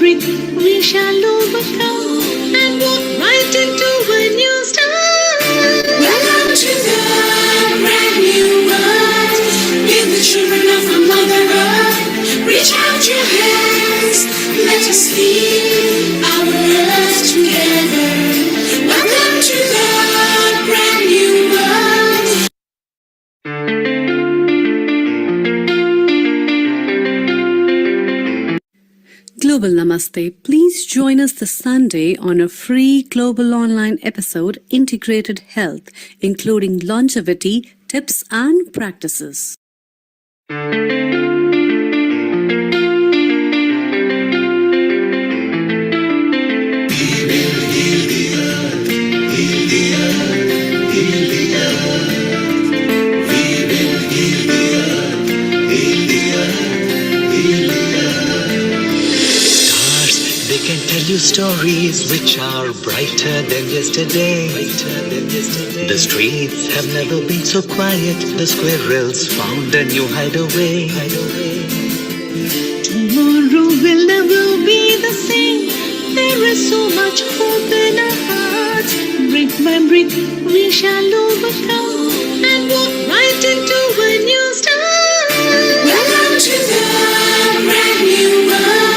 breathe, we shall overcome and walk right into a new start. Welcome to the brand new world. We're the children of a Mother Earth. Reach out your hands, let us heal our earth together. Welcome to the brand new world. Global Namaste. Please join us this Sunday on a free global online episode, Integrated Health, including longevity, tips and practices. Tell you stories which are brighter than yesterday. The streets have never been so quiet. The squirrels found a new hideaway. Tomorrow will never be the same. There is so much hope in our hearts. Breathe by breath, we shall overcome and walk right into a new start. Welcome to the brand new world.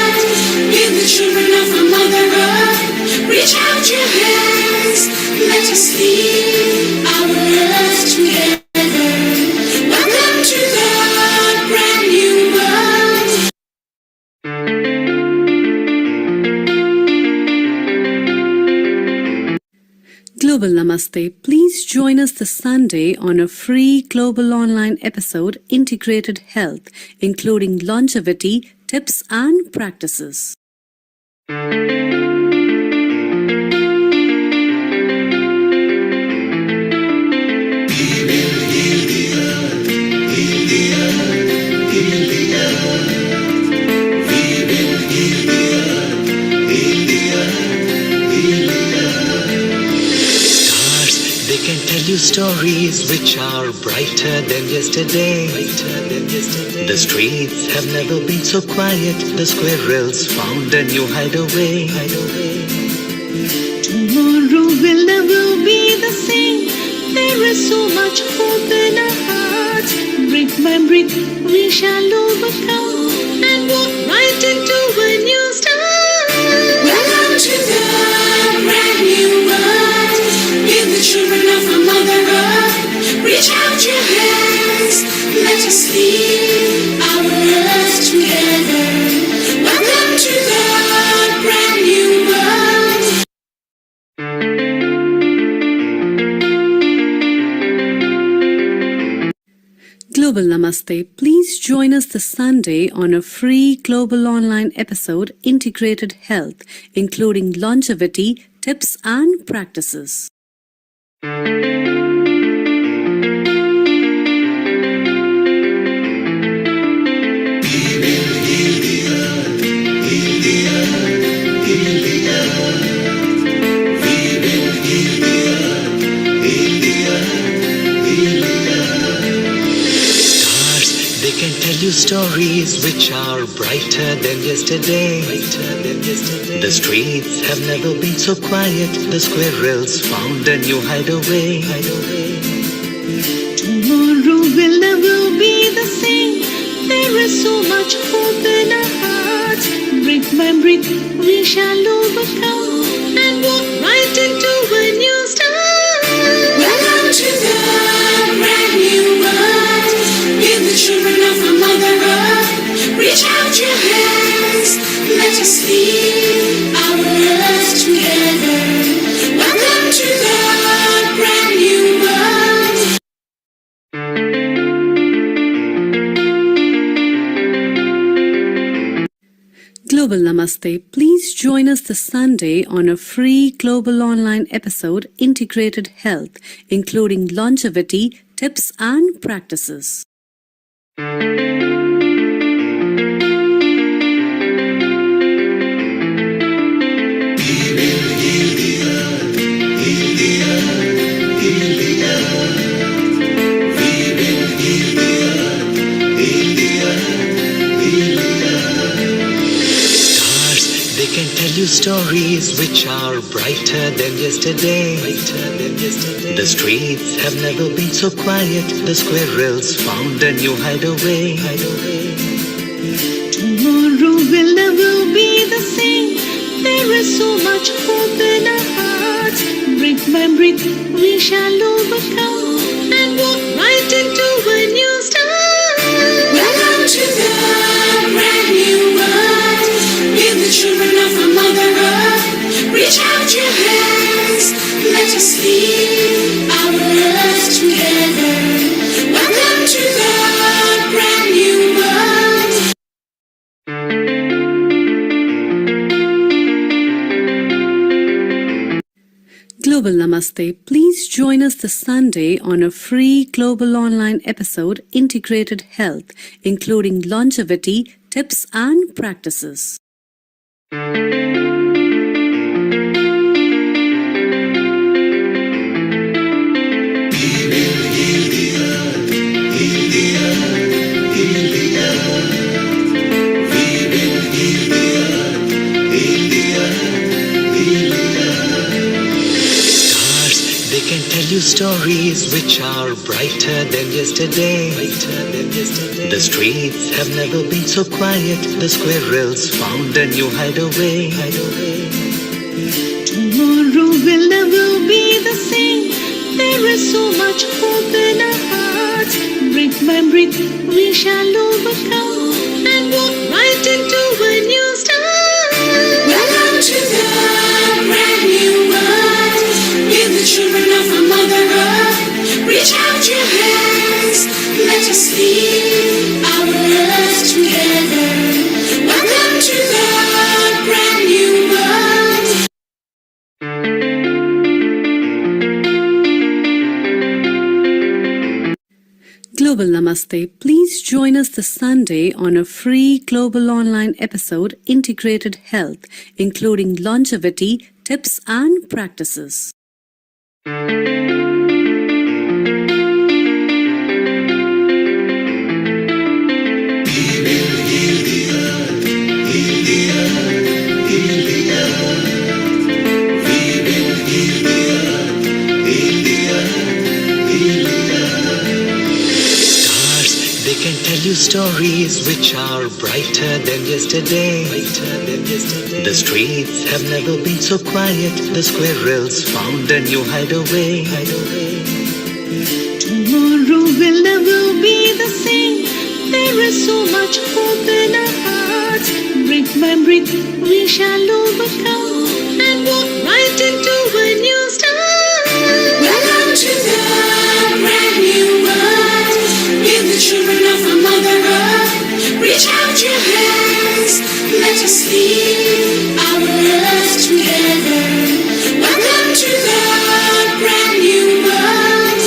We're the children of a Mother Earth. Reach out your hands, let us heal our earth together. Welcome to the brand new world. Global Namaste. Please join us this Sunday on a free global online episode, Integrated Health, including longevity, tips and practices. Stories which are brighter than yesterday. The streets have never been so quiet. The squirrels found a new hideaway. Tomorrow will never be the same. There is so much hope in our hearts. Breathe by breath, we shall overcome and walk right into a new start. Welcome to the brand new world. We're the children of a Mother Earth. Reach out your hands, let us heal our earth together. Welcome to the brand new world. Global Namaste. Please join us this Sunday on a free global online episode, Integrated Health, including longevity, tips and practices. Stories which are brighter than yesterday. The streets have never been so quiet. The squirrels found a new hideaway. Tomorrow will never be the same. There is so much hope in our hearts. Breathe by breath, we shall overcome and walk right into a new start. Welcome to the brand new world. We're the children of a Mother Earth. Reach out your hands, let us heal our earth together. Welcome to the brand new world. Global Namaste. Please join us this Sunday on a free global online episode, Integrated Health, including longevity, tips and practices. they can tell you stories which are brighter than yesterday. The streets have never been so quiet. The squirrels found a new hideaway. Tomorrow will never be the same. There is so much hope in our hearts. Brick by brick, we shall overcome and walk right into a new start. Welcome to the brand new world. With the children of our Mother Earth, reach out your hands. Let us lead our earth together. Welcome to the brand new world. Global Namaste. Please join us this Sunday on a free global online episode, Integrated Health, including longevity, tips and practices. They can tell you stories which are brighter than yesterday. The streets have never been so quiet. The squirrels found a new hideaway. Tomorrow will never be the same. There is so much hope in our hearts. Brick by brick, we shall overcome and walk right into a new start. Welcome to the brand new world. With the children of our Mother Earth, reach out your hands. Let us lead our earth together. Welcome to the brand new world. Global Namaste. Please join us this Sunday on a free global online episode, Integrated Health, including longevity, tips and practices. They can tell you stories which are brighter than yesterday. The streets have never been so quiet. The squirrels found a new hideaway. Tomorrow will never be the same. There is so much hope in our hearts. Brick by brick, we shall overcome and walk right into a new start. Welcome to the brand new world. With the children of our Mother Earth, reach out your hands. Let us lead our earth together. Welcome to the brand new world.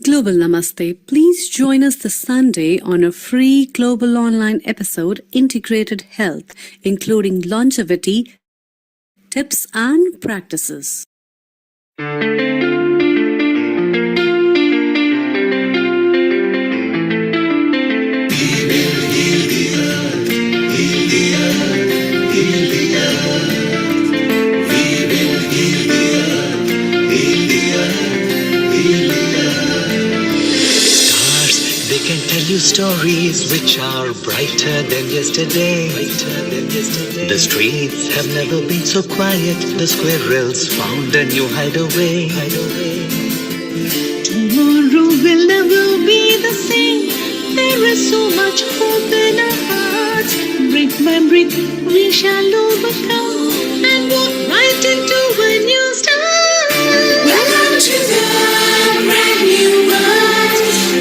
Global Namaste. Please join us this Sunday on a free global online episode, Integrated Health, including longevity, tips and practices. They can tell you stories which are brighter than yesterday. The streets have never been so quiet. The squirrels found a new hideaway. Tomorrow will never be the same. There is so much hope in our hearts. Brick by brick, we shall overcome and walk right into a new start. Welcome to the brand new world.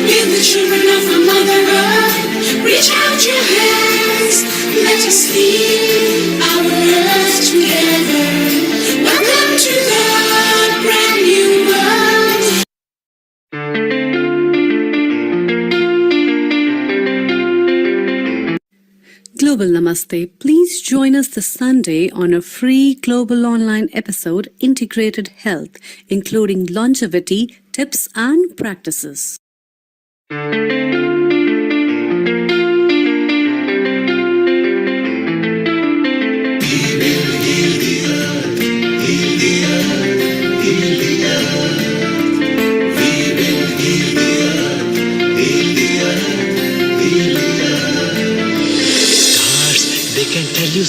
With the children of our Mother Earth, reach out your hands. Let us lead our earth together. Welcome to the brand new world. Global Namaste. Please join us this Sunday on a free global online episode, Integrated Health, including longevity, tips and practices.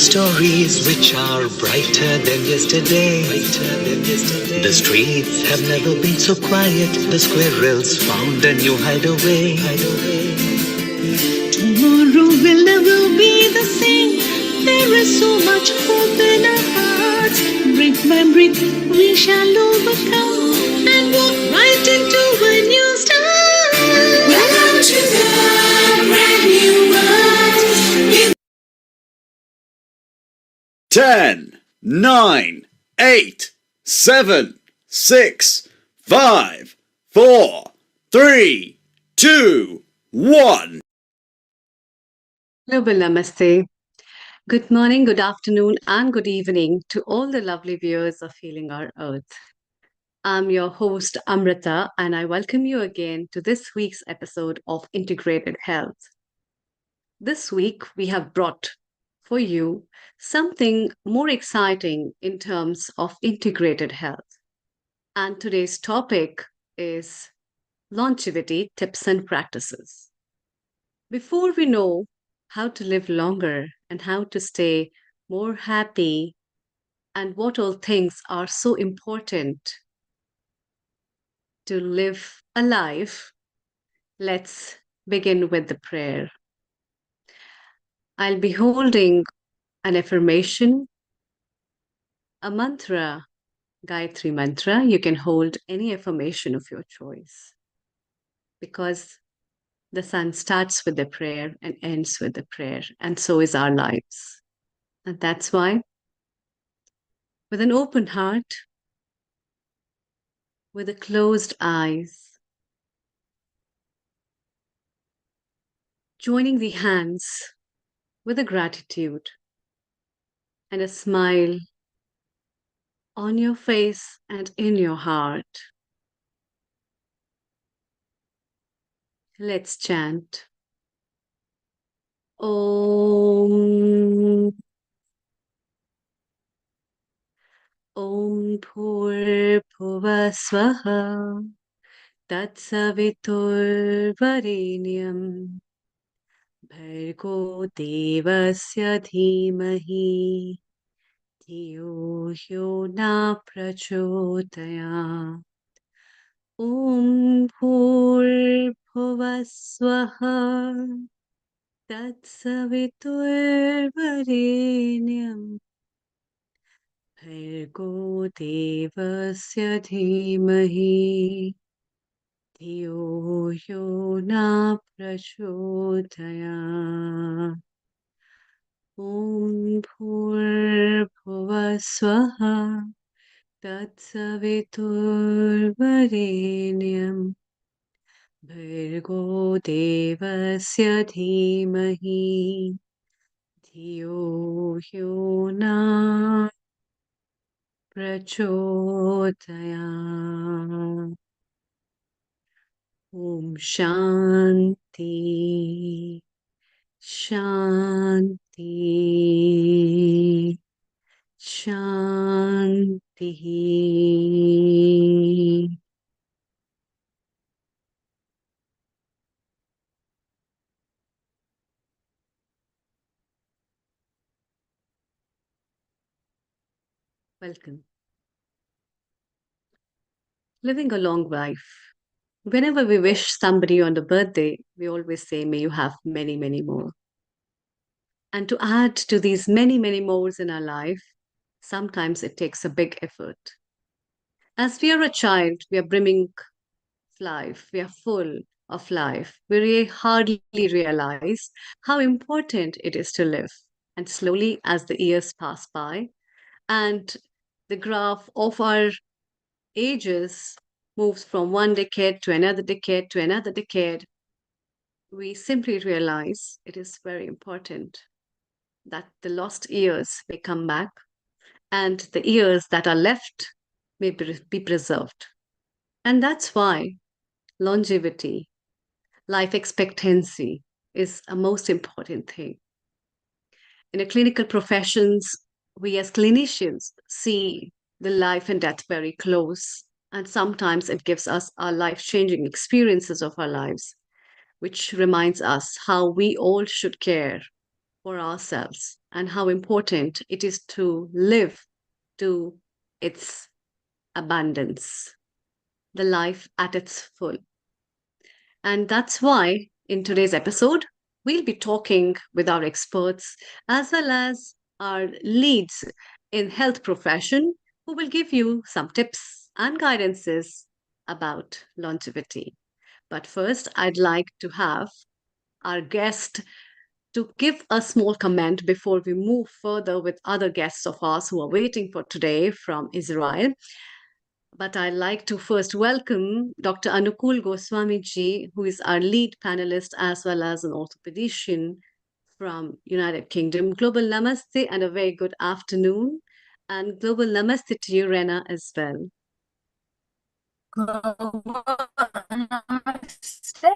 stories which are brighter than yesterday. The streets have never been so quiet. The squirrels found a new hideaway. Tomorrow will never be the same. There is so much hope in our hearts. Brick by brick, we shall overcome and walk right into a new start. Welcome to the brand new world. With 10, 9, 8, 7, 6, 5, 4, 3, 2, 1. Global Namaste. Good morning, good afternoon, and good evening to all the lovely viewers of Healing Our Earth. I'm your host, Amrita, and I welcome you again to this week's episode of Integrated Health. This week, we have brought for you something more exciting in terms of integrated health. And today's topic is longevity tips and practices. Before we know how to live longer and how to stay more happy and what all things are so important to live a life, let's begin with the prayer. I'll be holding an affirmation, a mantra, Gayatri mantra. You can hold any affirmation of your choice because the sun starts with the prayer and ends with the prayer, and so is our lives. And that's why, with an open heart, with the closed eyes, joining the hands with a gratitude and a smile on your face and in your heart, let's chant Om. Om Pur Swaha Tatsavitur Varenyam Bhargo Devasya Dhimahi Dhiyo Hyo Na Prachodaya. Om Pur Swaha Tatsavitur Varenyam Bhargo Devasya Dhimahi Dhiyo Yo Na Prachodaya. Om Bhur Swaha Tatsavitur Varenyam Bhargo Devasya Dhimahi Dhiyo Yo Na Prachodaya. Om Shanti, Shanti, Shanti. Welcome. Living a long life. Whenever we wish somebody on the birthday, we always say, may you have many, many more. And to add to these many, many mores in our life, sometimes it takes a big effort. As we are a child, we are brimming of life, we are full of life. We really hardly realize how important it is to live. And slowly, as the years pass by, and the graph of our ages moves from one decade to another decade to another decade, we simply realize it is very important that the lost years may come back and the years that are left may be preserved. And that's why longevity, life expectancy is a most important thing. In a clinical professions, we as clinicians see the life and death very close. And sometimes it gives us our life-changing experiences of our lives, which reminds us how we all should care for ourselves and how important it is to live to its abundance, the life at its full. And that's why in today's episode, we'll be talking with our experts as well as our leads in health profession who will give you some tips and guidances about longevity. But first, I'd like to have our guest to give a small comment before we move further with other guests of ours who are waiting for today from Israel. But I'd like to first welcome Dr. Anukul Goswami ji, who is our lead panelist as well as an orthopedician from United Kingdom. Global Namaste and a very good afternoon. And global Namaste to you, Rena, as well. Global Namaste,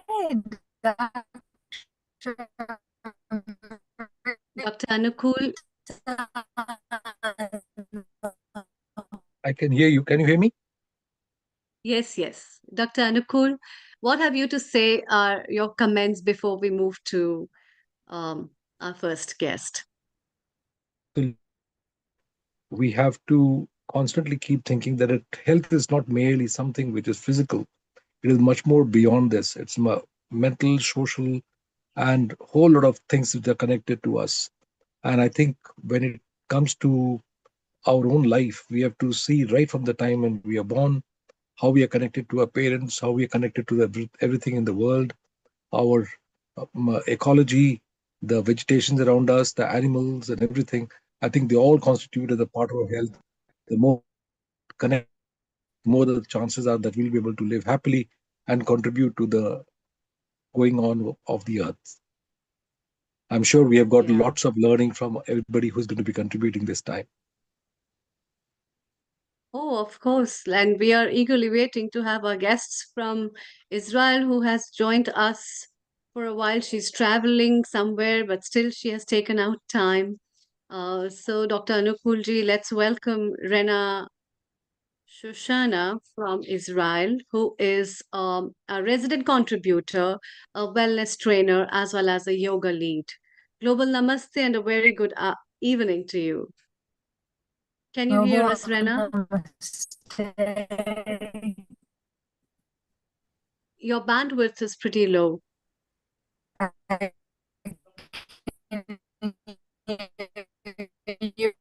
Dr. Anukul, I can hear you. Can you hear me? yes, yes. Dr. Anukul, what have you to say are your comments before we move to our first guest? We have to constantly keep thinking that health is not merely something which is physical. It is much more beyond this. It's mental, social, and whole lot of things which are connected to us. And I think when it comes to our own life, we have to see right from the time when we are born, how we are connected to our parents, how we are connected to everything in the world, our ecology, the vegetations around us, the animals, and everything. I think they all constitute as a part of our health. The more connect, more the chances are that we'll be able to live happily and contribute to the going on of the earth. I'm sure we have got Yeah. lots of learning from everybody who's going to be contributing this time. Oh, of course. And we are eagerly waiting to have our guests from Israel who has joined us for a while. She's traveling somewhere, but still she has taken out time. So, Dr. Anukulji, let's welcome Rena Shoshana from Israel, who is a resident contributor, a wellness trainer, as well as a yoga lead. Global Namaste and a very good evening to you. Can you hear us, Rena? Namaste. Your bandwidth is pretty low. I can hear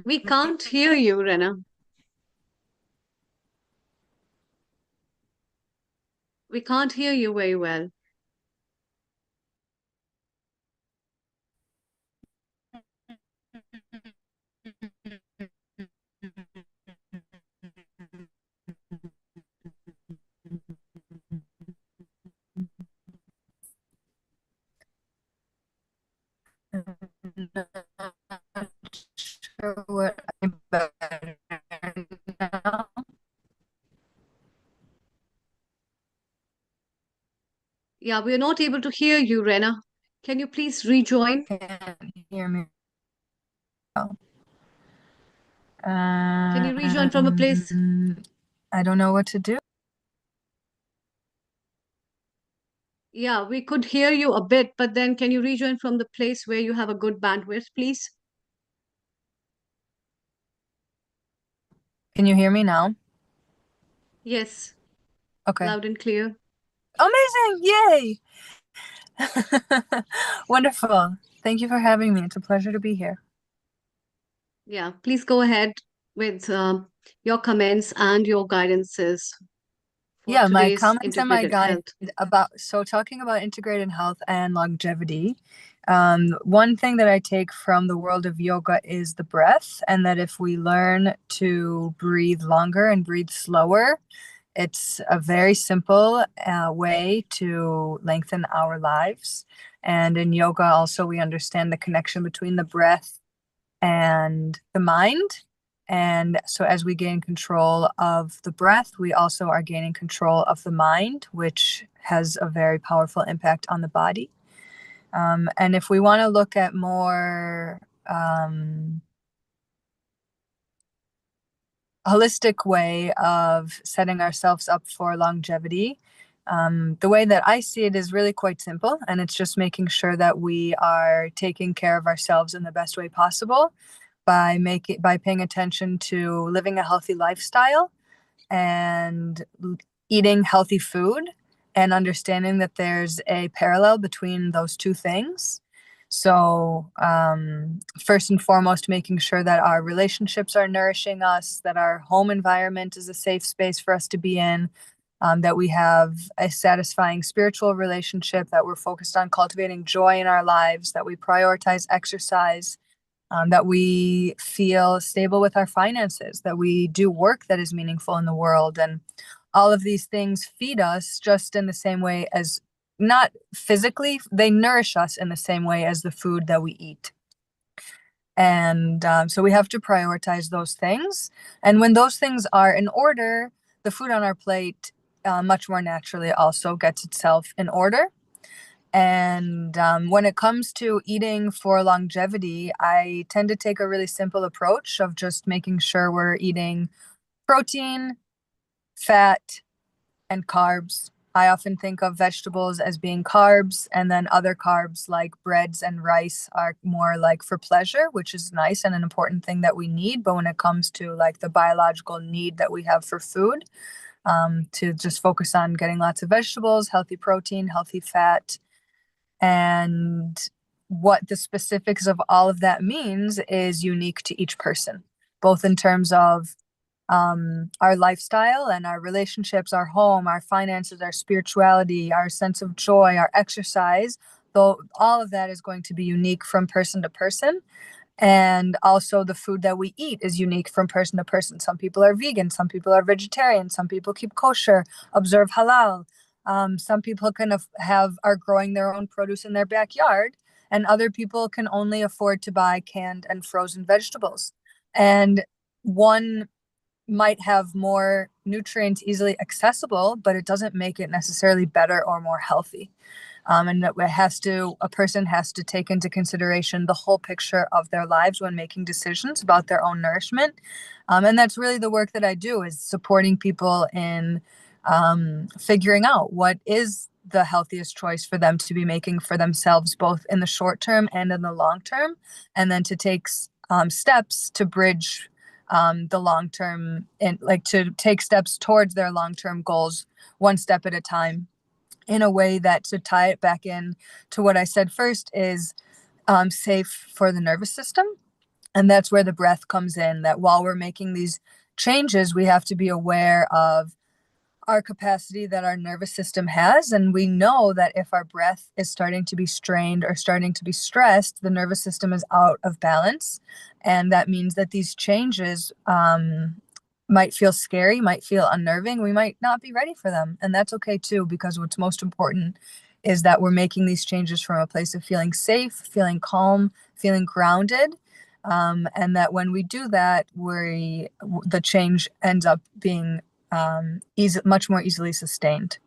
We can't hear you, Rena. We can't hear you very well. sure what I'm better now. Yeah, we're not able to hear you, Rena. Can you please rejoin? Can't hear me. Can you rejoin from a place? I don't know what to do. Yeah, we could hear you a bit, but then can you rejoin from the place where you have a good bandwidth, please? Can you hear me now? Yes, Okay. loud and clear. Amazing! Yay! Wonderful. Thank you for having me. It's a pleasure to be here. Yeah, please go ahead with your comments and your guidances for Yeah, my today's comments and my integrated guide health. about talking about integrated health and longevity. One thing that I take from the world of yoga is the breath, and that if we learn to breathe longer and breathe slower, it's a very simple way to lengthen our lives. And in yoga, also, we understand the connection between the breath and the mind. And so, as we gain control of the breath, we also are gaining control of the mind, which has a very powerful impact on the body. And if we want to look at more holistic way of setting ourselves up for longevity, The way that I see it is really quite simple, and it's just making sure that we are taking care of ourselves in the best way possible by paying attention to living a healthy lifestyle and eating healthy food and understanding that there's a parallel between those two things. So, first and foremost, making sure that our relationships are nourishing us, that our home environment is a safe space for us to be in, that we have a satisfying spiritual relationship, that we're focused on cultivating joy in our lives, that we prioritize exercise, that we feel stable with our finances, that we do work that is meaningful in the world. And all of these things feed us just in the same way as, not physically, they nourish us in the same way as the food that we eat. And so we have to prioritize those things. And when those things are in order, the food on our plate much more naturally also gets itself in order. And when it comes to eating for longevity, I tend to take a really simple approach of just making sure we're eating protein, fat, and carbs. I often think of vegetables as being carbs, and then other carbs like breads and rice are more like for pleasure, which is nice and an important thing that we need. But when it comes to like the biological need that we have for food, to just focus on getting lots of vegetables, healthy protein, healthy fat. And what the specifics of all of that means is unique to each person, both in terms of our lifestyle and our relationships, our home, our finances, our spirituality, our sense of joy, our exercise. Though all of that is going to be unique from person to person. And also the food that we eat is unique from person to person. Some people are vegan, some people are vegetarian, some people keep kosher, observe halal. Some people are growing their own produce in their backyard, and other people can only afford to buy canned and frozen vegetables. And one might have more nutrients easily accessible, but it doesn't make it necessarily better or more healthy. And a person has to take into consideration the whole picture of their lives when making decisions about their own nourishment. And that's really the work that I do, is supporting people in figuring out what is the healthiest choice for them to be making for themselves, both in the short term and in the long term, and then to take steps to bridge the long term, and like to take steps towards their long term goals one step at a time, in a way that, to tie it back in to what I said first, is safe for the nervous system. And that's where the breath comes in, that while we're making these changes, we have to be aware of our capacity that our nervous system has. And we know that if our breath is starting to be strained or starting to be stressed, the nervous system is out of balance. And that means that these changes might feel scary, might feel unnerving. We might not be ready for them. And that's okay too, because what's most important is that we're making these changes from a place of feeling safe, feeling calm, feeling grounded. And that when we do that, the change ends up being much more easily sustained.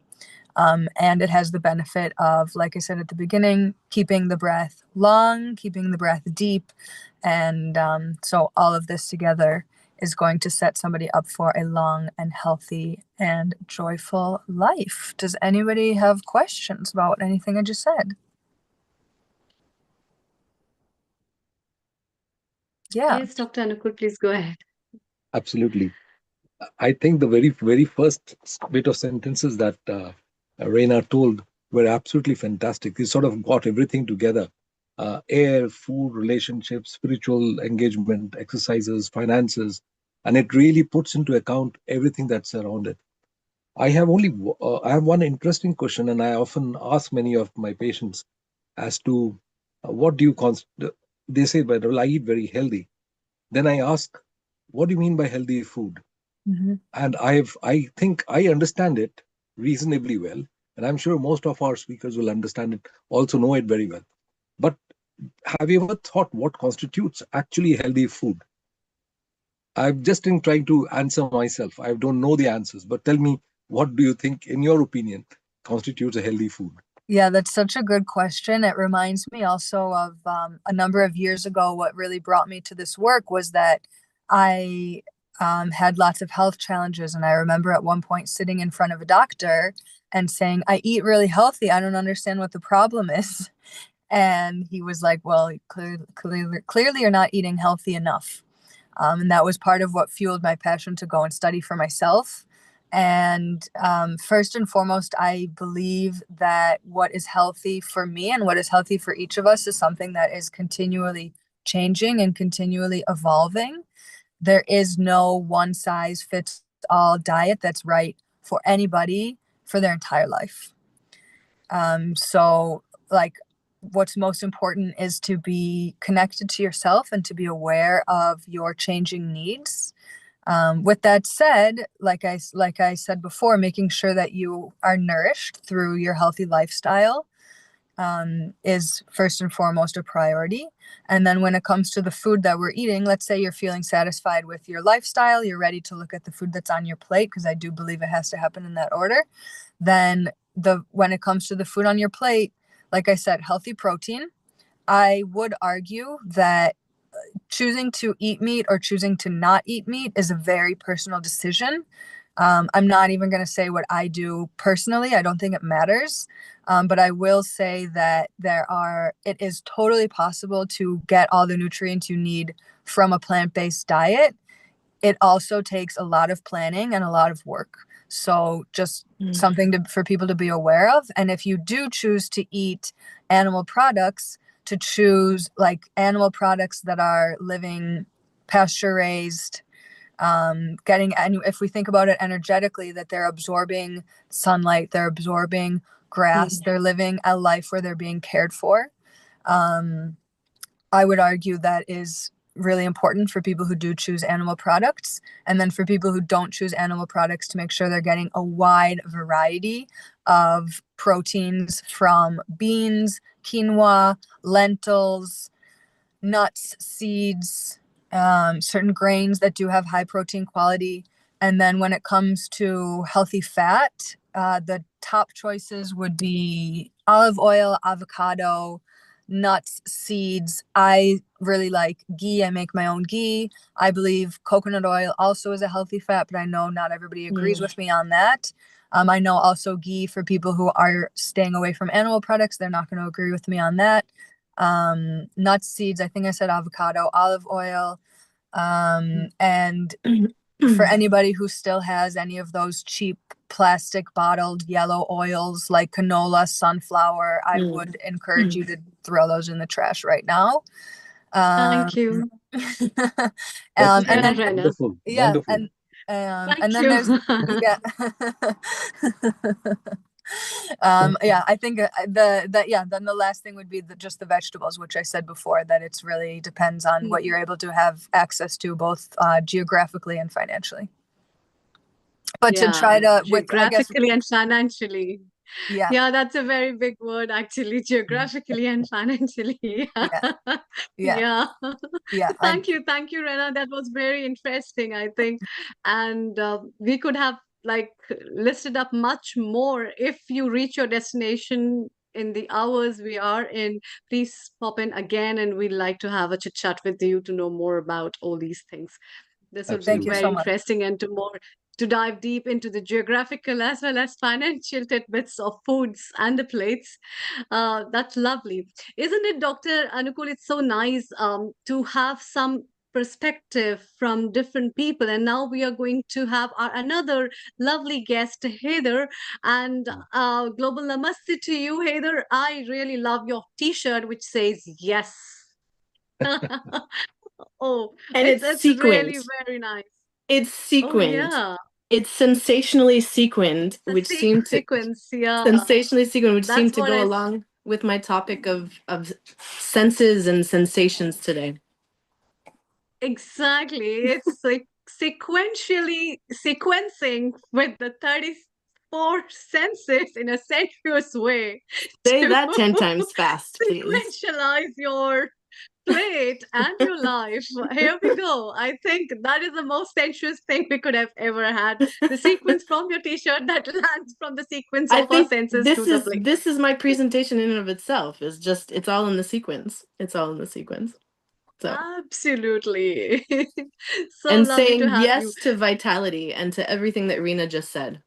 And it has the benefit of, like I said at the beginning, keeping the breath long, keeping the breath deep. And so all of this together is going to set somebody up for a long and healthy and joyful life. Does anybody have questions about anything I just said? Yeah. Yes, Dr. Anukul, please go ahead. Absolutely. I think the very first bit of sentences that Reina told were absolutely fantastic. They sort of got everything together: air, food, relationships, spiritual engagement, exercises, finances, and it really puts into account everything that's around it. I have one interesting question, and I often ask many of my patients as to what do you consider. They say, "Well, I eat very healthy." Then I ask, "What do you mean by healthy food?" Mm-hmm. And I think I understand it reasonably well, and I'm sure most of our speakers will understand it, also know it very well. But have you ever thought what constitutes actually healthy food? I'm just in trying to answer myself. I don't know the answers, but tell me, what do you think, in your opinion, constitutes a healthy food? Yeah, that's such a good question. It reminds me also of a number of years ago, what really brought me to this work was that I had lots of health challenges. And I remember at one point sitting in front of a doctor and saying, I eat really healthy. I don't understand what the problem is. And he was like, well, clearly you're not eating healthy enough. And that was part of what fueled my passion to go and study for myself. And first and foremost, I believe that what is healthy for me and what is healthy for each of us is something that is continually changing and continually evolving. There is no one size fits all diet that's right for anybody for their entire life. So, like, what's most important is to be connected to yourself and to be aware of your changing needs. With that said, like I said before, making sure that you are nourished through your healthy lifestyle is first and foremost a priority. And then when it comes to the food that we're eating, let's say you're feeling satisfied with your lifestyle, you're ready to look at the food that's on your plate, because I do believe it has to happen in that order. Then when it comes to the food on your plate, like I said, healthy protein. I would argue that choosing to eat meat or choosing to not eat meat is a very personal decision. I'm not even going to say what I do personally. I don't think it matters. But I will say that it is totally possible to get all the nutrients you need from a plant-based diet. It also takes a lot of planning and a lot of work. So just something for people to be aware of. And if you do choose to eat animal products, to choose like animal products that are living pasture raised, and if we think about it energetically, that they're absorbing sunlight, they're absorbing grass, they're living a life where they're being cared for. I would argue that is really important for people who do choose animal products. And then for people who don't choose animal products, to make sure they're getting a wide variety of proteins from beans, quinoa, lentils, nuts, seeds, certain grains that do have high protein quality. And then when it comes to healthy fat, the top choices would be olive oil, avocado, nuts, seeds. I really like ghee. I make my own ghee. I believe coconut oil also is a healthy fat, but I know not everybody agrees with me on that. I know also ghee, for people who are staying away from animal products, they're not going to agree with me on that. Nuts, seeds, I think I said avocado, olive oil. And for anybody who still has any of those cheap plastic bottled yellow oils like canola, sunflower, I would encourage you to throw those in the trash right now. Thank you. That's And then wonderful. yeah, Wonderful. and then there's yeah. Yeah, I think then the last thing would be just the vegetables, which I said before, that it's really depends on what you're able to have access to, both geographically and financially. But to try to, geographically and financially. Yeah. Yeah, that's a very big word, actually, geographically and financially. Yeah. Yeah. Thank you, Rena. That was very interesting, I think. And we could have like listed up much more. If you reach your destination in the hours we are in, please pop in again, and we'd like to have a chit chat with you to know more about all these things. This would be Thank you very so much. interesting, and to dive deep into the geographical as well as financial tidbits of foods and the plates. That's lovely. Isn't it, Dr. Anukul? It's so nice to have some perspective from different people. And now we are going to have another lovely guest, Heather. And global namaste to you, Heather. I really love your t-shirt, which says yes. Oh, and it's really very nice. It's sequined. Oh, yeah. It's sensationally sequined, which seemed to go along with my topic of senses and sensations today. Exactly. It's like sequencing with the 34 senses in a sensuous way. Say that 10 times fast, please. Sequentialize your plate and your life. Here we go. I think that is the most sensuous thing we could have ever had. The sequence from your t-shirt that lands from the sequence of our senses to the plate. This is my presentation in and of itself. It's all in the sequence. It's all in the sequence. So, Absolutely. So and lovely to saying have you. yes to vitality and to everything that Rena just said,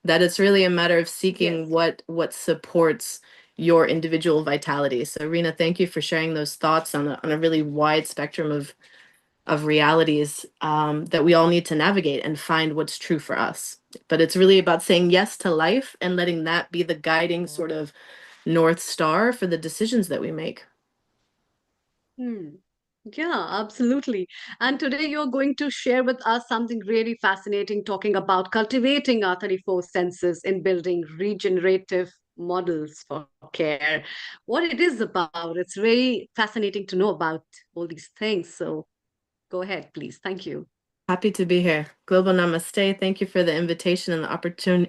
that it's really a matter of seeking Yes. what supports your individual vitality. So Rena, thank you for sharing those thoughts on a really wide spectrum of realities that we all need to navigate and find what's true for us. But it's really about saying yes to life and letting that be the guiding sort of North Star for the decisions that we make. Hmm. Yeah, absolutely. And today you're going to share with us something really fascinating, talking about cultivating our 34 senses in building regenerative models for care. What it is about, it's very fascinating to know about all these things. So go ahead, please. Thank you. Happy to be here. Global Namaste. Thank you for the invitation and the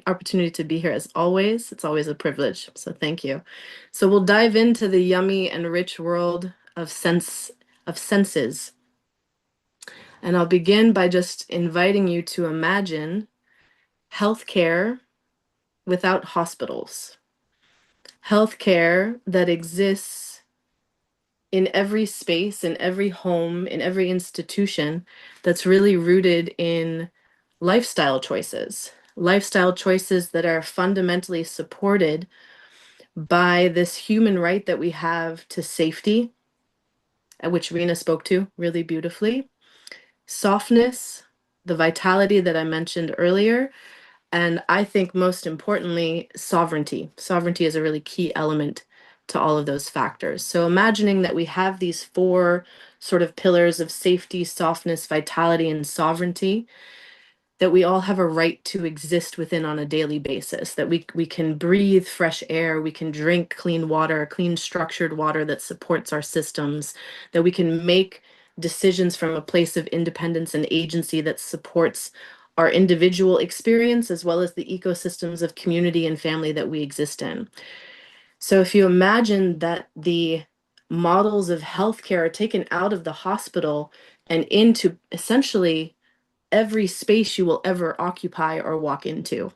opportunity to be here as always. It's always a privilege. So thank you. So we'll dive into the yummy and rich world of senses. And I'll begin by just inviting you to imagine healthcare without hospitals. Healthcare that exists in every space, in every home, in every institution, that's really rooted in lifestyle choices that are fundamentally supported by this human right that we have to safety, which Rena spoke to really beautifully, softness, the vitality that I mentioned earlier, and I think most importantly, sovereignty. Sovereignty is a really key element to all of those factors. So imagining that we have these four sort of pillars of safety, softness, vitality, and sovereignty that we all have a right to exist within on a daily basis, that we can breathe fresh air, we can drink clean water, clean structured water that supports our systems, that we can make decisions from a place of independence and agency that supports our individual experience as well as the ecosystems of community and family that we exist in. So if you imagine that the models of healthcare are taken out of the hospital and into essentially every space you will ever occupy or walk into.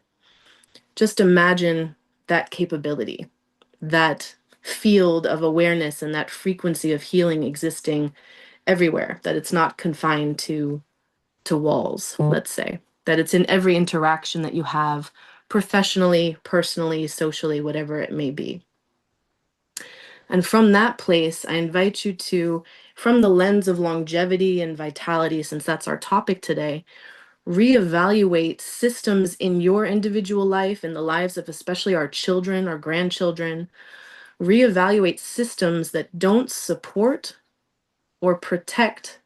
Just imagine that capability, that field of awareness and that frequency of healing existing everywhere, that it's not confined to walls, let's say, that it's in every interaction that you have professionally, personally, socially, whatever it may be. And from that place, I invite you to, from the lens of longevity and vitality, since that's our topic today, reevaluate systems in your individual life, in the lives of especially our children, our grandchildren, reevaluate systems that don't support or protect,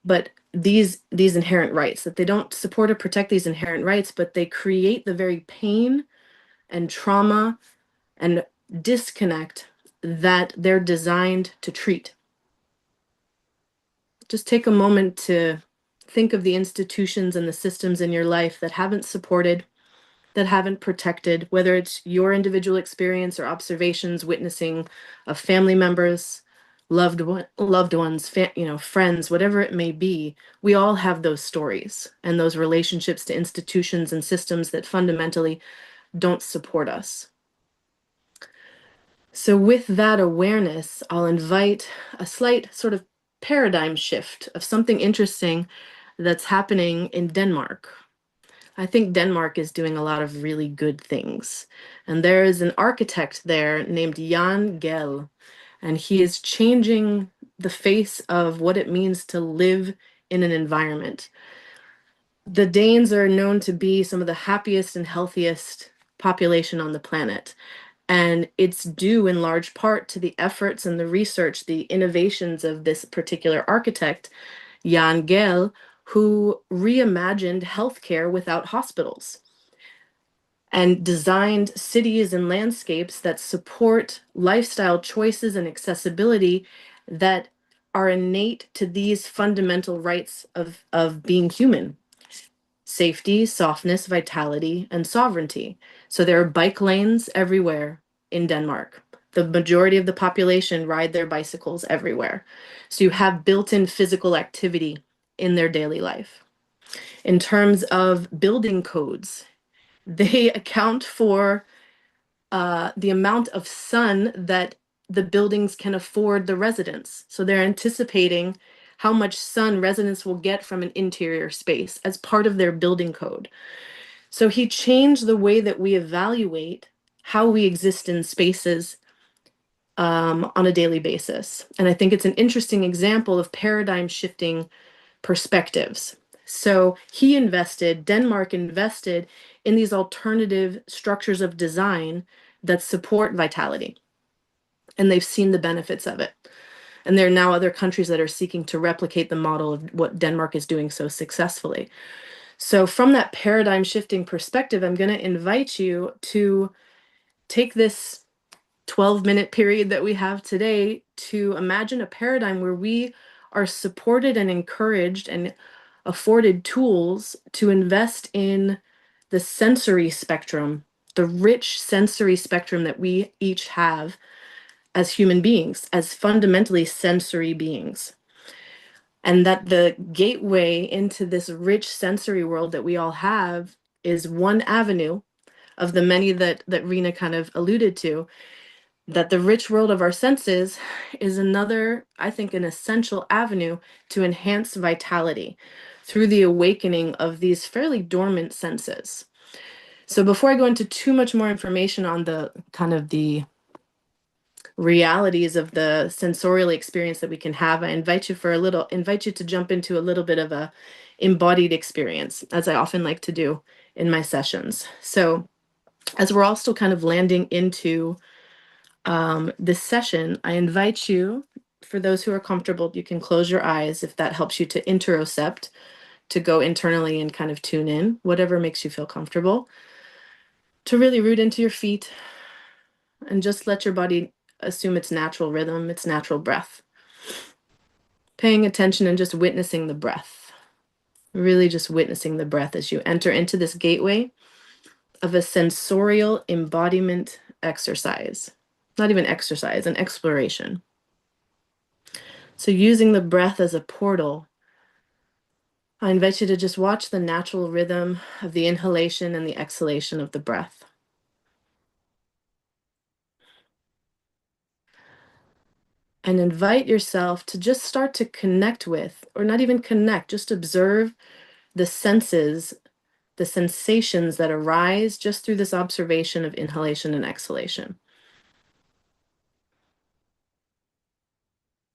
but these inherent rights, that they don't support or protect these inherent rights, but they create the very pain and trauma and disconnect that they're designed to treat. Just take a moment to think of the institutions and the systems in your life that haven't supported, that haven't protected, whether it's your individual experience or observations, witnessing of family members, loved ones, friends, whatever it may be. We all have those stories and those relationships to institutions and systems that fundamentally don't support us. So with that awareness, I'll invite a slight sort of paradigm shift of something interesting that's happening in Denmark. I think Denmark is doing a lot of really good things. And there is an architect there named Jan Gehl, and he is changing the face of what it means to live in an environment. The Danes are known to be some of the happiest and healthiest population on the planet. And it's due in large part to the efforts and the research, the innovations of this particular architect, Jan Gehl, who reimagined healthcare without hospitals and designed cities and landscapes that support lifestyle choices and accessibility that are innate to these fundamental rights of being human: safety, softness, vitality, and sovereignty. So there are bike lanes everywhere in Denmark. The majority of the population ride their bicycles everywhere. So you have built-in physical activity in their daily life. In terms of building codes, they account for the amount of sun that the buildings can afford the residents. So they're anticipating how much sun residents will get from an interior space as part of their building code. So he changed the way that we evaluate how we exist in spaces on a daily basis. And I think it's an interesting example of paradigm shifting perspectives. So Denmark invested in these alternative structures of design that support vitality. And they've seen the benefits of it. And there are now other countries that are seeking to replicate the model of what Denmark is doing so successfully. So from that paradigm shifting perspective, I'm going to invite you to take this 12-minute period that we have today to imagine a paradigm where we are supported and encouraged and afforded tools to invest in the sensory spectrum, the rich sensory spectrum that we each have as human beings, as fundamentally sensory beings. And that the gateway into this rich sensory world that we all have is one avenue of the many that Rena kind of alluded to, that the rich world of our senses is another, I think, an essential avenue to enhance vitality through the awakening of these fairly dormant senses. So before I go into too much more information on the kind of the realities of the sensorial experience that we can have, I invite you to jump into a little bit of a embodied experience, as I often like to do in my sessions. So as we're all still kind of landing into this session, I invite you, for those who are comfortable, you can close your eyes if that helps you to interocept, to go internally and kind of tune in, whatever makes you feel comfortable, to really root into your feet and just let your body assume its natural rhythm, its natural breath. Paying attention and just witnessing the breath. Really just witnessing the breath as you enter into this gateway of a sensorial embodiment exercise. Not even exercise, an exploration. So using the breath as a portal, I invite you to just watch the natural rhythm of the inhalation and the exhalation of the breath. And invite yourself to just start to connect with, or not even connect, just observe the senses, the sensations that arise just through this observation of inhalation and exhalation.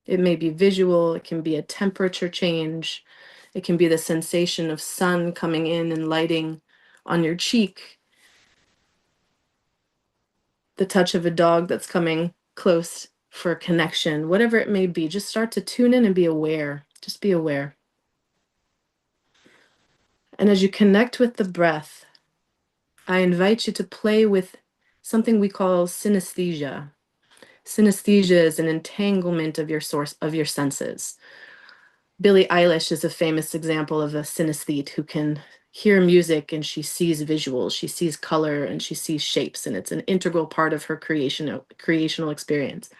It may be visual, it can be a temperature change, it can be the sensation of sun coming in and lighting on your cheek, the touch of a dog that's coming close for connection, whatever it may be. Just start to tune in and be aware. Just be aware. And as you connect with the breath, I invite you to play with something we call synesthesia. Synesthesia is an entanglement of your senses. Billie Eilish is a famous example of a synesthete who can hear music and she sees visuals, she sees color and she sees shapes, and it's an integral part of her creational experience.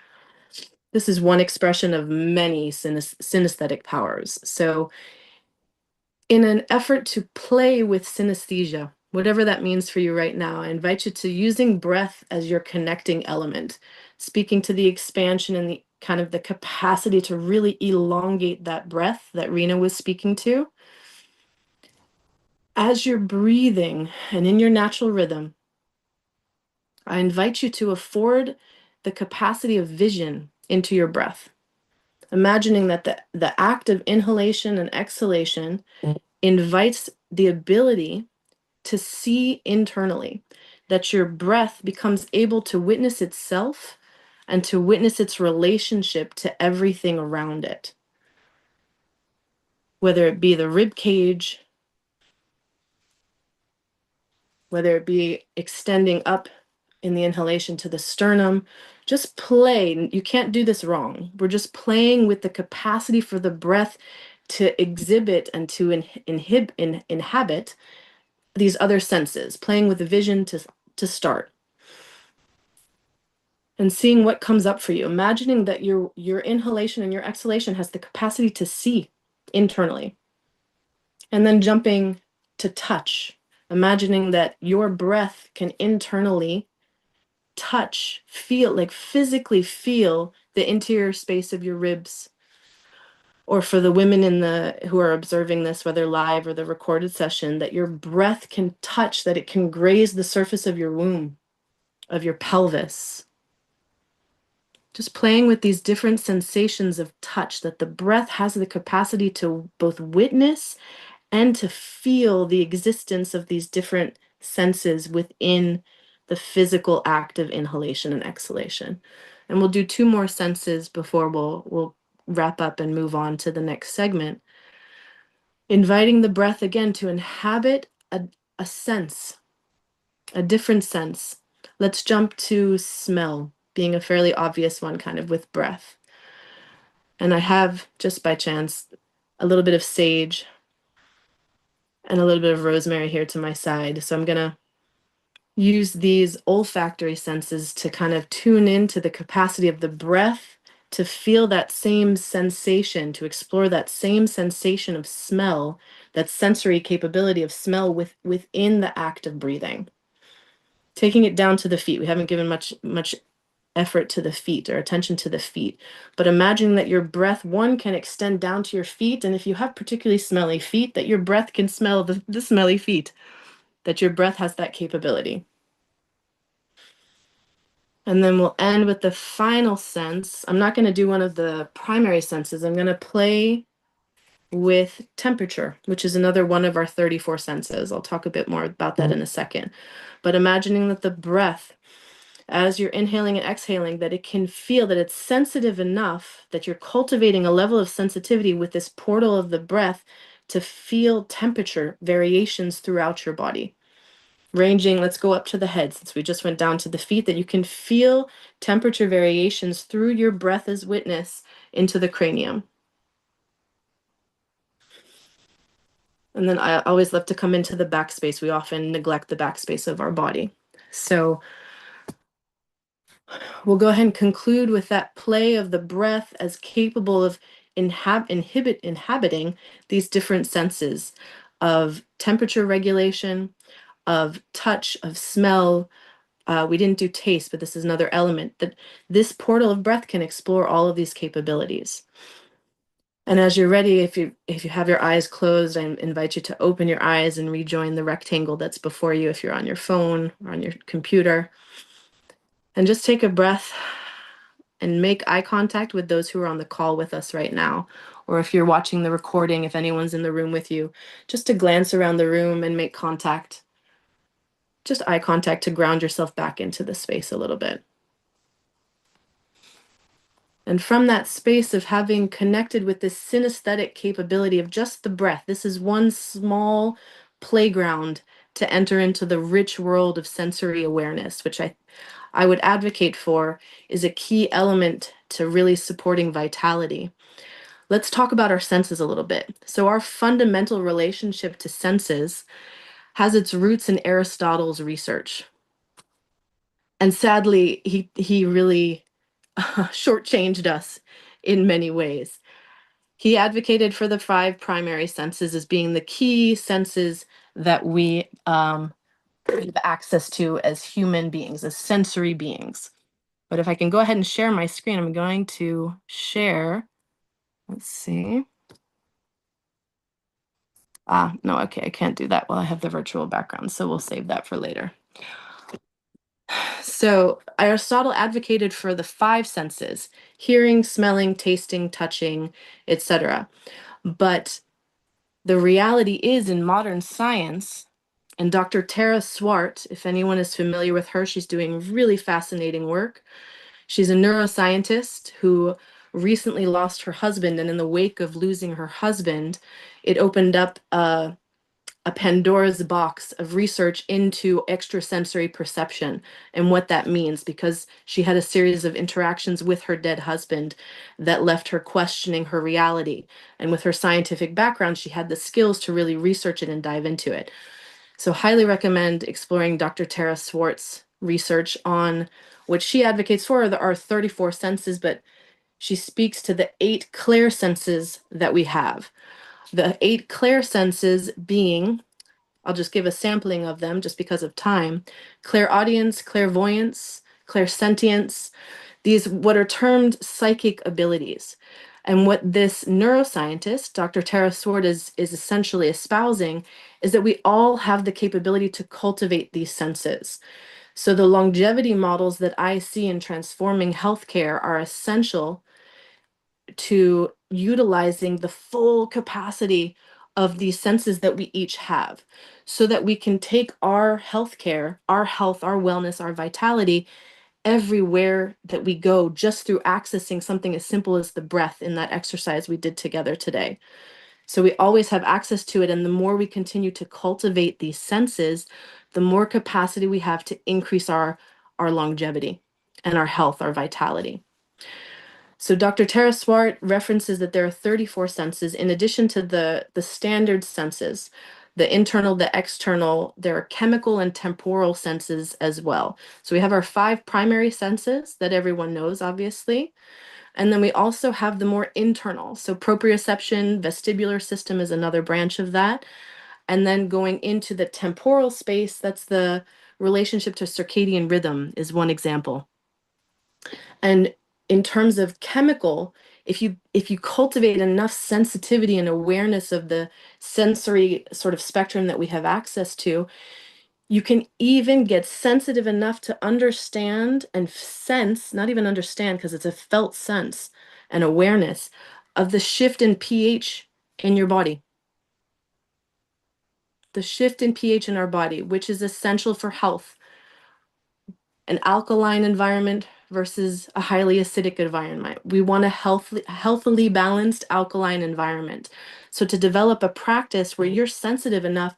This is one expression of many synesthetic powers. So in an effort to play with synesthesia, whatever that means for you right now, I invite you to using breath as your connecting element, speaking to the expansion and the kind of the capacity to really elongate that breath that Rena was speaking to. As you're breathing and in your natural rhythm, I invite you to afford the capacity of vision into your breath. Imagining that the act of inhalation and exhalation invites the ability to see internally, that your breath becomes able to witness itself and to witness its relationship to everything around it. Whether it be the rib cage, whether it be extending up in the inhalation to the sternum, just play. You can't do this wrong. We're just playing with the capacity for the breath to exhibit and to inhabit these other senses, playing with the vision to start. And seeing what comes up for you, imagining that your inhalation and your exhalation has the capacity to see internally. And then jumping to touch, imagining that your breath can internally touch, feel, like physically feel the interior space of your ribs. Or for the women who are observing this, whether live or the recorded session, that your breath can touch, that it can graze the surface of your womb, of your pelvis. Just playing with these different sensations of touch, that the breath has the capacity to both witness and to feel the existence of these different senses within the physical act of inhalation and exhalation. And we'll do 2 more senses before we'll wrap up and move on to the next segment. Inviting the breath again to inhabit a sense, a different sense. Let's jump to smell, being a fairly obvious one kind of with breath. And I have, just by chance, a little bit of sage and a little bit of rosemary here to my side. So I'm going to use these olfactory senses to kind of tune into the capacity of the breath to feel that same sensation, to explore that same sensation of smell, that sensory capability of smell within the act of breathing. Taking it down to the feet. We haven't given much effort to the feet or attention to the feet, but imagine that your breath, one, can extend down to your feet, and if you have particularly smelly feet, that your breath can smell the smelly feet, that your breath has that capability. And then we'll end with the final sense. I'm not going to do one of the primary senses. I'm going to play with temperature, which is another one of our 34 senses. I'll talk a bit more about that in a second. But imagining that the breath, as you're inhaling and exhaling, that it can feel that it's sensitive enough that you're cultivating a level of sensitivity with this portal of the breath to feel temperature variations throughout your body. Ranging, let's go up to the head since we just went down to the feet, that you can feel temperature variations through your breath as witness into the cranium. And then I always love to come into the backspace. We often neglect the backspace of our body. So we'll go ahead and conclude with that play of the breath as capable of inhabiting these different senses of temperature regulation, of touch, of smell. We didn't do taste, but this is another element that this portal of breath can explore all of these capabilities. And as you're ready, if you have your eyes closed, I invite you to open your eyes and rejoin the rectangle that's before you if you're on your phone or on your computer. And just take a breath and make eye contact with those who are on the call with us right now. Or if you're watching the recording, if anyone's in the room with you, just to glance around the room and make contact. Just eye contact to ground yourself back into the space a little bit. And from that space of having connected with this synesthetic capability of just the breath, this is one small playground to enter into the rich world of sensory awareness, which I would advocate for is a key element to really supporting vitality. Let's talk about our senses a little bit. So our fundamental relationship to senses has its roots in Aristotle's research. And sadly, he really shortchanged us in many ways. He advocated for the 5 primary senses as being the key senses that we have access to as human beings, as sensory beings. But if I can go ahead and share my screen, I'm going to share. Let's see. No, okay, I can't do that while I have the virtual background, so we'll save that for later. So Aristotle advocated for the 5 senses: hearing, smelling, tasting, touching, etc. But the reality is, in modern science, and Dr. Tara Swart, if anyone is familiar with her, she's doing really fascinating work. She's a neuroscientist who recently lost her husband, and in the wake of losing her husband, it opened up a Pandora's box of research into extrasensory perception and what that means, because she had a series of interactions with her dead husband that left her questioning her reality. And with her scientific background, she had the skills to really research it and dive into it. So highly recommend exploring Dr. Tara Swart's research on what she advocates for are 34 senses, but she speaks to the 8 clear senses that we have. The 8 clear senses being, I'll just give a sampling of them just because of time: clairaudience, clairvoyance, clairsentience, these what are termed psychic abilities. And what this neuroscientist, Dr. Tara Sword, is essentially espousing is that we all have the capability to cultivate these senses. So the longevity models that I see in transforming healthcare are essential to utilizing the full capacity of these senses that we each have so that we can take our healthcare, our health, our wellness, our vitality everywhere that we go just through accessing something as simple as the breath in that exercise we did together today. So we always have access to it. And the more we continue to cultivate these senses, the more capacity we have to increase our longevity and our health, our vitality. So Dr. Tara Swart references that there are 34 senses in addition to the standard senses, the internal, the external, there are chemical and temporal senses as well. So we have our 5 primary senses that everyone knows, obviously. And then we also have the more internal. So proprioception, vestibular system is another branch of that. And then going into the temporal space, that's the relationship to circadian rhythm is one example. And in terms of chemical, if you cultivate enough sensitivity and awareness of the sensory sort of spectrum that we have access to, you can even get sensitive enough to understand and sense, not even understand because it's a felt sense and awareness of the shift in pH in your body. The shift in pH in our body, which is essential for health. An alkaline environment versus a highly acidic environment. We want a healthily balanced alkaline environment. So to develop a practice where you're sensitive enough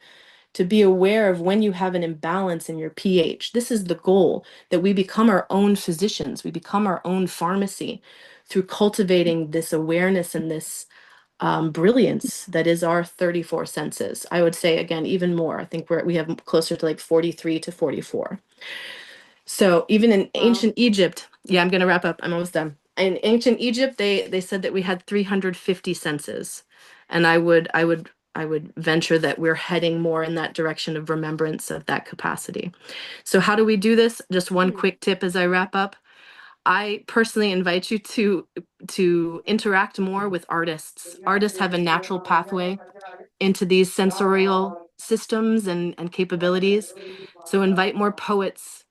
to be aware of when you have an imbalance in your pH. This is the goal, that we become our own physicians. We become our own pharmacy through cultivating this awareness and this brilliance that is our 34 senses. I would say, again, even more. I think we have closer to like 43 to 44. So even in ancient Egypt, I'm going to wrap up. I'm almost done. In ancient Egypt, they said that we had 350 senses, and I would venture that we're heading more in that direction of remembrance of that capacity. So how do we do this? Just one quick tip as I wrap up. I personally invite you to interact more with artists. Artists have a natural pathway into these sensorial systems and capabilities. So invite more poets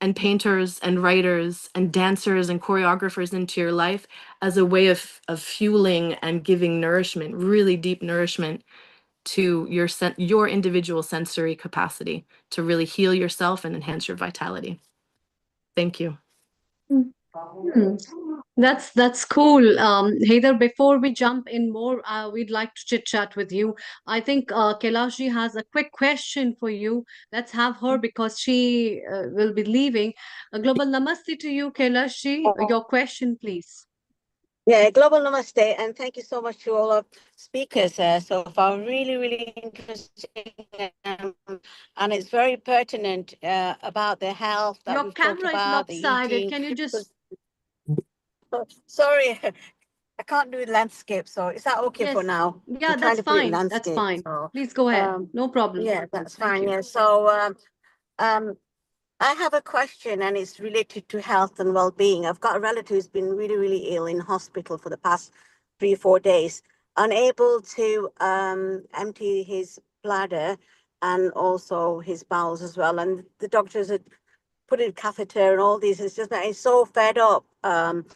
and painters and writers and dancers and choreographers into your life as a way of fueling and giving nourishment, really deep nourishment to your individual sensory capacity to really heal yourself and enhance your vitality. Thank you. Hmm. That's cool. Heather, before we jump in more, we'd like to chit chat with you. I think Kailashi has a quick question for you. Let's have her because she will be leaving. A global namaste to you, Kailashi. Your question, please. Yeah, global namaste, and thank you so much to all of speakers so far. Really, really interesting, and it's very pertinent about the health that Your we've talked camera is about, the lopsided. eating. Can you just? Sorry, I can't do landscape, so is that okay for Yes. now? Yeah, I'm trying that's to put it in fine. That's landscape. fine. So, Please go ahead. No problem. yeah, that's Thank fine. you. Yeah. So, I have a question, and it's related to health and well-being. I've got a relative who's been really, really ill in hospital for the past 3 or 4 days, unable to empty his bladder and also his bowels as well. And the doctors had put in a catheter and all these. It's just that he's so fed up. And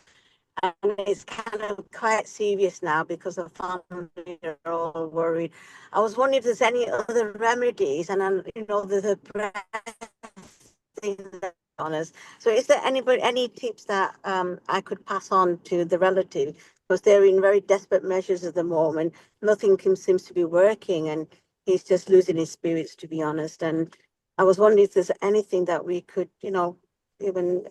it's kind of quite serious now because the family are all worried. I was wondering if there's any other remedies, and the breath thing that on us. So, is there any tips that I could pass on to the relative, because they're in very desperate measures at the moment? Nothing seems to be working, and he's just losing his spirits, to be honest. And I was wondering if there's anything that we could, even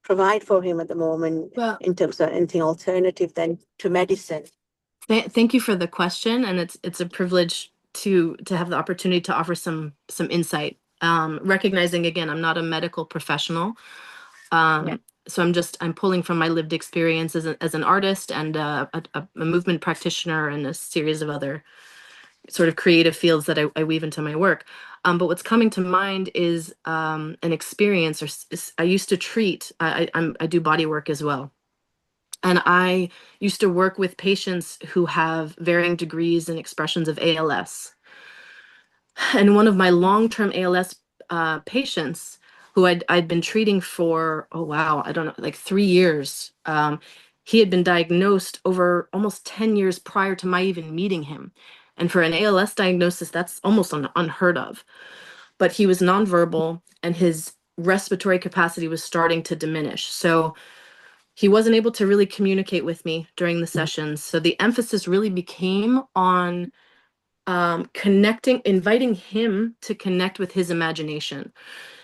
provide for him at the moment, Well, in terms of anything alternative than to medicine. Thank you for the question, and it's a privilege to have the opportunity to offer some insight. Recognizing again, I'm not a medical professional, so I'm pulling from my lived experience as an artist and a movement practitioner and a series of other sort of creative fields that I weave into my work. But what's coming to mind is an experience, I used to treat, I do body work as well. And I used to work with patients who have varying degrees and expressions of ALS. And one of my long-term ALS patients who I'd been treating for, oh wow, I don't know, like 3 years. He had been diagnosed over almost 10 years prior to my even meeting him. And for an ALS diagnosis, that's almost unheard of. But he was nonverbal and his respiratory capacity was starting to diminish. So he wasn't able to really communicate with me during the sessions. So the emphasis really became on connecting, inviting him to connect with his imagination.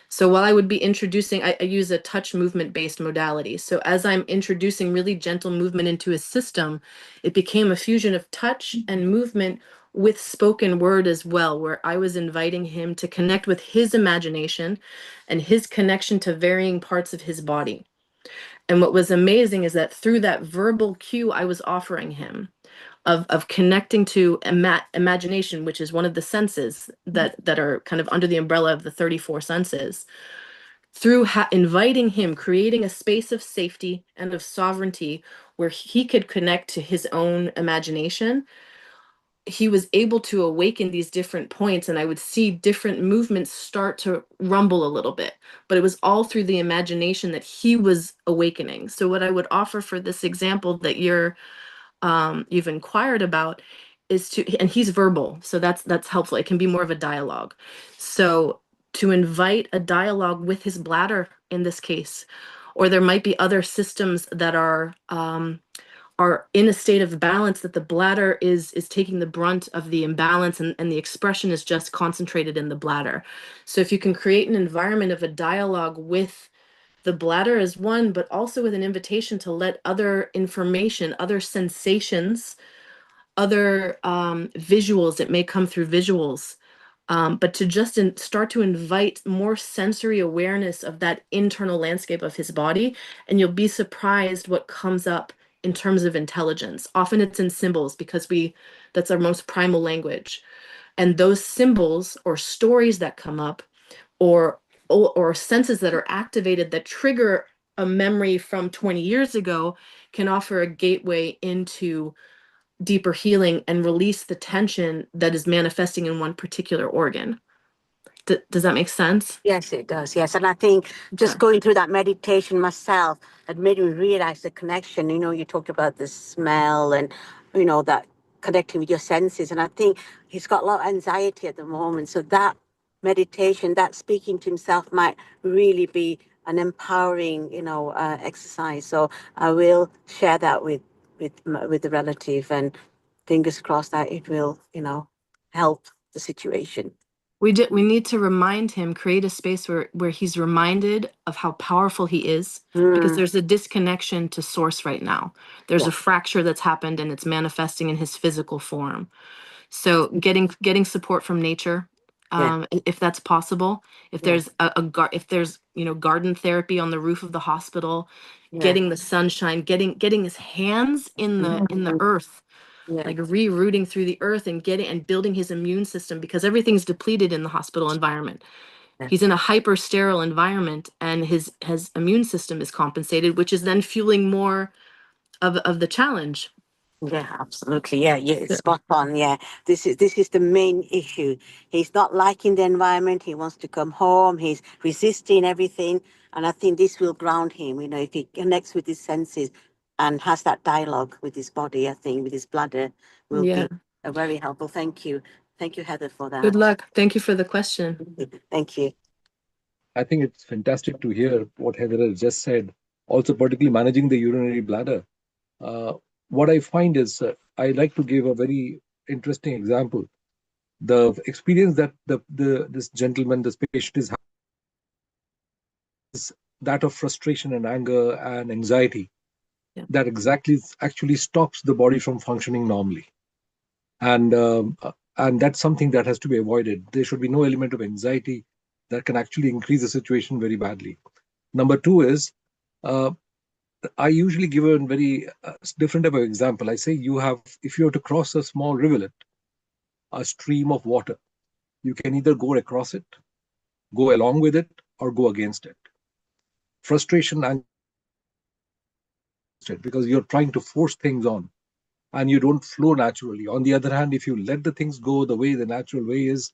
So while I would be introducing, I use a touch movement based modality. So as I'm introducing really gentle movement into his system, it became a fusion of touch and movement with spoken word as well, where I was inviting him to connect with his imagination and his connection to varying parts of his body. And what was amazing is that through that verbal cue I was offering him, of connecting to imagination, which is one of the senses that are kind of under the umbrella of the 34 senses, through inviting him, creating a space of safety and of sovereignty where he could connect to his own imagination, he was able to awaken these different points, and I would see different movements start to rumble a little bit, but it was all through the imagination that he was awakening. So what I would offer for this example that you've inquired about is to, and he's verbal, so that's helpful. It can be more of a dialogue. So to invite a dialogue with his bladder in this case, or there might be other systems that are in a state of balance, that the bladder is taking the brunt of the imbalance, and the expression is just concentrated in the bladder. So if you can create an environment of a dialogue with the bladder as one, but also with an invitation to let other information, other sensations, other visuals, it may come through visuals, but to just start to invite more sensory awareness of that internal landscape of his body, and you'll be surprised what comes up in terms of intelligence. Often it's in symbols because that's our most primal language. And those symbols or stories that come up, or senses that are activated that trigger a memory from 20 years ago, can offer a gateway into deeper healing and release the tension that is manifesting in one particular organ. Does that make sense? Yes, it does. Yes. And I think just going through that meditation myself, it made me realize the connection. You talked about the smell and, that connecting with your senses. And I think he's got a lot of anxiety at the moment. So that meditation, that speaking to himself might really be an empowering, exercise. So I will share that with the relative, and fingers crossed that it will, help the situation. We need to remind him, create a space where he's reminded of how powerful he is, because there's a disconnection to source right now. There's a fracture that's happened and it's manifesting in his physical form. So getting support from nature, if that's possible, if there's if there's garden therapy on the roof of the hospital, getting the sunshine, getting his hands in the earth, like rerooting through the earth and building his immune system, because everything's depleted in the hospital environment. He's in a hyper sterile environment, and his immune system is compensated, which is then fueling more of the challenge. Yeah, absolutely. Yeah, it's spot on. Yeah, this is the main issue. He's not liking the environment. He wants to come home. He's resisting everything, and I think this will ground him. If he connects with his senses and has that dialogue with his body, I think with his bladder will be a very helpful. Thank you, Heather, for that. Good luck. Thank you for the question. Thank you. I think it's fantastic to hear what Heather has just said. Also, particularly managing the urinary bladder. What I find is, I like to give a very interesting example. The experience that this gentleman, this patient is that of frustration and anger and anxiety. That actually stops the body from functioning normally, and that's something that has to be avoided. There should be no element of anxiety that can actually increase the situation very badly. Number two is, I usually give a very different type of example. I say, if you have to cross a small rivulet, a stream of water, You can either go across it, go along with it, or go against it. Frustration and because you're trying to force things on and you don't flow naturally. On the other hand, if you let the things go the way the natural way is,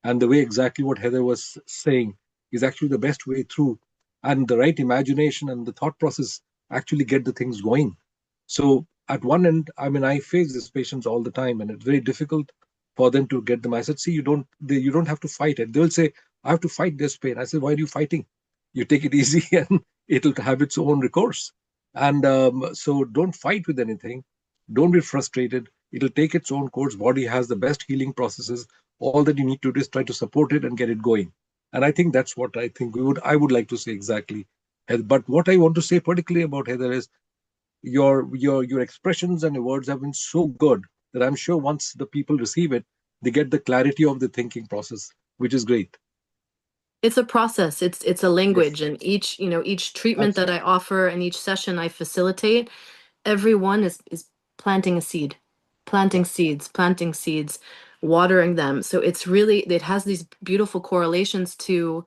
and the way exactly what Heather was saying is actually the best way through, and the right imagination and the thought process actually get the things going. So at one end, I mean, I face these patients all the time, and it's very difficult for them to get them. I said, see, you don't have to fight it. They will say, I have to fight this pain. I said, why are you fighting? You take it easy, and it'll have its own recourse. And so don't fight with anything. Don't be frustrated. It'll take its own course. Body has the best healing processes. All that you need to do is try to support it and get it going. And I think that's what I would like to say exactly. But what I want to say particularly about Heather is your expressions and your words have been so good that I'm sure once the people receive it, they get the clarity of the thinking process, which is great. It's a process. It's a language, Yes, and each treatment that I absolutely. offer and each session I facilitate, everyone is planting a seed, Yeah. planting seeds, watering them. So it has these beautiful correlations to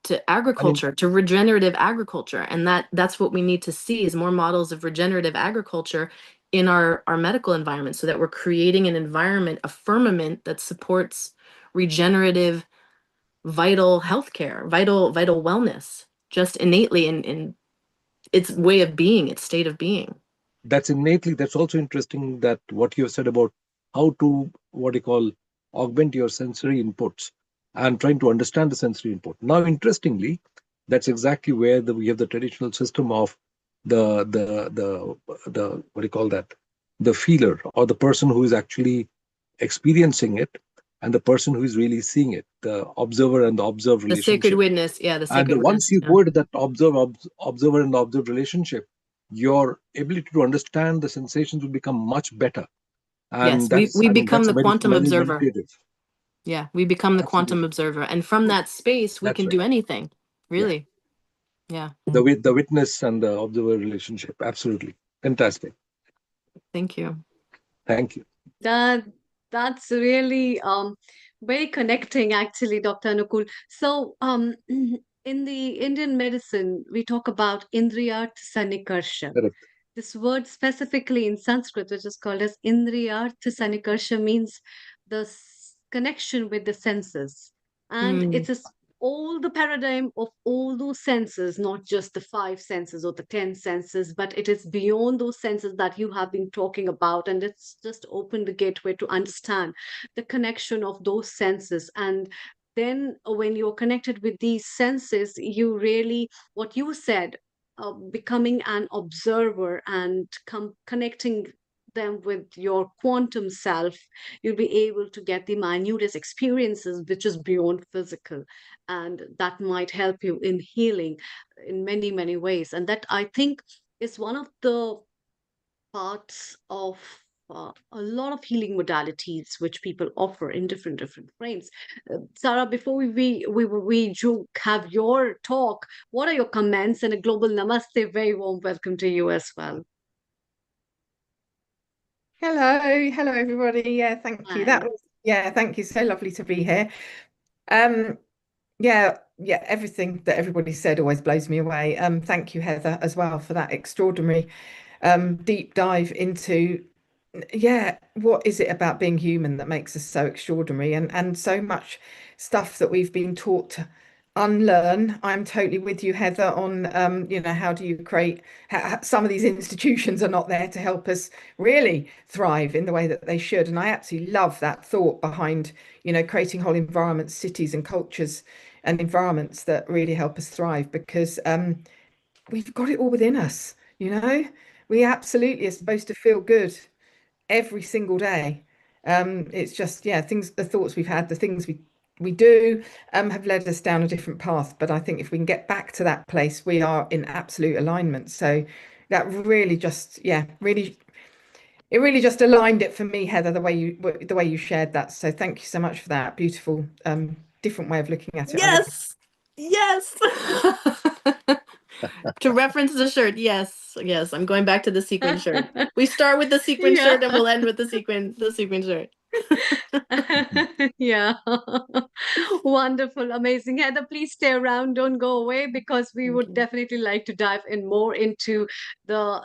And in, agriculture, to regenerative agriculture, and that's what we need to see is more models of regenerative agriculture in our medical environment, so that we're creating an environment, a firmament that supports regenerative, vital healthcare, vital wellness, just innately in its way of being, its state of being. that's also interesting that what you have said about how to, what you call, augment your sensory inputs and trying to understand the sensory input. Now, interestingly, that's exactly where we have the traditional system of the what do you call that? The feeler, or the person who is actually experiencing it, and the person who is really seeing it, the observer and the observed The sacred relationship. witness, yeah, the And sacred once witness. you Yeah. go to that observer and observed relationship, your ability to understand the sensations will become much better. And Yes, we I mean, become that's the quantum very observer. meditative. Yeah, we become the quantum Absolutely. observer, and from that space we That's can right. do anything, Yeah. really. Yeah. The witness and the observer relationship. Absolutely. Fantastic. Thank you. Thank you. That that's really very connecting, actually, Dr. Anukul. So in the Indian medicine, we talk about Indriyarth Sanikarsha. Correct. This word specifically in Sanskrit, which is called as Indriyarth Sanikarsha, means the connection with the senses. And Mm. it's all the paradigm of all those senses, not just the five senses or the 10 senses, but it is beyond those senses that you have been talking about. And it's just opened the gateway to understand the connection of those senses. And then when you're connected with these senses, you really, what you said, becoming an observer and connecting them with your quantum self, you'll be able to get the minutest experiences which is beyond physical, and that might help you in healing in many many ways. And that, I think, is one of the parts of a lot of healing modalities which people offer in different frames. Sarah, before have your talk, what are your comments? And a global namaste, very warm welcome to you as well. Hello everybody. Yeah, thank you. Hi. Thank you. So lovely to be here. Everything that everybody said always blows me away. Thank you, Heather, as well, for that extraordinary deep dive into what is it about being human that makes us so extraordinary, and so much stuff that we've been taught to unlearn. I'm totally with you, Heather, on how do you create some of these institutions are not there to help us really thrive in the way that they should. And I absolutely love that thought behind creating whole environments, cities and cultures and environments that really help us thrive, because we've got it all within us. We absolutely are supposed to feel good every single day. It's just, the thoughts we've had, the things we do have led us down a different path. But I think if we can get back to that place, we are in absolute alignment. So that really just, it really just aligned it for me, Heather, the way you shared that. So thank you so much for that beautiful, different way of looking at it. Yes. Yes. To reference the shirt, yes, I'm going back to the sequin shirt. We start with the sequin Yeah. shirt and we'll end with the sequin shirt. Yeah. Wonderful, amazing. Heather, please stay around, don't go away, because we Thank would you. definitely like to dive in more into the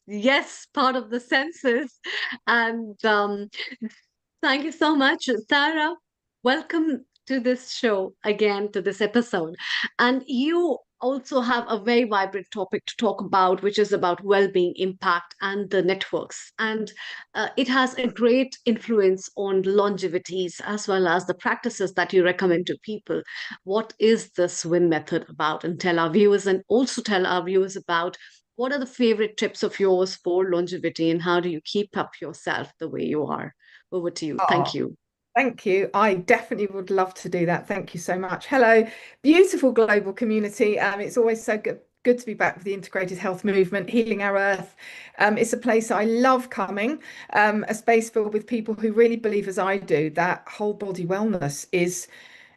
yes part of the senses. And thank you so much, Tara. Welcome to this show again, to this episode. And you also have a very vibrant topic to talk about, which is about well-being impact and the networks. And it has a great influence on longevities as well as the practices that you recommend to people. What is the swim method about? And tell our viewers, and also tell our viewers about what are the favorite tips of yours for longevity and how do you keep up yourself the way you are? Over to you. Oh, Thank you. thank you. I definitely would love to do that. Thank you so much. Hello, beautiful global community. It's always so good to be back with the integrated health movement, healing our earth. It's a place I love coming, a space filled with people who really believe, as I do, that whole body wellness is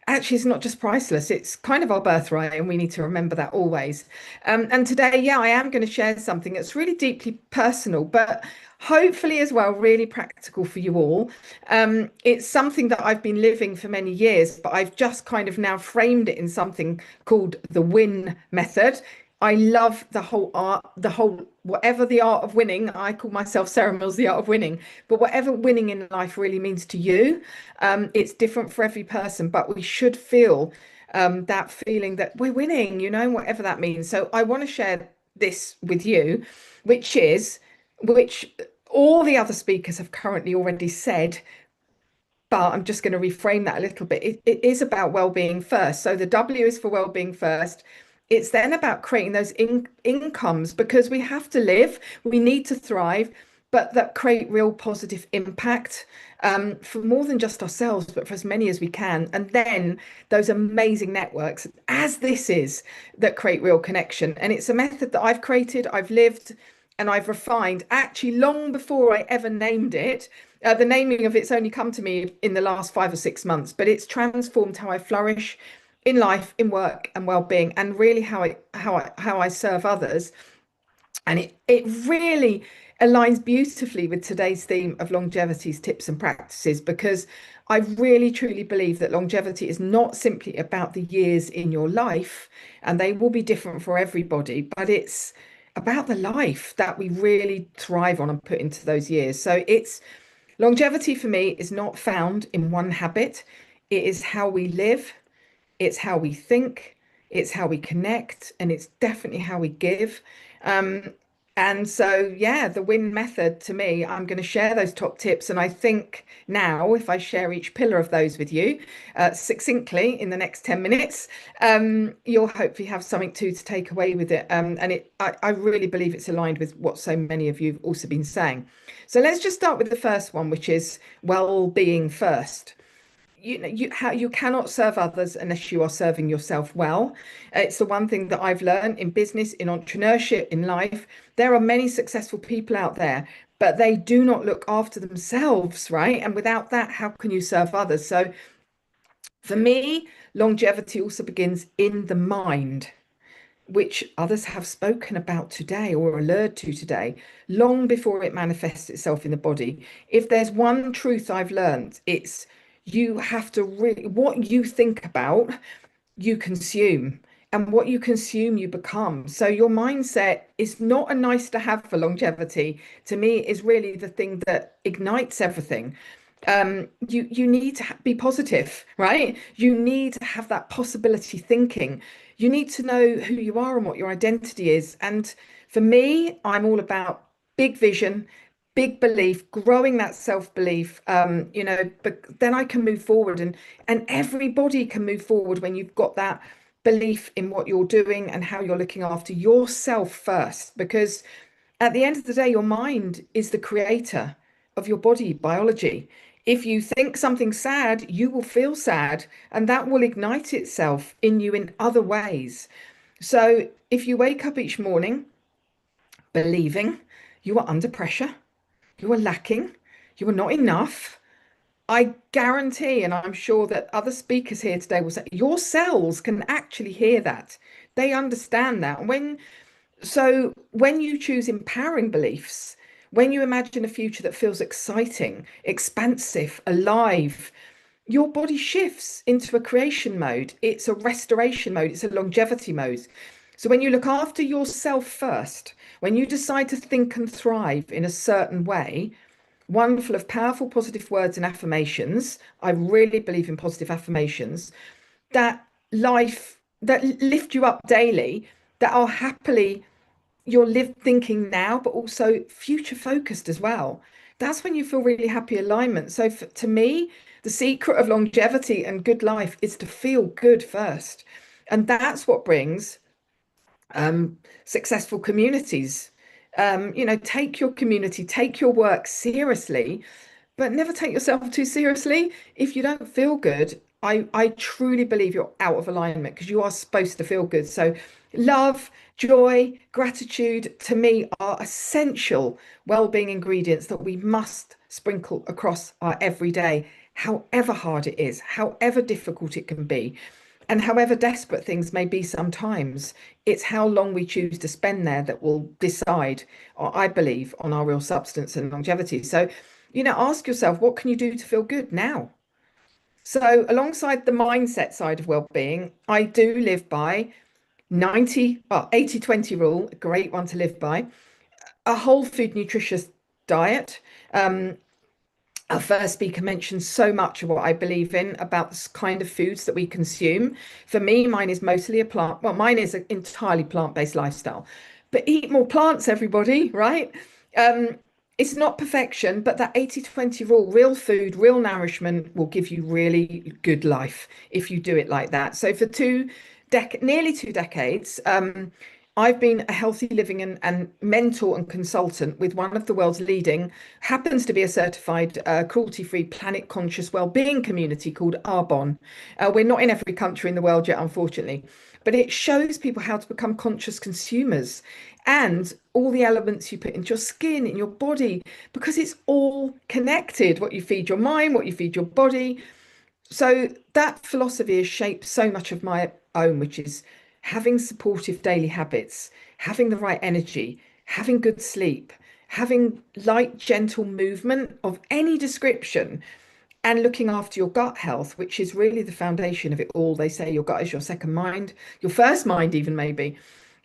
actually, it's not just priceless, it's kind of our birthright, and we need to remember that always. And today, yeah, I am going to share something that's really deeply personal, but hopefully as well really practical for you all. It's something that I've been living for many years, but I've just kind of now framed it in something called the win method. I love the whole art, the whole, whatever the art of winning. I call myself Sarah Mills, the art of winning. But whatever winning in life really means to you, it's different for every person. But we should feel that feeling that we're winning, you know, whatever that means. So I want to share this with you, which all the other speakers have currently already said, but I'm just going to reframe that a little bit. It is about well-being first. So the W is for well-being first. It's then about creating those incomes, because we have to live, we need to thrive, but that create real positive impact for more than just ourselves, but for as many as we can. And then those amazing networks, as this is, that create real connection. And it's a method that I've created, I've lived, and I've refined actually long before I ever named it. The naming of it's only come to me in the last 5 or 6 months, but it's transformed how I flourish in life, in work, and well-being, and really how I serve others. And it really aligns beautifully with today's theme of longevity's tips and practices, because I really truly believe that longevity is not simply about the years in your life, and they will be different for everybody, but it's about the life that we really thrive on and put into those years. So it's longevity for me is not found in one habit. It is how we live, it's how we think, it's how we connect, and it's definitely how we give. And so, yeah, the win method to me, I'm going to share those top tips. And I think now, if I share each pillar of those with you succinctly in the next 10 minutes, you'll hopefully have something to take away with it. I really believe it's aligned with what so many of you have also been saying. So let's just start with the first one, which is well-being first. You cannot serve others unless you are serving yourself well. It's the one thing that I've learned in business, in entrepreneurship, in life. There are many successful people out there, but they do not look after themselves, right? And without that, how can you serve others? So for me, longevity also begins in the mind, which others have spoken about today or allured to today, long before it manifests itself in the body. If there's one truth I've learned, it's you have to really, what you think about, you consume. And what you consume, you become. So your mindset is not a nice to have for longevity. To me, is really the thing that ignites everything. You need to be positive, right? You need to have that possibility thinking. You need to know who you are and what your identity is. And for me, I'm all about big vision, big belief, growing that self-belief, but then I can move forward, and everybody can move forward when you've got that belief in what you're doing and how you're looking after yourself first. Because at the end of the day, your mind is the creator of your body biology. If you think something sad, you will feel sad, and that will ignite itself in you in other ways. So if you wake up each morning believing you are under pressure, you are lacking, you are not enough, I guarantee, and I'm sure that other speakers here today will say, your cells can actually hear that. They understand that. So when you choose empowering beliefs, when you imagine a future that feels exciting, expansive, alive, your body shifts into a creation mode. It's a restoration mode. It's a longevity mode. So when you look after yourself first, when you decide to think and thrive in a certain way, one full of powerful positive words and affirmations, I really believe in positive affirmations, that lift you up daily, that are happily you're thinking now, but also future focused as well. That's when you feel really happy alignment. So to me, the secret of longevity and good life is to feel good first. And that's what brings successful communities. Take your community, take your work seriously, but never take yourself too seriously. If you don't feel good, I truly believe you're out of alignment, because you are supposed to feel good. So love, joy, gratitude to me are essential well-being ingredients that we must sprinkle across our everyday, however hard it is, however difficult it can be. And however desperate things may be sometimes, it's how long we choose to spend there that will decide, or I believe, on our real substance and longevity. So, ask yourself, what can you do to feel good now? So alongside the mindset side of well-being, I do live by 80-20 rule, a great one to live by, a whole food nutritious diet. Our first speaker mentioned so much of what I believe in about the kind of foods that we consume. For me, mine is mostly mine is an entirely plant-based lifestyle. But eat more plants, everybody, right? It's not perfection, but that 80-20 rule, real food, real nourishment will give you really good life if you do it like that. So for nearly 2 decades, I've been a healthy living and mentor and consultant with one of the world's leading, happens to be a certified cruelty-free, planet-conscious well-being community called Arbonne. We're not in every country in the world yet, unfortunately, but it shows people how to become conscious consumers and all the elements you put into your skin, in your body, because it's all connected. What you feed your mind, what you feed your body. So that philosophy has shaped so much of my own, which is having supportive daily habits, having the right energy, having good sleep, having light, gentle movement of any description, and looking after your gut health, which is really the foundation of it all. They say your gut is your second mind, your first mind, even maybe.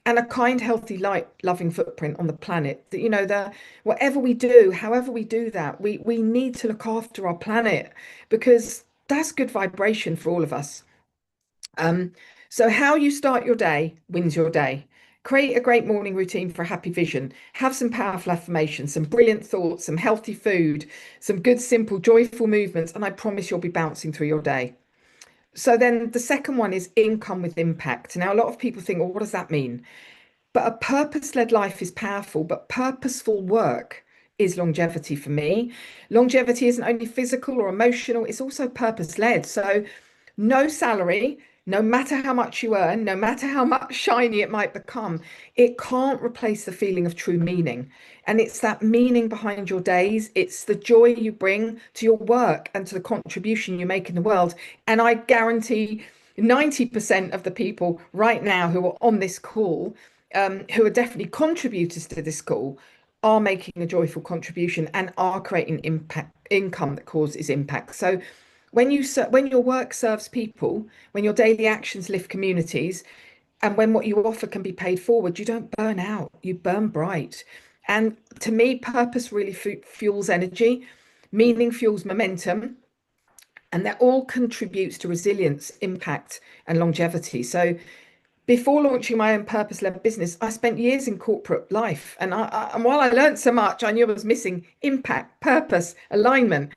And a kind, healthy, light, loving footprint on the planet. That whatever we do, however we do that, we need to look after our planet, because that's good vibration for all of us. So how you start your day wins your day. Create a great morning routine for a happy vision. Have some powerful affirmations, some brilliant thoughts, some healthy food, some good, simple, joyful movements, and I promise you'll be bouncing through your day. So then the second one is income with impact. Now, a lot of people think, well, what does that mean? But a purpose-led life is powerful, but purposeful work is longevity for me. Longevity isn't only physical or emotional, it's also purpose-led. So no salary, no matter how much you earn, no matter how much shiny it might become, it can't replace the feeling of true meaning. And it's that meaning behind your days. It's the joy you bring to your work and to the contribution you make in the world. And I guarantee 90% of the people right now who are on this call, who are definitely contributors to this call, are making a joyful contribution and are creating income that causes impact. So when your work serves people, when your daily actions lift communities, and when what you offer can be paid forward, you don't burn out, you burn bright. And to me, purpose really fuels energy, meaning fuels momentum, and that all contributes to resilience, impact, and longevity. So before launching my own purpose-led business, I spent years in corporate life. And while I learned so much, I knew I was missing impact, purpose, alignment.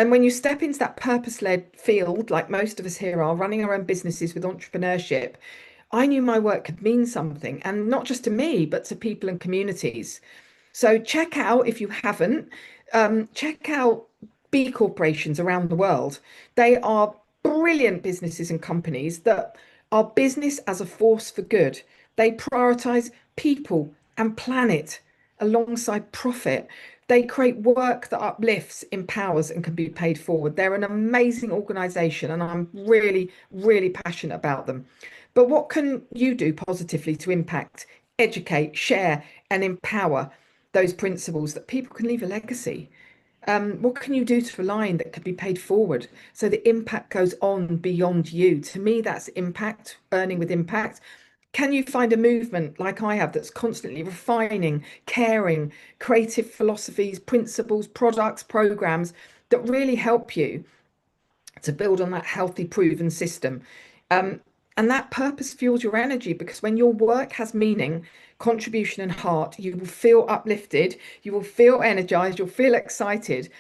And when you step into that purpose-led field, like most of us here are, running our own businesses with entrepreneurship, I knew my work could mean something, and not just to me, but to people and communities. So check out, if you haven't, check out B corporations around the world. They are brilliant businesses and companies that are business as a force for good. They prioritize people and planet alongside profit. They create work that uplifts, empowers, and can be paid forward. They're an amazing organization, and I'm really, really passionate about them. But what can you do positively to impact, educate, share, and empower? those principles, that people can leave a legacy. What can you do to a line that could be paid forward so the impact goes on beyond you? To me, that's impact, earning with impact. Can you find a movement like I have that's constantly refining, caring, creative philosophies, principles, products, programs that really help you to build on that healthy, proven system? And that purpose fuels your energy, because when your work has meaning, contribution, and heart, you will feel uplifted, you will feel energized, you'll feel excited,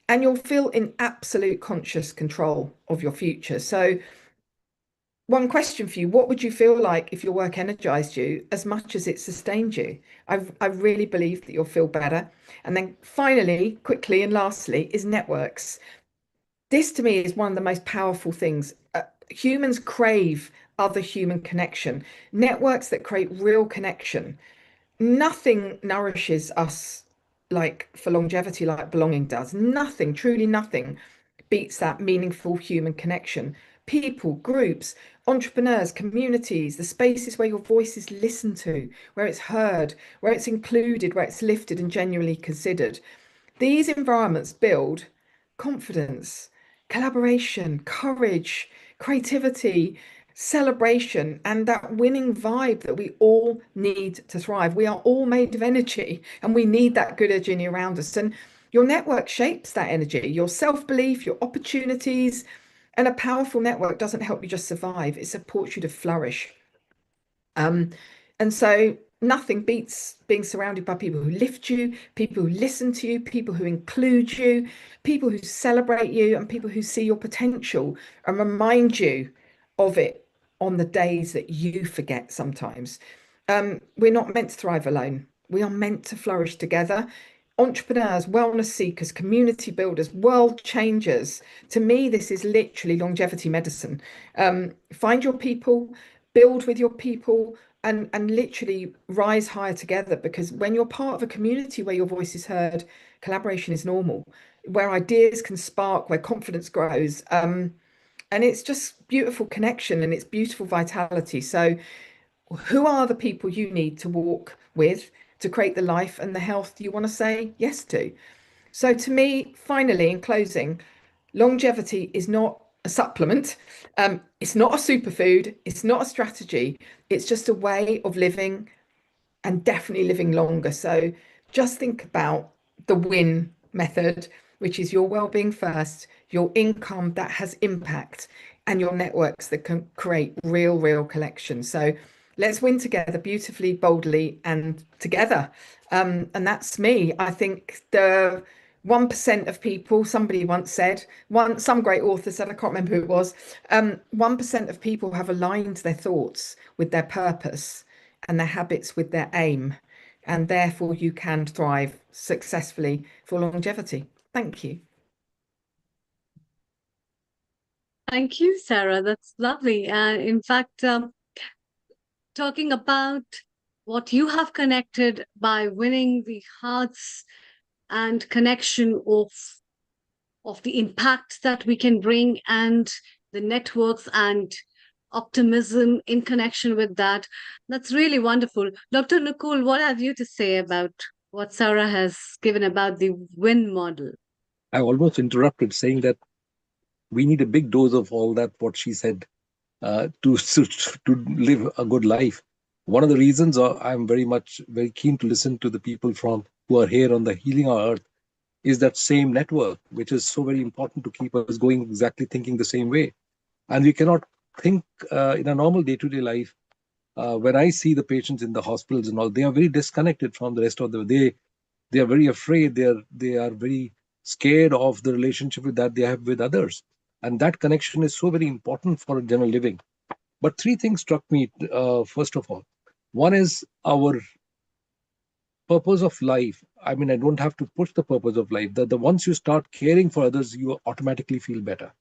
and you'll feel in absolute conscious control of your future. So, one question for you: what would you feel like if your work energized you as much as it sustained you? I really believe that you'll feel better. And then finally, quickly and lastly, is networks. This to me is one of the most powerful things. Humans crave other human connection, networks that create real connection. Nothing nourishes us like for longevity like belonging does. Nothing, truly nothing, beats that meaningful human connection. People, groups, entrepreneurs, communities, the spaces where your voice is listened to, where it's heard, where it's included, where it's lifted and genuinely considered. These environments build confidence, collaboration, courage, creativity, celebration, and that winning vibe that we all need to thrive. We are all made of energy, and we need that good energy around us. And your network shapes that energy, your self-belief, your opportunities. And a powerful network doesn't help you just survive, it supports you to flourish. And so nothing beats being surrounded by people who lift you, people who listen to you, people who include you, people who celebrate you, and people who see your potential and remind you of it on the days that you forget sometimes. We're not meant to thrive alone. We are meant to flourish together. Entrepreneurs, wellness seekers, community builders, world changers. To me, this is literally longevity medicine. Find your people, build with your people, and literally rise higher together, because when you're part of a community where your voice is heard, collaboration is normal, where ideas can spark, where confidence grows, and it's just beautiful connection and it's beautiful vitality. So who are the people you need to walk with to create the life and the health you want to say yes to? So to me, finally, in closing, longevity is not a supplement. It's not a superfood. It's not a strategy. It's just a way of living, and definitely living longer. So just think about the WIN method, which is your well-being first, your income that has impact, and your networks that can create real collections. So let's win together beautifully, boldly, and together. And that's me. I think the 1% of people, somebody once said, some great author said, I can't remember who it was, 1% of people have aligned their thoughts with their purpose and their habits with their aim. And therefore you can thrive successfully for longevity. Thank you. Thank you, Sarah. That's lovely. And in fact, talking about what you have connected by winning the hearts and connection of the impact that we can bring, and the networks and optimism in connection with that. That's really wonderful. Dr. Nicole, what have you to say about what Sarah has given about the WIN model? I almost interrupted saying that we need a big dose of all that, what she said, to live a good life. One of the reasons I'm very keen to listen to the people who are here on the Healing Our Earth is that same network, which is so very important to keep us going, exactly thinking the same way. And we cannot think in a normal day-to-day life. When I see the patients in the hospitals and all, they are very disconnected from the rest of the day. They are very afraid. They are very scared of the relationship that they have with others. And that connection is so very important for general living. But three things struck me, first of all. One is our purpose of life. I mean, I don't have to push the purpose of life. The once you start caring for others, you automatically feel better.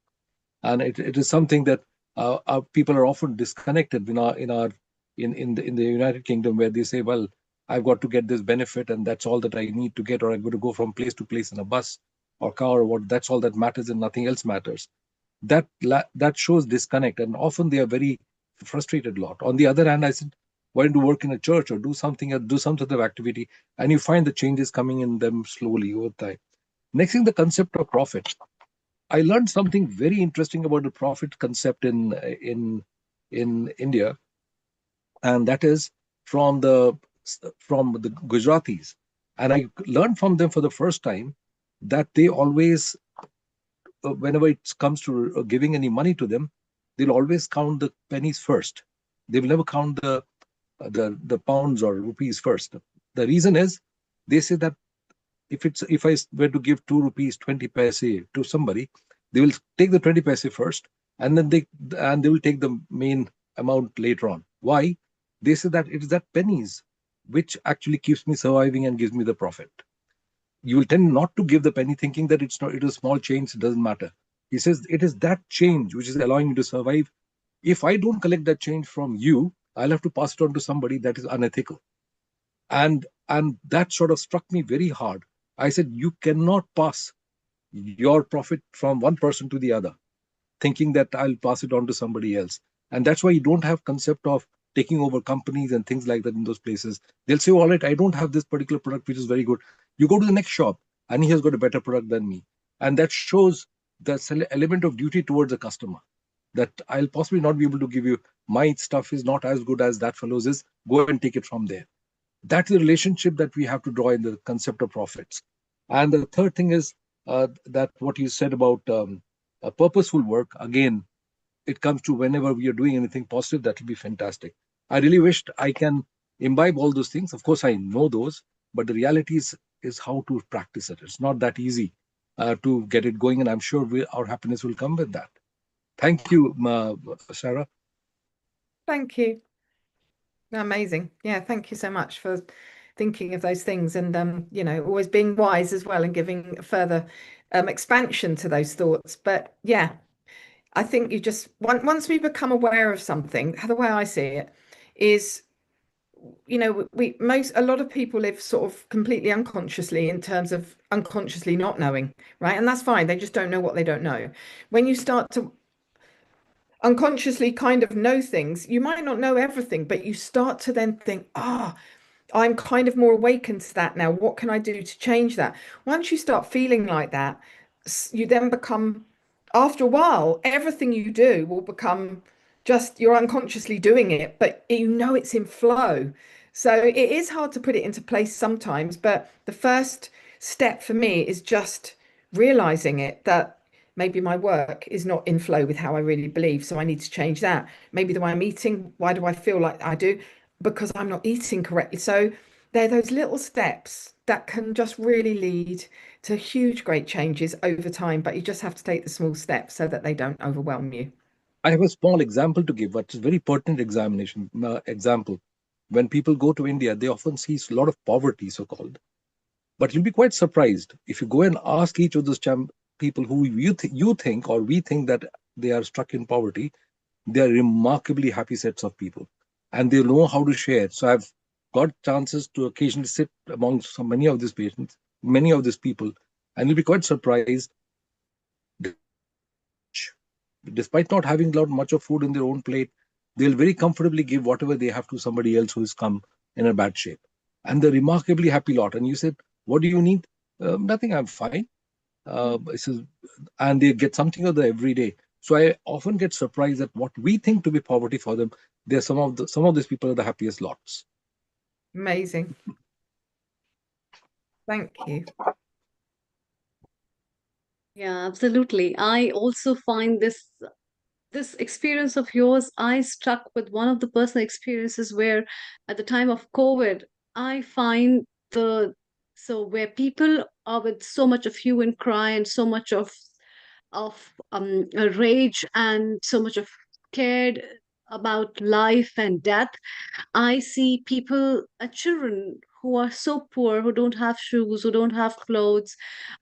And it is something that our people are often disconnected in the United Kingdom, where they say, well, I've got to get this benefit and that's all that I need to get, or I'm going to go from place to place in a bus or car, or what, that's all that matters and nothing else matters. That shows disconnect, and often they are very frustrated a lot. On the other hand, I said, why don't you work in a church or do something, do some sort of activity, and you find the changes coming in them slowly over time. Next thing, the concept of profit. I learned something very interesting about the profit concept in India, and that is from the Gujaratis. And I learned from them for the first time that they always, whenever it comes to giving any money to them, they'll always count the pennies first. They will never count the pounds or rupees first. The reason is, they say that if I were to give 2 rupees 20 paise to somebody, they will take the 20 paise first, and then they will take the main amount later on. Why? They say that it is that pennies which actually keeps me surviving and gives me the profit. You will tend not to give the penny thinking that it is small change, it doesn't matter. He says it is that change which is allowing me to survive. If I don't collect that change from you, I'll have to pass it on to somebody. That is unethical. And that sort of struck me very hard. I said, you cannot pass your profit from one person to the other thinking that I'll pass it on to somebody else. And that's why you don't have concept of taking over companies and things like that in those places. They'll say, all right, I don't have this particular product which is very good. You go to the next shop and he has got a better product than me. And that shows the element of duty towards the customer, that I'll possibly not be able to give you, my stuff is not as good as that fellow's is, go and take it from there. That's the relationship that we have to draw in the concept of profits. And the third thing is that what you said about purposeful work, again, it comes to whenever we are doing anything positive, that will be fantastic. I really wished I can imbibe all those things. Of course, I know those, but the reality is how to practice it. It's not that easy to get it going, and I'm sure our happiness will come with that. Thank you, Sarah. Thank you. Amazing. Yeah, thank you so much for thinking of those things, and always being wise as well and giving further expansion to those thoughts. But yeah, I think you just once we become aware of something, the way I see it is, a lot of people live sort of completely unconsciously, in terms of unconsciously not knowing, right? And that's fine. They just don't know what they don't know. When you start to unconsciously kind of know things, you might not know everything, but you start to then think, I'm kind of more awakened to that now. What can I do to change that? Once you start feeling like that, you then become, after a while, everything you do will become just, you're unconsciously doing it, but it's in flow. So it is hard to put it into place sometimes, but the first step for me is just realizing it, that maybe my work is not in flow with how I really believe. So I need to change that. Maybe the way I'm eating, why do I feel like I do? Because I'm not eating correctly. So they're those little steps that can just really lead to huge, great changes over time. But you just have to take the small steps so that they don't overwhelm you. I have a small example to give, but it's a very pertinent example. When people go to India, they often see a lot of poverty, so-called. But you'll be quite surprised if you go and ask each of those people who you think or we think that they are stuck in poverty. They are remarkably happy sets of people, and they know how to share. So I've got chances to occasionally sit amongst many of these patients, many of these people, and you'll be quite surprised. Despite not having much of food in their own plate, they'll very comfortably give whatever they have to somebody else who has come in a bad shape. And they're remarkably happy lot. And you said, what do you need? Nothing, I'm fine. And they get something other every day. So I often get surprised at what we think to be poverty for them. They're some of these people are the happiest lots. Amazing. Thank you. Yeah, absolutely. I also find this experience of yours, I struck with one of the personal experiences where at the time of COVID, I find where people are with so much of hue and cry and so much of rage and so much of scared about life and death. I see people, children who are so poor, who don't have shoes, who don't have clothes,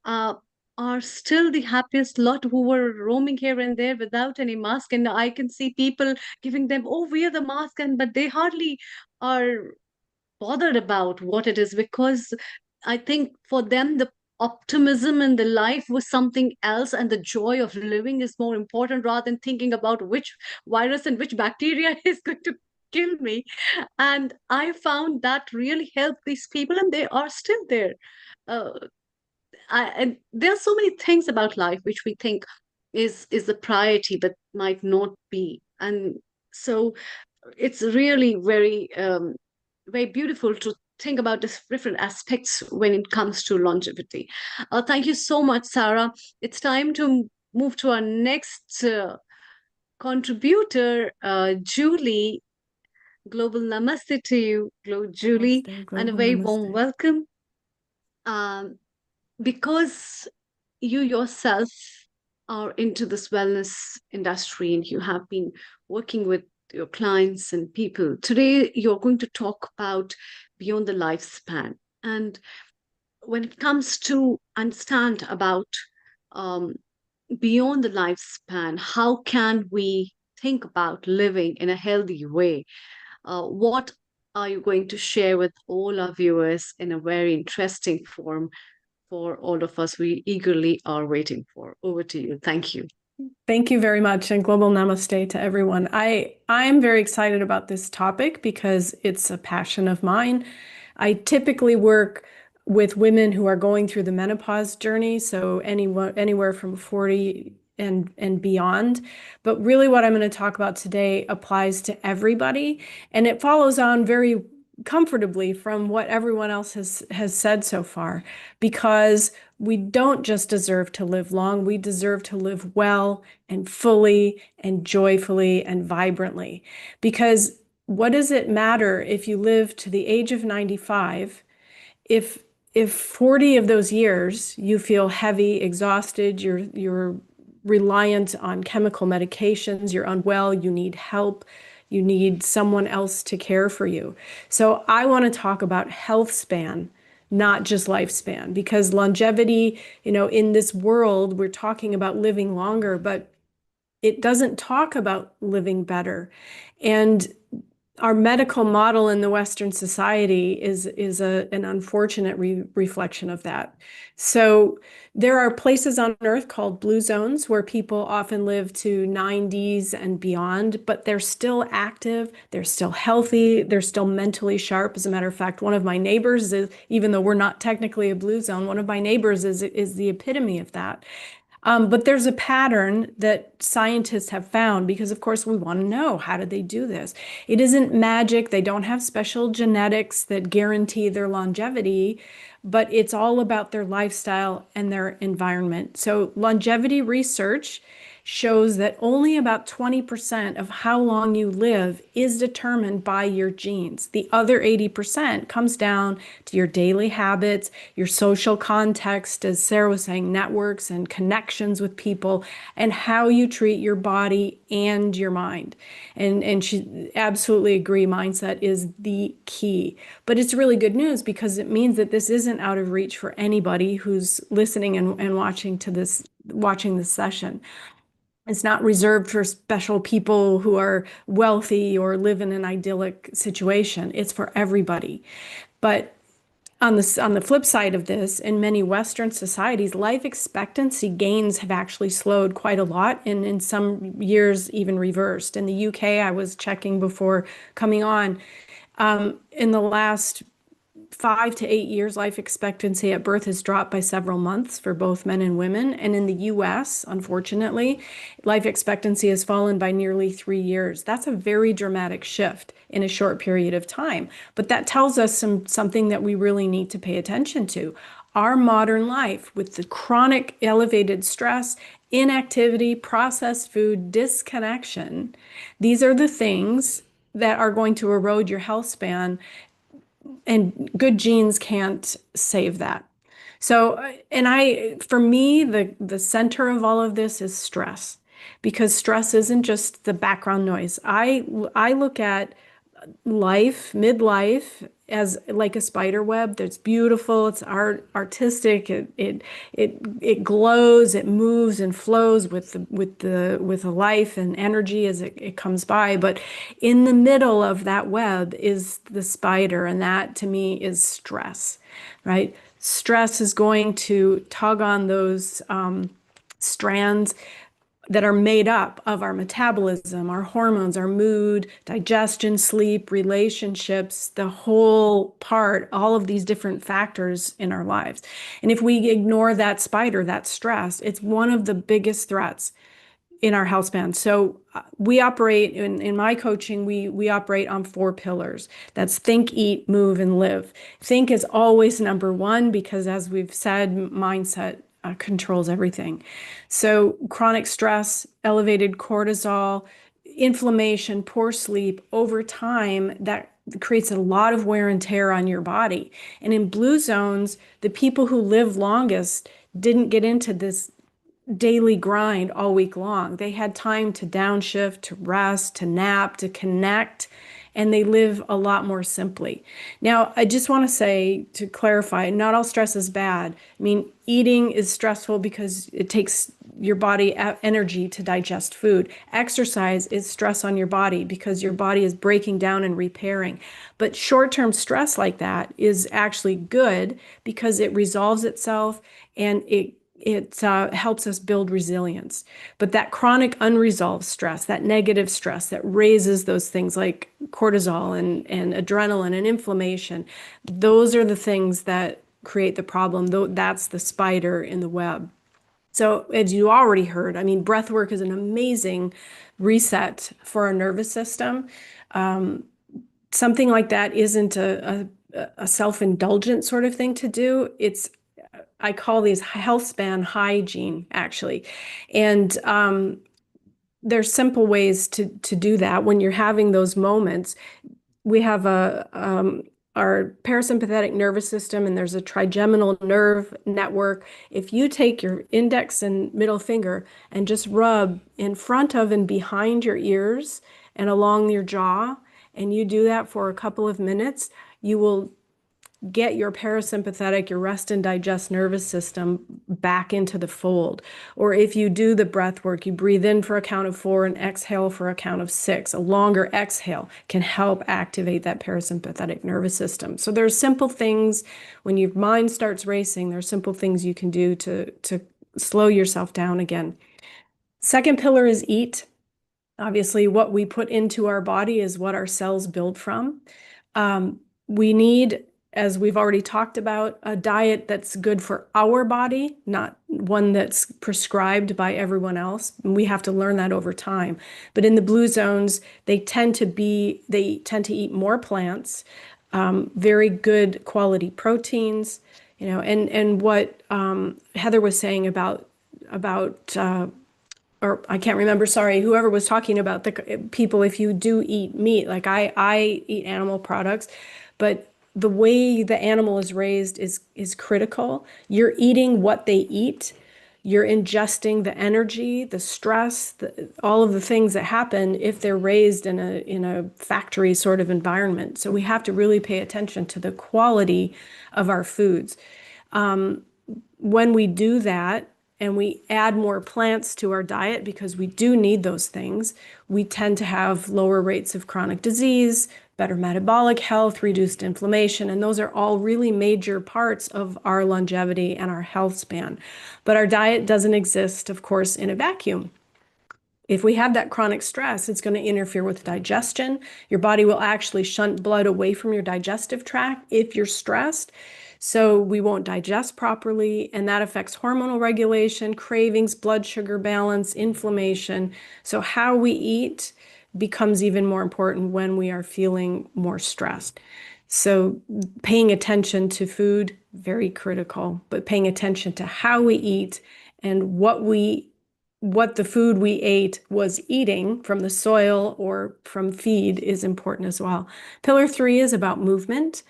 uh, are still the happiest lot, who were roaming here and there without any mask. And I can see people giving them, oh, wear the mask, and but they hardly are bothered about what it is, because I think for them the optimism in the life was something else, and the joy of living is more important rather than thinking about which virus and which bacteria is going to kill me. And I found that really helped these people, and they are still there. Uh, and there are so many things about life which we think is the priority, but might not be. And so it's really very beautiful to think about this different aspects when it comes to longevity. Thank you so much, Sarah. It's time to move to our next contributor, Julie. Global namaste to you, Julie, and a very warm welcome. Um, because you yourself are into this wellness industry and you have been working with your clients and people, today you're going to talk about beyond the lifespan. And when it comes to understand about um, beyond the lifespan, how can we think about living in a healthy way? What are you going to share with all our viewers in a very interesting form for all of us we eagerly are waiting for? Over to you. Thank you. Thank you very much, and global namaste to everyone. I'm very excited about this topic because it's a passion of mine. I typically work with women who are going through the menopause journey, so anywhere from 40 and beyond. But really what I'm going to talk about today applies to everybody, and it follows on very comfortably from what everyone else has said so far, because we don't just deserve to live long, we deserve to live well and fully and joyfully and vibrantly. Because what does it matter if you live to the age of 95 if 40 of those years you feel heavy, exhausted, you're reliant on chemical medications, you're unwell, you need help, you need someone else to care for you. So I want to talk about health span, not just lifespan, because longevity, in this world, we're talking about living longer, but it doesn't talk about living better. And our medical model in the Western society is an unfortunate reflection of that. So there are places on Earth called blue zones where people often live to 90s and beyond, but they're still active, they're still healthy, they're still mentally sharp. As a matter of fact, one of my neighbors, even though we're not technically a blue zone, one of my neighbors is the epitome of that. But there's a pattern that scientists have found because, of course, we want to know, how did they do this? It isn't magic. They don't have special genetics that guarantee their longevity, but it's all about their lifestyle and their environment. So longevity research shows that only about 20% of how long you live is determined by your genes. The other 80% comes down to your daily habits, your social context, as Sarah was saying, networks and connections with people, and how you treat your body and your mind. And she absolutely agree, mindset is the key. But it's really good news because it means that this isn't out of reach for anybody who's listening and watching this session. It's not reserved for special people who are wealthy or live in an idyllic situation. It's for everybody. But on the flip side of this, in many Western societies, life expectancy gains have actually slowed quite a lot, and in some years even reversed. In the UK, I was checking before coming on, in the last 5 to 8 years, life expectancy at birth has dropped by several months for both men and women. And in the US, unfortunately, life expectancy has fallen by nearly 3 years. That's a very dramatic shift in a short period of time. But that tells us something that we really need to pay attention to. Our modern life, with the chronic elevated stress, inactivity, processed food, disconnection, these are the things that are going to erode your health span, and good genes can't save that. So, for me, the center of all of this is stress, because stress isn't just the background noise. I look at life, midlife, as like a spider web that's beautiful, it's artistic, it glows, it moves and flows with the life and energy as it comes by. But in the middle of that web is the spider, and that to me is stress, right? Stress is going to tug on those strands that are made up of our metabolism, our hormones, our mood, digestion, sleep, relationships, the whole part, all of these different factors in our lives. And if we ignore that spider, that stress, it's one of the biggest threats in our health span. So we operate in my coaching, we operate on 4 pillars. That's think, eat, move, and live. Think is always number one because, as we've said, mindset controls everything. So chronic stress, elevated cortisol, inflammation, poor sleep, over time, that creates a lot of wear and tear on your body. And in blue zones, the people who live longest didn't get into this daily grind all week long. They had time to downshift, to rest, to nap, to connect, and they live a lot more simply. Now, I just want to say, to clarify, not all stress is bad. I mean, eating is stressful because it takes your body energy to digest food. Exercise is stress on your body because your body is breaking down and repairing. But short-term stress like that is actually good because it resolves itself and it helps us build resilience. But that chronic unresolved stress, that negative stress that raises those things like cortisol and adrenaline and inflammation, those are the things that create the problem. That's the spider in the web. So as you already heard, I mean, breath work is an amazing reset for our nervous system. Something like that isn't a self-indulgent sort of thing to do. I call these health span hygiene, actually. And there's simple ways to do that when you're having those moments. We have our parasympathetic nervous system, and there's a trigeminal nerve network. If you take your index and middle finger and just rub in front of and behind your ears and along your jaw, and you do that for a couple of minutes, you will get your parasympathetic, your rest and digest nervous system back into the fold. Or if you do the breath work, you breathe in for a count of 4 and exhale for a count of 6. A longer exhale can help activate that parasympathetic nervous system. So there's simple things when your mind starts racing, there's simple things you can do to slow yourself down again. Second pillar is eat. Obviously, what we put into our body is what our cells build from. We need, as we've already talked about, a diet that's good for our body, not one that's prescribed by everyone else. And we have to learn that over time. But in the blue zones, they tend to eat more plants, very good quality proteins, and what Heather was saying about or I can't remember, sorry, whoever was talking about the people, if you do eat meat, like I eat animal products, but the way the animal is raised is critical. You're eating what they eat. You're ingesting the energy, the stress, all of the things that happen if they're raised in a factory sort of environment. So we have to really pay attention to the quality of our foods. When we do that, and we add more plants to our diet because we do need those things, we tend to have lower rates of chronic disease, better metabolic health, reduced inflammation, and those are all really major parts of our longevity and our health span. But our diet doesn't exist, of course, in a vacuum. If we have that chronic stress, it's going to interfere with digestion. Your body will actually shunt blood away from your digestive tract if you're stressed. So we won't digest properly, and that affects hormonal regulation, cravings, blood sugar balance, inflammation. So how we eat becomes even more important when we are feeling more stressed. So paying attention to food, very critical, but paying attention to how we eat and what the food we ate was eating from the soil or from feed is important as well. Pillar 3 is about movement.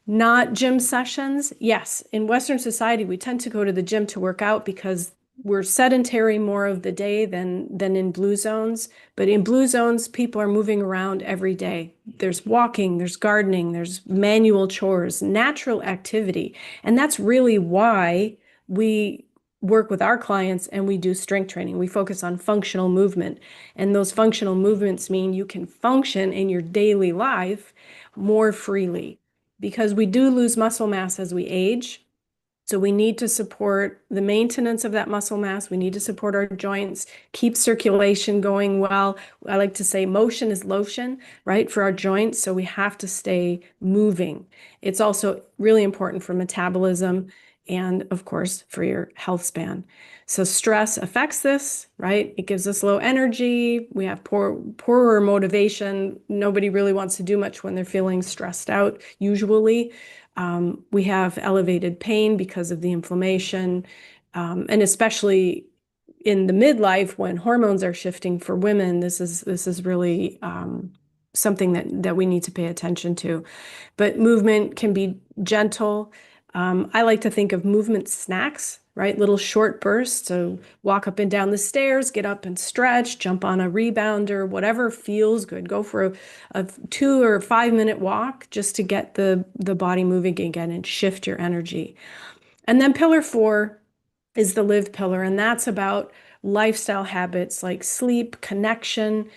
Not gym sessions. Yes, in Western society, we tend to go to the gym to work out because we're sedentary more of the day than in blue zones. But in blue zones, people are moving around every day. There's walking, there's gardening, there's manual chores, natural activity. And that's really why we work with our clients and we do strength training. We focus on functional movement. And those functional movements mean you can function in your daily life more freely. Because we do lose muscle mass as we age. So we need to support the maintenance of that muscle mass. We need to support our joints, keep circulation going well. I like to say motion is lotion, right, for our joints. So we have to stay moving. It's also really important for metabolism and, of course, for your health span. So stress affects this, right? It gives us low energy. We have poorer motivation. Nobody really wants to do much when they're feeling stressed out, usually. We have elevated pain because of the inflammation, and especially in the midlife when hormones are shifting for women, this is really something that we need to pay attention to. But movement can be gentle. I like to think of movement snacks, right? Little short bursts. So walk up and down the stairs, get up and stretch, jump on a rebounder, whatever feels good. Go for a 2 or 5 minute walk just to get the body moving again and shift your energy. And then pillar 4 is the live pillar, and that's about lifestyle habits like sleep, connection,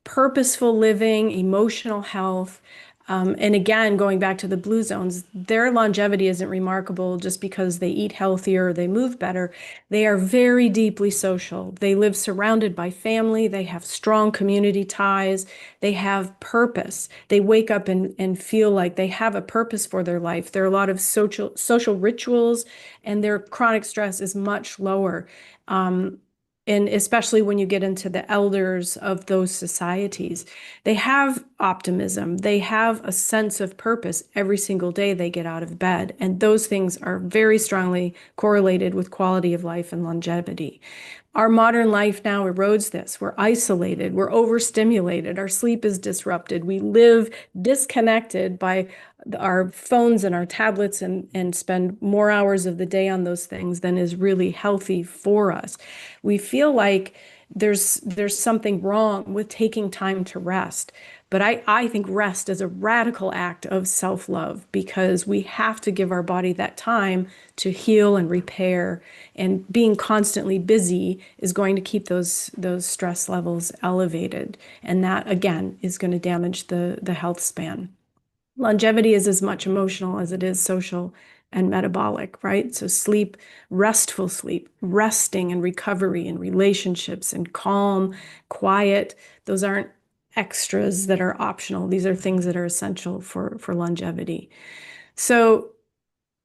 purposeful living, emotional health. And again, going back to the blue zones, their longevity isn't remarkable just because they eat healthier or they move better. They are very deeply social. They live surrounded by family. They have strong community ties. They have purpose. They wake up and feel like they have a purpose for their life. There are a lot of social rituals, and their chronic stress is much lower. And especially when you get into the elders of those societies, they have optimism. They have a sense of purpose every single day they get out of bed. And those things are very strongly correlated with quality of life and longevity. Our modern life now erodes this. We're isolated, we're overstimulated, our sleep is disrupted, we live disconnected by our phones and our tablets and spend more hours of the day on those things than is really healthy for us. We feel like there's something wrong with taking time to rest. But I think rest is a radical act of self-love because we have to give our body that time to heal and repair. And being constantly busy is going to keep those stress levels elevated. And that, again, is going to damage the health span. Longevity is as much emotional as it is social and metabolic, right? So sleep, restful sleep, resting and recovery and relationships and calm, quiet, those aren't extras that are optional. These are things that are essential for longevity. So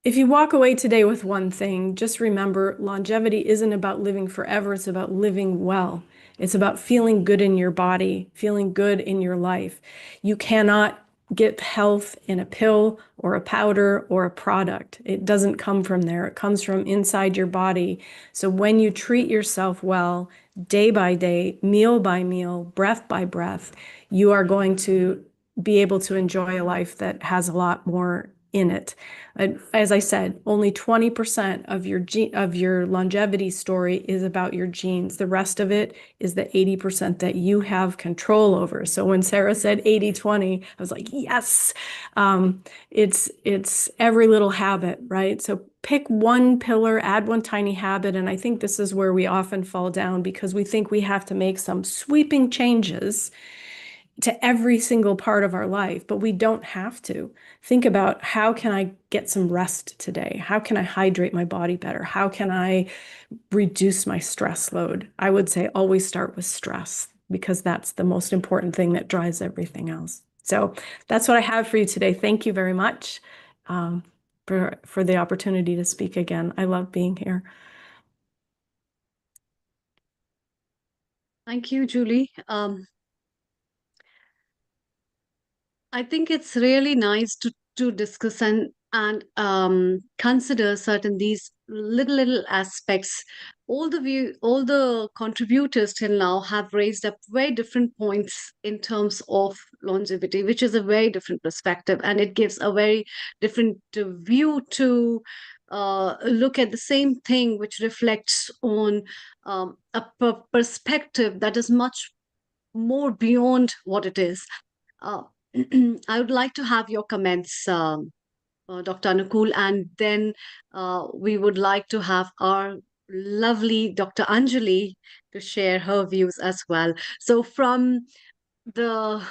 if you walk away today with one thing, just remember longevity isn't about living forever. It's about living well. It's about feeling good in your body, feeling good in your life. You cannot get health in a pill or a powder or a product. It doesn't come from there. It comes from inside your body. So when you treat yourself well, day by day, meal by meal, breath by breath, you are going to be able to enjoy a life that has a lot more in it. As I said, only 20% of your longevity story is about your genes. The rest of it is the 80% that you have control over. So when Sarah said 80-20, I was like, yes. It's every little habit, right? So pick one pillar, add one tiny habit, and I think this is where we often fall down because we think we have to make some sweeping changes to every single part of our life, but we don't have to. Think about, how can I get some rest today? How can I hydrate my body better? How can I reduce my stress load? I would say always start with stress because that's the most important thing that drives everything else. So that's what I have for you today. Thank you very much for the opportunity to speak again. I love being here. Thank you, Julie. I think it's really nice to discuss and consider certain these little aspects. All the contributors till now have raised up very different points in terms of longevity, which is a very different perspective, and it gives a very different view to look at the same thing, which reflects on a perspective that is much more beyond what it is. Uh, I would like to have your comments, Dr. Anukul, and then we would like to have our lovely Dr. Anjali to share her views as well. So, from the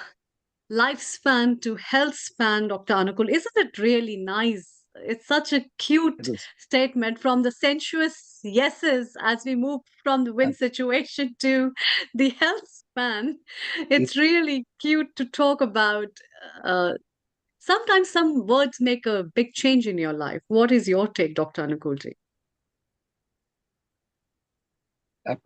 lifespan to health span, Dr. Anukul, isn't it really nice It's such a cute It is. statement from the sensuous yeses as we move from the win And situation to the health span. it It's really cute to talk about. Uh, Sometimes some words make a big change in your life. What is your take, Dr. Anukulji?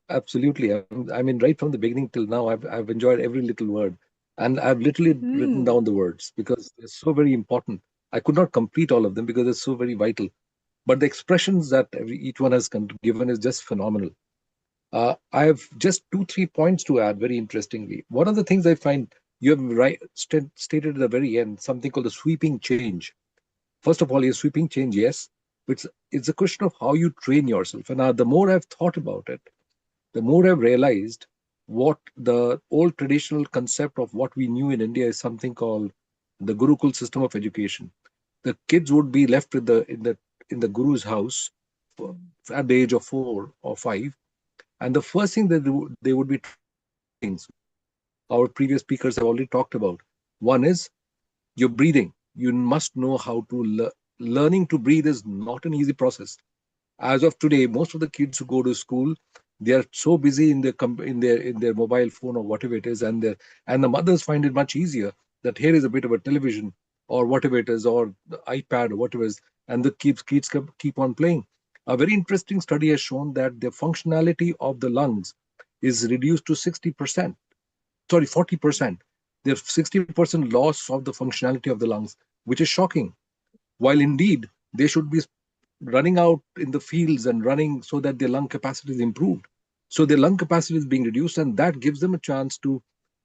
absolutely. I mean, right from the beginning till now, I've enjoyed every little word, and I've literally written Hmm. down the words because they're so very important. I could not complete all of them because they're so very vital. But the expressions that each one has given is just phenomenal. I have just two, 3 points to add. Very interestingly, one of the things I find you have stated at the very end something called the sweeping change. First of all, a sweeping change, yes, but it's a question of how you train yourself. And the more I've thought about it, the more I've realized what the old traditional concept of what we knew in India is something called the Gurukul system of education. The kids would be left with the guru's house for, at the age of 4 or 5, and the first thing that they would be trained on two things. Our previous speakers have already talked about. One is your breathing. You must know how to learning to breathe is not an easy process. As of today, most of the kids who go to school, they are so busy in their mobile phone or whatever it is, and the mothers find it much easier that here is a bit of a television or whatever it is, or the ipad or whatever it is, and the kids keep on playing. A very interesting study has shown that the functionality of the lungs is reduced to 60%, sorry, 40%. There's 60% loss of the functionality of the lungs, which is shocking, while indeed they should be running out in the fields and running so that their lung capacity is improved. So their lung capacity is being reduced, and that gives them a chance to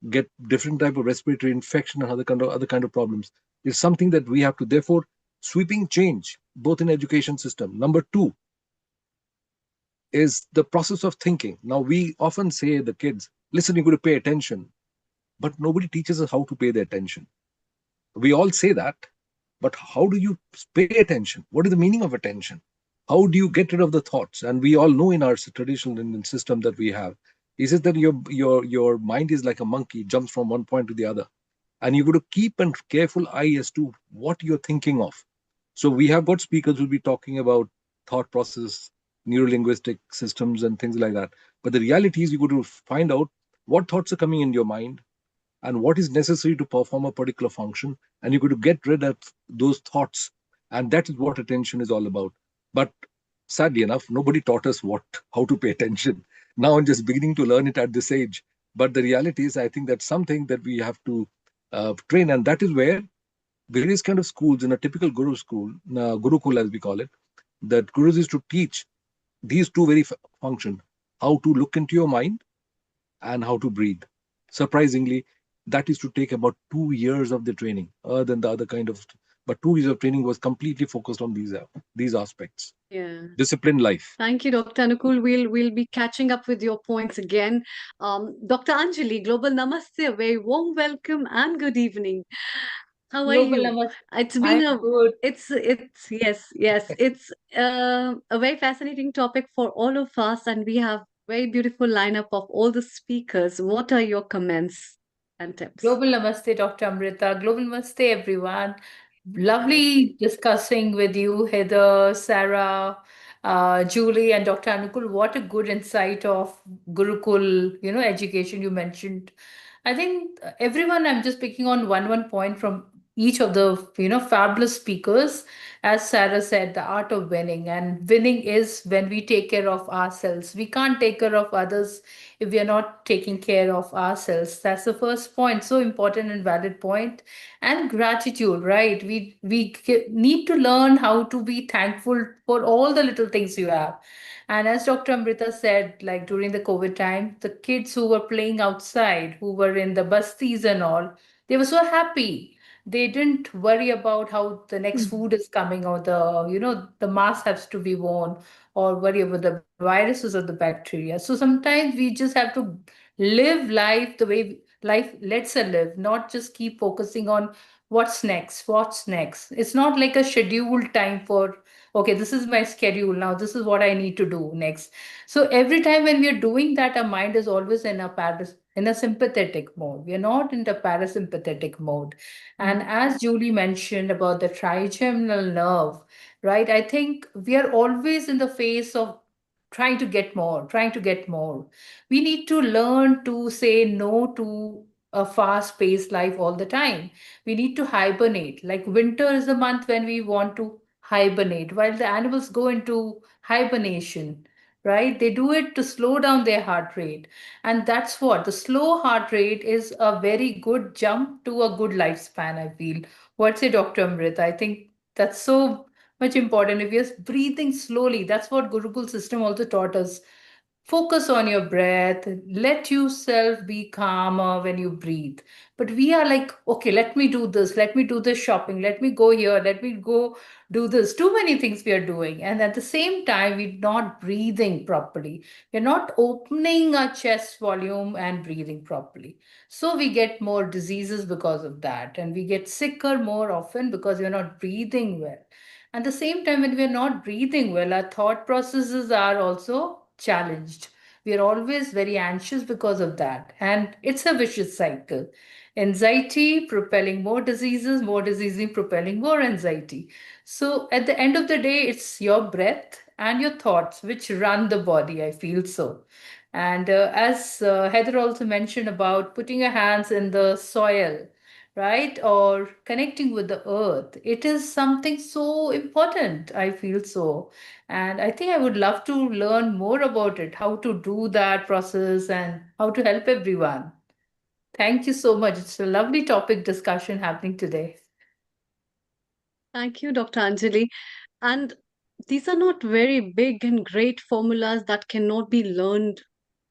get different type of respiratory infection and other kind of problems. Is something that we have to therefore sweeping change both in education system. Number two is the process of thinking. Now we often say the kids, listen, you're going to pay attention, but nobody teaches us how to pay the attention. We all say that, but how do you pay attention? What is the meaning of attention? How do you get rid of the thoughts? And we all know in our traditional Indian system that we have is it that your mind is like a monkey, jumps from one point to the other, and you got to keep a careful eye as to what you're thinking of. So we have got speakers who'll be talking about thought process, neurolinguistic systems, and things like that. But the reality is you got to find out what thoughts are coming in your mind and what is necessary to perform a particular function, and you're going to get rid of those thoughts, and that is what attention is all about. But sadly enough, nobody taught us what how to pay attention. Now I'm just beginning to learn it at this age, but the reality is I think that's something that we have to train, and that is where various kind of schools in a typical guru school, gurukul as we call it, that gurus is to teach these two very function: how to look into your mind and how to breathe. Surprisingly, that is to take about 2 years of the training, other than the other kind of. But 2 years of training was completely focused on these aspects. Yeah. Disciplined life. Thank you, Dr. Anukul. We'll be catching up with your points again. Dr. Anjali, Global Namaste, a very warm welcome and good evening. How are Global you? Namaste. It's I'm been a good. it's yes, it's a very fascinating topic for all of us, and we have very beautiful lineup of all the speakers. What are your comments and tips? Global Namaste, Dr. Amrita. Global Namaste, everyone. Namaste. Lovely discussing with you, Heather, Sarah, Julie, and Dr. Anukul. What a good insight of Gurukul, education you mentioned. I think everyone, I'm just picking on one point from each of the, fabulous speakers. As Sarah said, the art of winning. And winning is when we take care of ourselves. We can't take care of others if we are not taking care of ourselves. That's the first point, so important and valid point. And gratitude, right? We need to learn how to be thankful for all the little things you have. And as Dr. Amrita said, like during the COVID time, the kids who were playing outside, who were in the busties and all, they were so happy. They didn't worry about how the next food is coming, or the mask has to be worn, or worry about the viruses or the bacteria. So sometimes we just have to live life the way life lets us live, not just keep focusing on what's next, what's next. It's not like a scheduled time for, okay, this is my schedule now, this is what I need to do next. So every time when we are doing that, our mind is always in a in a sympathetic mode. We are not in the parasympathetic mode. And as Julie mentioned about the trigeminal nerve, right? I think we are always in the face of trying to get more, trying to get more. We need to learn to say no to a fast paced life all the time. We need to hibernate. Like winter is the month when we want to hibernate, while the animals go into hibernation, right? They do it to slow down their heart rate. And that's what the slow heart rate is a very good jump to a good lifespan, I feel. What's it, Dr. Amrit? I think that's so much important. If you're breathing slowly, that's what Gurukul system also taught us. Focus on your breath. Let yourself be calmer when you breathe. But we are like, okay, let me do this. Let me do this shopping. Let me go here. Let me go do this. Too many things we are doing. And at the same time, we're not breathing properly. We're not opening our chest volume and breathing properly. So we get more diseases because of that. And we get sicker more often because we're not breathing well. At the same time, when we're not breathing well, our thought processes are also challenged. We are always very anxious because of that. And it's a vicious cycle. Anxiety propelling more diseases propelling more anxiety. So at the end of the day, it's your breath and your thoughts which run the body. I feel so. And as Heather also mentioned about putting your hands in the soil, right? Or connecting with the earth. It is something so important, I feel so. And I think I would love to learn more about it, how to do that process and how to help everyone. Thank you so much. It's a lovely topic discussion happening today. Thank you, Dr. Anjali. And these are not very big and great formulas that cannot be learned,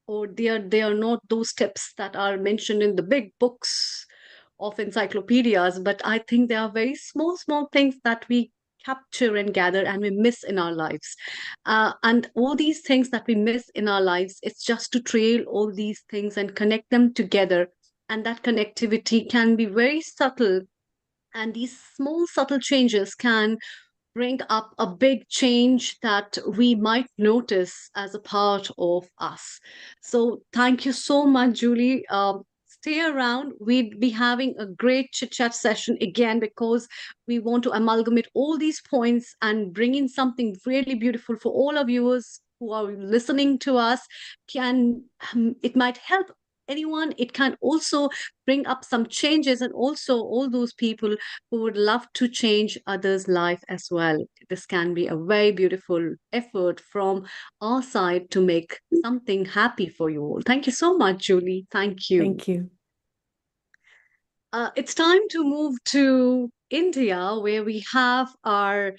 or they are not those tips that are mentioned in the big books of encyclopedias, but I think they are very small things that we capture and gather and we miss in our lives. And all these things that we miss in our lives, it's just to trail all these things and connect them together. And that connectivity can be very subtle, and these small subtle changes can bring up a big change that we might notice as a part of us. So, thank you so much, Julie. Stay around. We'd be having a great chit chat session again because we want to amalgamate all these points and bring in something really beautiful for all our viewers who are listening to us. Can it might help anyone? It can also bring up some changes, and also all those people who would love to change others' life as well. This can be a very beautiful effort from our side to make something happy for you all. Thank you so much, Julie. Thank you. Thank you. It's time to move to India, where we have our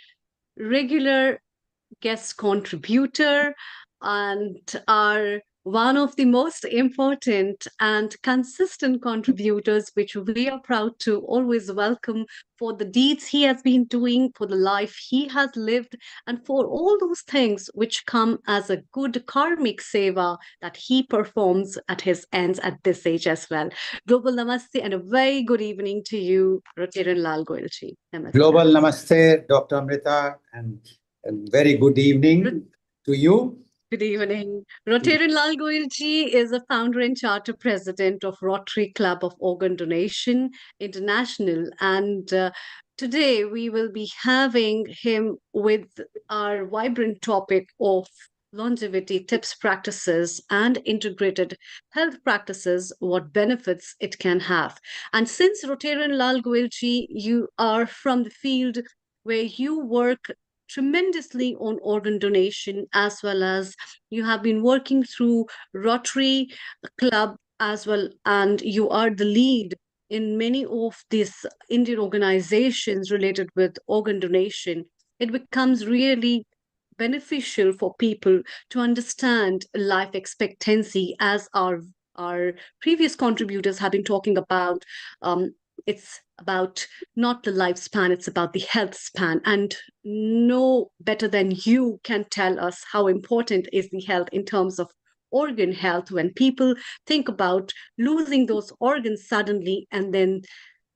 regular guest contributor and are one of the most important and consistent contributors, which we are proud to always welcome for the deeds he has been doing, for the life he has lived, and for all those things which come as a good karmic seva that he performs at his ends at this age as well. Global Namaste and a very good evening to you, Rotiran Lal Goyalji. Namaste. Global Namaste, Dr. Amrita, and very good evening to you. Good evening. Rotarian Lal Goyalji is a founder and charter president of Rotary Club of Organ Donation International. And today we will be having him with our vibrant topic of longevity tips, practices, and integrated health practices, what benefits it can have. And since Rotarian Lal Goyalji, you are from the field where you work tremendously on organ donation, as well as you have been working through Rotary Club as well, and you are the lead in many of these Indian organizations related with organ donation. It becomes really beneficial for people to understand life expectancy, as our previous contributors have been talking about. It's about not the lifespan, it's about the health span. And no better than you can tell us how important is the health in terms of organ health when people think about losing those organs suddenly, and then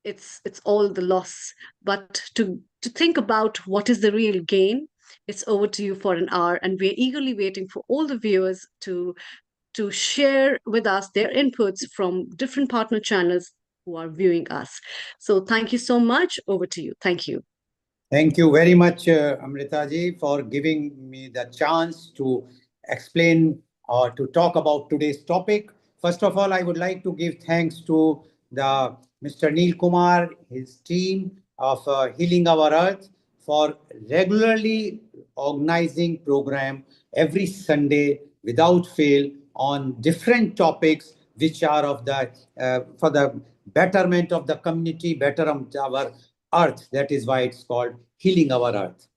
it's all the loss. But to think about what is the real gain, it's over to you for an hour, and we're eagerly waiting for all the viewers to to share with us their inputs from different partner channels who are viewing us. So thank you so much. Over to you. Thank you. Thank you very much, Amritaji, for giving me the chance to explain or to talk about today's topic. First of all, I would like to give thanks to the Mr. Neil Kumar, his team of Healing Our Earth for regularly organizing program every Sunday without fail on different topics which are of the for the betterment of the community, betterment of our earth. That is why it's called Healing Our Earth.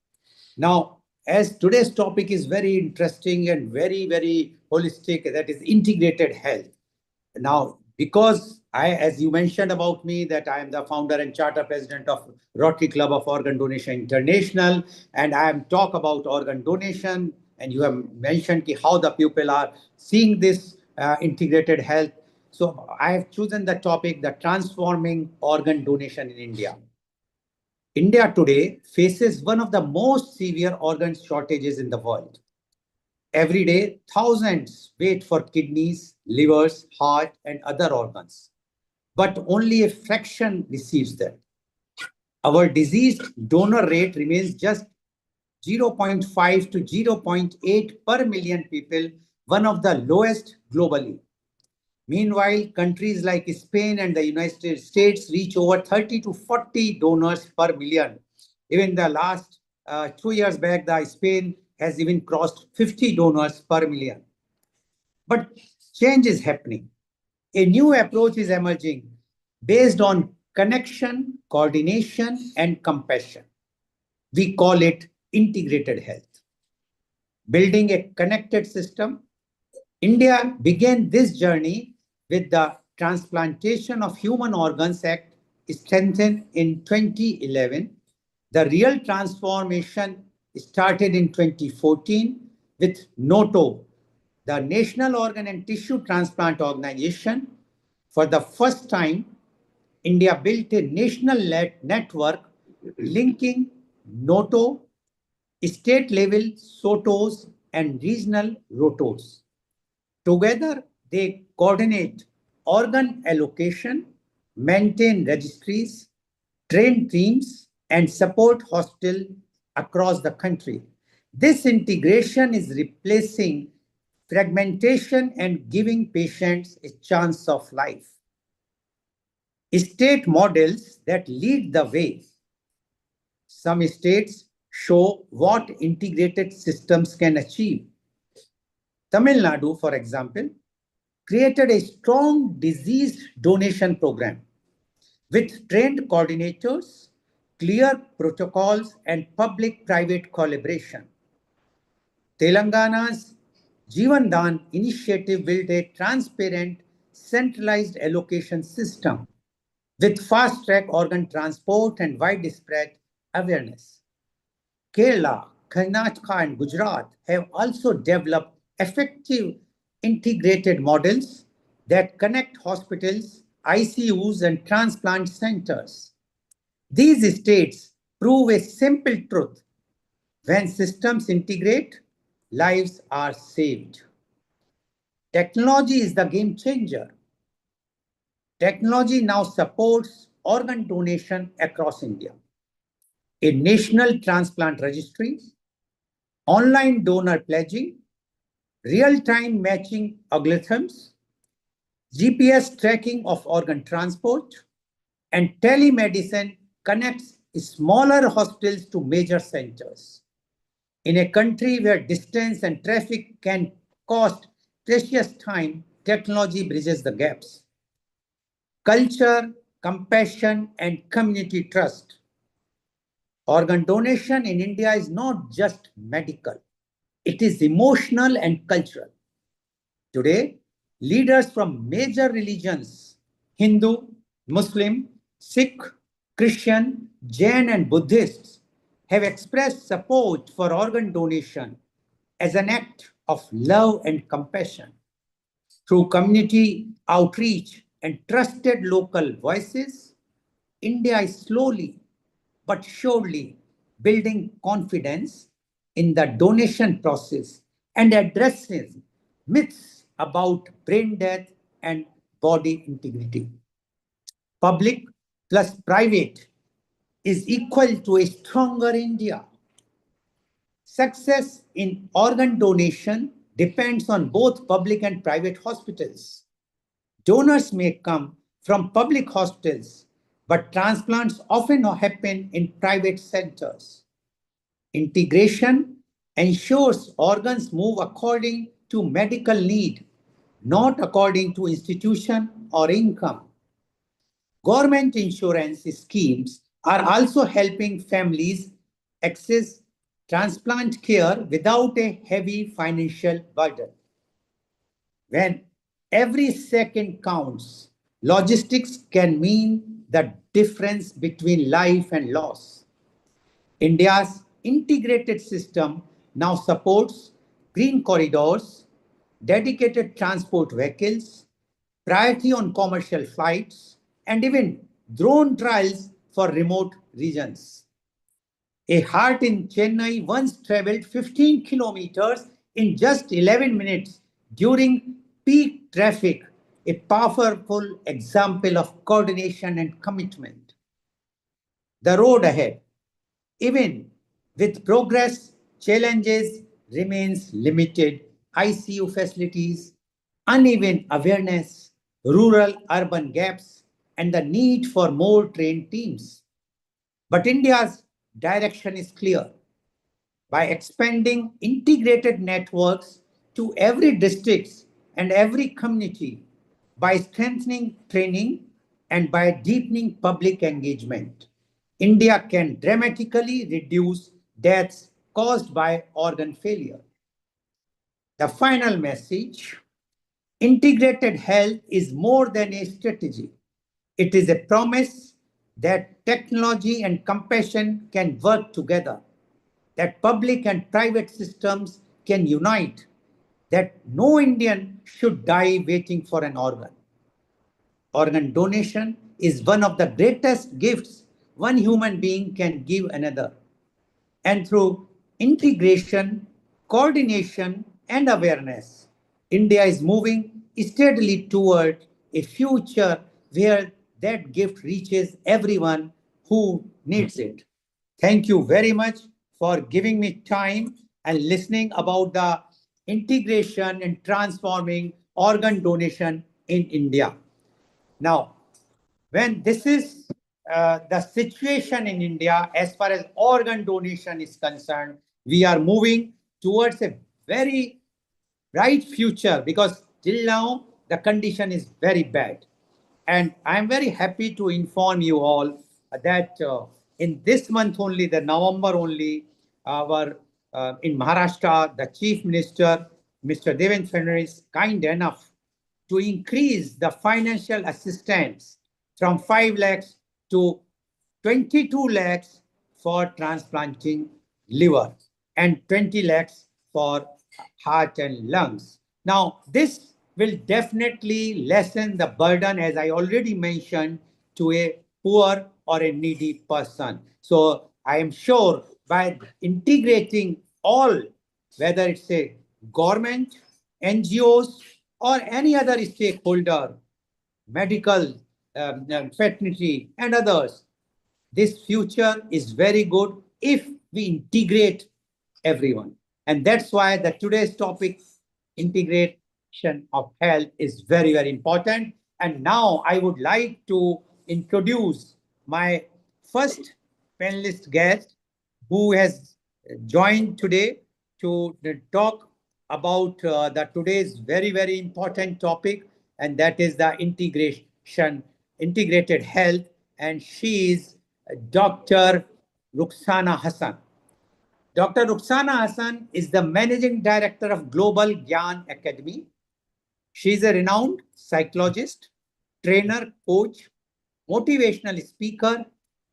Now, as today's topic is very interesting and very, very holistic, that is integrated health. Now, because as you mentioned about me, that I am the founder and charter president of Rotary Club of Organ Donation International, and I am talk about organ donation, and you have mentioned how the people are seeing this integrated health. So I have chosen the topic, the transforming organ donation in India. India today faces one of the most severe organ shortages in the world. Every day, thousands wait for kidneys, livers, heart, and other organs, but only a fraction receives them. Our diseased donor rate remains just 0.5 to 0.8 per million people, one of the lowest globally. Meanwhile, countries like Spain and the United States reach over 30 to 40 donors per million. Even the last 2 years back, the Spain has even crossed 50 donors per million. But change is happening. A new approach is emerging based on connection, coordination, and compassion. We call it integrated health. Building a connected system, India began this journey with the Transplantation of Human Organs Act strengthened in 2011. The real transformation started in 2014 with NOTO, the National Organ and Tissue Transplant Organization. For the first time, India built a national network linking NOTO, state level SOTOs, and regional ROTOs. Together, they coordinate organ allocation, maintain registries, train teams, and support hospitals across the country. This integration is replacing fragmentation and giving patients a chance of life. State models that lead the way. Some states show what integrated systems can achieve. Tamil Nadu, for example, created a strong disease donation program with trained coordinators, clear protocols, and public-private collaboration. Telangana's Jeevan Dan initiative built a transparent, centralized allocation system with fast-track organ transport and widespread awareness. Kerala, Karnataka, and Gujarat have also developed effective integrated models that connect hospitals, ICUs, and transplant centers. These states prove a simple truth. When systems integrate, lives are saved. Technology is the game changer. Technology now supports organ donation across India. A national transplant registry, online donor pledging, real-time matching algorithms, GPS tracking of organ transport, and telemedicine connects smaller hospitals to major centers. In a country where distance and traffic can cost precious time, technology bridges the gaps. Culture, compassion, and community trust. Organ donation in India is not just medical. It is emotional and cultural. Today, leaders from major religions, Hindu, Muslim, Sikh, Christian, Jain, and Buddhists, have expressed support for organ donation as an act of love and compassion. Through community outreach and trusted local voices, India is slowly but surely building confidence in the donation process and addressing myths about brain death and body integrity. Public plus private is equal to a stronger India. Success in organ donation depends on both public and private hospitals. Donors may come from public hospitals, but transplants often happen in private centers. Integration ensures organs move according to medical need, not according to institution or income. Government insurance schemes are also helping families access transplant care without a heavy financial burden. When every second counts, logistics can mean the difference between life and loss. India's integrated system now supports green corridors, dedicated transport vehicles, priority on commercial flights, and even drone trials for remote regions. A heart in Chennai once traveled 15 kilometers in just 11 minutes during peak traffic, a powerful example of coordination and commitment. The road ahead, even with progress, challenges remains limited. ICU facilities, uneven awareness, rural-urban gaps, and the need for more trained teams. But India's direction is clear. By expanding integrated networks to every district and every community, by strengthening training and by deepening public engagement, India can dramatically reduce deaths caused by organ failure. The final message: integrated health is more than a strategy. It is a promise that technology and compassion can work together, that public and private systems can unite, that no Indian should die waiting for an organ. Organ donation is one of the greatest gifts one human being can give another. And through integration, coordination, and awareness, India is moving steadily toward a future where that gift reaches everyone who needs it. Thank you very much for giving me time and listening about the integration and transforming organ donation in India. Now, when this is the situation in India as far as organ donation is concerned, we are moving towards a very bright future because till now the condition is very bad. And I'm very happy to inform you all that in this month only, the November only, our in Maharashtra, the Chief Minister, Mr. Devendra Fadnavis, is kind enough to increase the financial assistance from 5 lakhs to 22 lakhs for transplanting liver and 20 lakhs for heart and lungs. Now, this will definitely lessen the burden, as I already mentioned, to a poor or a needy person. So I am sure by integrating all, whether it's a government, NGOs, or any other stakeholder, medical, fraternity, and others, this future is very good if we integrate everyone. And that's why the today's topic, integration of health, is very, very important. And now I would like to introduce my first panelist guest who has joined today to talk about the today's very, very important topic, and that is the integrated health. And she is Dr. Rukhsana Hassan. Dr. Rukhsana Hassan is the Managing Director of Global Gyan Academy. She is a renowned psychologist, trainer, coach, motivational speaker,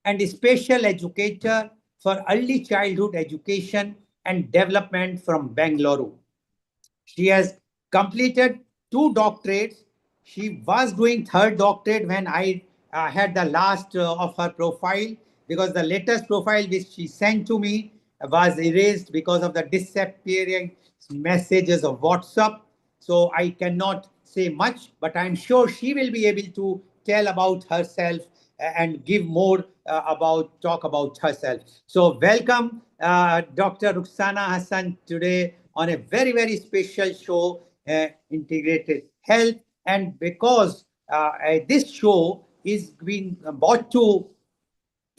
and special educator for early childhood education and development from Bangalore. She has completed 2 doctorates. She was doing 3rd doctorate when I had the last of her profile, because the latest profile which she sent to me was erased because of the disappearing messages of WhatsApp. So I cannot say much, but I'm sure she will be able to tell about herself and give more about talk about herself. So welcome, Dr. Ruxana Hassan, today on a very, very special show, Integrated Health. And because this show is being brought to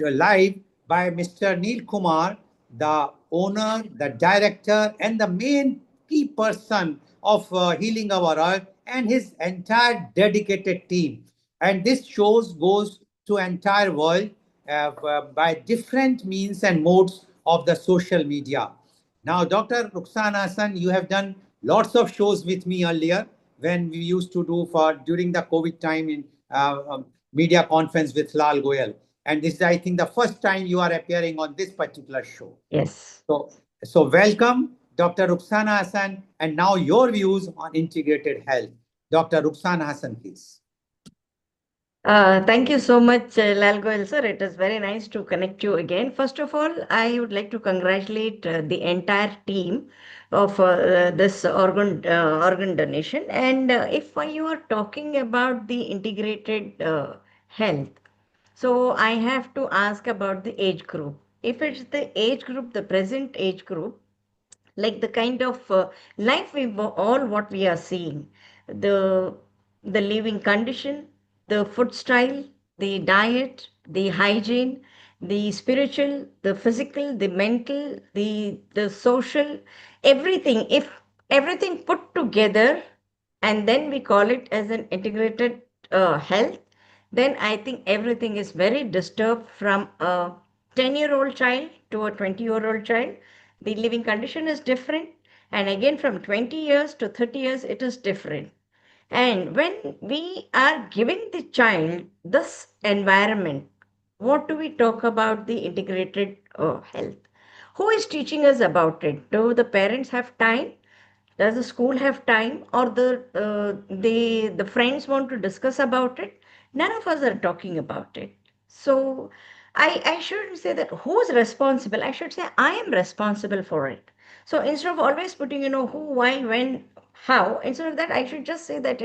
live by Mr. Neil Kumar, the owner, the director, and the main key person of Healing Our Earth, and his entire dedicated team. And this shows goes to entire world by different means and modes of the social media. Now, Dr. Ruxana Hassan, you have done lots of shows with me earlier when we used to do for during the COVID time in media conference with Lal Goyal. And this is, I think, the first time you are appearing on this particular show. Yes. So welcome, Dr. Ruxana Hassan, and now your views on integrated health. Dr. Ruxana Hassan, please. Thank you so much, Lal Goel sir. It is very nice to connect you again. First of all, I would like to congratulate the entire team of this organ donation. And if you are talking about the integrated health, so I have to ask about the age group. If it's the age group, the present age group, like the kind of life we all what we are seeing, the the living condition, the food style, the diet, the hygiene, the spiritual, the physical, the mental, the social, everything, if everything put together, and then we call it as an integrated health, then I think everything is very disturbed from a 10-year-old child to a 20-year-old child. The living condition is different. And again, from 20 years to 30 years, it is different. And when we are giving the child this environment, what do we talk about the integrated health? Who is teaching us about it? Do the parents have time? Does the school have time, or the friends want to discuss about it? None of us are talking about it. So I shouldn't say that who's responsible. I should say I am responsible for it. So instead of always putting, who, why, when, how, instead of that, I should just say that,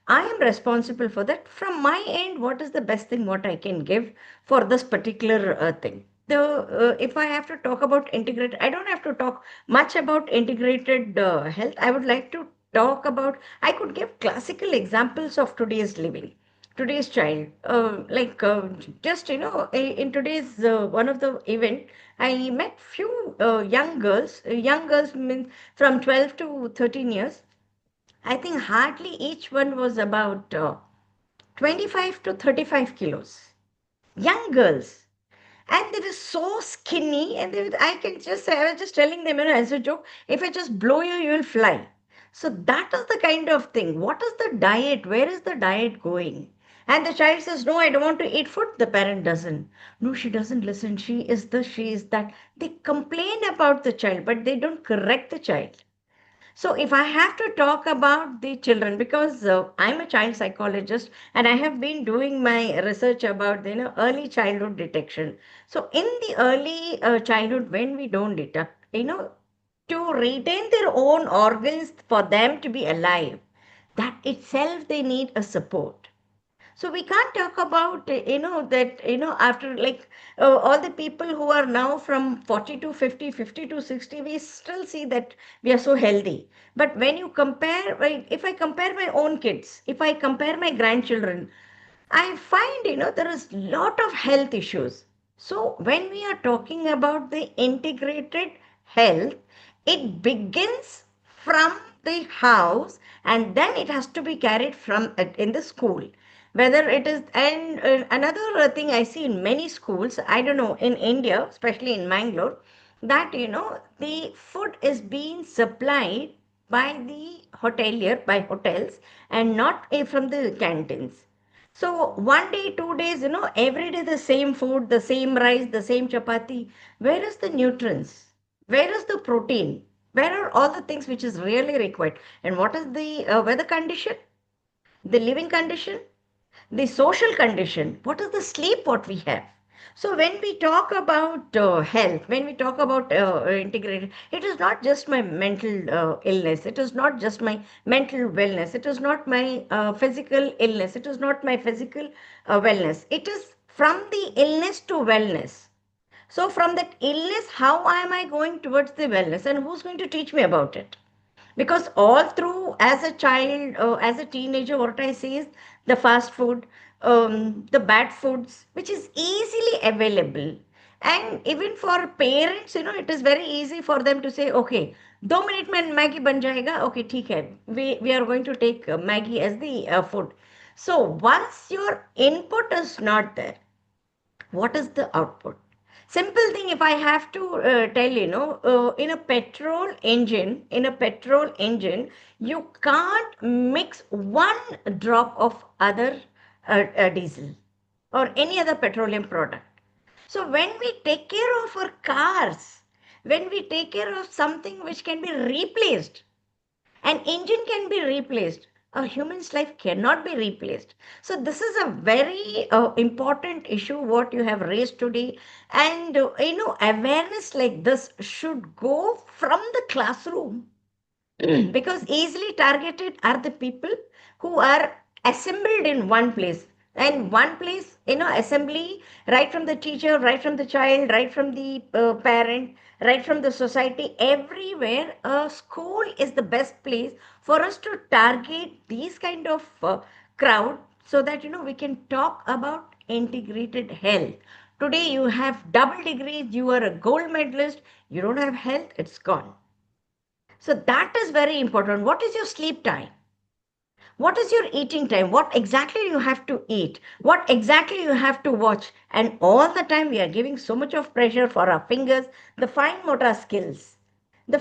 I am responsible for that. From my end, what is the best thing what I can give for this particular thing? If I have to talk about integrated, I don't have to talk much about integrated health. I would like to talk about, I could give classical examples of today's living, today's child. Just, in today's one of the event, I met few young girls means from 12 to 13 years. I think hardly each one was about 25 to 35 kilos. Young girls, and they were so skinny, and I can just say, I was just telling them, as a joke, if I just blow you, you will fly. So that is the kind of thing. What is the diet? Where is the diet going? And the child says, no, I don't want to eat food. The parent doesn't. No, she doesn't listen. She is this, she is that. They complain about the child, but they don't correct the child. So, if I have to talk about the children, because I'm a child psychologist and I have been doing my research about early childhood detection. So, in the early childhood, when we don't detect, to retain their own organs for them to be alive, that itself they need a support. So we can't talk about that after like all the people who are now from 40 to 50, 50 to 60, we still see that we are so healthy. But when you compare, if I compare my own kids, if I compare my grandchildren, I find, there is lot of health issues. So when we are talking about the integrated health, it begins from the house, and then it has to be carried from in the school. Whether it is, and another thing I see in many schools, I don't know, in India, especially in Mangalore, that, the food is being supplied by the hotelier, by hotels, and not from the canteens. So one day, 2 days, every day the same food, the same rice, the same chapati. Where is the nutrients? Where is the protein? Where are all the things which is really required? And what is the weather condition, the living condition, the social condition? What is the sleep what we have? So when we talk about health, when we talk about integrated, it is not just my mental illness. It is not just my mental wellness. It is not my physical illness. It is not my physical wellness. It is from the illness to wellness. So from that illness, how am I going towards the wellness, and who's going to teach me about it? Because all through, as a child, as a teenager, what I see is the fast food, the bad foods which is easily available. And even for parents, it is very easy for them to say, okay, 2 minute mein maggie ban jayega, okay, theek hai, we are going to take maggie as the food. So once your input is not there, what is the output? Simple thing, if I have to tell, in a petrol engine, you can't mix one drop of other diesel or any other petroleum product. So when we take care of our cars, when we take care of something which can be replaced, an engine can be replaced. A human's life cannot be replaced. So this is a very important issue what you have raised today, and awareness like this should go from the classroom. Because easily targeted are the people who are assembled in one place, and one place, assembly, right from the teacher, right from the child, right from the parent, right from the society, everywhere. A school is the best place for us to target these kind of crowd, so that we can talk about integrated health. Today you have double degrees, you are a gold medalist, you don't have health, it's gone. So that is very important. What is your sleep time? What is your eating time? What exactly you have to eat? What exactly you have to watch? And all the time we are giving so much of pressure for our fingers, the fine motor skills, the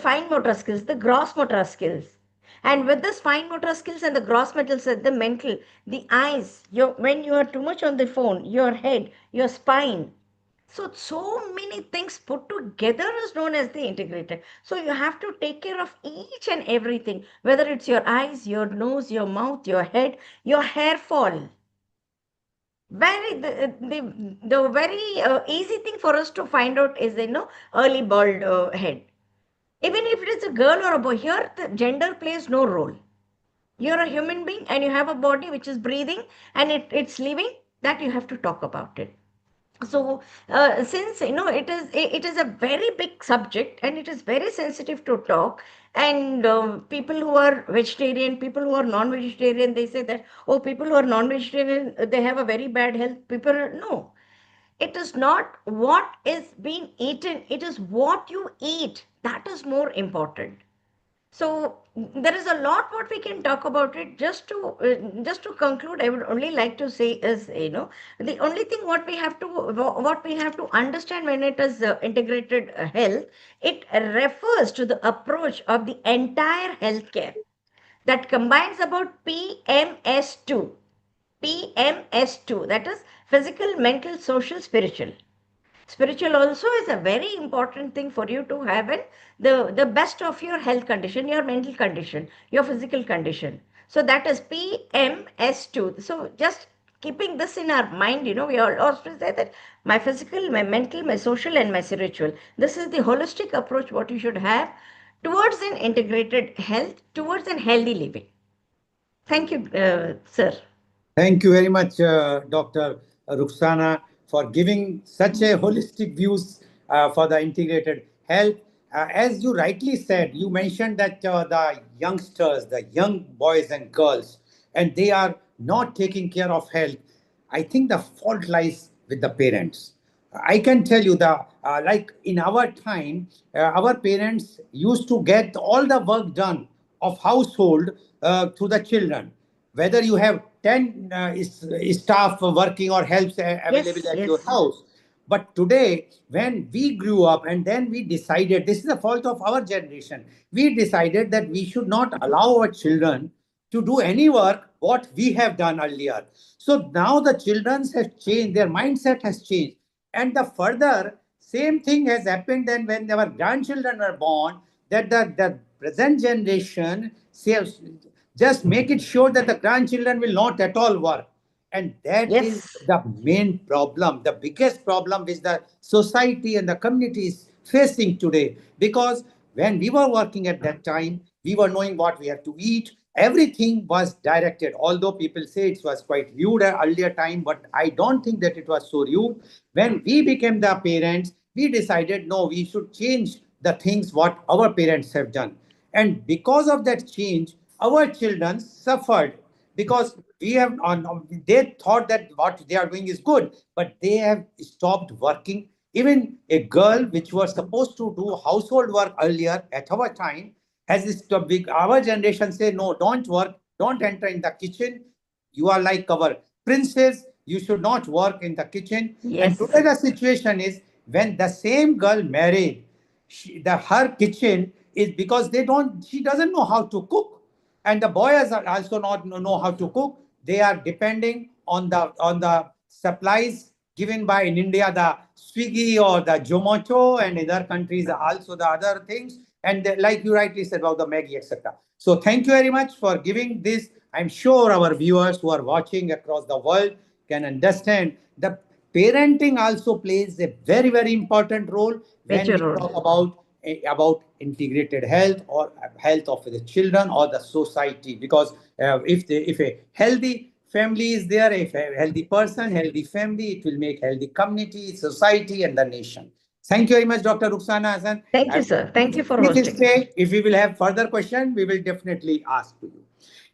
gross motor skills. And with this fine motor skills and the gross motor skills, the mental, the eyes, when you are too much on the phone, your head, your spine, so many things put together is known as the integrated. So you have to take care of each and everything, whether it's your eyes, your nose, your mouth, your head, your hair fall. The very easy thing for us to find out is early bald head. Even if it is a girl or a boy, here the gender plays no role. You're a human being and you have a body which is breathing and it's living, that you have to talk about it. So since it is a very big subject and it is very sensitive to talk, and people who are vegetarian, people who are non-vegetarian, they say that, oh, people who are non-vegetarian, they have a very bad health. People, no, it is not what is being eaten, it is what you eat, that is more important. So there is a lot what we can talk about it. Just to conclude, I would only like to say is, the only thing what we have to understand when it is integrated health, it refers to the approach of the entire healthcare that combines about PMS2, that is physical, mental, social, spiritual. Spiritual also is a very important thing for you to have in the best of your health condition, your mental condition, your physical condition. So that is PMS2. So just keeping this in our mind, we all also say that my physical, my mental, my social, and my spiritual. This is the holistic approach what you should have towards an integrated health, towards an healthy living. Thank you, sir. Thank you very much, Dr. Ruxana, for giving such a holistic views for the integrated health. As you rightly said, you mentioned that the youngsters, the young boys and girls, and they are not taking care of health. I think the fault lies with the parents. I can tell you like in our time, our parents used to get all the work done of household to the children, whether you have 10 staff working or helps available Yes, at your yes. house. But today, when we grew up and then we decided, this is the fault of our generation, we decided that we should not allow our children to do any work what we have done earlier. So now the children have changed, their mindset has changed. And the further, same thing has happened then when our grandchildren were born, that the present generation says, just make it sure that the grandchildren will not at all work. And that is Yes. the main problem, the biggest problem which the society and the community is facing today. Because when we were working at that time, we were knowing what we have to eat. Everything was directed. Although people say it was quite rude at earlier time, but I don't think that it was so rude. When we became the parents, we decided no, we should change the things what our parents have done. And because of that change, our children suffered because we have they thought that what they are doing is good, but they have stopped working. Even a girl which was supposed to do household work earlier at our time has stopped. Our generation say no, don't work, don't enter in the kitchen. You are like our princess, you should not work in the kitchen. And Yes. today the situation is when the same girl married, her kitchen is because she doesn't know how to cook, and the boys are also not know how to cook. They are depending on the supplies given by in India the Swiggy or the Zomato, and other countries also the other things, and like you rightly said about the Maggie, etc. So thank you very much for giving this. I'm sure our viewers who are watching across the world can understand the parenting also plays a very, very important role when Major we role. talk about integrated health or health of the children or the society. Because if a healthy family is there, if a healthy person, healthy family, it will make healthy community, society, and the nation. Thank you very much, Dr. Ruxana Hassan. Thank you, sir. Thank you for Please hosting. stay. If we will have further questions, we will definitely ask to you.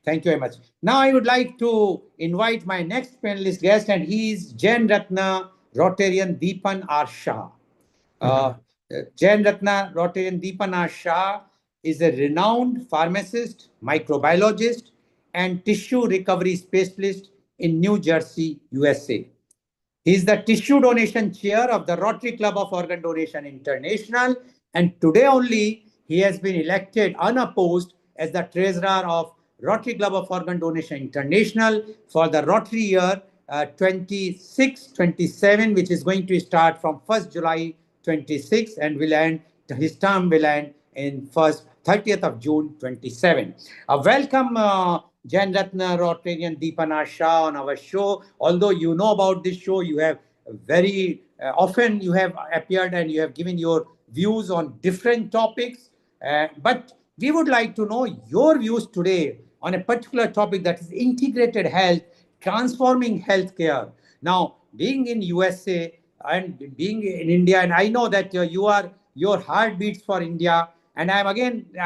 Thank you very much. Now I would like to invite my next panelist guest, and he is Jain Ratna Rotarian Deepan R. Shah. Uh, Jain Ratna Rotarian Deepan R. Shah is a renowned pharmacist, microbiologist, and tissue recovery specialist in New Jersey, USA. He is the tissue donation chair of the Rotary Club of Organ Donation International, and today only he has been elected unopposed as the treasurer of Rotary Club of Organ Donation International for the Rotary year 26-27, which is going to start from 1st July 26 and will end, his term will end in 30th of June 27. Welcome, Jain Ratna Rotarian Deepana Shah on our show. Although you know about this show, you have very often you have appeared and you have given your views on different topics. But we would like to know your views today on a particular topic, that is integrated health, transforming healthcare. Now, being in USA and being in India, and I know that your heart beats for India. And I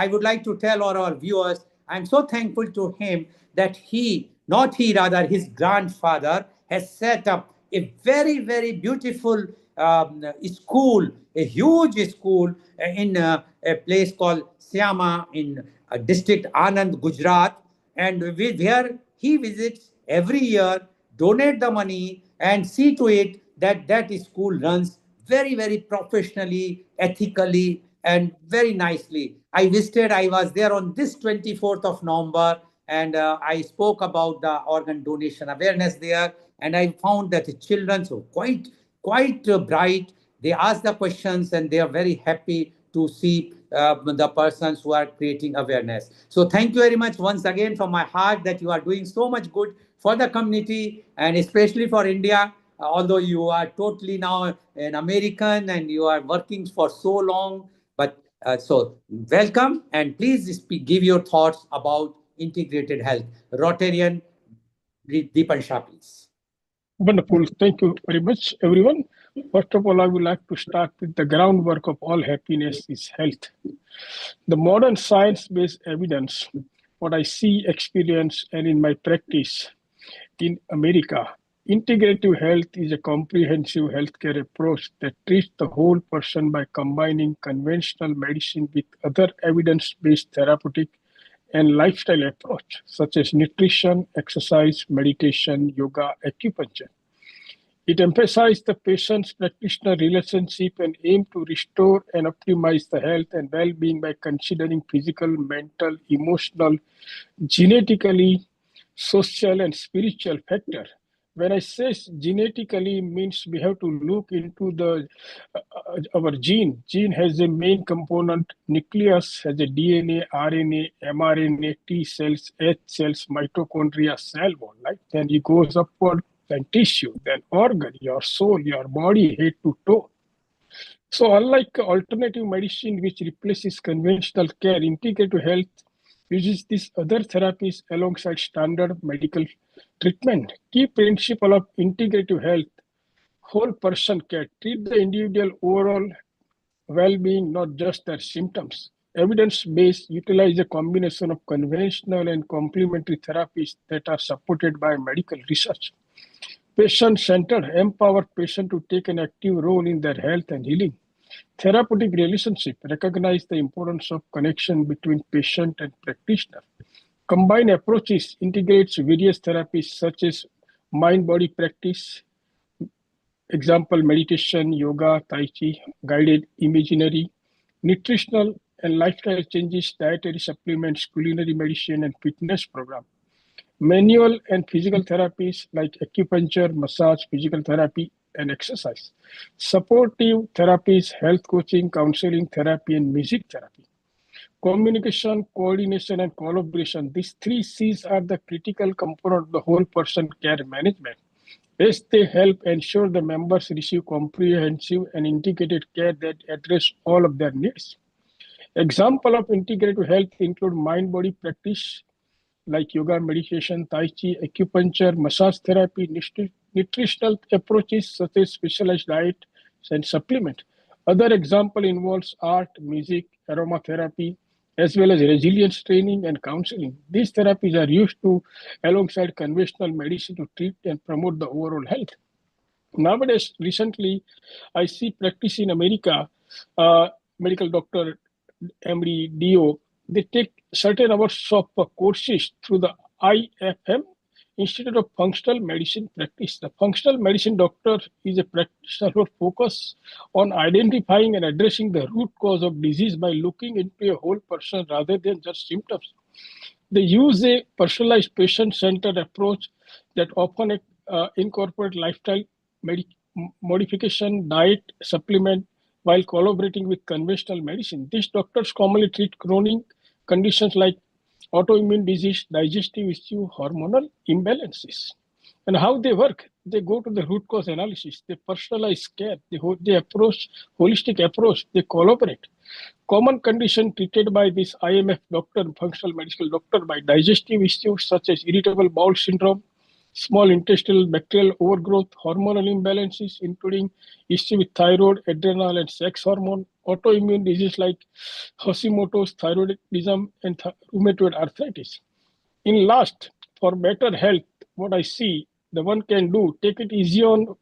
would like to tell all our viewers, I'm so thankful to him that rather his grandfather has set up a very, very beautiful school, a huge school in a place called Syama in district Anand, Gujarat. And where he visits every year, donate the money and see to it that that school runs very, very professionally, ethically, and very nicely. I was there on this 24th of November, and I spoke about the organ donation awareness there. And I found that the children are quite bright. They ask the questions and they are very happy to see the persons who are creating awareness. So thank you very much once again from my heart that you are doing so much good for the community and especially for India. Although you are totally now an American and you are working for so long, but so welcome, and please give your thoughts about integrated health. Rotarian Deepan Shah, please. Wonderful. Thank you very much, everyone. First of all, I would like to start with the groundwork of all happiness is health. The modern science-based evidence, what I see, experience, and in my practice in America, integrative health is a comprehensive healthcare approach that treats the whole person by combining conventional medicine with other evidence-based therapeutic and lifestyle approach, such as nutrition, exercise, meditation, yoga, acupuncture. It emphasizes the patient-practitioner relationship and aim to restore and optimize the health and well-being by considering physical, mental, emotional, genetically, social, and spiritual factors When I say genetically means we have to look into the our gene. Gene has a main component. Nucleus has a DNA, RNA, mRNA, T cells, H cells, mitochondria, cell wall. Right? Then it goes upward. Then tissue, then organ, your soul, your body, head to toe. So unlike alternative medicine, which replaces conventional care, integrative health uses these other therapies alongside standard medical treatment. Key principle of integrative health, whole person care, treat the individual overall well-being, not just their symptoms. Evidence-based utilize a combination of conventional and complementary therapies that are supported by medical research. Patient-centered, empower patient to take an active role in their health and healing. Therapeutic relationship recognize the importance of connection between patient and practitioner. Combined approaches integrates various therapies such as mind-body practice, example meditation, yoga, tai chi, guided imaginary, nutritional and lifestyle changes, dietary supplements, culinary medicine, and fitness program. Manual and physical therapies like acupuncture, massage, physical therapy, and exercise. Supportive therapies, health coaching, counseling therapy, and music therapy. Communication, coordination, and collaboration. These three C's are the critical component of the whole person care management. As they help ensure the members receive comprehensive and integrated care that address all of their needs. Example of integrative health include mind-body practice, like yoga, meditation, tai chi, acupuncture, massage therapy, nutritional approaches such as specialized diet and supplement. Other example involves art, music, aromatherapy, as well as resilience training and counseling. These therapies are used to alongside conventional medicine to treat and promote the overall health. Nowadays, recently, I see practice in America, medical doctor MD, they take certain hours of courses through the IFM, Institute of Functional Medicine Practice. The functional medicine doctor is a practitioner who focuses on identifying and addressing the root cause of disease by looking into a whole person rather than just symptoms. They use a personalized patient-centered approach that often incorporate lifestyle modification, diet, supplement, while collaborating with conventional medicine. These doctors commonly treat chronic conditions like autoimmune disease, digestive issue, hormonal imbalances. And how they work, they go to the root cause analysis, they personalize care, they approach holistic approach, they collaborate. Common condition treated by this IMF doctor, functional medical doctor, by digestive issues such as irritable bowel syndrome, small intestinal bacterial overgrowth, hormonal imbalances, including issue with thyroid, adrenal, and sex hormone, autoimmune disease like Hashimoto's thyroidism, and rheumatoid arthritis. In last, for better health, what I see the one can do, take it easy on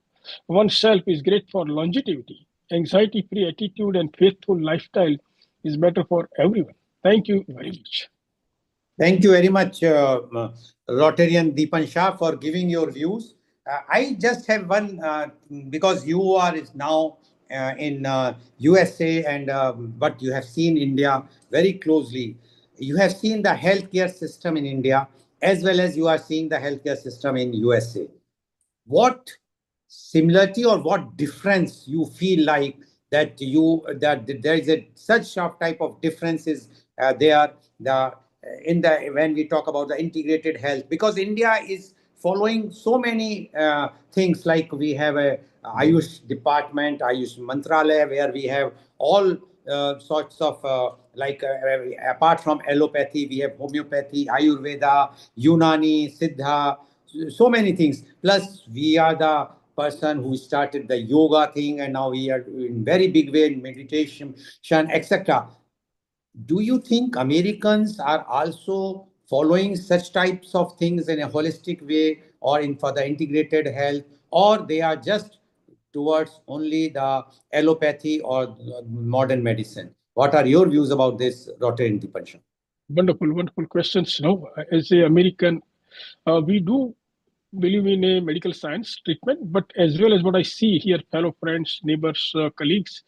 oneself is great for longevity. Anxiety-free attitude and faithful lifestyle is better for everyone. Thank you very much. Thank you very much, Rotarian Deepan Shah, for giving your views. I just have one, because you are now in USA, and but you have seen India very closely. You have seen the healthcare system in India as well as you are seeing the healthcare system in USA. What similarity or what difference you feel like that there is a such sharp type of differences there the in the when we talk about the integrated health, because India is following so many things, like we have a Ayush department, Ayush Mantralaya, where we have all sorts of apart from allopathy, we have homeopathy, Ayurveda, Unani, Siddha, so many things. Plus, we are the person who started the yoga thing, and now we are in very big way in meditation, etc. Do you think Americans are also following such types of things in a holistic way, or in for the integrated health, or they are just towards only the allopathy or modern medicine? What are your views about this, Dr. Intipansha? Wonderful questions. No, as a American, we do believe in a medical science treatment, but as well as what I see here, fellow friends, neighbors, colleagues,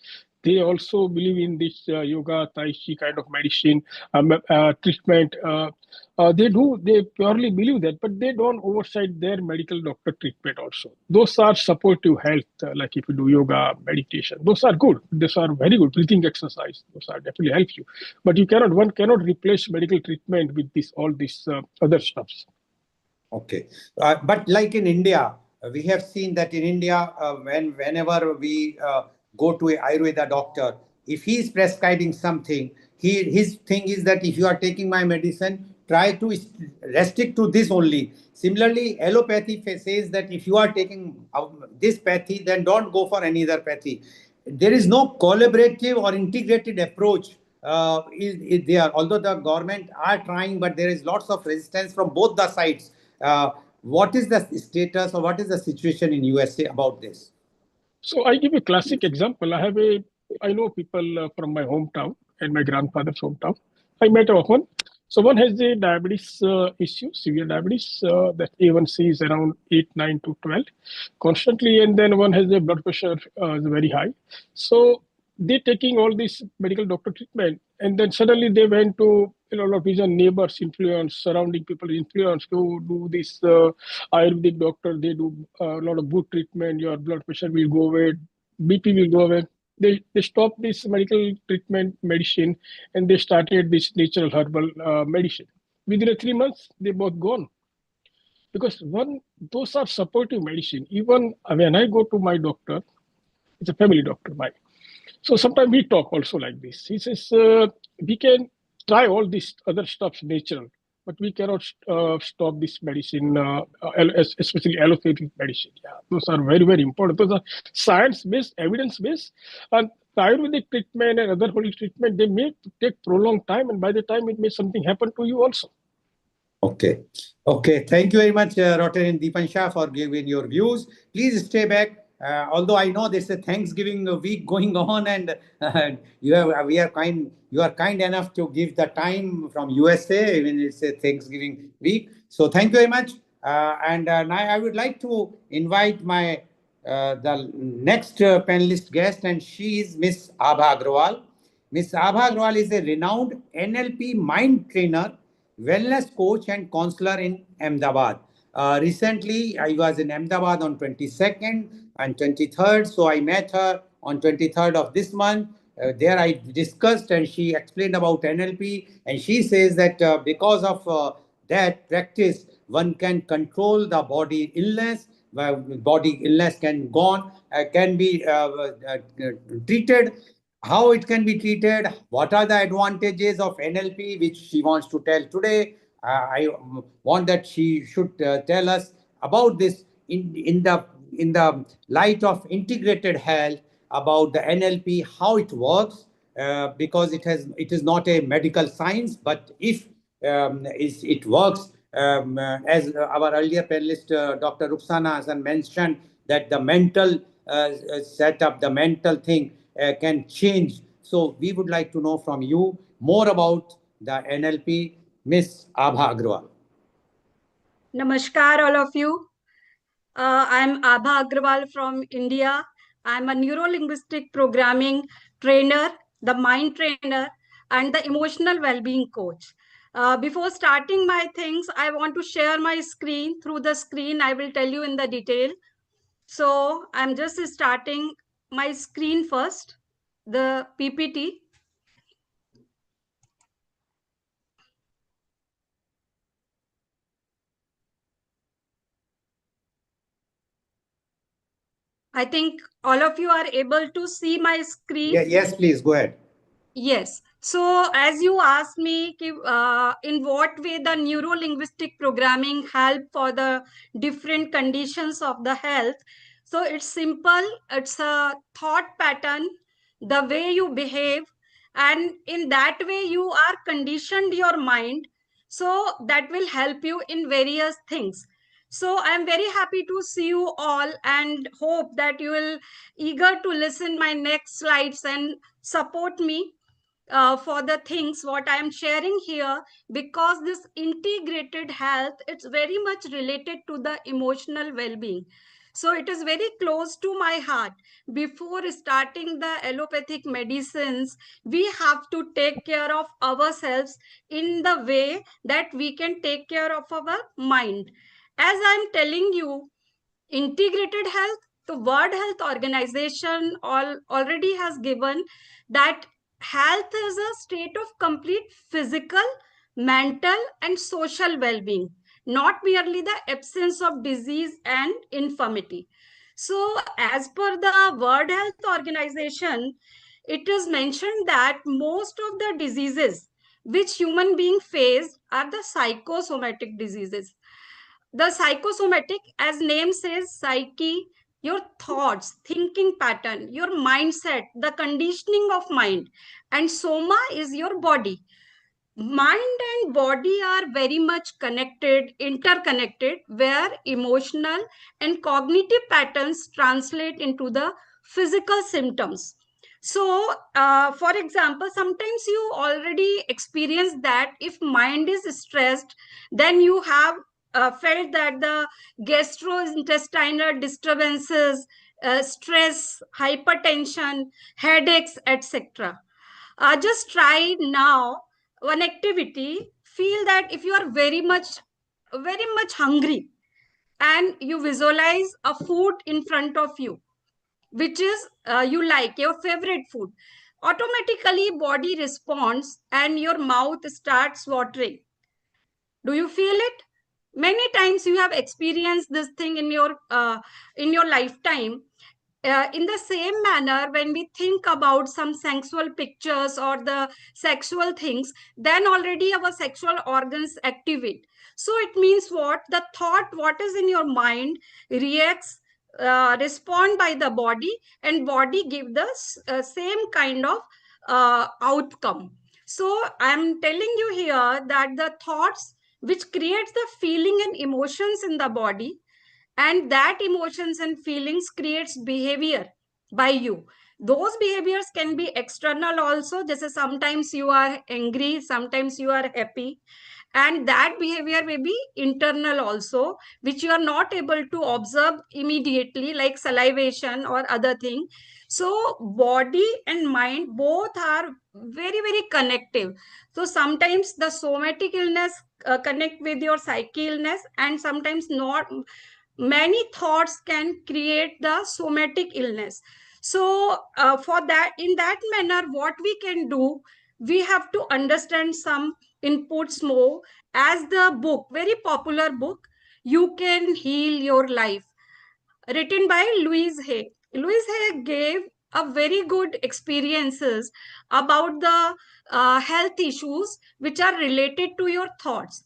they also believe in this yoga, tai chi kind of medicine, treatment. They purely believe that, but they don't oversight their medical doctor treatment also. Those are supportive health, like if you do yoga, meditation, those are good. Those are very good. Breathing exercise, those are definitely help you. But one cannot replace medical treatment with all these other stuffs. Okay. But like in India, we have seen that in India, whenever we go to a Ayurveda doctor, if he is prescribing something, his thing is that if you are taking my medicine, try to restrict to this only. Similarly, allopathy says that if you are taking this pathy, then don't go for any other pathy. There is no collaborative or integrated approach is there. Although the government are trying, but there is lots of resistance from both the sides. Uh, what is the status or what is the situation in USA about this? So I give a classic example. I know people from my hometown and my grandfather's hometown. I met often. So one has a diabetes issue, severe diabetes, that A1C is around 8, 9 to 12 constantly. And then one has a blood pressure is very high. So they taking all this medical doctor treatment. And then suddenly they went to a lot of his neighbors influence, surrounding people influence to do this Ayurvedic doctor. They do a lot of good treatment. Your blood pressure will go away, BP will go away. They stopped this medical treatment medicine and they started this natural herbal medicine. Within 3 months, they both gone. Because those are supportive medicine. Even when I go to my doctor, it's a family doctor, mine. So sometimes we talk also like this. He says, we can try all this other stuff natural, but we cannot stop this medicine, especially allopathic medicine. Yeah, those are very, very important. Those are science-based, evidence-based. And the Ayurvedic treatment and other holistic treatment, they may take prolonged time, and by the time it may something happen to you also. Okay. Okay. Thank you very much, Rotary and Deepansha, for giving your views. Please stay back. Although I know there's a Thanksgiving week going on, and you are kind enough to give the time from USA, even it's a Thanksgiving week. So thank you very much. And now I would like to invite my the next panelist guest, and she is Miss Abha Agrawal. Miss Abha Agrawal is a renowned NLP mind trainer, wellness coach and counselor in Ahmedabad. Recently, I was in Ahmedabad on 22nd and 23rd, so I met her on 23rd of this month. There I discussed and she explained about NLP, and she says that because of that practice, one can control the body illness. Body illness can be treated, how it can be treated, what are the advantages of NLP, which she wants to tell today. I want that she should tell us about this in the light of integrated health, about the NLP, how it works, because it is not a medical science, but if it works, as our earlier panelist, Dr. Ruxana Hassan mentioned, that the mental setup, the mental thing can change. So we would like to know from you more about the NLP, Miss Abha Agrawal. Namaskar, all of you. I'm Abha Agrawal from India. I'm a neuro-linguistic programming trainer, the mind trainer, and the emotional well-being coach. Before starting my things, I want to share my screen. Through the screen, I will tell you in the detail. So I'm just starting my screen first, the PPT. I think all of you are able to see my screen. Yes, please go ahead. Yes. So as you asked me, in what way the neuro-linguistic programming help for the different conditions of the health. So it's simple. It's a thought pattern, the way you behave, and in that way you are conditioned your mind. So that will help you in various things. So I'm very happy to see you all and hope that you will eager to listen my next slides and support me for the things what I am sharing here, because this integrated health, it's very much related to the emotional well-being. So it is very close to my heart. Before starting the allopathic medicines, we have to take care of ourselves in the way that we can take care of our mind. As I'm telling you, integrated health, the World Health Organization already has given that health is a state of complete physical, mental, and social well-being, not merely the absence of disease and infirmity. So as per the World Health Organization, it is mentioned that most of the diseases which human beings face are the psychosomatic diseases. The psychosomatic, as name says, psyche, your thoughts, thinking pattern, your mindset, the conditioning of mind, and soma is your body. Mind and body are very much connected, interconnected, where emotional and cognitive patterns translate into the physical symptoms. So for example, sometimes you already experience that if mind is stressed, then you have felt that the gastrointestinal disturbances, stress, hypertension, headaches, etc. Just try now one activity. Feel that if you are very much hungry, and you visualize a food in front of you, which is you like your favorite food, automatically body responds and your mouth starts watering. Do you feel it? Many times you have experienced this thing in your lifetime. In the same manner, when we think about some sexual pictures or the sexual things, then already our sexual organs activate. So it means what? The thought, what is in your mind, reacts, respond by the body, and body give the same kind of outcome. So I'm telling you here that the thoughts which creates the feeling and emotions in the body, and that emotions and feelings creates behavior by you. Those behaviors can be external also, just as sometimes you are angry, sometimes you are happy, and that behavior may be internal also, which you are not able to observe immediately, like salivation or other thing. So body and mind both are very connective. So sometimes the somatic illness connect with your psyche illness, and sometimes not. Many thoughts can create the somatic illness. So for that, in that manner, what we can do, we have to understand some inputs more. As the book, very popular book, You Can Heal Your Life, written by Louise Hay. Louise Hay gave a very good experiences about the health issues which are related to your thoughts.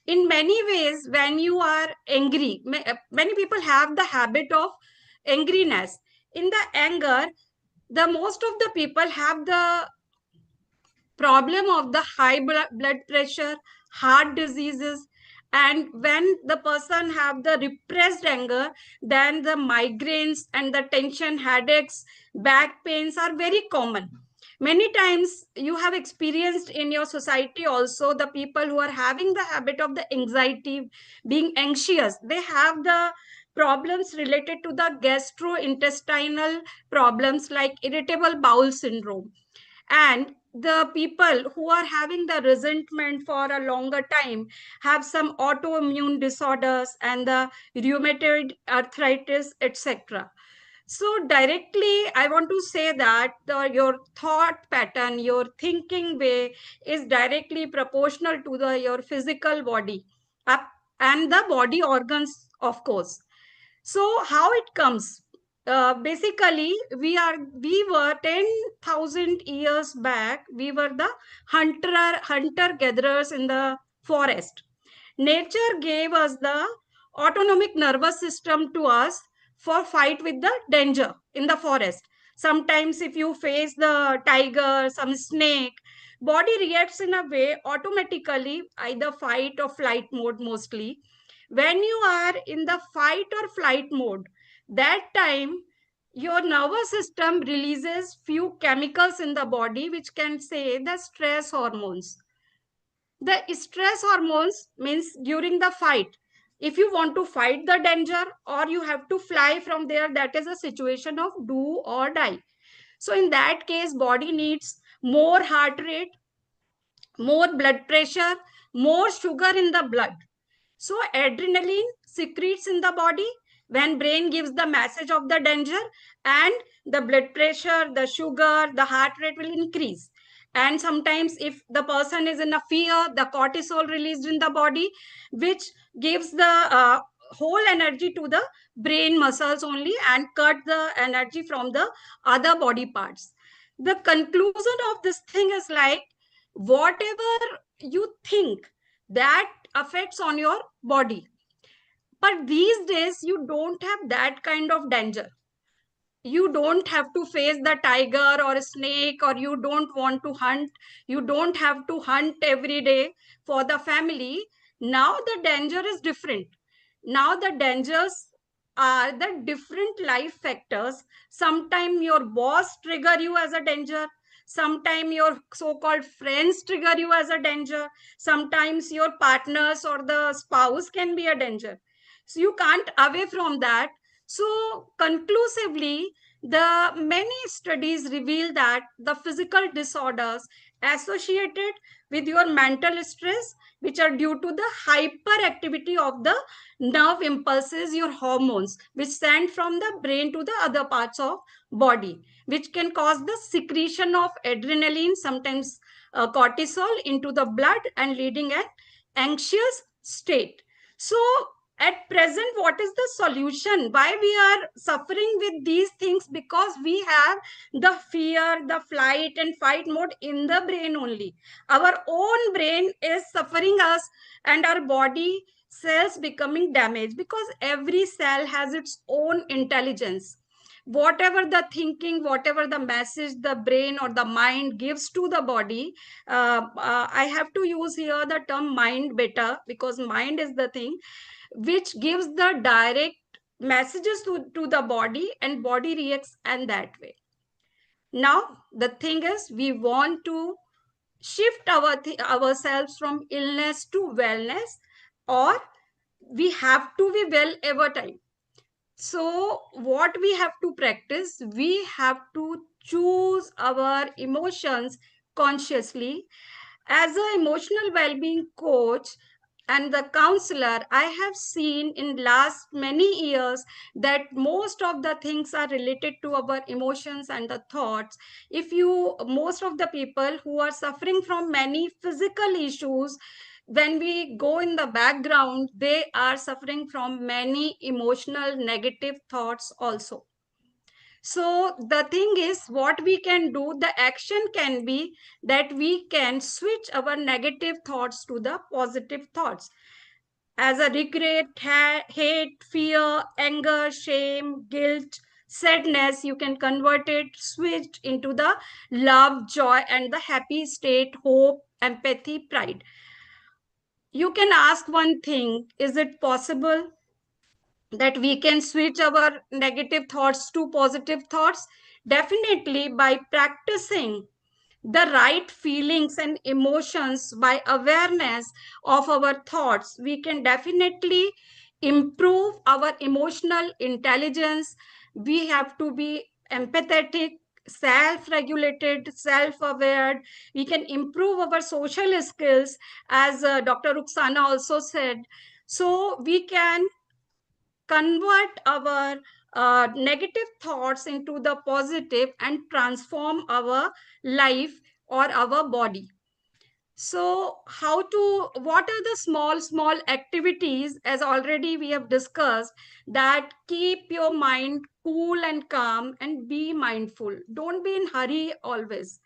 In many ways, when you are angry, many people have the habit of angriness. In the anger, the most of the people have the problem of the high blood pressure, heart diseases. And when the person have the repressed anger, then the migraines and the tension, headaches, back pains are very common. Many times you have experienced in your society also, the people who are having the habit of the anxiety, being anxious, they have the problems related to the gastrointestinal problems like irritable bowel syndrome. And the people who are having the resentment for a longer time have some autoimmune disorders and the rheumatoid arthritis, etc. So directly I want to say that your thought pattern, your thinking way is directly proportional to your physical body, up, and the body organs, of course. So how it comes? Basically, we were 10,000 years back. We were the hunter gatherers in the forest. Nature gave us the autonomic nervous system to us for fight with the danger in the forest. Sometimes if you face the tiger, some snake, body reacts in a way automatically, either fight or flight mode mostly. When you are in the fight or flight mode, that time your nervous system releases few chemicals in the body which can say the stress hormones. The stress hormones means during the fight, If you want to fight the danger or you have to fly from there, that is a situation of do or die. So in that case, body needs more heart rate, more blood pressure, more sugar in the blood. So adrenaline secretes in the body when brain gives the message of the danger, and the blood pressure, the sugar, the heart rate will increase. And sometimes if the person is in a fear, the cortisol released in the body, which gives the whole energy to the brain muscles only and cut the energy from the other body parts. The conclusion of this thing is like, whatever you think, that affects on your body. But these days you don't have that kind of danger. You don't have to face the tiger or a snake, or you don't want to hunt. You don't have to hunt every day for the family. Now the danger is different. Now the dangers are the different life factors. Sometimes your boss trigger you as a danger. Sometimes your so-called friends trigger you as a danger. Sometimes your partners or the spouse can be a danger. So you can't away from that. So conclusively, the many studies reveal that the physical disorders associated with your mental stress, which are due to the hyperactivity of the nerve impulses, your hormones, which send from the brain to the other parts of body, which can cause the secretion of adrenaline, sometimes cortisol into the blood and leading an anxious state. So at present, what is the solution? Why we are suffering with these things? Because we have the fear, the flight and fight mode in the brain only. Our own brain is suffering us, and our body cells becoming damaged, because every cell has its own intelligence. Whatever the thinking, whatever the message the brain or the mind gives to the body, I have to use here the term mind better, because mind is the thing which gives the direct messages to the body, and body reacts and that way. Now the thing is, we want to shift ourselves from illness to wellness, or we have to be well ever time. So what we have to practice, we have to choose our emotions consciously. As an emotional well-being coach and the counselor, I have seen in last many years that most of the things are related to our emotions and the thoughts. If you, most of the people who are suffering from many physical issues, when we go in the background, they are suffering from many emotional negative thoughts also. So the thing is, what we can do, the action can be that we can switch our negative thoughts to the positive thoughts. As a regret, hate, fear, anger, shame, guilt, sadness, you can convert it, switch into the love, joy, and the happy state, hope, empathy, pride. You can ask one thing, is it possible that we can switch our negative thoughts to positive thoughts? Definitely, by practicing the right feelings and emotions, by awareness of our thoughts, we can definitely improve our emotional intelligence. We have to be empathetic, self-regulated, self-aware. We can improve our social skills, as Dr. Ruxana also said. So we can convert our negative thoughts into the positive and transform our life or our body. So how to, what are the small activities, as already we have discussed, that keep your mind cool and calm and be mindful. Don't be in hurry always.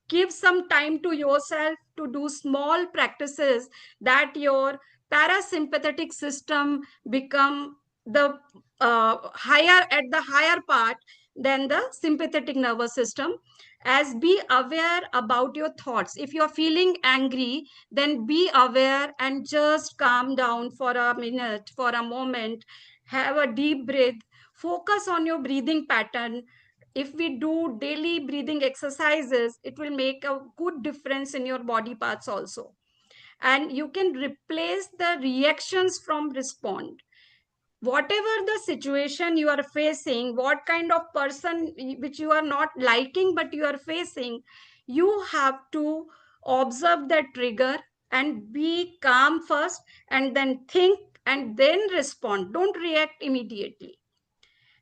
Give some time to yourself to do small practices, that your parasympathetic system become the higher, at the higher part than the sympathetic nervous system. As be aware about your thoughts. If you're feeling angry, then be aware and just calm down for a minute, for a moment. Have a deep breath. Focus on your breathing pattern. If we do daily breathing exercises, it will make a good difference in your body parts also. and you can replace the reactions from respond. Whatever the situation you are facing, what kind of person which you are not liking but you are facing, you have to observe the trigger and be calm first, and then think and then respond. Don't react immediately.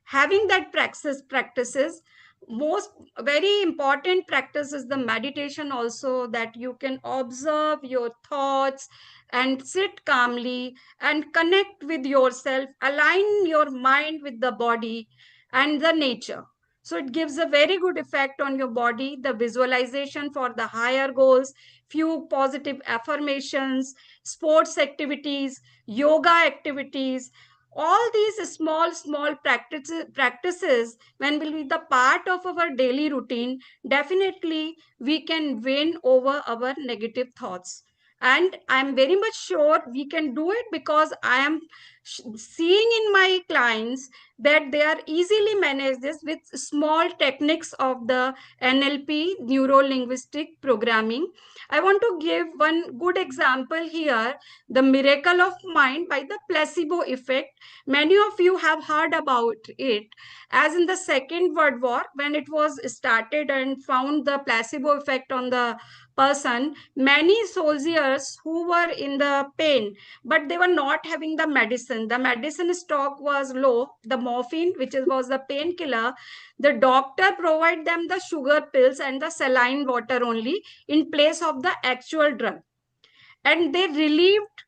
Having that practices, most very important practice is the meditation also, that you can observe your thoughts and sit calmly and connect with yourself, align your mind with the body and the nature. So it gives a very good effect on your body. The visualization for the higher goals, few positive affirmations, sports activities, yoga activities, all these small practices when will be the part of our daily routine, definitely we can win over our negative thoughts. And I'm very much sure we can do it, because I am seeing in my clients that they are easily manage this with small techniques of the NLP, neuro linguistic programming. I want to give one good example here, the miracle of mind by the placebo effect. Many of you have heard about it. As in the Second World War, when it was started and found the placebo effect on the person, many soldiers who were in the pain, but they were not having the medicine. The medicine stock was low, the morphine, which was the painkiller. The doctor provided them the sugar pills and the saline water only in place of the actual drug. And they relieved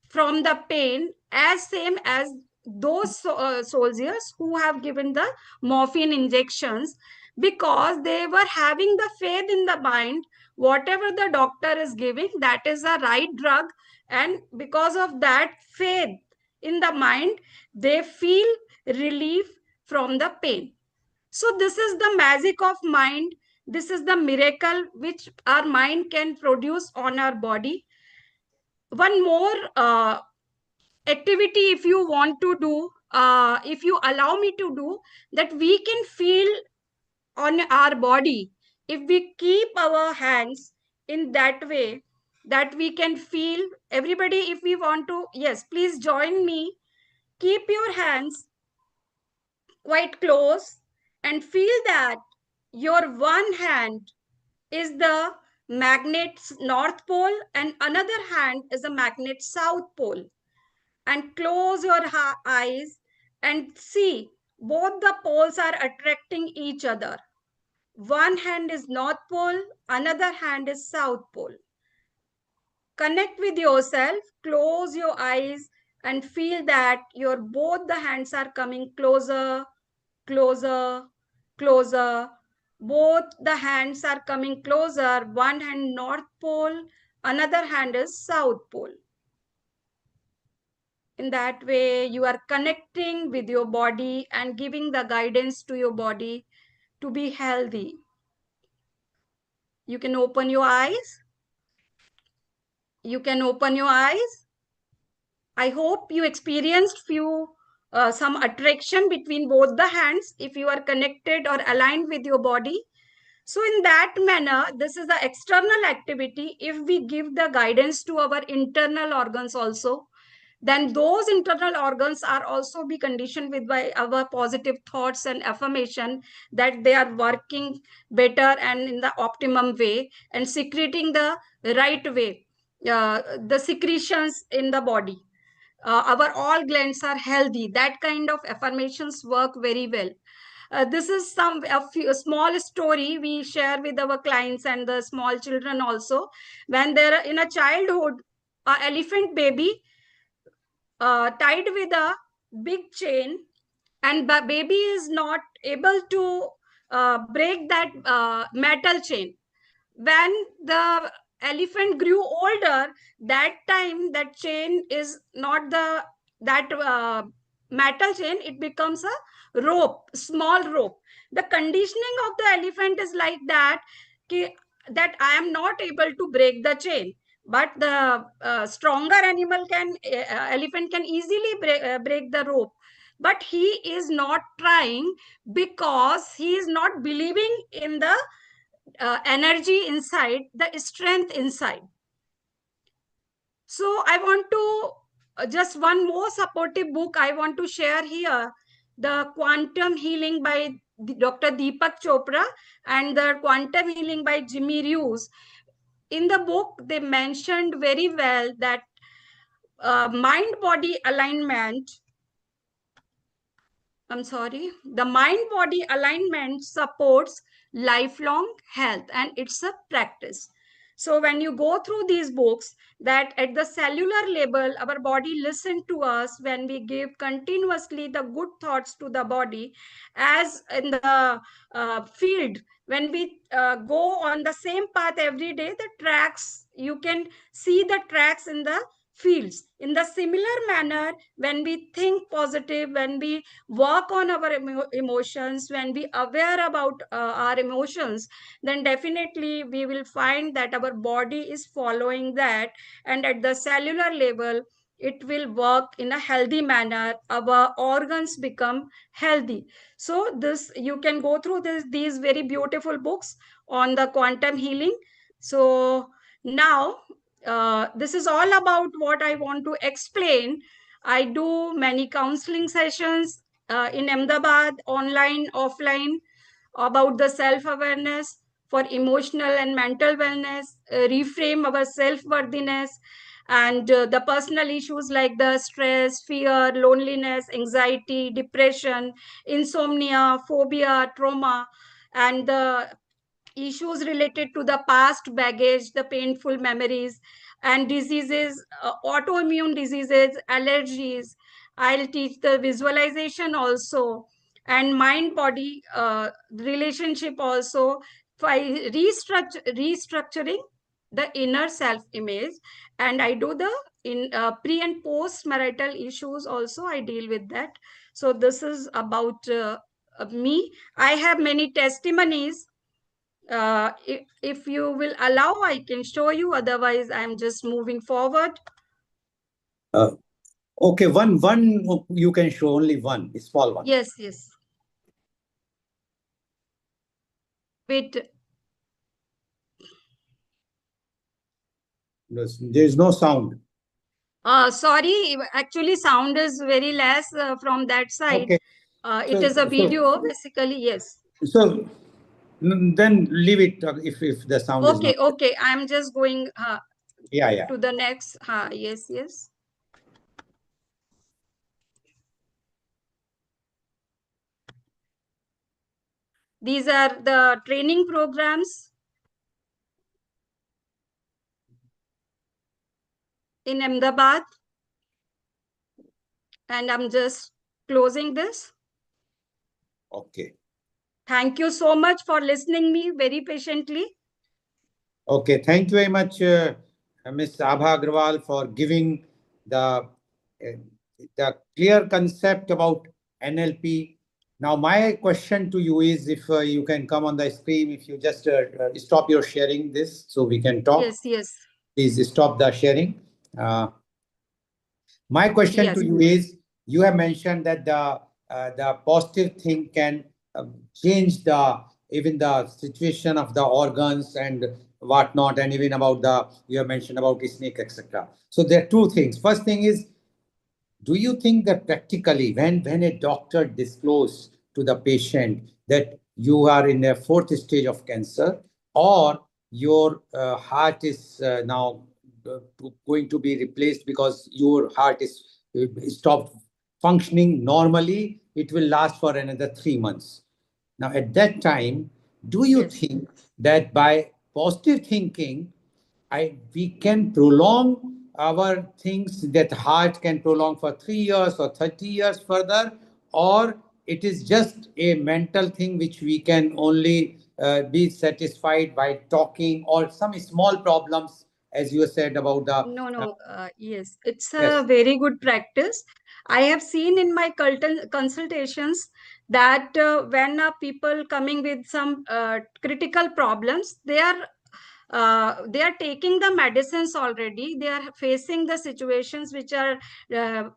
from the pain as same as those soldiers who have given the morphine injections, because they were having the faith in the mind, whatever the doctor is giving, that is the right drug. And because of that faith in the mind, they feel relief from the pain. So this is the magic of mind. This is the miracle which our mind can produce on our body. One more activity, if you want to do, if you allow me to do, that we can feel on our body, if we keep our hands in that way, that we can feel. Everybody, if we want to, yes, please join me. Keep your hands quite close and feel that your one hand is the magnet's north pole and another hand is the magnet south pole. And close your eyes and see both the poles are attracting each other. One hand is north pole, another hand is south pole. Connect with yourself, close your eyes and feel that your both the hands are coming closer, closer, closer. Both the hands are coming closer. One hand north pole, another hand is south pole. In that way, you are connecting with your body and giving the guidance to your body to be healthy. You can open your eyes. You can open your eyes. I hope you experienced some attraction between both the hands if you are connected or aligned with your body. So in that manner, this is the external activity. If we give the guidance to our internal organs also, then those internal organs are also be conditioned with by our positive thoughts and affirmation, that they are working better and in the optimum way and secreting the right way, the secretions in the body. Our all glands are healthy. That kind of affirmations work very well. This is a small story we share with our clients and the small children also. When they're in a childhood, a elephant baby tied with a big chain, and the baby is not able to break that metal chain. When the elephant grew older, that time that chain is not the that metal chain, it becomes a rope, small rope. The conditioning of the elephant is like that, that I am not able to break the chain, but the stronger animal can elephant can easily break the rope, but he is not trying, because he is not believing in the energy inside, the strength inside. So I want to just one more supportive book I want to share here, the Quantum Healing by Dr. Deepak Chopra and the Quantum Healing by Jimmy Ruse. In the book, they mentioned very well that mind body alignment, I'm sorry, the mind body alignment supports lifelong health, and it's a practice. So when you go through these books, that at the cellular level, our body listen to us when we give continuously the good thoughts to the body, as in the field, when we go on the same path every day, the tracks, you can see the tracks in the fields. In the similar manner, when we think positive, when we work on our emotions, when we aware about our emotions, then definitely we will find that our body is following that, and at the cellular level it will work in a healthy manner, our organs become healthy. So this, you can go through these very beautiful books on the quantum healing. So now this is all about what I want to explain. I do many counseling sessions in Ahmedabad, online, offline, about the self-awareness for emotional and mental wellness, reframe our self-worthiness, and the personal issues like the stress, fear, loneliness, anxiety, depression, insomnia, phobia, trauma, and the issues related to the past baggage, the painful memories, and diseases, autoimmune diseases, allergies. I'll teach the visualization also, and mind body relationship also, by restructuring the inner self image. And I do the in pre and post marital issues also, I deal with that. So this is about me. I have many testimonies. If you will allow, I can show you. Otherwise, I'm just moving forward. Uh, okay, one you can show, only one, a small one. Yes, yes. Wait. There is no sound. Sorry, actually, sound is very less from that side. Okay. It is a video, basically, yes. So then leave it if the sound is Okay, not. okay. I'm just going Yeah. to the next. Yes, yes. These are the training programs in Ahmedabad. And I'm just closing this. Okay. Thank you so much for listening me very patiently. Okay, thank you very much, Ms. Abha Agrawal, for giving the clear concept about NLP. Now, my question to you is, if you can come on the screen, if you just stop your sharing this so we can talk. Yes, yes. Please stop the sharing. My question to you is, you have mentioned that the positive thing can change even the situation of the organs and whatnot, and even about you have mentioned about snake, etc. So there are two things. First thing is, do you think that practically when a doctor discloses to the patient that you are in a fourth stage of cancer, or your heart is now going to be replaced because your heart is stopped functioning normally, it will last for another 3 months? Now, at that time, do you think that by positive thinking, we can prolong our things, that heart can prolong for 3 years or 30 years further, or it is just a mental thing which we can only be satisfied by talking, or some small problems, as you said about the No. Yes, it's a yes. very good practice. I have seen in my consultations that when people coming with some critical problems, they are taking the medicines already. They are facing the situations which are uh,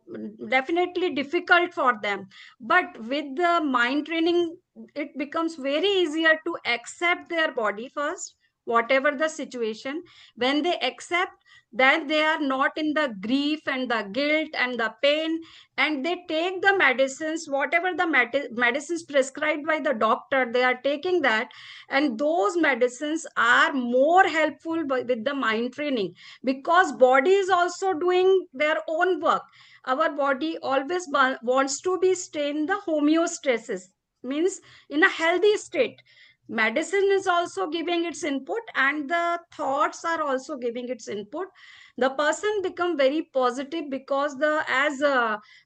definitely difficult for them. But with the mind training, it becomes very easier to accept their body first, whatever the situation. When they accept, then they are not in the grief and the guilt and the pain, and they take the medicines, whatever the medicines prescribed by the doctor, they are taking that. And those medicines are more helpful with the mind training, because body is also doing their own work. Our body always wants to be stay in the homeostasis, means in a healthy state. Medicine is also giving its input, and the thoughts are also giving its input. The person become very positive, because the as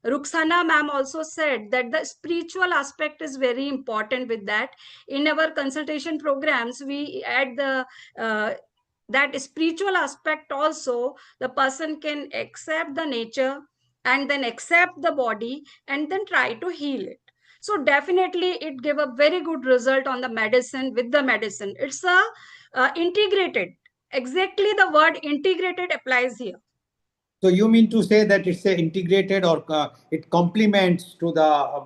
Ruxana ma'am also said that the spiritual aspect is very important with that. In our consultation programs, we add the that spiritual aspect also. The person can accept the nature, and then accept the body, and then try to heal it. So definitely it gave a very good result on the medicine. With the medicine, it's a integrated, exactly the word integrated applies here. So you mean to say that it's a integrated, or it complements to the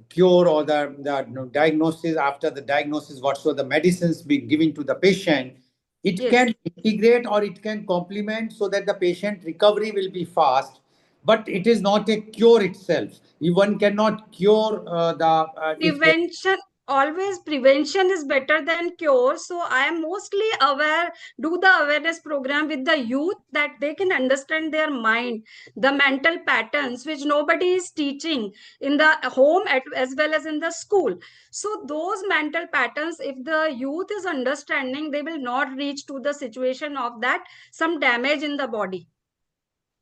cure, or the diagnosis. After the diagnosis, whatsoever the medicines be given to the patient, it Yes. can integrate or it can complement, so that the patient recovery will be fast. But it is not a cure itself. One cannot cure the if there. Prevention, always prevention is better than cure. So I am mostly aware, do the awareness program with the youth, that they can understand their mind, the mental patterns which nobody is teaching in the home as well as in the school. So those mental patterns, if the youth is understanding, they will not reach to the situation of that some damage in the body.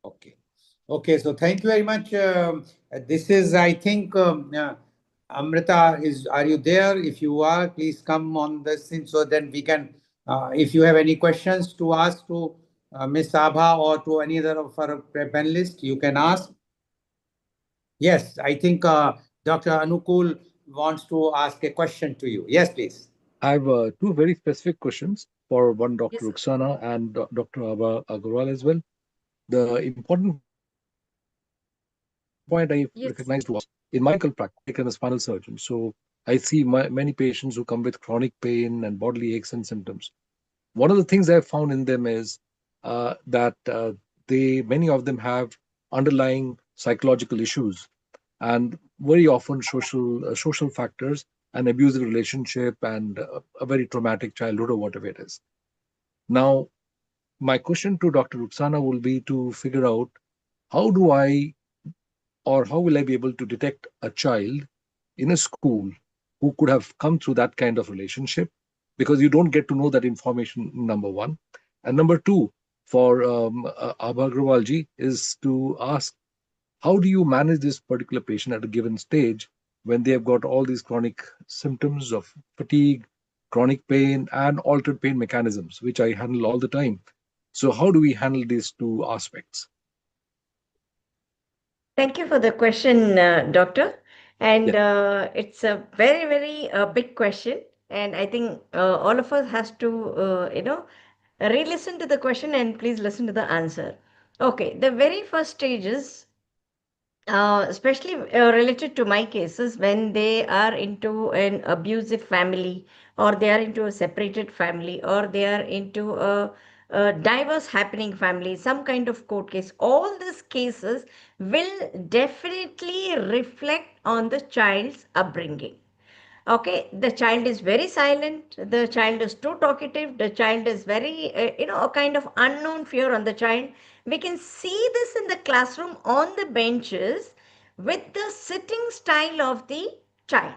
Okay. Okay. So thank you very much. This is, I think, Amrita, are you there? If you are, please come on this thing, so then we can, if you have any questions to ask to Ms. Abha or to any other of our panelists, you can ask. Yes, I think Dr. Anukul wants to ask a question to you. Yes, please. I have two very specific questions for one Dr. Yes, sir. Ruxana and Dr. Aba Agarwal as well. The important point I recognized was in my clinical Yes. practice, taken as spinal surgeon. So I see many patients who come with chronic pain and bodily aches and symptoms. One of the things I've found in them is that many of them have underlying psychological issues, and very often social factors, an abusive relationship, and a very traumatic childhood, or whatever it is. Now, my question to Dr. Ruxana will be to figure out, how do I, or how will I be able to detect a child in a school who could have come through that kind of relationship? Because you don't get to know that information, number one. And number two, for Abha Agrawalji, is to ask, how do you manage this particular patient at a given stage when they have got all these chronic symptoms of fatigue, chronic pain, and altered pain mechanisms, which I handle all the time? So, how do we handle these two aspects? Thank you for the question, Doctor. Yeah. And it's a very, very big question. And I think all of us has to, re-listen to the question and please listen to the answer. Okay, the very first stages, especially related to my cases, when they are into an abusive family, or they are into a separated family, or they are into a divorce happening family, some kind of court case, all these cases will definitely reflect on the child's upbringing. Okay, the child is very silent, the child is too talkative, the child is very, a kind of unknown fear on the child. We can see this in the classroom on the benches with the sitting style of the child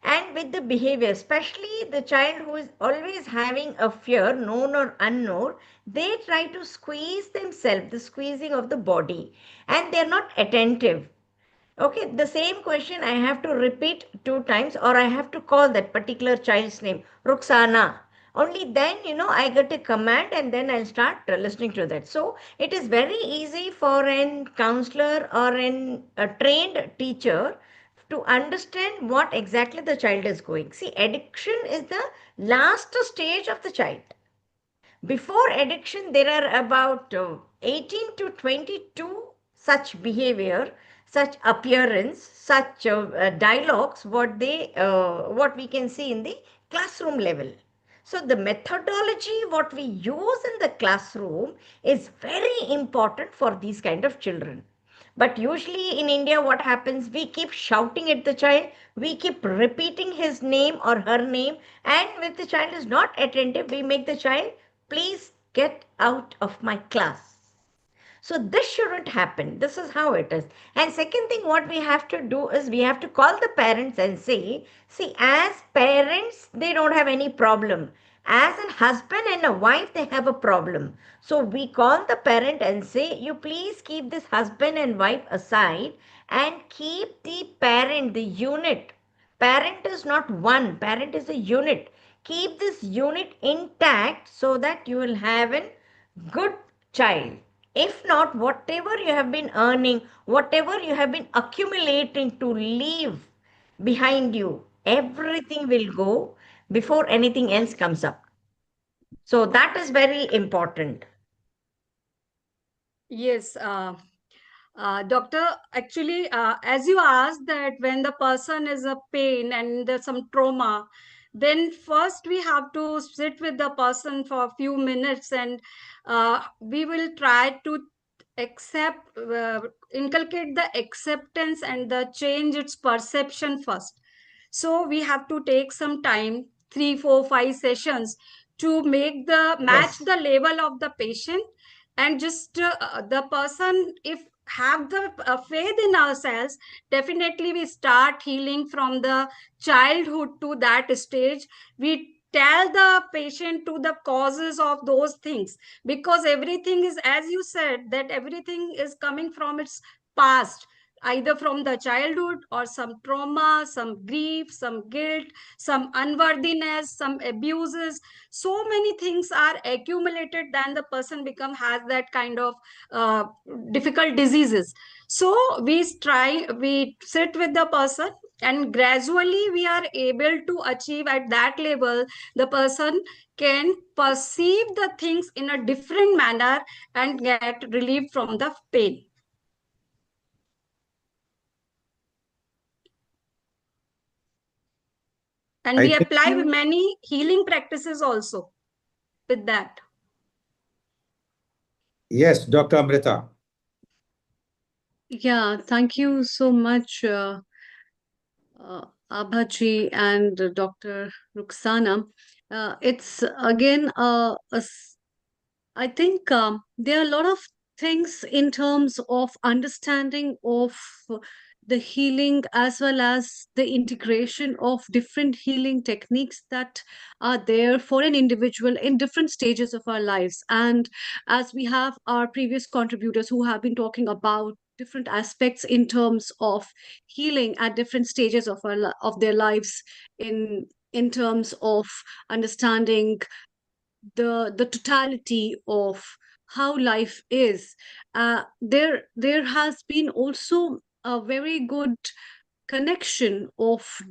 and with the behavior, especially the child who is always having a fear, known or unknown. They try to squeeze themselves, the squeezing of the body, and they're not attentive. Okay, the same question I have to repeat two times, or I have to call that particular child's name, Ruxana. Only then, I get a command and then I'll start listening to that. So it is very easy for an counselor or a trained teacher to understand what exactly the child is going. See, addiction is the last stage of the child. Before addiction, there are about 18 to 22 such behavior, such appearance, such dialogues, what we can see in the classroom level. So the methodology what we use in the classroom is very important for these kind of children. But usually in India, what happens? We keep shouting at the child, we keep repeating his name or her name, and if the child is not attentive, we make the child, please get out of my class. So this shouldn't happen. This is how it is. And second thing, what we have to do is we have to call the parents and say, see, as parents, they don't have any problem. As a husband and a wife, they have a problem. So we call the parent and say, you please keep this husband and wife aside and keep the parent, the unit. Parent is not one, parent is a unit. Keep this unit intact so that you will have a good child. If not, whatever you have been earning, whatever you have been accumulating to leave behind you, everything will go before anything else comes up. So that is very important. Yes, doctor, actually, as you asked that when the person is a pain and there's some trauma, then first we have to sit with the person for a few minutes and we will try to accept, inculcate the acceptance and the change its perception first. So we have to take some time, 3, 4, 5 sessions to make the match Yes. the level of the patient, and just the person, if have the faith in ourselves, definitely we start healing from the childhood to that stage. We tell the patient to the causes of those things, because everything is, as you said, that everything is coming from its past, either from the childhood or some trauma, some grief, some guilt, some unworthiness, some abuses. So many things are accumulated, then the person become has that kind of uh, difficult diseases. So we sit with the person, and gradually we are able to achieve at that level, the person can perceive the things in a different manner and get relief from the pain. And I we think, apply many healing practices also with that. yes, Dr. Amrita. Yeah, thank you so much, Abhaji and Dr. Ruxana. It's again I think there are a lot of things in terms of understanding of the healing, as well as the integration of different healing techniques that are there for an individual in different stages of our lives. And as we have our previous contributors who have been talking about different aspects in terms of healing at different stages of of their lives, in terms of understanding the totality of how life is. There has been also a very good connection of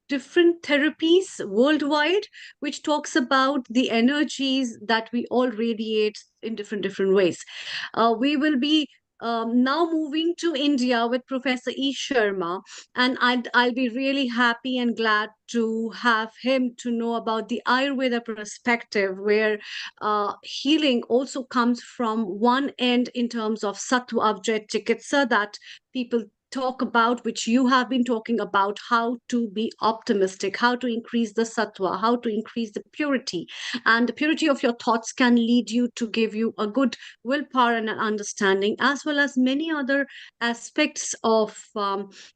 different therapies worldwide, which talks about the energies that we all radiate in different ways. We will be now moving to India with Professor E. Sharma, and I'll be really happy and glad to have him to know about the Ayurveda perspective, where healing also comes from one end in terms of sattva avjay chikitsa that people talk about, which you have been talking about, how to be optimistic, how to increase the sattva, how to increase the purity. And the purity of your thoughts can lead you to give you a good willpower and an understanding, as well as many other aspects of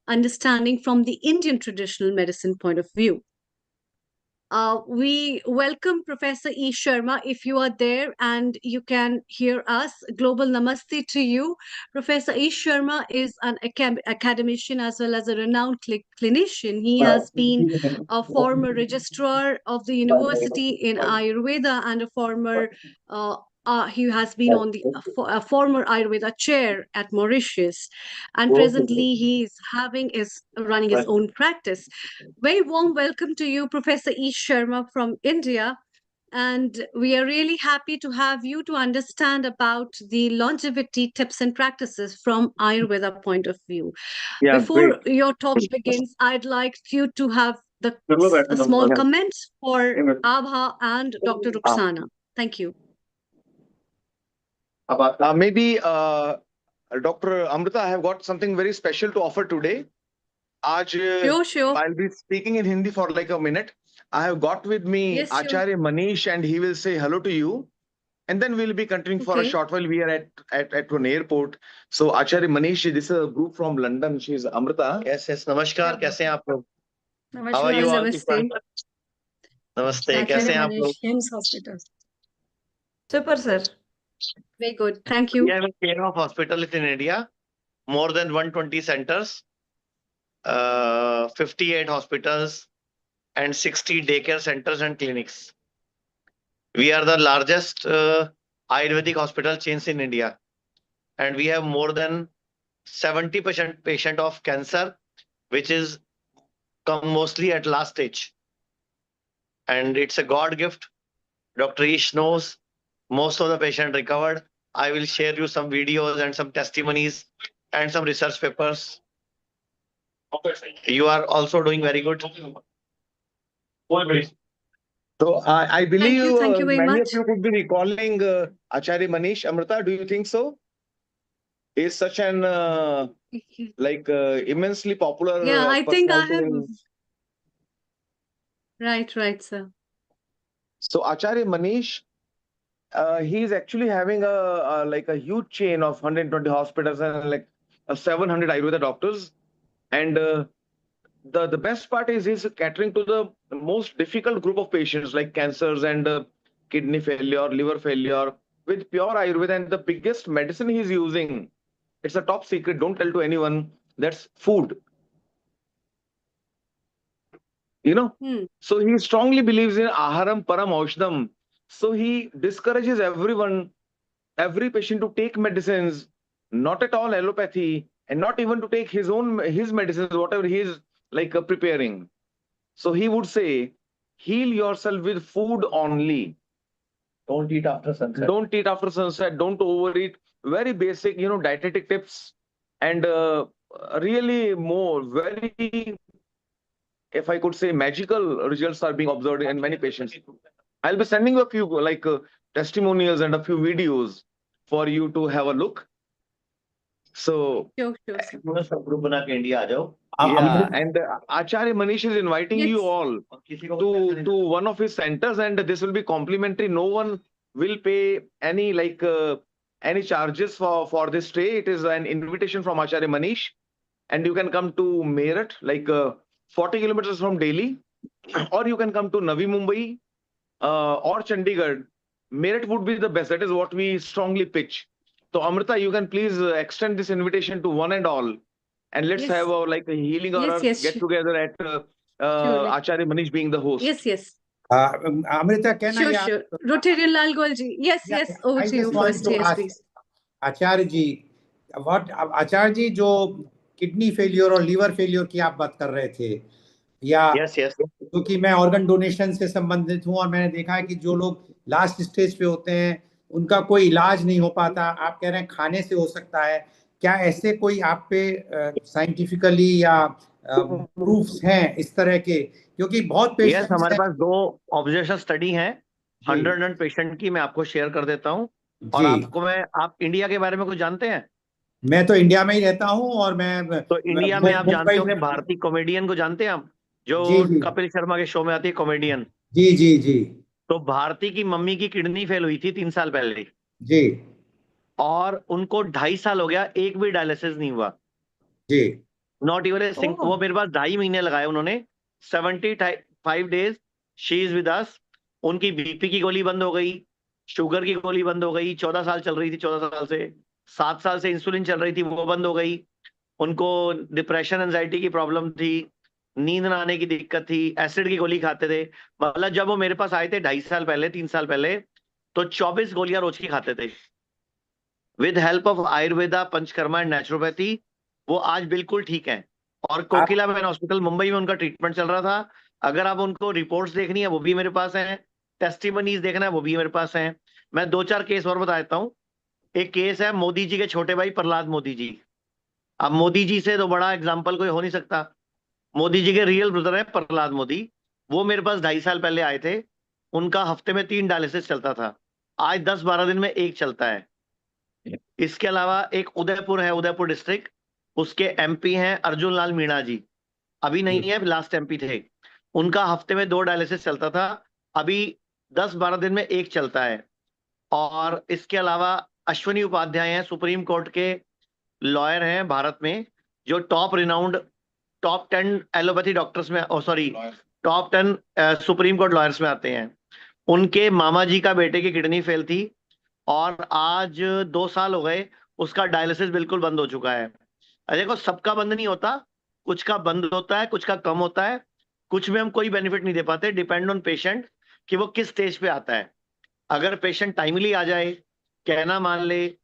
understanding from the Indian traditional medicine point of view. We welcome Professor E. Sharma. If you are there and you can hear us, global namaste to you. Professor E. Sharma is an academician as well as a renowned clinician. He has been a former registrar of the university in Ayurveda and a former he has been on the a former Ayurveda chair at Mauritius, and presently he is running his own practice. Very warm welcome to you, Professor E. Sharma from India. And we are really happy to have you to understand about the longevity tips and practices from Ayurveda point of view. Yeah, great. Before your talk begins, I'd like you to have a small comments for Abha and Dr. Ruxana. Thank you. Maybe Dr. Amrita, I have got something very special to offer today. Sure. I'll be speaking in Hindi for like a minute. I have got with me Yes, sure. Acharya Manish, and he will say hello to you. And then we'll be continuing for a Okay. short while. We are at an airport. So Acharya Manish, this is a group from London. She's Amrita. Yes, नमस्कार, कैसे हैं आप लोग? How are Namaskar, you all namaste. people? नमस्ते, कैसे हैं आप लोग? Hims Hospital. Super, sir. Very good. Thank you. We have a chain of hospitals in India, more than 120 centers, 58 hospitals, and 60 daycare centers and clinics. We are the largest Ayurvedic hospital chains in India, and we have more than 70% patient of cancer, which is come mostly at last stage. And it's a God gift. Dr. Ish knows most of the patient recovered. I will share you some videos and some testimonies and some research papers. You are also doing very good. So I believe Thank you very many much. of you could be recalling Acharya Manish. Amrita, do you think so? He is such an immensely popular Yeah, I think I personality have. in- Right, sir. So Acharya Manish, he is actually having a huge chain of 120 hospitals and like 700 Ayurveda doctors. And the best part is he's catering to the most difficult group of patients like cancers and kidney failure, liver failure with pure Ayurveda. And the biggest medicine he's using, it's a top secret. Don't tell to anyone. That's food. So he strongly believes in aharam param aushdam. So he discourages every patient to take medicines, not at all allopathy, and not even to take his medicines, whatever he is preparing. So he would say, heal yourself with food only. Don't eat after sunset. Don't eat after sunset. Don't overeat. Very basic, dietetic tips, and really very, if I could say, magical results are being observed in many patients. I'll be sending you a few testimonials and a few videos for you to have a look. So Sure, sir. group बना के India आ जाओ. yeah, and Acharya Manish is inviting you all to one of his centers, and this will be complimentary. No one will pay any any charges for this stay. It is an invitation from Acharya Manish, and you can come to Meerut, 40 kilometers from Delhi, or you can come to Navi Mumbai or Chandigarh. Meerut would be the best. That is what we strongly pitch. So Amrita, you can please extend this invitation to one and all, and let's Yes. have a healing or a Yes. get together at Surely. Acharya Manish being the host. Yes. Amrita, can I ask? Sure. Rotarian Lal Golji. Yes. Over I to you just wanted first. to Yes, ask please. आचार्य जी, आचार्य जी जो kidney failure और liver failure की आप बात कर रहे थे, या क्योंकि मैं ऑर्गन डोनेशन से संबंधित हूं और मैंने देखा है कि जो लोग लास्ट स्टेज पे होते हैं उनका कोई इलाज नहीं हो पाता, आप कह रहे हैं खाने से हो सकता है, क्या ऐसे कोई आप पे साइंटिफिकली या प्रूफ्स हैं इस तरह के? क्योंकि बहुत पेशेंट्स हमारे पास 2 ऑब्जर्वेशन स्टडी हैं 100 पेशेंट की, मैं आपको शेयर कर देता हूं. और आप इंडिया के बारे में कुछ जानते हैं? मैं तो इंडिया में ही रहता हूं और मैं तो इंडिया में आप जानते होंगे भारतीय कॉमेडियन को जानते हैं आप, जो कपिल शर्मा के शो में आती है कॉमेडियन. जी. तो भारती की मम्मी की किडनी फेल हुई थी 3 साल पहले जी, और उनको 2.5 साल हो गया, एक भी डायलिसिस नहीं हुआ जी. Not even a single. वो मेरे पास 2.5 महीने लगाए उन्होंने. 75 days she is with us. उनकी बीपी की गोली बंद हो गई, शुगर की गोली बंद हो गई. 14 साल चल रही थी, 14 साल से 7 साल से इंसुलिन चल रही थी, वो बंद हो गई. उनको डिप्रेशन एंजाइटी की प्रॉब्लम थी, नींद ना आने की दिक्कत थी, एसिड की गोली खाते थे. मतलब जब वो मेरे पास आए थे 2.5 साल पहले, 3 साल पहले, तो 24 गोलियां रोज की खाते थे. With help of Ayurveda, panchakarma and naturopathy वो आज बिल्कुल ठीक है. और कोकिला मैन हॉस्पिटल मुंबई में उनका ट्रीटमेंट चल रहा था. अगर आप उनको रिपोर्ट्स देखनी है वो भी मेरे पास है, टेस्टिमनीज देखना है वो भी मेरे पास है. मैं 2-4 केस और बता देता हूँ. एक केस है मोदी जी के छोटे भाई प्रहलाद मोदी जी. अब मोदी जी से तो बड़ा एग्जाम्पल कोई हो नहीं सकता. मोदी जी के रियल ब्रदर है प्रहलाद मोदी, वो मेरे पास 2.5 साल पहले आए थे। उनका हफ्ते में 3 डायलिसिस चलता था, आज 10-12 दिन में एक चलता है। इसके अलावा एक उदयपुर है, उदयपुर डिस्ट्रिक्ट, उसके एमपी हैं अर्जुन लाल मीणा जी, अभी नहीं है, लास्ट एमपी थे। उनका हफ्ते में 2 डायलिसिस चलता था, अभी 10-12 दिन में एक चलता है। और इसके अलावा अश्वनी उपाध्याय हैं, सुप्रीम कोर्ट के लॉयर हैं भारत में, जो टॉप 10 एलोपैथी डॉक्टर्स में, sorry, top 10 supreme court lawyers में आते हैं। उनके मामा जी का बेटे की किडनी फेल थी और आज 2 साल हो गए, उसका डायलिसिस बिल्कुल बंद हो चुका है। देखो, सबका बंद नहीं होता, कुछ का बंद होता है, कुछ का कम होता है, कुछ में हम कोई बेनिफिट नहीं दे पाते, डिपेंड ऑन पेशेंट कि वो किस स्टेज पे आता है। अगर पेशेंट टाइमली आ जाए, कहना मान ले,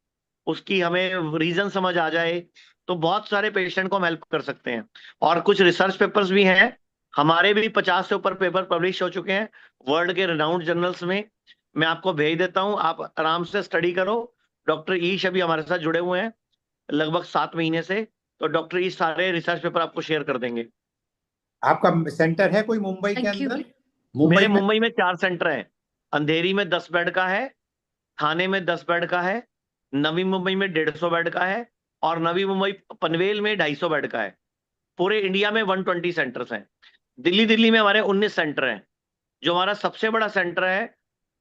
उसकी हमें रीजन समझ आ जाए, तो बहुत सारे पेशेंट को हम हेल्प कर सकते हैं। और कुछ रिसर्च पेपर्स भी हैं, हमारे भी 50 से ऊपर पेपर पब्लिश हो चुके हैं वर्ल्ड के रिनाउंड जर्नल्स में। मैं आपको भेज देता हूं, आप आराम से स्टडी करो। डॉक्टर ईश अभी हमारे साथ जुड़े हुए हैं लगभग 7 महीने से, तो डॉक्टर ईश सारे रिसर्च पेपर आपको शेयर कर देंगे। आपका सेंटर है कोई मुंबई के Thank you. अंदर? मेरे मुंबई में? मुंबई में 4 सेंटर हैं। अंधेरी में 10 बेड का है, थाने में 10 बेड का है, नवी मुंबई में 150 बेड का है, और नवी मुंबई पनवेल में 250 बेड का है। पूरे इंडिया में 120 सेंटर्स हैं। दिल्ली में हमारे 19 सेंटर हैं। जो हमारा सबसे बड़ा सेंटर है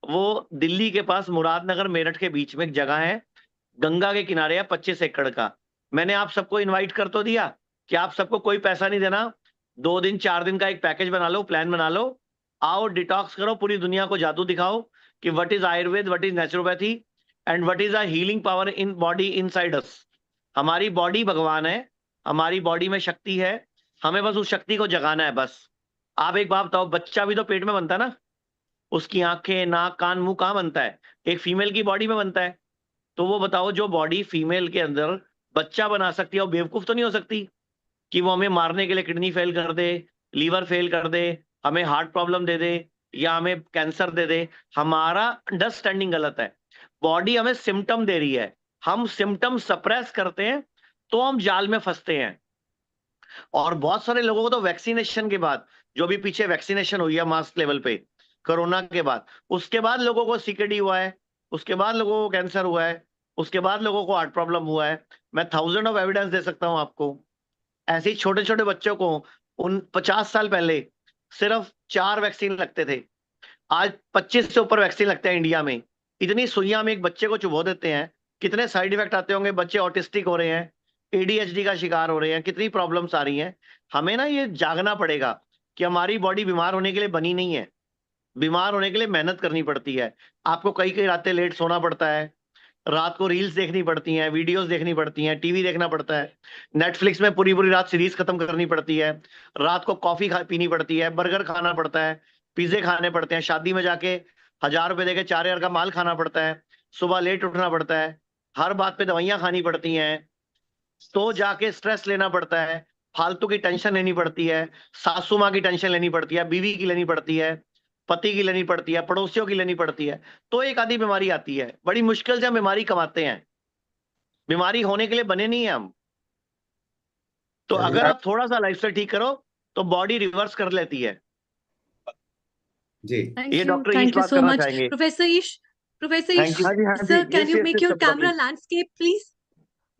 वो दिल्ली के पास मुरादनगर मेरठ के बीच में एक जगह है, गंगा के किनारे है, 25 एकड़ का। मैंने आप सबको इनवाइट कर तो दिया कि आप सबको कोई पैसा नहीं देना, 2 दिन 4 दिन का एक पैकेज बना लो, प्लान बना लो, आओ डिटॉक्स करो, पूरी दुनिया को जादू दिखाओ कि what is Ayurveda, what is naturopathy, and what is a healing power in body inside us. हमारी बॉडी भगवान है, हमारी बॉडी में शक्ति है, हमें बस उस शक्ति को जगाना है बस। आप एक बात बताओ, बच्चा भी तो पेट में बनता है ना, उसकी आंखें, नाक, कान, मुंह कहाँ बनता है? एक फीमेल की बॉडी में बनता है। तो वो बताओ, जो बॉडी फीमेल के अंदर बच्चा बना सकती है, वो बेवकूफ तो नहीं हो सकती कि वो हमें मारने के लिए किडनी फेल कर दे, लीवर फेल कर दे, हमें हार्ट प्रॉब्लम दे दे, या हमें कैंसर दे दे। हमारा अंडरस्टैंडिंग गलत है। बॉडी हमें सिम्टम दे रही है, हम सिम्टम सप्रेस करते हैं तो हम जाल में फंसते हैं। और बहुत सारे लोगों को तो वैक्सीनेशन के बाद, जो भी पीछे वैक्सीनेशन हुई है मास लेवल पे कोरोना के बाद, उसके बाद लोगों को सीकेडी हुआ है, उसके बाद लोगों को कैंसर हुआ है, उसके बाद लोगों को हार्ट प्रॉब्लम हुआ है। मैं 1000 ऑफ एविडेंस दे सकता हूं आपको। ऐसे ही छोटे छोटे बच्चों को उन 50 साल पहले सिर्फ 4 वैक्सीन लगते थे, आज 25 से ऊपर वैक्सीन लगते हैं इंडिया में। इतनी सुइयां हम एक बच्चे को चुभो देते हैं, कितने साइड इफेक्ट आते होंगे, बच्चे ऑटिस्टिक हो रहे हैं, एडीएचडी का शिकार हो रहे हैं, कितनी प्रॉब्लम्स आ रही हैं। हमें ना ये जागना पड़ेगा कि हमारी बॉडी बीमार होने के लिए बनी नहीं है, बीमार होने के लिए मेहनत करनी पड़ती है। आपको कई कई रातें लेट सोना पड़ता है, रात को रील्स देखनी पड़ती हैं, वीडियोस देखनी पड़ती हैं, टीवी देखना पड़ता है, नेटफ्लिक्स में पूरी पूरी रात सीरीज खत्म करनी पड़ती है, रात को कॉफी पीनी पड़ती है, बर्गर खाना पड़ता है, पिज्जे खाने पड़ते हैं, शादी में जाके 1000 रुपए देके 4000 का माल खाना पड़ता है, सुबह लेट उठना पड़ता है, हर बात पे दवाइयां खानी पड़ती हैं, तो जाके स्ट्रेस लेना पड़ता है, फालतू की टेंशन लेनी पड़ती है, सासू माँ की टेंशन लेनी पड़ती है, बीवी की लेनी पड़ती है, पति की लेनी पड़ती है, पड़ोसियों की लेनी पड़ती है, तो एक आधी बीमारी आती है। बड़ी मुश्किल से हम बीमारी कमाते हैं, बीमारी होने के लिए बने नहीं है हम। तो अगर आप थोड़ा सा लाइफस्टाइल ठीक करो तो बॉडी रिवर्स कर लेती है। जी, ये डॉक्टर ईश Thank you बात so करना much, चाहेंगे। Professor Ish. Professor thank Ish, you. हाँ जी, हाँ जी, sir, can yes, you yes, make yes, your Sabra camera ji. landscape, please?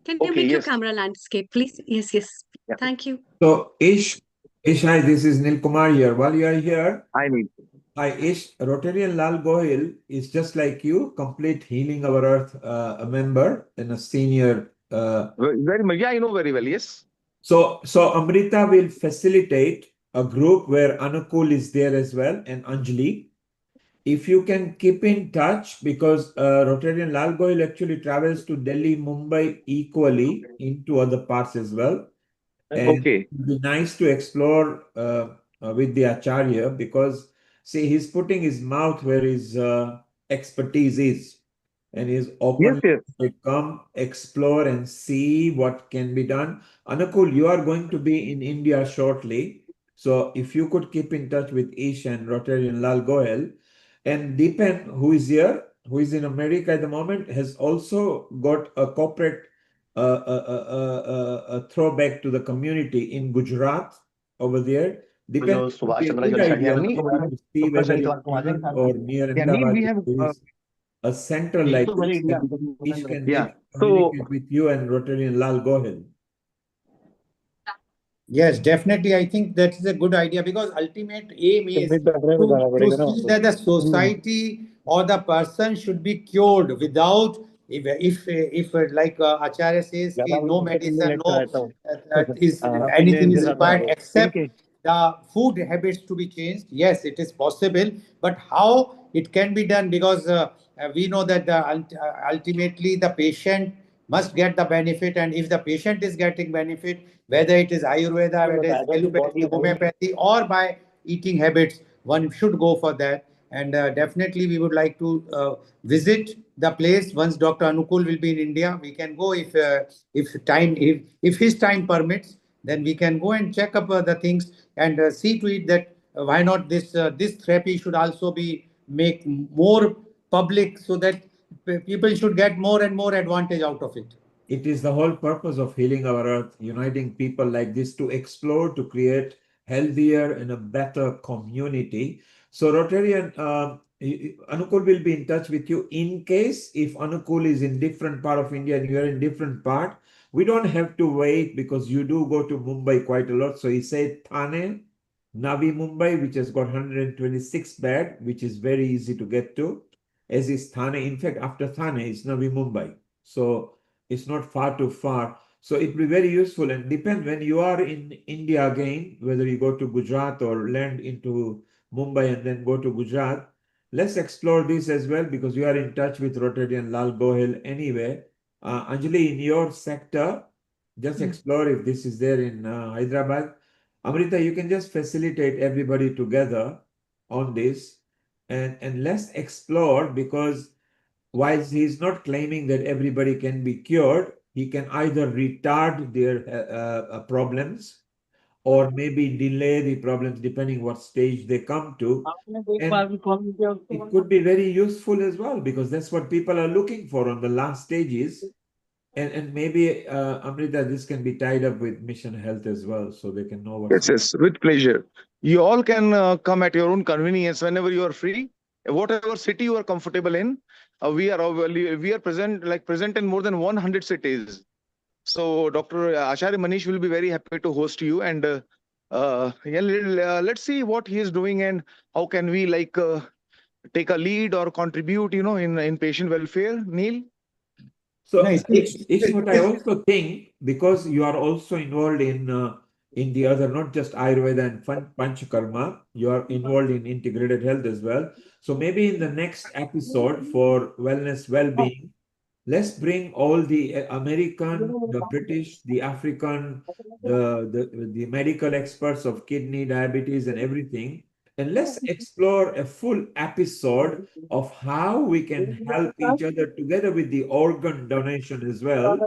Can you Okay, make your yes. camera landscape, please? Yes, yes. Yeah. Thank you. So, Ish, hi, this is Nil Kumar here. While you are here, I need. hi, Ish, Rotarian Lal Gohil is just like you, complete Healing Our Earth a member and a senior. Very much. Yeah, I know very well. Yes. So Amrita will facilitate a group where Anukul is there as well and Anjali. If you can keep in touch, because Rotarian Lal Gohil actually travels to Delhi, Mumbai equally into other parts as well. And Okay. it would be nice to explore with the Acharya, because see, he's putting his mouth where his expertise is, and he's open Yes, yes. to come explore and see what can be done. Anukul, you are going to be in India shortly, so if you could keep in touch with Ish and Rotarian Lal Goel, and Deepan, who is here, who is in America at the moment, has also got a corporate a throwback to the community in Gujarat. over there. जो Depends, would Subhash be a Chandra good जल idea, शनियानी Nabil, to see शुक्र whether in शनिवार को आ जाएंगे Pune साथ or में near yeah Neil we Ahmedabad have there is a center he's like तो very this, India and each can yeah maybe communicate with you and Rotarian Lal Gohil. Yes, definitely. I think that is a good idea because ultimate aim is to see that the society or the person should be cured without if like Acharya says, कि no medicine, no is anything is required except the food habits to be changed. Yes, it is possible, but how it can be done? Because we know that ultimately the patient must get the benefit, and if the patient is getting benefit, whether it is Ayurveda, whether it is allopathy, homeopathy, or by eating habits, one should go for that. And definitely, we would like to visit the place once Dr. Anukul will be in India. We can go if his time permits. Then we can go and check up the things and see to it that why not this therapy should also be make more public so that people should get more and more advantage out of it. It is the whole purpose of healing our earth, uniting people like this to explore, to create healthier and a better community. So Rotarian, Anukul will be in touch with you in case if Anukul is in different part of India and you are in different part. We don't have to wait because you do go to Mumbai quite a lot. So he said Thane, Navi Mumbai, which has got 126 bed, which is very easy to get to, as is Thane. In fact, after Thane is Navi Mumbai. So it's not far too far. So it will be very useful and depend when you are in India again, whether you go to Gujarat or land into Mumbai and then go to Gujarat. Let's explore this as well because you are in touch with Rotarian Lal Gohil anyway. Anjali, in your sector, just explore if this is there in Hyderabad. Amrita, you can just facilitate everybody together on this and let's explore because whilst he is not claiming that everybody can be cured, he can either retard their problems or maybe delay the problems depending what stage they come to. And it could be very useful as well because that's what people are looking for on the last stages. And maybe, Amrita, this can be tied up with Mission Health as well so they can know what's. Yes, with pleasure. You all can come at your own convenience whenever you are free, whatever city you are comfortable in. We are present in more than 100 cities. So Dr. Acharya Manish will be very happy to host you, and yeah, let's see what he is doing and how can we take a lead or contribute, in patient welfare. Neil. So, Nice. Ishmat, I also think because you are also involved in the other, not just Ayurveda and Panchakarma, you are involved in integrated health as well. So maybe in the next episode for wellness, well-being, let's bring all the American, the British, the African, the medical experts of kidney, diabetes, and everything, and let's explore a full episode of how we can help each other together with the organ donation as well,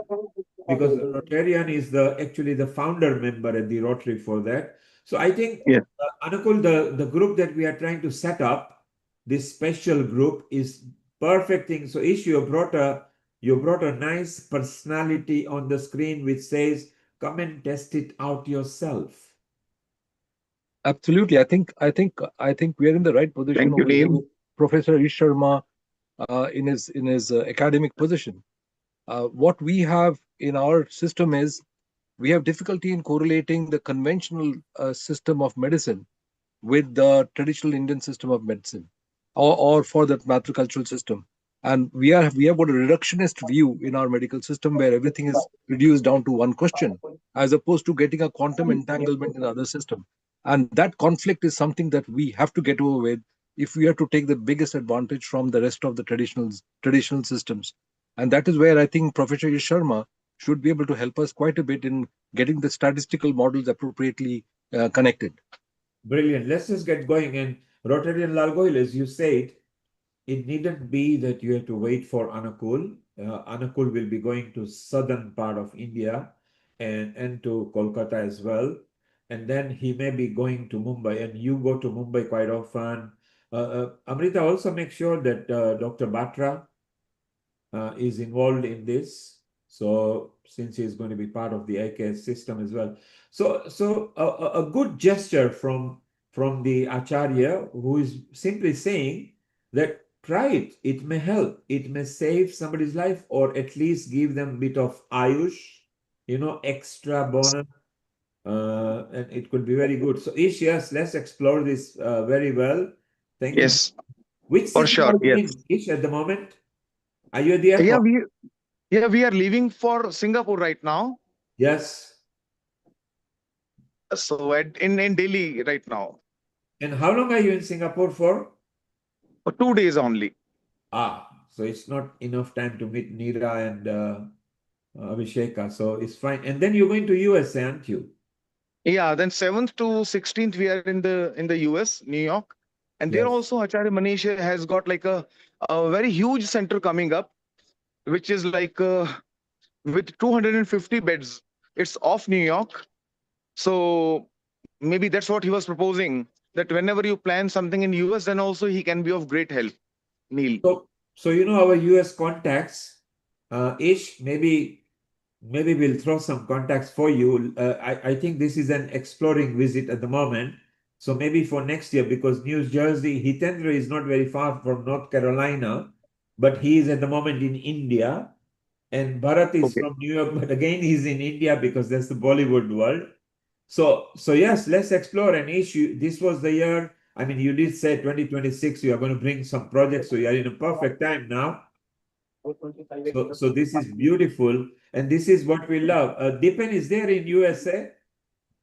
because Rotarian is actually the founder member at the Rotary for that. So I think, Anukul, the group that we are trying to set up, this special group, is perfect thing. So Ish, you brought a nice personality on the screen which says, "Come and test it out yourself." Absolutely. I think we are in the right position Thank you, over here Neil. with Professor Ish Sharma in his academic position. What we have in our system is we have difficulty in correlating the conventional system of medicine with the traditional Indian system of medicine, or for that matter, cultural system. And we have got a reductionist view in our medical system where everything is reduced down to one question, as opposed to getting a quantum entanglement in the other system. And that conflict is something that we have to get over with if we are to take the biggest advantage from the rest of the traditional systems. And that is where I think Professor Yash Sharma should be able to help us quite a bit in getting the statistical models appropriately connected. Brilliant. Let's just get going. And Rotarian Lal Gohil, as you said, it needn't be that you have to wait for Anukul. Anukul will be going to southern part of India and to Kolkata as well. And then he may be going to Mumbai, and you go to Mumbai quite often. Amrita, also make sure that Dr. Batra is involved in this. So since he's going to be part of the IKS system as well. So a good gesture from the Acharya, who is simply saying that try it. It may help. It may save somebody's life, or at least give them a bit of ayush, extra bonus. And it could be very good. So Ish, yes, let's explore this very well. Thank you. Yes, Which for city sure. are you Yes. in, Ish, at the moment? Are you at the Yeah, airport? we are leaving for Singapore right now. Yes. So in Delhi right now. And how long are you in Singapore for? For 2 days only. So it's not enough time to meet Neera and Abhisheka. So it's fine. And then you're going to USA, aren't you? Yeah, then 7th to 16th we are in the US, New York. And there Yes. also Acharya Manish has got like a very huge center coming up, which is like with 250 beds. It's off New York. So maybe that's what he was proposing, that whenever you plan something in US, then also he can be of great help, Neil. So our US contacts, Ish, maybe we'll throw some contacts for you. I think this is an exploring visit at the moment. So maybe for next year, because New Jersey, Hitendra is not very far from North Carolina, but he is at the moment in India. And Bharat is Okay. from New York, but again, he's in India because that's the Bollywood world. So yes, let's explore an issue. This was the year. I mean, you did say 2026, you are going to bring some projects, so you are in a perfect time now. So this is beautiful, and this is what we love. Dipen is there in USA.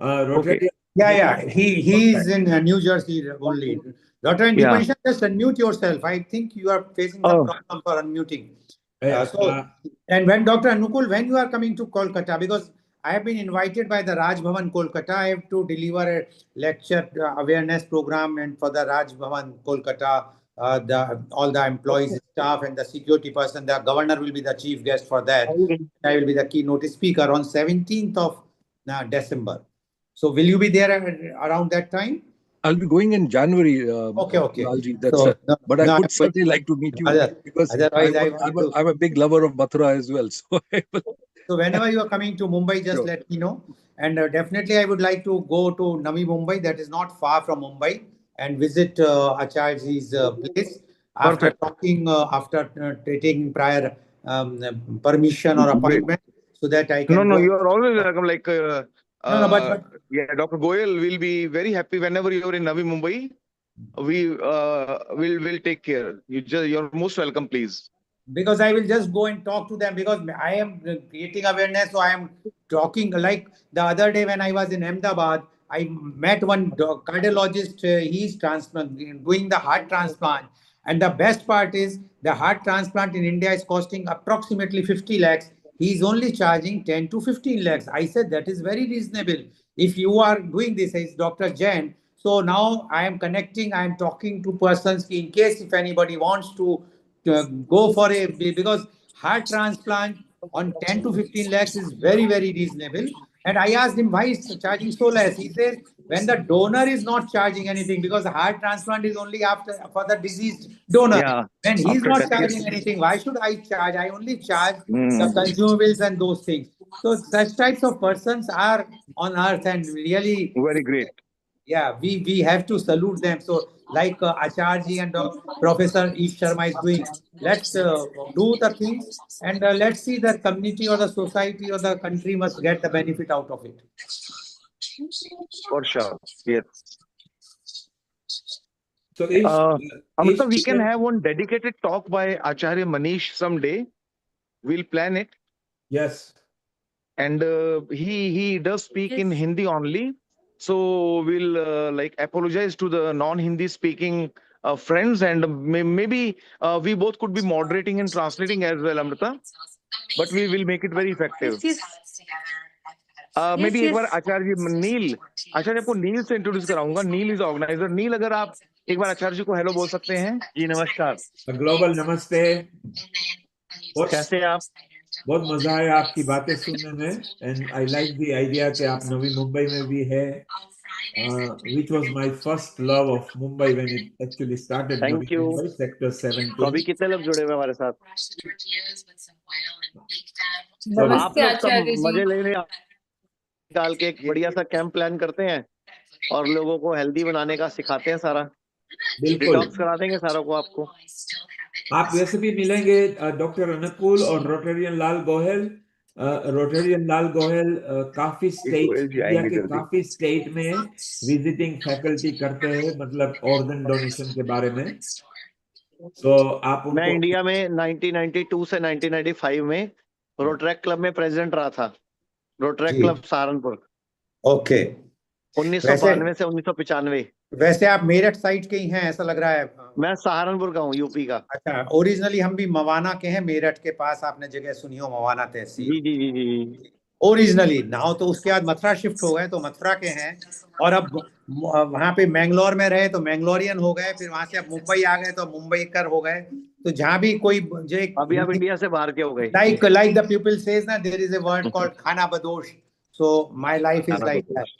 Okay. Yeah. He's in New Jersey only. Dr. Yeah. Independence, just unmute yourself. I think you are facing some Oh, problem for unmuting. Uh, And when Dr. Anukul, when you are coming to Kolkata, because I have been invited by the Raj Bhavan Kolkata, I have to deliver a lecture awareness program and for the Raj Bhavan Kolkata, all the employees, staff, and the security person. The governor will be the chief guest for that. I will be the keynote speaker on 17th of December. So will you be there around that time? I'll be going in January. Okay. Lalji, that's So, but I would certainly like to meet you because otherwise I want to. I'm a big lover of Mathura as well. So So whenever you are coming to Mumbai, just Sure. let me know. And definitely, I would like to go to Navi Mumbai, that is not far from Mumbai, and visit Acharya's place. After perfect. talking, after taking prior permission or Great. appointment, so that I No, can no, go. you are always welcome. Like, No, but yeah, Dr. Goyal will be very happy whenever you're in Navi Mumbai. We will take care. You're most welcome, please. because I will just go and talk to them because I am creating awareness. So I am talking like the other day when I was in Ahmedabad, I met one cardiologist. He's transplant doing the heart transplant, and the best part is the heart transplant in India is costing approximately 50 lakhs. He's only charging 10 to 15 lakhs. I said that is very reasonable. If you are doing this, is Dr. Jain. So now I am connecting. I am talking to persons in case if anybody wants to go for a because heart transplant on 10 to 15 lakhs is very reasonable. And I asked him why is charging so less. He says when the donor is not charging anything because the heart transplant is only after for the deceased donor. Yeah, When he's after not death. Yes. charging anything, why should I charge? I only charge the Mm. consumables and those things. So such types of persons are on earth and really Very great. yeah, we have to salute them. So like Acharji and Professor Ish Sharma is doing, let's do the things and let's see the community or the society or the country must get the benefit out of it. For sure. Yes. So Ish, Amrita, we can have one dedicated talk by Acharya Manish someday. We'll plan it. Yes. And he does speak in Hindi only. So we'll like apologize to the non-Hindi speaking friends, and maybe we both could be moderating and translating as well, Amrita. But we will make it very effective. Maybe एक बार आचार्य आचार्य आपको नील से introduce कराऊंगा. नील is organiser. नील, अगर आप एक बार आचार्य जी को hello बोल सकते हैं. जी नमस्कार. ग्लोबल नमस्ते. कैसे आप? बहुत मजा आया आपकी बातें सुनने में. And I like the idea कि आप नवी मुंबई में भी है, which was my first love of Mumbai when it actually started. Thank you. Mumbai, Sector 17. तो अभी कितने लोग जुड़े हुए हमारे साथ? तो आप नमस्ते लोग सब आचार्य जी। मजे लेने निकाल के एक बढ़िया सा कैंप प्लान करते हैं और लोगों को हेल्दी बनाने का सिखाते हैं सारा। बिल्कुल डिटॉक्स करा देंगे सारों को आपको। आप वैसे भी मिलेंगे डॉक्टर अनुकूल और रोटेरियन लाल गोयल। रोटेरियन लाल गोयल काफी स्टेट इंडिया के काफी स्टेट में विजिटिंग फैकल्टी करते हैं, मतलब ऑर्गन डोनेशन के बारे में। तो आप मैं उनको इंडिया में 1992 से 1995 में रोटरैक क्लब में प्रेसिडेंट रहा था। रोटरैक जी क्लब सहारनपुर ओके। 1992 से 1995। वैसे आप मेरठ साइड के ही हैं ऐसा लग रहा है। मैं सहारनपुर का हूँ, यूपी का। अच्छा, ओरिजिनली हम भी मवाना के हैं, मेरठ के पास आपने जगह सुनी हो, मवाना तहसील। जी जी जी जी। ओरिजिनली नाउ तो उसके बाद मथुरा शिफ्ट हो गए तो मथुरा के हैं, और अब वहां पे मैंगलोर में रहे तो मैंगलोरियन हो गए, फिर वहां से अब मुंबई आ गए तो मुंबईकर हो गए। तो जहां भी कोई जो एक अभी आप इंडिया से बाहर के हो गए। like the people says ना, there is a word called खाना बदोश, so my life is खाना like बदोश।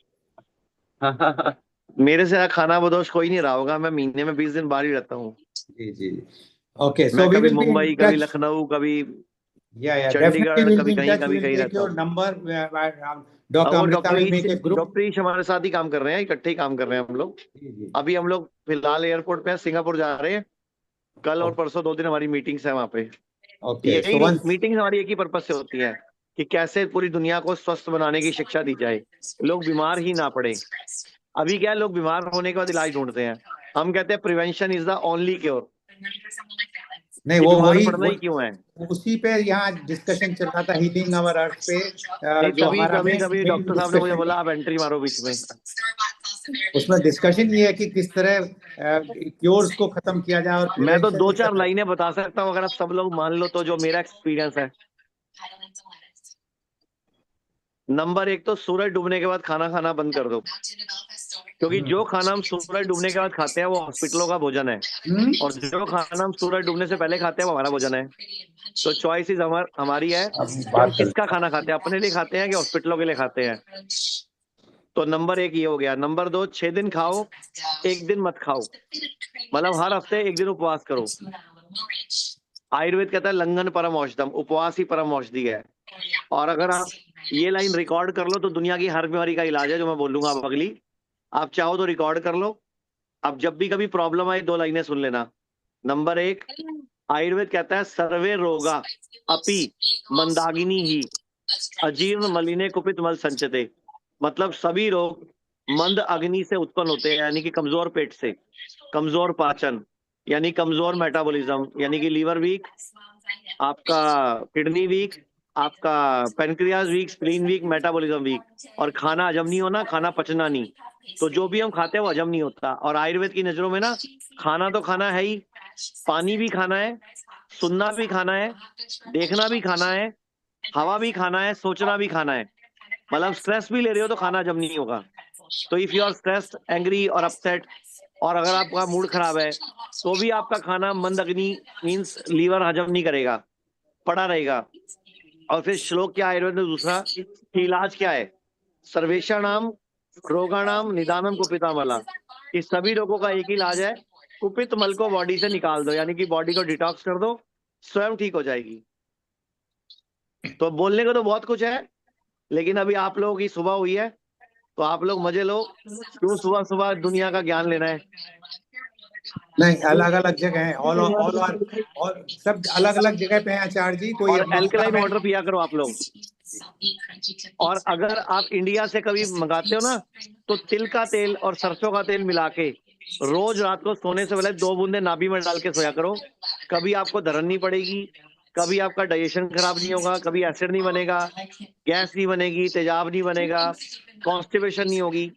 that. मेरे से खाना बदोश कोई नहीं रहा होगा, मैं महीने में 20 दिन बाहर ही रहता हूँ। जी जी ओके, मैं so we कभी will be in मुंबई, कभी touch. लखनऊ, कभी Yeah, definitely चंडीगढ़, we'll कभी be in कहीं touch. We कभी will कहीं take रहता your हूँ। number. Dr. और Amrita will make a group. Doctor Ish हमारे साथ ही काम कर रहे हैं, इकट्ठे ही काम कर रहे हैं हम लोग। अभी हम लोग फिलहाल एयरपोर्ट पे सिंगापुर जा रहे हैं। कल और परसों 2 दिन हमारी मीटिंग्स है वहाँ पे। Okay, so यही once मीटिंग्स हमारी एक ही पर्पज से होती है कि कैसे पूरी दुनिया को स्वस्थ बनाने की शिक्षा दी जाए, लोग बीमार ही ना पड़े। अभी क्या है, लोग बीमार होने के बाद इलाज ढूंढते हैं। हम कहते हैं prevention is the only cure. नहीं बीमार पड़ना ही क्यों है। उसी पे यहाँ डिस्कशन चल रहा था, हीलिंग आवर अर्थ पे, नहीं, जो तभी हमारा कभी कभी मेन डॉक्टर साहब ने मुझे डिस्कशन बोला आप एंट्री मारो बीच में। उसमें डिस्कशन ये है कि किस तरह क्योर्स को खत्म किया जाए और मैं तो प्रिवेंशन 2-4 लाइनें बता सकता हूँ अगर आप सब लोग मान लो तो, जो मेरा एक्सपीरियंस है। नंबर 1 तो सूरज डूबने के बाद खाना खाना बंद कर दो, क्योंकि जो खाना हम सूरज डूबने के बाद खाते हैं वो हॉस्पिटलों का भोजन है, और जो खाना हम सूरज डूबने से पहले खाते हैं वो हमारा भोजन है। तो चॉइस हमारी है कि हम किसका खाना खाते हैं, अपने लिए खाते हैं कि हॉस्पिटलों के लिए खाते हैं। तो नंबर 1 ये हो गया। नंबर 2, 6 दिन खाओ, 1 दिन मत खाओ, मतलब हर हफ्ते 1 दिन उपवास करो। आयुर्वेद कहता है लंघन परम औषधम, उपवास ही परम औषधि है। और अगर आप ये लाइन रिकॉर्ड कर लो तो दुनिया की हर बीमारी का इलाज है, जो मैं बोलूंगा अब अगली। आप चाहो तो रिकॉर्ड कर लो। अब जब भी कभी प्रॉब्लम आए 2 लाइनें सुन लेना। नंबर 1, आयुर्वेद कहता है सर्वे रोगा अपि मंदागिनी ही अजीर्ण मलिने कुपित मल संचते, मतलब सभी रोग मंद अग्नि से उत्पन्न होते हैं, यानी कि कमजोर पेट से, कमजोर पाचन, यानी कमजोर मेटाबॉलिज्म, यानी कि लीवर वीक, आपका किडनी वीक, आपका pancreas weak, spleen weak, metabolism weak, और खाना हजम नहीं होना, खाना पचना नहीं। तो जो भी हम खाते हैं वो हजम नहीं होता। और आयुर्वेद की नजरों में ना, खाना तो खाना है ही, पानी भी खाना है, सुनना भी खाना है, देखना भी खाना है, हवा भी खाना है, सोचना भी खाना है। मतलब स्ट्रेस भी ले रहे हो तो खाना हजम नहीं होगा। तो if you are stressed, angry और अपसेट, और अगर आपका मूड खराब है तो भी आपका खाना मंद अग्नि मीन्स लीवर हजम नहीं करेगा, पड़ा रहेगा। और फिर श्लोक क्या आयुर्वेद में दूसरा कि इलाज क्या है, सर्वेषाणाम रोगाणाम निदानम कुपिता मला। इस सभी रोगों का एक ही इलाज है, कुपित मल को बॉडी से निकाल दो, यानी कि बॉडी को डिटॉक्स कर दो, स्वयं ठीक हो जाएगी। तो बोलने को तो बहुत कुछ है, लेकिन अभी आप लोगों की सुबह हुई है तो आप लोग मजे लो। क्यों सुबह सुबह दुनिया का ज्ञान लेना है। नहीं, अलग अलग जगह है, और सब अलग अलग जगह पे हैं आचार्य जी। कोई और अब मथुरा एल्कलाइन में वाटर पिया करो आप लोग। और अगर आप इंडिया से कभी मंगाते हो ना, तो तिल का तेल और सरसों का तेल मिला के रोज रात को सोने से पहले 2 बूंदे नाभि में डाल के सोया करो। कभी आपको धरन नहीं पड़ेगी, कभी आपका डाइजेशन खराब नहीं होगा, कभी एसिड नहीं बनेगा, गैस नहीं बनेगी, तेजाब नहीं बनेगा, कॉन्स्टिपेशन नहीं होगी।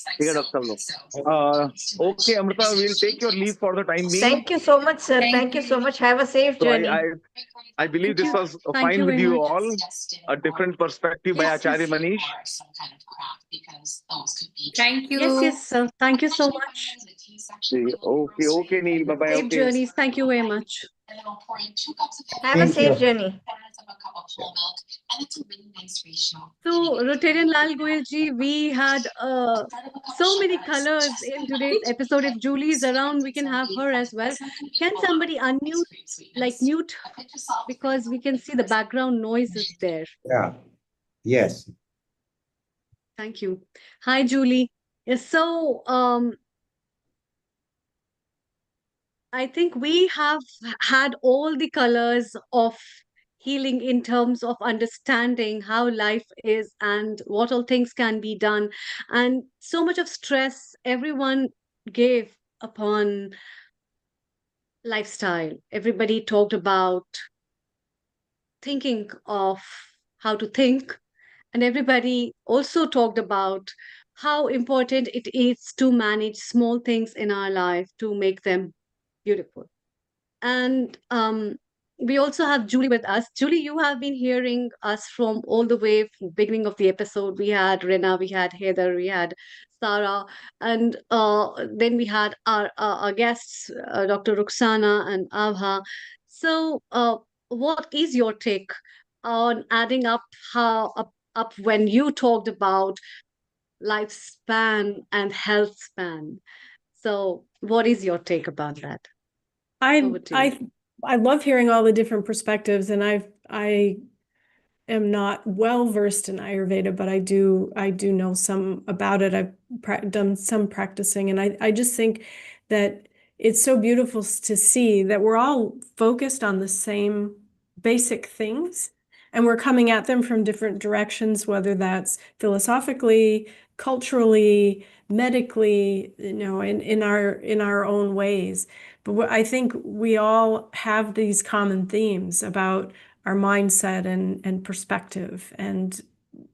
ठीक है डॉक्टर लोग। Okay Amrita, we'll take your leave for the time being. Thank you so much, sir. Thank you so much. Have a safe So journey. I believe this was Thank fine you with very you much. all. A different perspective by Acharya Manish. Thank you. Yes, sir. Thank you so much. Okay, Neil. Bye bye. Safe Okay. journeys. Thank you very much. Have a Thank safe you. journey. So, Rotarian Lal Goyal ji, we had so many colors in today's episode. If Julie is around, we can have her as well. Can somebody unmute, like mute, because we can see the background noise is there. Yeah. Yes. Thank you. Hi, Julie. Yes, so I think we have had all the colors of healing in terms of understanding how life is and what all things can be done. And so much of stress everyone gave upon lifestyle. Everybody talked about thinking of how to think, and everybody also talked about how important it is to manage small things in our life to make them beautiful. And we also have Julie with us. Julie, you have been hearing us from all the way from beginning of the episode. We had Rena, we had Heather, we had Sarah, and then we had our guests, Dr. Ruxana and Avha. So, what is your take on adding up up when you talked about lifespan and health span? So, what is your take about that? I Over to you. I I love hearing all the different perspectives, and I am not well versed in Ayurveda, but I do know some about it. I've done some practicing, and I just think that it's so beautiful to see that we're all focused on the same basic things, and we're coming at them from different directions, whether that's philosophically, culturally, medically, in our own ways. But I think we all have these common themes about our mindset and perspective, and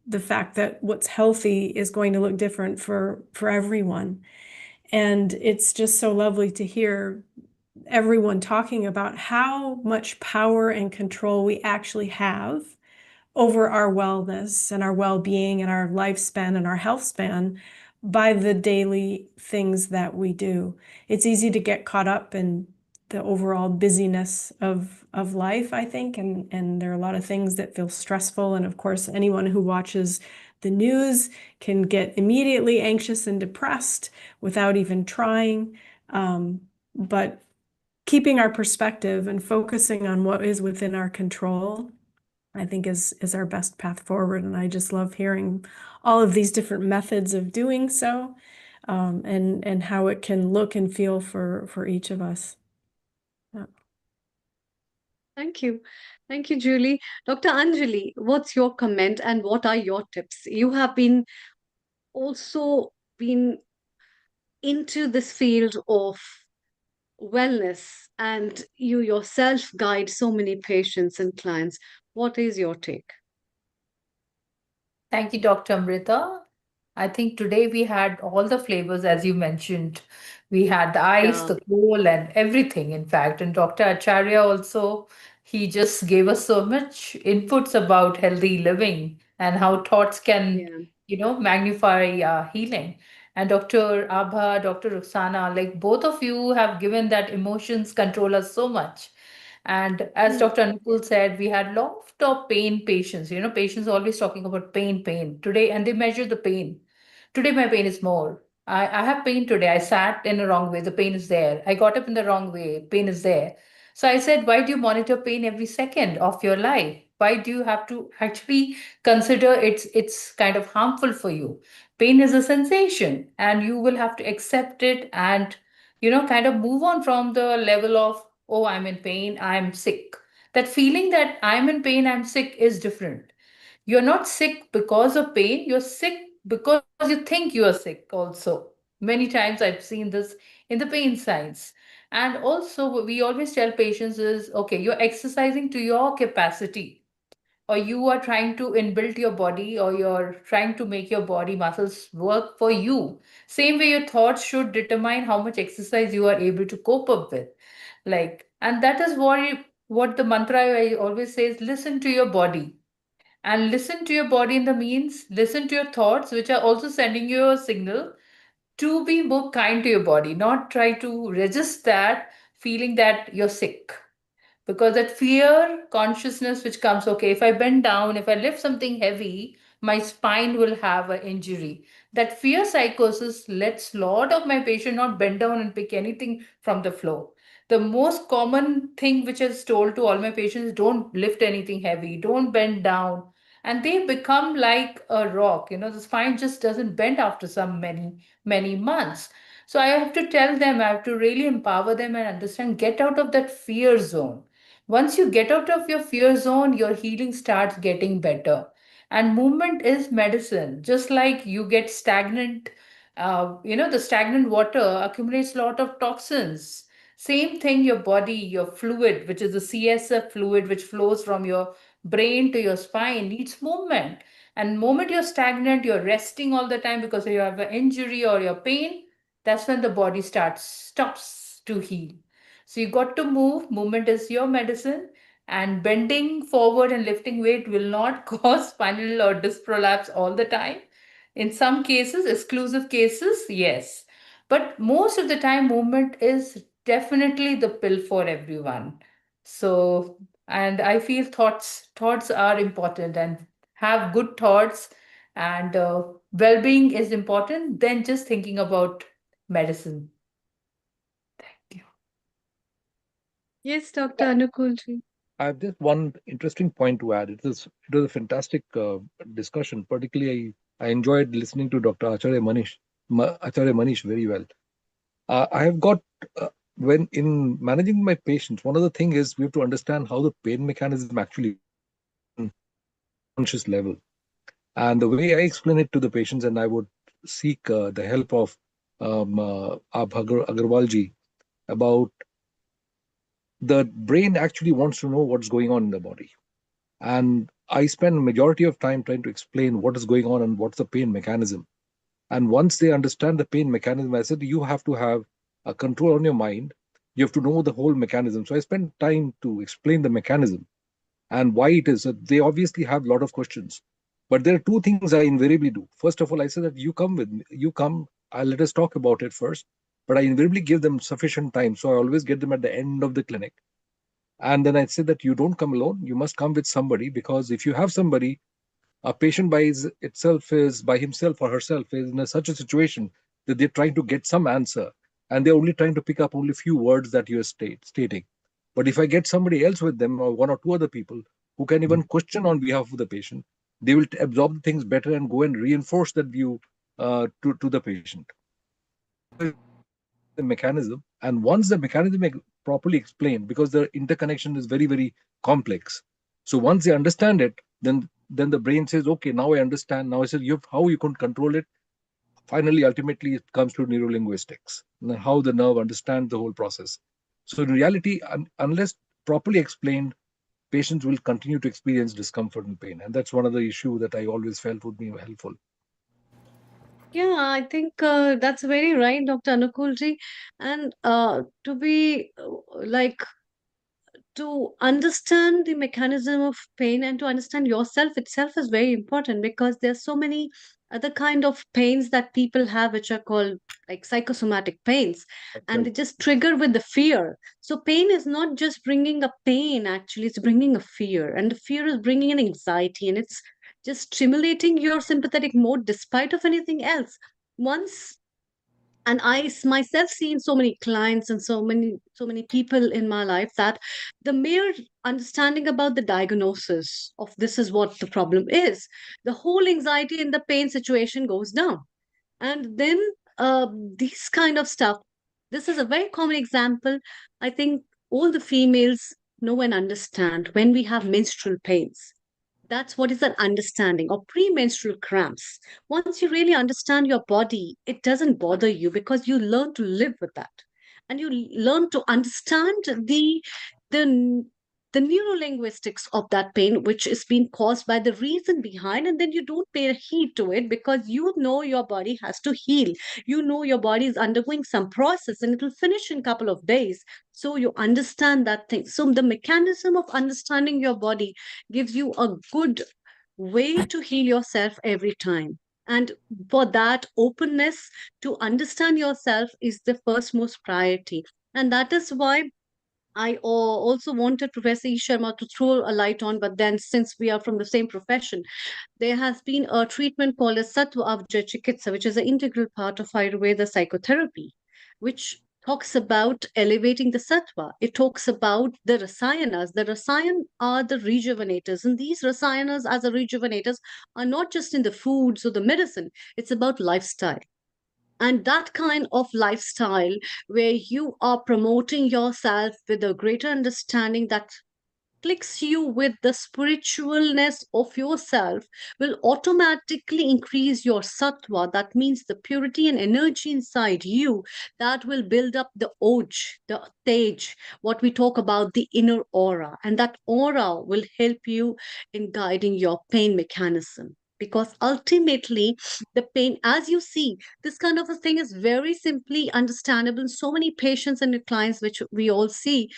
the fact that what's healthy is going to look different for everyone. And it's just so lovely to hear everyone talking about how much power and control we actually have over our wellness and our well-being and our lifespan and our health span by the daily things that we do. It's easy to get caught up in the overall busyness of life, I think, and there are a lot of things that feel stressful. And of course, anyone who watches the news can get immediately anxious and depressed without even trying. But keeping our perspective and focusing on what is within our control, I think is our best path forward. And I just love hearing all of these different methods of doing so, and how it can look and feel for each of us. Yeah. Thank you. Thank you, Julie. Dr. Anjali, what's your comment and what are your tips? You have been also been into this field of wellness and you yourself guide so many patients and clients. What is your take? Thank you, Dr. Amrita. I think today we had all the flavors, as you mentioned. We had the ice, Yeah. the coal, and everything, in fact. And Dr. Acharya also, he just gave us so much inputs about healthy living and how thoughts can, Yeah. magnify healing. And Dr. Abha, Dr. Ruxana, like both of you have given that emotions control us so much. And as Hmm. Dr. Anupul said, we had lot of pain patients. Patients always talking about pain, pain today, and they measure the pain. Today, my pain is more. I have pain today. I sat in the wrong way. The pain is there. I got up in the wrong way. Pain is there. So I said, why do you monitor pain every second of your life? Why do you have to actually consider it's kind of harmful for you? Pain is a sensation, and you will have to accept it and kind of move on from the level of, oh, I'm in pain, I'm sick. That feeling that I'm in pain, I'm sick is different. You're not sick because of pain, you're sick because you think you are sick also. Many times I've seen this in the pain science. And also, what we always tell patients is, okay, you're exercising to your capacity, or you are trying to inbuild your body, or you're trying to make your body muscles work for you. Same way your thoughts should determine how much exercise you are able to cope up with. And that is what the mantra I always say is, listen to your body. And listen to your body in the means, listen to your thoughts, which are also sending you a signal to be more kind to your body, not try to resist that feeling that you're sick. because that fear consciousness which comes, okay, if I bend down, if I lift something heavy, my spine will have an injury. That fear psychosis lets lot of my patient not bend down and pick anything from the floor. The most common thing which is told to all my patients, don't lift anything heavy, don't bend down, and they become like a rock. The spine just doesn't bend after some many months. So I have to tell them, I have to really empower them and understand, get out of that fear zone. Once you get out of your fear zone, your healing starts getting better. And movement is medicine. Just like you get stagnant, the stagnant water accumulates a lot of toxins. Same thing, your body, your fluid, which is the CSF fluid, which flows from your brain to your spine, needs movement. And moment you're stagnant, you're resting all the time because you have an injury or your pain, that's when the body stops to heal. So you got to move. Movement is your medicine, and bending forward and lifting weight will not cause spinal or disc prolapse all the time. In some cases, exclusive cases, yes. But most of the time, movement is definitely the pill for everyone. So, and I feel thoughts are important, and have good thoughts, and well-being is important than just thinking about medicine. Yes, Dr. Anukulji. I have just one interesting point to add. It was a fantastic discussion. Particularly, I enjoyed listening to Dr. Acharya Manish very well. I have got when in managing my patients, one of the thing is we have to understand how the pain mechanism actually conscious level. And the way I explain it to the patients, and I would seek the help of Abh Agarwalji about the brain actually wants to know what's going on in the body. And I spend majority of time trying to explain what is going on and what's the pain mechanism. And once they understand the pain mechanism, I said, you have to have a control on your mind. You have to know the whole mechanism. So I spend time to explain the mechanism and why it is. They obviously have a lot of questions. But there are two things I invariably do. First of all, I say that you come with me, let us talk about it first. But I invariably give them sufficient time. So I always get them at the end of the clinic. And then I say that you don't come alone, you must come with somebody, because if you have somebody, a patient by himself or herself is in such a situation that they're trying to get some answer, and they're only trying to pick up only few words that you're stating. But if I get somebody else with them, or one or two other people who can even question on behalf of the patient, they will absorb the things better and go and reinforce that view to the patient. The mechanism, and once the mechanism is properly explained, because the interconnection is very, very complex. So once they understand it, then the brain says, okay, now I understand. Now I said, how you can control it. Finally, ultimately, it comes to neurolinguistics, and how the nerve understands the whole process. So in reality, unless properly explained, patients will continue to experience discomfort and pain, and that's one of the issue that I always felt would be helpful. Yeah, I think that's very right, Dr. Anukulji. And to be like to understand the mechanism of pain and to understand yourself itself is very important, because there's so many other kind of pains that people have which are called like psychosomatic pains, and they just trigger with the fear. So pain is not just bringing a pain, actually it's bringing a fear, and the fear is bringing an anxiety, and it's just stimulating your sympathetic mode despite of anything else. Once, and myself seen so many clients and so many people in my life, that the mere understanding about the diagnosis of this is what the problem is, the whole anxiety in the pain situation goes down. And then these kind of stuff, this is a very common example. I think all the females know and understand when we have menstrual pains. That's what is an understanding of premenstrual cramps. Once you really understand your body, it doesn't bother you because you learn to live with that. And you learn to understand the the neurolinguistics of that pain, which is being caused by the reason behind, and then you don't pay heed to it because you know your body has to heal. You know your body is undergoing some process and it will finish in a couple of days. So you understand that thing. So the mechanism of understanding your body gives you a good way to heal yourself every time. And for that, openness to understand yourself is the first most priority. And that is why I also wanted Professor E. Sharma to throw a light on, but then since we are from the same profession, there has been a treatment called as Sattva Avja Chikitsa, which is an integral part of Ayurveda psychotherapy, which talks about elevating the sattva. It talks about the rasayanas. The rasayan are the rejuvenators, and these rasayanas as the rejuvenators are not just in the foods or the medicine, it's about lifestyle. And that kind of lifestyle where you are promoting yourself with a greater understanding that clicks you with the spiritualness of yourself will automatically increase your sattva. That means the purity and energy inside you that will build up the oj, the tej, what we talk about, the inner aura. And that aura will help you in guiding your pain mechanism. Because ultimately, the pain, as you see, this kind of a thing is very simply understandable. So many patients and clients, which we all see,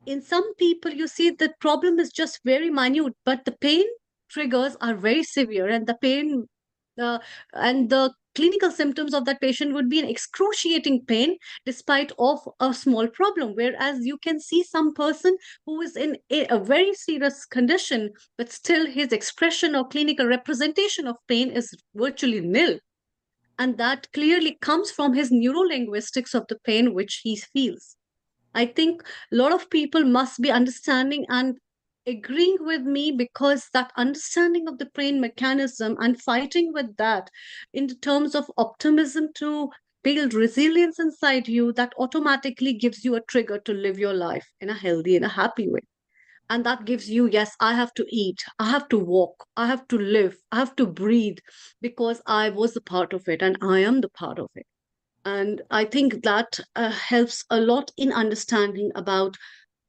in some people you see the problem is just very minute, but the pain triggers are very severe, and the pain uh, and the clinical symptoms of that patient would be an excruciating pain despite of a small problem, whereas you can see some person who is in a very serious condition, but still his expression or clinical representation of pain is virtually nil, and that clearly comes from his neurolinguistics of the pain which he feels. I think a lot of people must be understanding and agreeing with me, because that understanding of the brain mechanism and fighting with that in terms of optimism to build resilience inside you, that automatically gives you a trigger to live your life in a healthy and a happy way. And that gives you, yes, I have to eat, I have to walk, I have to live, I have to breathe, because I was a part of it and I am the part of it. And I think that helps a lot in understanding about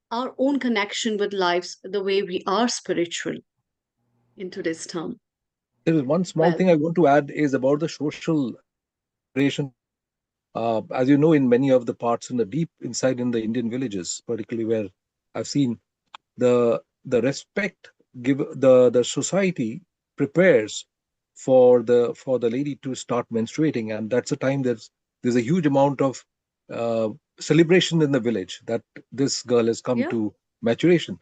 our own connection with lives, the way we are spiritual in today's term. There is one small Well, thing I want to add is about the social separation. As you know, in many of the parts in the deep inside in the Indian villages, particularly where I've seen the respect give the society prepares for the lady to start menstruating, and that's a time there's a huge amount of uh, celebration in the village that this girl has come yeah. to maturation,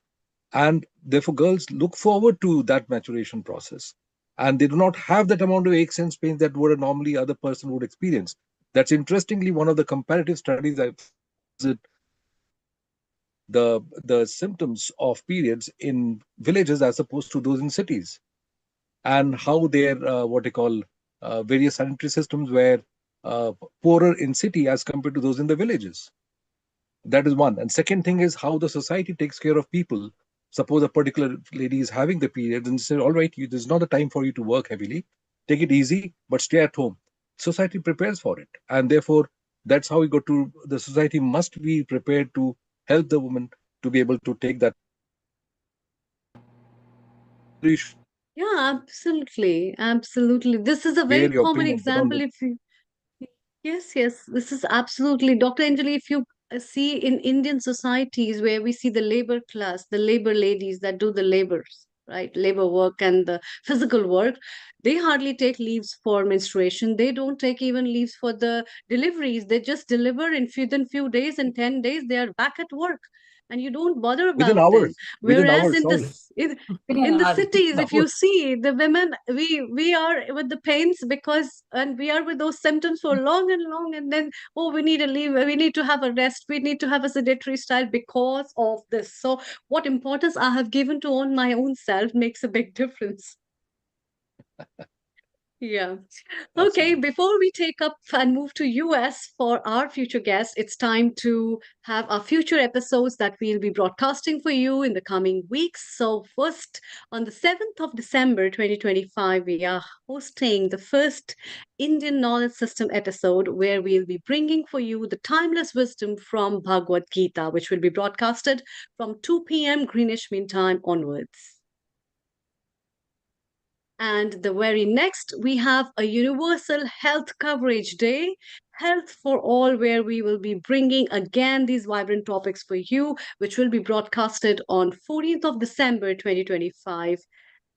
and therefore girls look forward to that maturation process, and they do not have that amount of aches and pains that would a normally other person would experience. That's interestingly one of the comparative studies I've visit the symptoms of periods in villages as opposed to those in cities, and how their what they call various sanitary systems were uh, poorer in city as compared to those in the villages. That is one. And second thing is how the society takes care of people. Suppose a particular lady is having the periods and say, all right, this is not the time for you to work heavily. Take it easy, but stay at home. Society prepares for it. And therefore, that's how we go to the society must be prepared to help the woman to be able to take that. Yeah, absolutely. Absolutely. This is a Bear very your common pain and get on example. with. If you, yes, yes, this is absolutely, Dr. Anjali, if you see in Indian societies where we see the labor class, the labor ladies that do the labors, right? Labor work and the physical work, they hardly take leaves for menstruation. They don't take even leaves for the deliveries. They just deliver in within few days, in 10 days, they are back at work. And you don't bother Within about them. hours. Within Whereas hours, in sorry. this in the cities, if you Hours. see the women, we are with the pains because, and we are with those symptoms for long and long, and then, oh, we need a leave, we need to have a rest, we need to have a sedentary style because of this. So what importance I have given to on my own self makes a big difference. Yeah. Okay, Absolutely. before we take up and move to US for our future guests, it's time to have our future episodes that we'll be broadcasting for you in the coming weeks. So first, on the 7th of December 2025, we are hosting the first Indian Knowledge System episode where we'll be bringing for you the timeless wisdom from Bhagavad Gita, which will be broadcasted from 2 p.m. Greenwich Mean Time onwards. And the very next, we have a Universal Health Coverage Day, Health for All, where we will be bringing again these vibrant topics for you, which will be broadcasted on 14th of December 2025,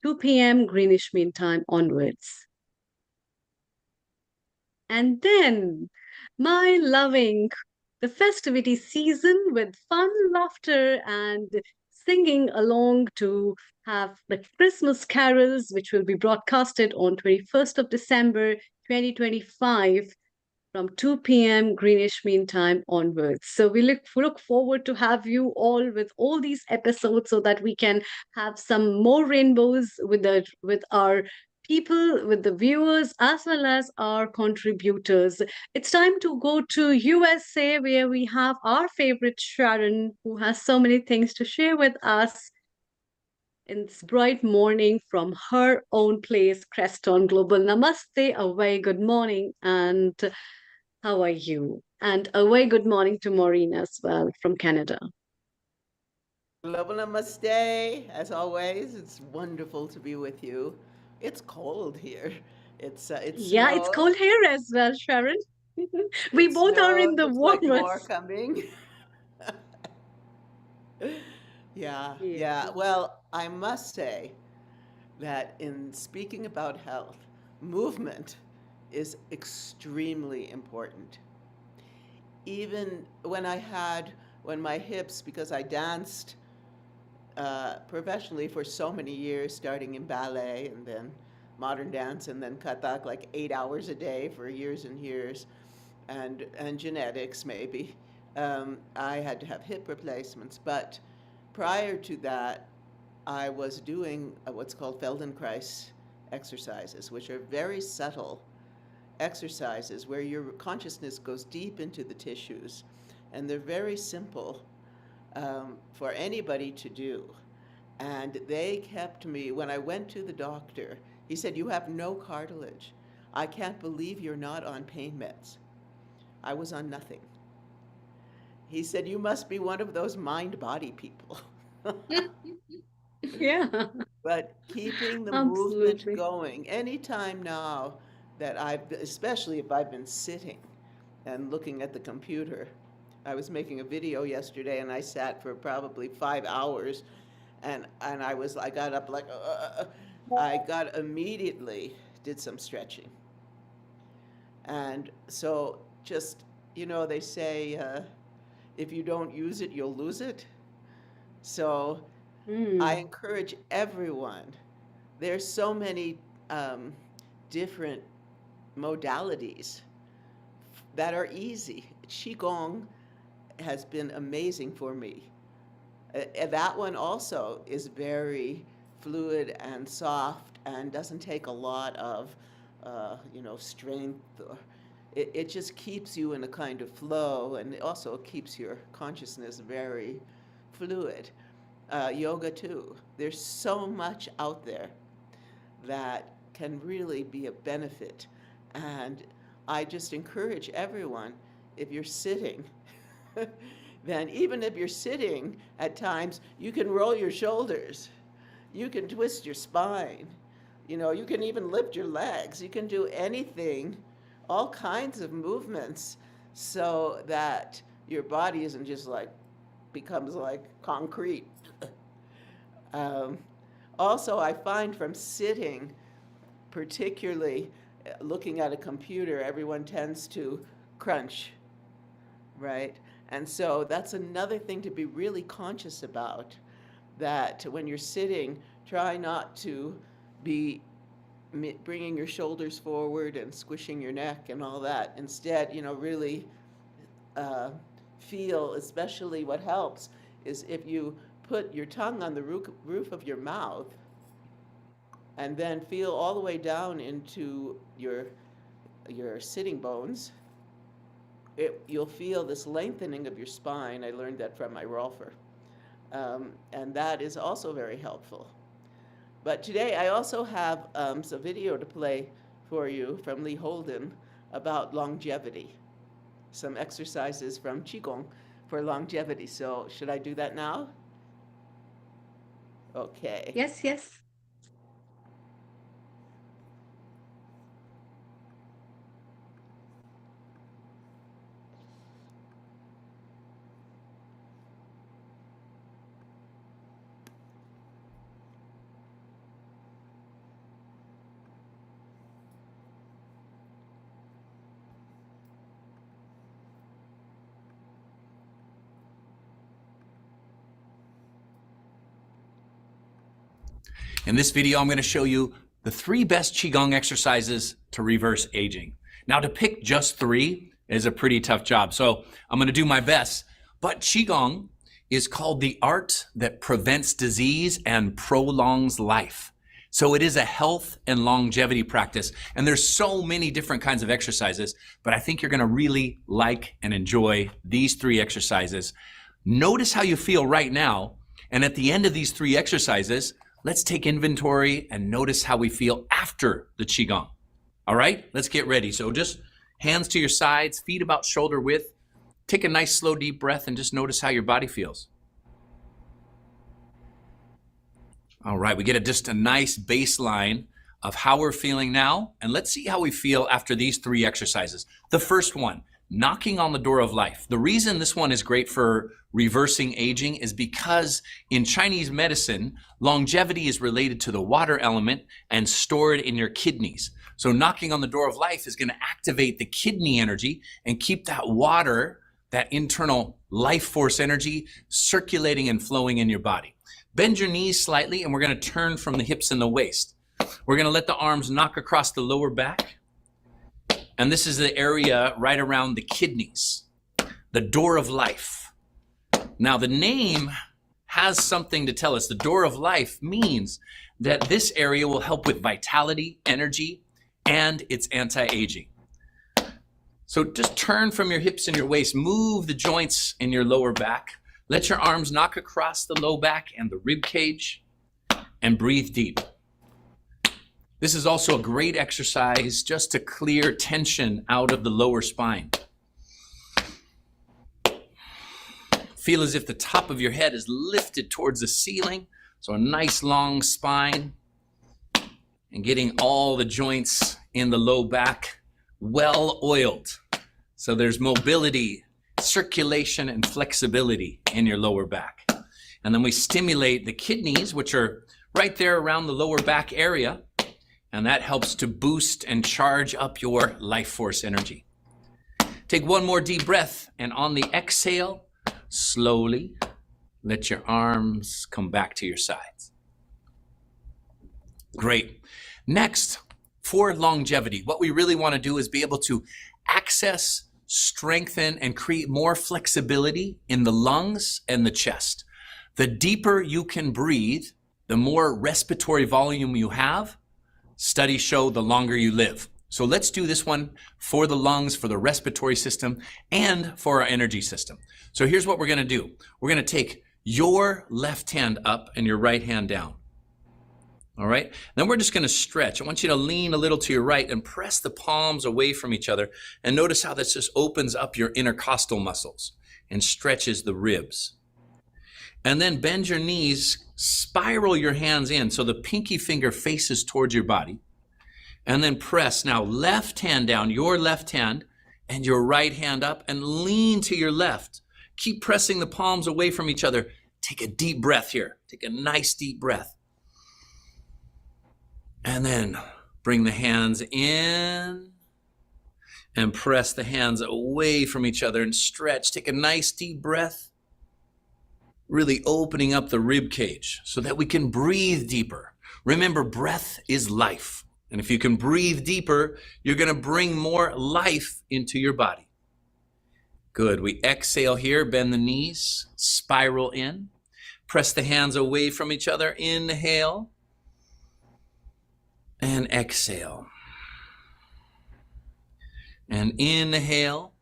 2 p.m. Greenwich Mean Time onwards. And then, my loving the festivity season with fun, laughter, and singing along to have the Christmas carols, which will be broadcasted on 21st of December 2025 from 2 p.m. Greenwich Mean Time onwards. So we look forward to have you all with all these episodes so that we can have some more rainbows with our people, with the viewers, as well as our contributors. It's time to go to USA where we have our favorite Sharon, who has so many things to share with us in this bright morning from her own place, Creston Global. Namaste, a very good morning, and how are you? And a very good morning to Maureen as well from Canada. Global Namaste. As always, it's wonderful to be with you. It's cold here. It Yeah, it's snowed. cold here as well, Sharon. We It both are in snowed. the Looks like more warmest. coming. Yeah, Yeah. yeah. Well, I must say that in speaking about health, movement is extremely important. Even when my hips, because I danced professionally for so many years, starting in ballet and then modern dance and then Kathak, like 8 hours a day for years and years, and genetics maybe. I had to have hip replacements, but prior to that, I was doing what's called Feldenkrais exercises, which are very subtle exercises where your consciousness goes deep into the tissues, and they're very simple for anybody to do. And they kept me, when I went to the doctor, he said, "You have no cartilage. I can't believe you're not on pain meds." I was on nothing. He said, "You must be one of those mind-body people." Yeah, But keeping the movement absolutely. going, anytime now that especially if I've been sitting and looking at the computer. I was making a video yesterday and I sat for probably 5 hours, and I got up like, I got immediately did some stretching. And so just, they say, if you don't use it, you'll lose it. So I encourage everyone. There's so many different modalities that are easy. Qigong has been amazing for me. That one also is very fluid and soft and doesn't take a lot of, strength. It just keeps you in a kind of flow, and it also keeps your consciousness very fluid. Yoga too. There's so much out there that can really be a benefit. And I just encourage everyone, if you're sitting, then even if you're sitting at times, you can roll your shoulders, you can twist your spine, you can even lift your legs, you can do anything, all kinds of movements, so that your body isn't just becomes like concrete. Um, Also, I find from sitting, particularly looking at a computer, everyone tends to crunch, right? And so that's another thing to be really conscious about, that when you're sitting, try not to be bringing your shoulders forward and squishing your neck and all that. Instead, really uh, feel, especially what helps is if you put your tongue on the roof of your mouth and then feel all the way down into your sitting bones. You'll feel this lengthening of your spine. I learned that from my Rolfer. And that is also very helpful. But today I also have some video to play for you from Lee Holden about longevity, some exercises from Qigong for longevity. So should I do that now? Okay. Yes, yes. In this video, I'm going to show you the 3 best Qigong exercises to reverse aging. Now, to pick just 3 is a pretty tough job, so I'm going to do my best. But Qigong is called the art that prevents disease and prolongs life. So it is a health and longevity practice, and there's so many different kinds of exercises, but I think you're going to really like and enjoy these 3 exercises. Notice how you feel right now, and at the end of these 3 exercises, let's take inventory and notice how we feel after the Qigong. All right, let's get ready. So just hands to your sides, feet about shoulder width. Take a nice slow deep breath and just notice how your body feels. All right, we get just a nice baseline of how we're feeling now, and let's see how we feel after these 3 exercises. The first one, knocking on the door of life. The reason this one is great for reversing aging is because in Chinese medicine, longevity is related to the water element and stored in your kidneys. So knocking on the door of life is going to activate the kidney energy and keep that water, that internal life force energy, circulating and flowing in your body. Bend your knees slightly, and we're going to turn from the hips and the waist. We're going to let the arms knock across the lower back. And this is the area right around the kidneys, the door of life. Now, the name has something to tell us. The door of life means that this area will help with vitality, energy, and it's anti-aging. So just turn from your hips and your waist, move the joints in your lower back. Let your arms knock across the low back and the rib cage, and breathe deep. This is also a great exercise just to clear tension out of the lower spine. Feel as if the top of your head is lifted towards the ceiling, so a nice long spine, and getting all the joints in the low back well oiled. So there's mobility, circulation, and flexibility in your lower back. And then we stimulate the kidneys, which are right there around the lower back area, and that helps to boost and charge up your life force energy. Take one more deep breath, and on the exhale, slowly let your arms come back to your sides. Great. Next, for longevity, what we really want to do is be able to access, strengthen, and create more flexibility in the lungs and the chest. The deeper you can breathe, the more respiratory volume you have. Studies show the longer you live. So let's do this one for the lungs, for the respiratory system, and for our energy system. So here's what we're going to do. We're going to take your left hand up and your right hand down. All right. Then we're just going to stretch. I want you to lean a little to your right and press the palms away from each other. And notice how this just opens up your intercostal muscles and stretches the ribs. And then bend your knees, spiral your hands in so the pinky finger faces towards your body. And then press now left hand down, your left hand, and your right hand up, and lean to your left. Keep pressing the palms away from each other. Take a deep breath here. Take a nice deep breath. And then bring the hands in and press the hands away from each other and stretch. Take a nice deep breath, really opening up the rib cage so that we can breathe deeper. Remember, breath is life. And if you can breathe deeper, you're going to bring more life into your body. Good. We exhale here, bend the knees, spiral in, press the hands away from each other. Inhale. And exhale. And inhale.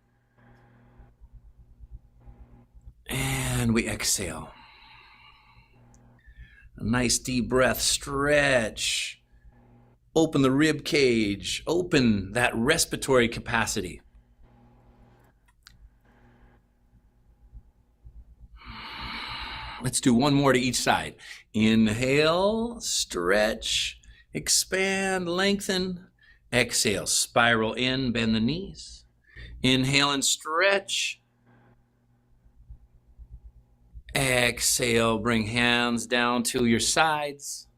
And we exhale. A nice deep breath, stretch. Open the rib cage. Open that respiratory capacity. Let's do one more to each side. Inhale, stretch. Expand, lengthen, exhale, spiral in, bend the knees. Inhale and stretch. Exhale, bring hands down to your sides.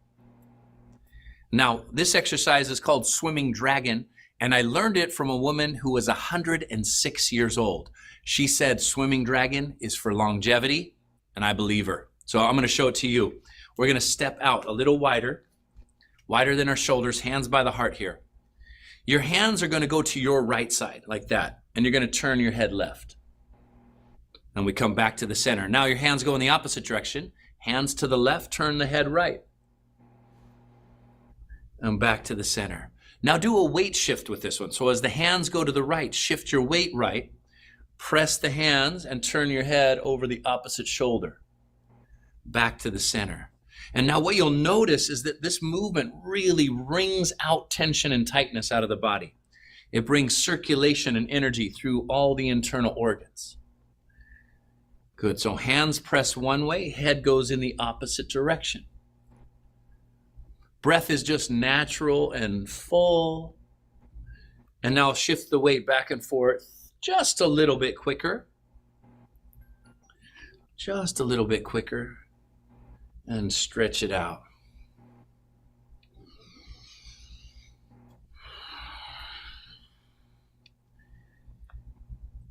Now, this exercise is called Swimming Dragon, and I learned it from a woman who was 106 years old. She said Swimming Dragon is for longevity, and I believe her. So I'm going to show it to you. We're going to step out a little wider than our shoulders, hands by the heart here. Your hands are going to go to your right side like that, and you're going to turn your head left. And we come back to the center. Now your hands go in the opposite direction. Hands to the left, turn the head right. And back to the center. Now do a weight shift with this one. So as the hands go to the right, shift your weight right. Press the hands and turn your head over the opposite shoulder. Back to the center. And now what you'll notice is that this movement really wrings out tension and tightness out of the body. It brings circulation and energy through all the internal organs. Good. So hands press one way, head goes in the opposite direction. Breath is just natural and full. And now shift the weight back and forth just a little bit quicker. Just a little bit quicker. And stretch it out.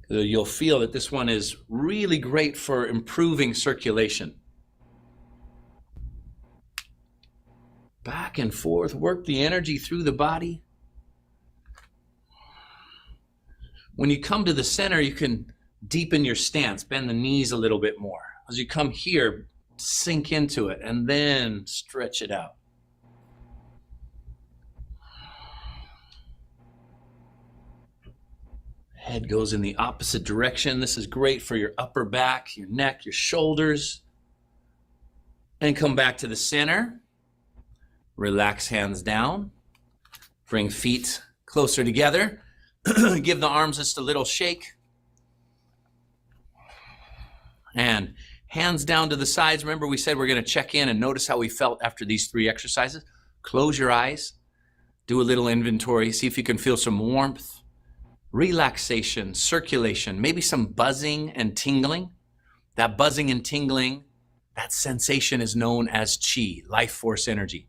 You'll feel that this one is really great for improving circulation. Back and forth, work the energy through the body. When you come to the center, you can deepen your stance, bend the knees a little bit more. As you come here, sink into it and then stretch it out. Head goes in the opposite direction. This is great for your upper back, your neck, your shoulders. And come back to the center. Relax hands down. Bring feet closer together. Give the arms just a little shake. And hands down to the sides. Remember we said we're going to check in and notice how we felt after these 3 exercises. Close your eyes. Do a little inventory. See if you can feel some warmth, relaxation, circulation, maybe some buzzing and tingling. That buzzing and tingling, that sensation is known as chi, life force energy.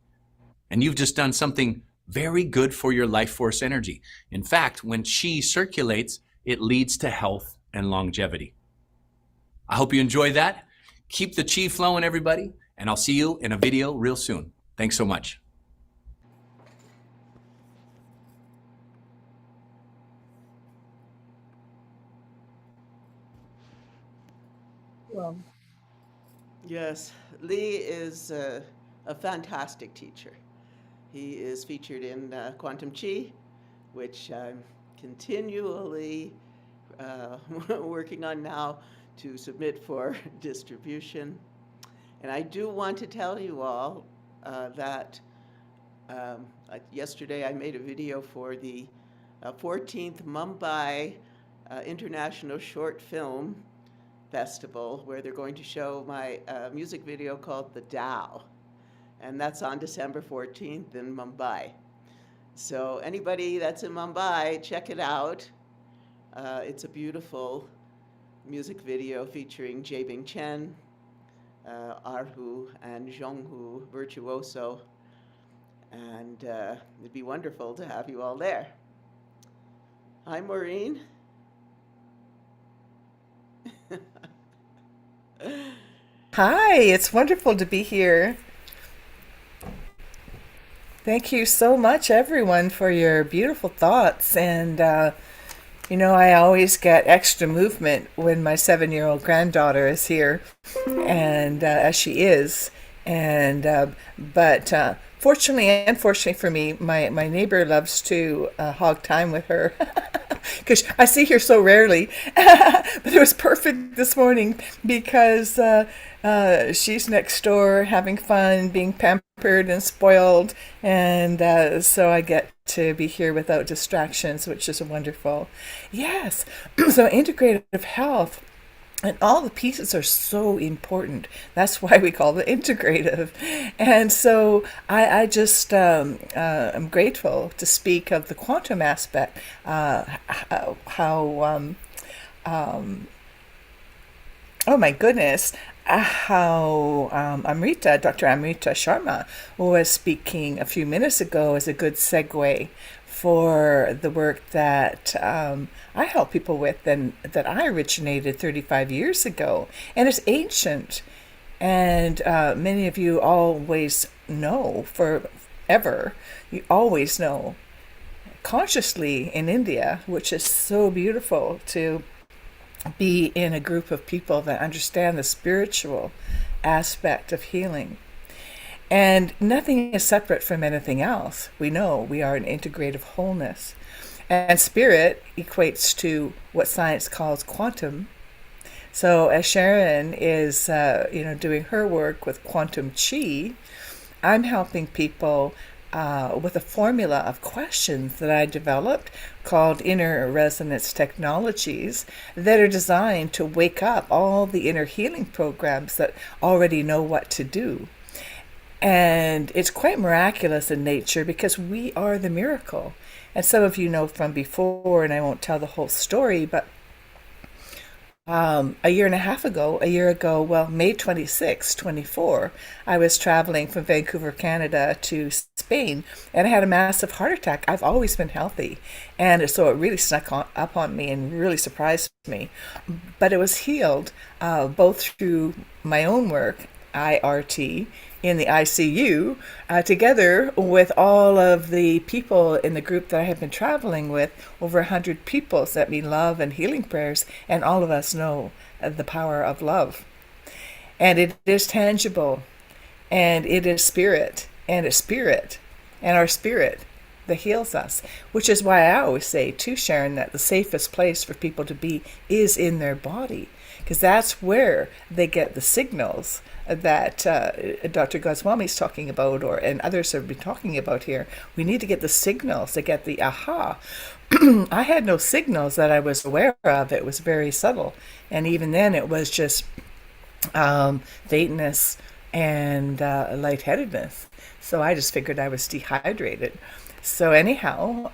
And you've just done something very good for your life force energy. In fact, when chi circulates, it leads to health and longevity. I hope you enjoyed that. Keep the chi flowing, everybody, and I'll see you in a video real soon. Thanks so much. Well, yes, Lee is a fantastic teacher. He is featured in Quantum Chi, which I'm continually working on now to submit for distribution. And I do want to tell you all that yesterday I made a video for the 14th Mumbai International Short Film Festival, where they're going to show my music video called The Tao. And that's on December 14th in Mumbai. So anybody that's in Mumbai, check it out. It's a beautiful music video featuring Jae-Bing Chen, Arhu, and Zhonghu Virtuoso. And it'd be wonderful to have you all there. Hi, Maureen. Hi, it's wonderful to be here. Thank you so much, everyone, for your beautiful thoughts. And, I always get extra movement when my 7-year-old granddaughter is here, and as she is. And but fortunately and unfortunately for me, my neighbor loves to hog time with her. Because I see her so rarely. But it was perfect this morning because she's next door having fun, being pampered and spoiled. And so I get to be here without distractions, which is wonderful. Yes. So integrative health. And all the pieces are so important. That's why we call it integrative. And so I just am grateful to speak of the quantum aspect, oh my goodness, how Dr. Amrita Sharma was speaking a few minutes ago is a good segue for the work that I help people with and that I originated 35 years ago. And it's ancient. And many of you always know forever, you always know consciously in India, which is so beautiful to be in a group of people that understand the spiritual aspect of healing. And nothing is separate from anything else. We know we are an integrative wholeness. And spirit equates to what science calls quantum. So as Sharon is, doing her work with quantum chi, I'm helping people with a formula of questions that I developed called inner resonance technologies that are designed to wake up all the inner healing programs that already know what to do. And it's quite miraculous in nature because we are the miracle. And some of you know from before, and I won't tell the whole story, but a year ago, well, May 26, 24, I was traveling from Vancouver, Canada to Spain, and I had a massive heart attack. I've always been healthy, and so it really up on me and really surprised me. But it was healed both through my own work, IRT, in the ICU, together with all of the people in the group that I have been traveling with, over 100 people sent me love and healing prayers, and all of us know the power of love. And it is tangible, and it is spirit, and it's spirit, and our spirit that heals us, which is why I always say to Sharon that the safest place for people to be is in their body, because that's where they get the signals that Dr. Goswami is talking about, and others have been talking about here. We need to get the signals to get the aha. I had no signals that I was aware of. It was very subtle. And even then it was just faintness and lightheadedness. So I just figured I was dehydrated. So anyhow,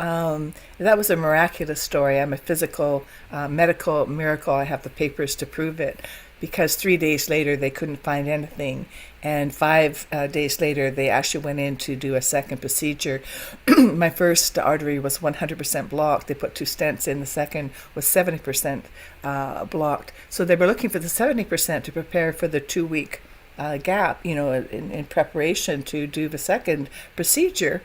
that was a miraculous story. I'm a physical, medical miracle. I have the papers to prove it. Because 3 days later, they couldn't find anything. And 5 days later, they actually went in to do a second procedure. My first artery was 100% blocked. They put 2 stents in. The second was 70% blocked. So they were looking for the 70% to prepare for the 2-week gap, in preparation to do the second procedure.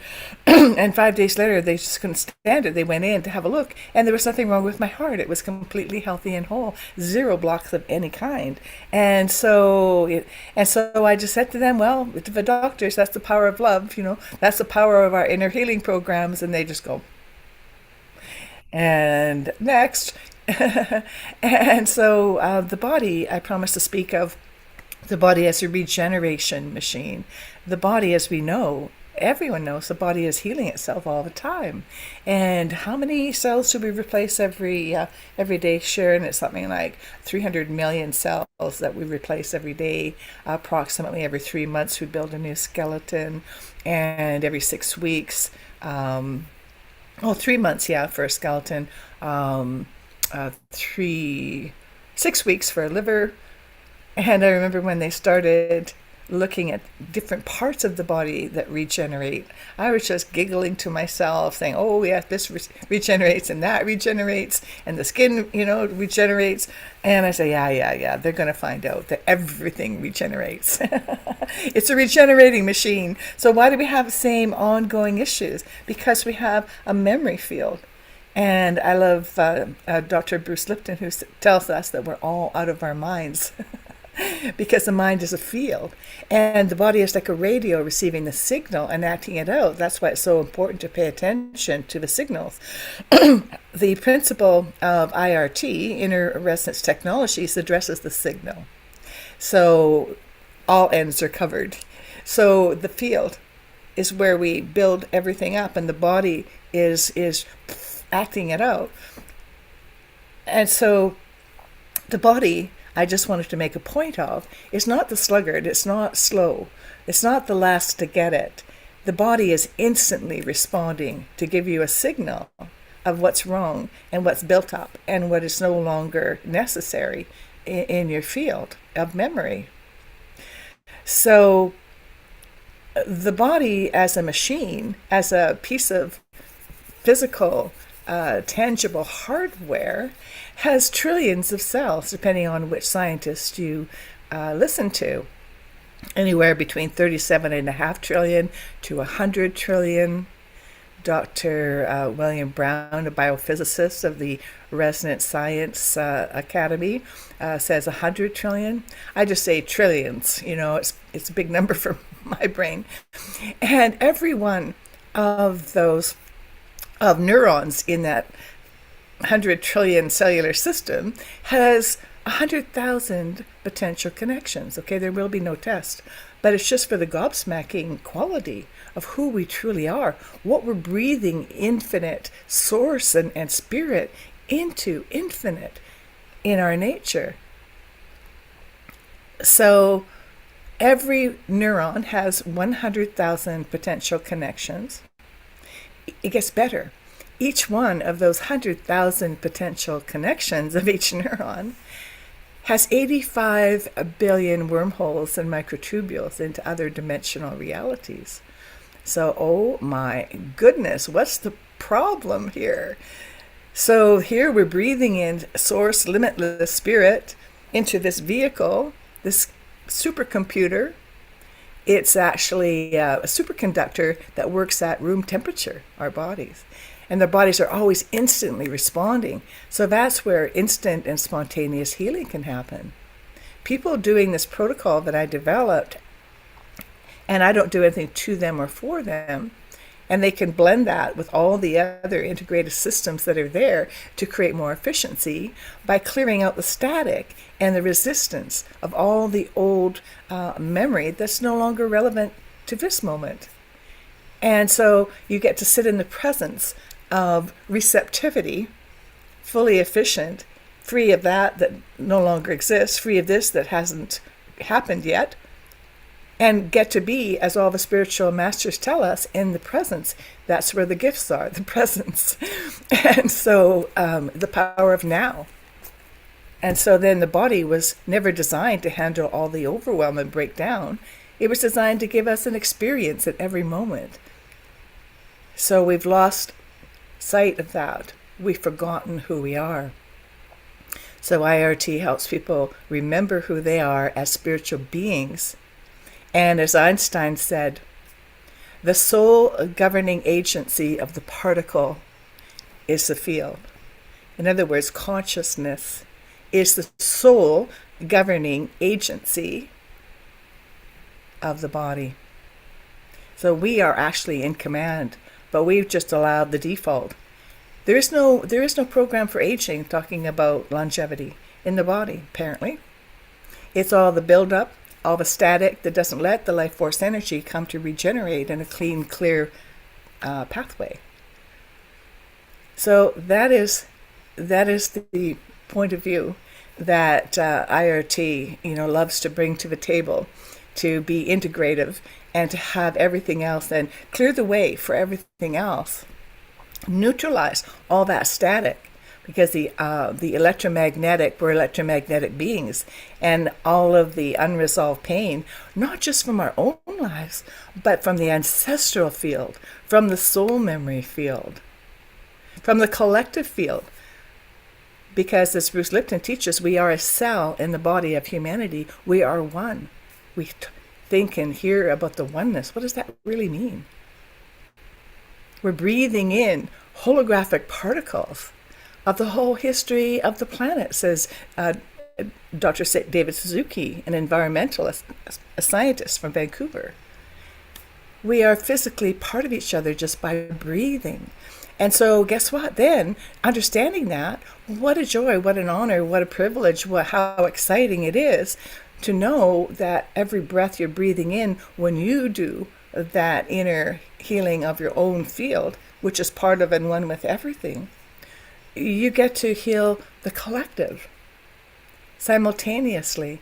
And 5 days later, they just couldn't stand it. They went in to have a look, and there was nothing wrong with my heart. It was completely healthy and whole, 0 blocks of any kind. And so I just said to them, well, to the doctors, that's the power of love, that's the power of our inner healing programs. And they just go, and next. And so the body, I promised to speak of the body as a regeneration machine. The body, as we know, everyone knows, the body is healing itself all the time. And how many cells do we replace every day, Sharon? It's something like 300 million cells that we replace every day. Approximately every 3 months we build a new skeleton, and every 6 weeks, 3 months, for a skeleton, 6 weeks for a liver. And I remember when they started looking at different parts of the body that regenerate, I was just giggling to myself, saying, oh, yeah, this regenerates and that regenerates, and the skin, regenerates. And I say, yeah, they're going to find out that everything regenerates. It's a regenerating machine. So why do we have the same ongoing issues? Because we have a memory field. And I love Dr. Bruce Lipton, who tells us that we're all out of our minds. Because the mind is a field, and the body is like a radio receiving the signal and acting it out. That's why it's so important to pay attention to the signals. The principle of IRT, inner resonance technologies, addresses the signal. So all ends are covered. So the field is where we build everything up, and the body is acting it out. And so the body, I just wanted to make a point of, is not the sluggard, it's not slow, it's not the last to get it. The body is instantly responding to give you a signal of what's wrong and what's built up and what is no longer necessary in your field of memory. So the body as a machine, as a piece of physical, tangible hardware, has trillions of cells, depending on which scientist you listen to. anywhere between 37.5 trillion to 100 trillion. Dr. William Brown, a biophysicist of the Resonance Science Academy, says 100 trillion. I just say trillions. It's a big number for my brain. And every one of those neurons in that 100 trillion cellular system has 100,000 potential connections. Okay, there will be no test, but it's just for the gobsmacking quality of who we truly are, what we're breathing infinite source and spirit into infinite in our nature. So every neuron has 100,000 potential connections. It gets better. Each one of those 100,000 potential connections of each neuron has 85 billion wormholes and microtubules into other dimensional realities. So, oh my goodness, what's the problem here? So here we're breathing in source, limitless spirit into this vehicle, this supercomputer. It's actually a superconductor that works at room temperature, our bodies. And their bodies are always instantly responding. So that's where instant and spontaneous healing can happen. People doing this protocol that I developed, and I don't do anything to them or for them, and they can blend that with all the other integrated systems that are there to create more efficiency by clearing out the static and the resistance of all the old memory that's no longer relevant to this moment. And so you get to sit in the presence of receptivity, fully efficient, free of that no longer exists, free of this that hasn't happened yet, and get to be, as all the spiritual masters tell us, in the presence. That's where the gifts are, the presence. And so the power of now. And so then the body was never designed to handle all the overwhelm and breakdown. It was designed to give us an experience at every moment. So we've lost sight of that. We've forgotten who we are. So IRT helps people remember who they are as spiritual beings. And as Einstein said, the sole governing agency of the particle is the field. In other words, consciousness is the sole governing agency of the body. So we are actually in command, but we've just allowed the default. There is no program for aging talking about longevity in the body, apparently. It's all the buildup, all the static that doesn't let the life force energy come to regenerate in a clean, clear pathway. So that is the point of view that IRT loves to bring to the table, to be integrative and to have everything else and clear the way for everything else, neutralize all that static. Because the electromagnetic, we're electromagnetic beings, and all of the unresolved pain, not just from our own lives, but from the ancestral field, from the soul memory field, from the collective field. Because as Bruce Lipton teaches, we are a cell in the body of humanity. We are one. We think and hear about the oneness. What does that really mean? We're breathing in holographic particles of the whole history of the planet, says Dr. David Suzuki, an environmentalist, a scientist from Vancouver. We are physically part of each other just by breathing. And so guess what? Then, understanding that, what a joy, what an honor, what a privilege, how exciting it is to know that every breath you're breathing in, when you do that inner healing of your own field, which is part of and one with everything, you get to heal the collective simultaneously.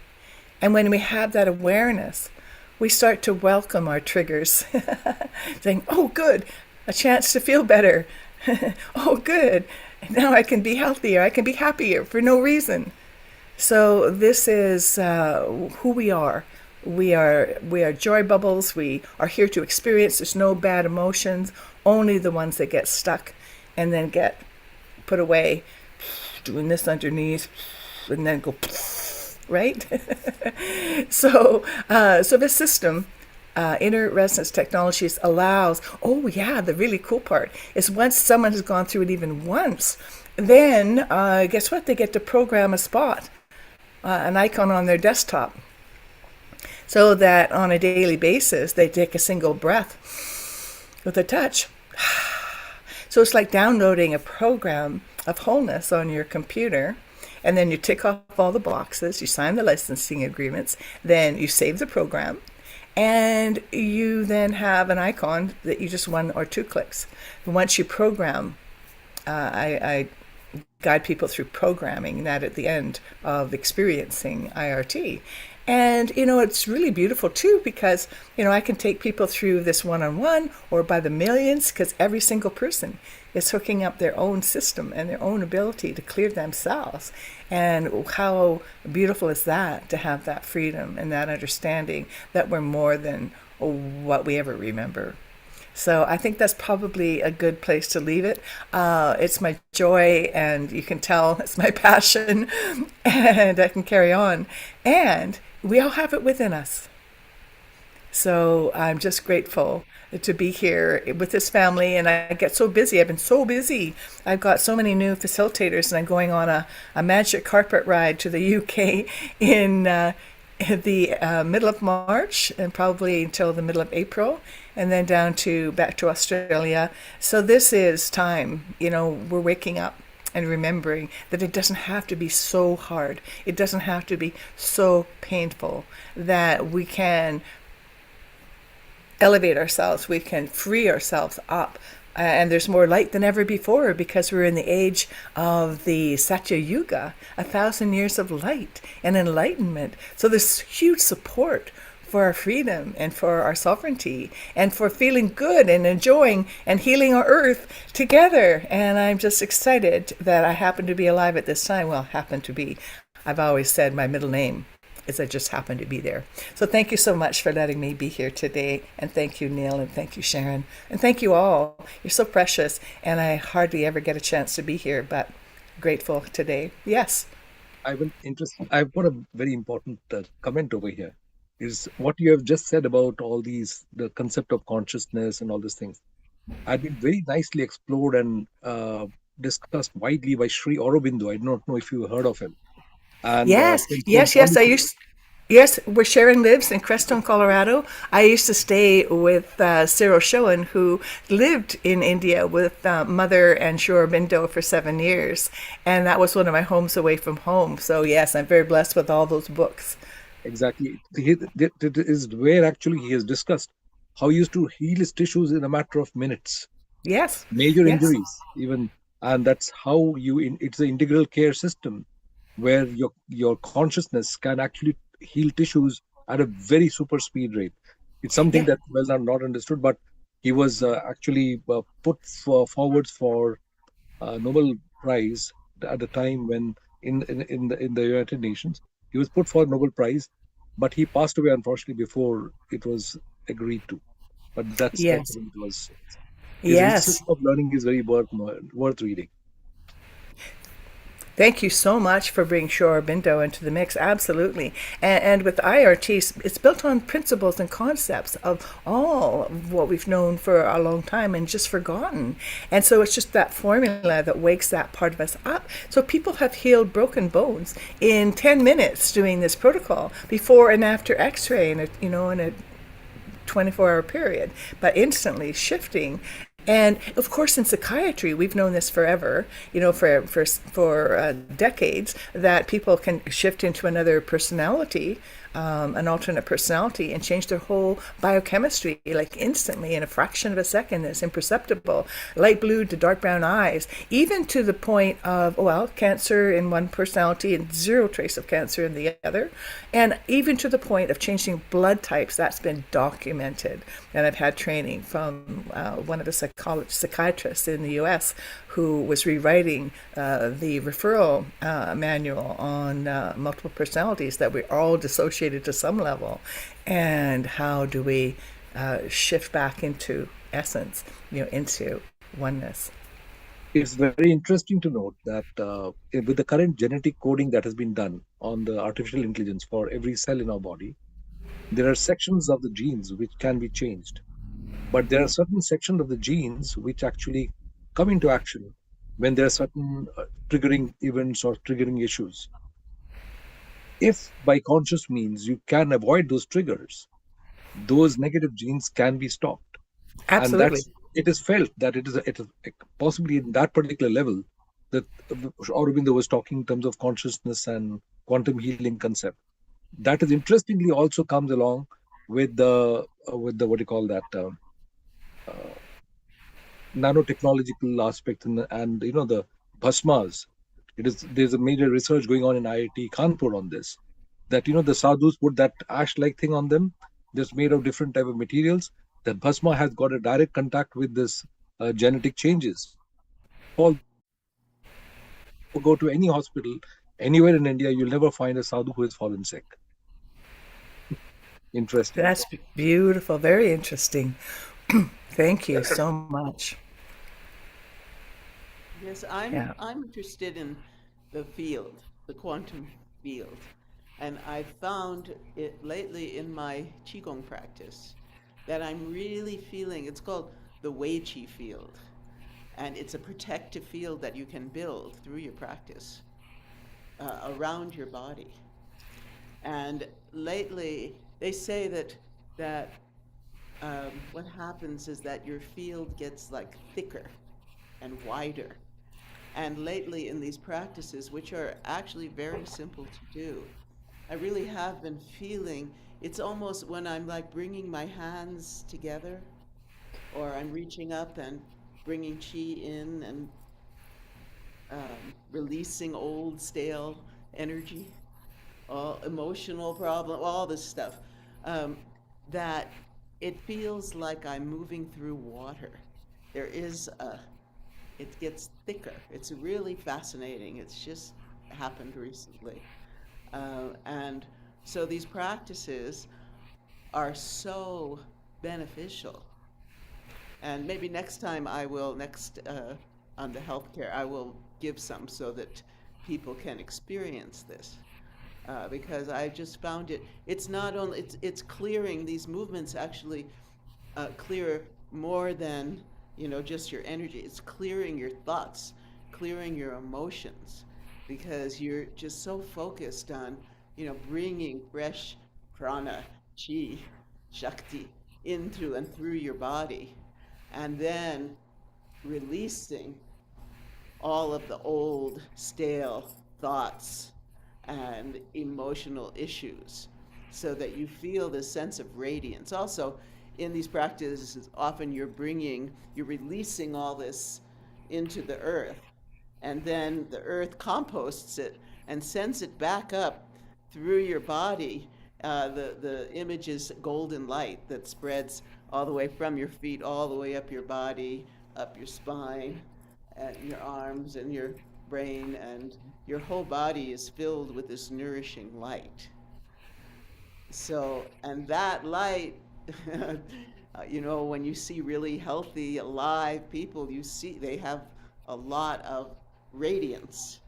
And when we have that awareness, we start to welcome our triggers, saying, oh, good, a chance to feel better. Oh, good, now I can be healthier, I can be happier for no reason. So this is who we are. We are joy bubbles. We are here to experience. There's no bad emotions, only the ones that get stuck and then get put away, doing this underneath, and then go right? So this system, inner resonance technologies allows, oh yeah, the really cool part is once someone has gone through it even once, then guess what? They get to program a spot, an icon on their desktop, so that on a daily basis they take a single breath with a touch. So it's like downloading a program of wholeness on your computer, and then you tick off all the boxes, you sign the licensing agreements, then you save the program, and you then have an icon that you just 1 or 2 clicks. And once you program, I guide people through programming that at the end of experiencing IRT. And, it's really beautiful too, because, I can take people through this one-on-one or by the millions, because every single person is hooking up their own system and their own ability to clear themselves. And how beautiful is that, to have that freedom and that understanding that we're more than what we ever remember. So I think that's probably a good place to leave it. It's my joy, and you can tell it's my passion, and I can carry on. And we all have it within us. So I'm just grateful to be here with this family, and I get so busy. I've been so busy. I've got so many new facilitators, and I'm going on a magic carpet ride to the UK in the middle of March, and probably until the middle of April, and then back to Australia. So this is time, we're waking up and remembering that it doesn't have to be so hard. It doesn't have to be so painful, that we can elevate ourselves, we can free ourselves up. And there's more light than ever before, because we're in the age of the Satya Yuga, 1,000 years of light and enlightenment. So there's huge support for our freedom and for our sovereignty and for feeling good and enjoying and healing our earth together. And I'm just excited that I happen to be alive at this time. Well, happen to be. I've always said my middle name is I just happen to be there. So thank you so much for letting me be here today. And thank you, Neil, and thank you, Sharon. And thank you all. You're so precious. And I hardly ever get a chance to be here, but grateful today. Yes. I've got a very important comment over here. Is what you have just said about all these, the concept of consciousness and all these things, had been very nicely explored and discussed widely by Sri Aurobindo. I don't know if you heard of him. And Yes, yes. Yes, where Sharon lives in Crestone, Colorado. I used to stay with Cyril Schoen, who lived in India with Mother and Sri Aurobindo for 7 years. And that was one of my homes away from home. So yes, I'm very blessed with all those books. Exactly. It is where actually he has discussed how he used to heal his tissues in a matter of minutes. Yes. Major yes. injuries, even. And that's how it's an integral care system where your consciousness can actually heal tissues at a very super speed rate. It's something that not understood, but he was actually put forwards for Nobel Prize at the time when in the United Nations he was put for Nobel Prize, but he passed away unfortunately before it was agreed to. But that's the way it was. His system of learning is very worth reading. Thank you so much for bringing Sri Aurobindo into the mix. Absolutely. And with IRT, it's built on principles and concepts of all of what we've known for a long time and just forgotten. And so it's just that formula that wakes that part of us up. So people have healed broken bones in 10 minutes doing this protocol, before and after x-ray in a 24-hour period, but instantly shifting. And of course, in psychiatry, we've known this forever, for decades, that people can shift into another personality, an alternate personality, and change their whole biochemistry, like instantly, in a fraction of a second. It's imperceptible. Light blue to dark brown eyes, even to the point of, cancer in one personality and zero trace of cancer in the other. And even to the point of changing blood types. That's been documented. And I've had training from one of the psychiatrists in the US who was rewriting the referral manual on multiple personalities, that we're all dissociated to some level. And how do we shift back into essence, into oneness? It's very interesting to note that with the current genetic coding that has been done on the artificial intelligence for every cell in our body, there are sections of the genes which can be changed. But there are certain sections of the genes which actually come into action when there are certain triggering events or triggering issues. If by conscious means you can avoid those triggers, those negative genes can be stopped. And Absolutely. that's it is felt that it is possibly in that particular level that Aurobindo was talking in terms of consciousness and quantum healing concept. That is interestingly also comes along with the what do you call that uh, nanotechnological aspect and the bhasmas. There's a major research going on in IIT Kanpur on this. That the sadhus put that ash-like thing on them, that's made of different type of materials. That bhasma has got a direct contact with this genetic changes. All go to any hospital anywhere in India, you'll never find a sadhu who has fallen sick. Interesting. That's beautiful. Very interesting. Thank you so much. Yes, I'm Yeah. I'm interested in the field, the quantum field. And I found it lately in my Qigong practice that I'm really feeling it's called the Wei Qi field. And it's a protective field that you can build through your practice around your body. And lately, they say that what happens is that your field gets like thicker and wider. And lately, in these practices, which are actually very simple to do, I really have been feeling it's almost when I'm like bringing my hands together, or I'm reaching up and bringing chi in and releasing old, stale energy, all emotional problem, all this stuff, um, that it feels like I'm moving through water. There is a it gets thicker. It's really fascinating. It's just happened recently. And so these practices are so beneficial. And maybe next time next on the healthcare, I will give some so that people can experience this. Because I just found it's not only, it's clearing these movements actually clear more than just your energy. It's clearing your thoughts, clearing your emotions, because you're just so focused on bringing fresh prana, chi, shakti into and through your body, and then releasing all of the old stale thoughts and emotional issues so that you feel this sense of radiance. Also, in these practices, often you're releasing all this into the earth, and then the earth composts it and sends it back up through your body. The image is golden light that spreads all the way from your feet, all the way up your body, up your spine, and your arms and your brain, and your whole body is filled with this nourishing light. So, and that light, when you see really healthy, alive people, you see they have a lot of radiance.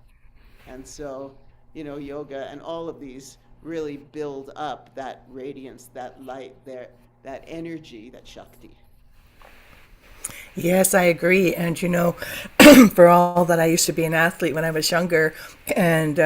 And so, yoga and all of these really build up that radiance, that light, that energy, that shakti. Yes, I agree. And for all that I used to be an athlete when I was younger and,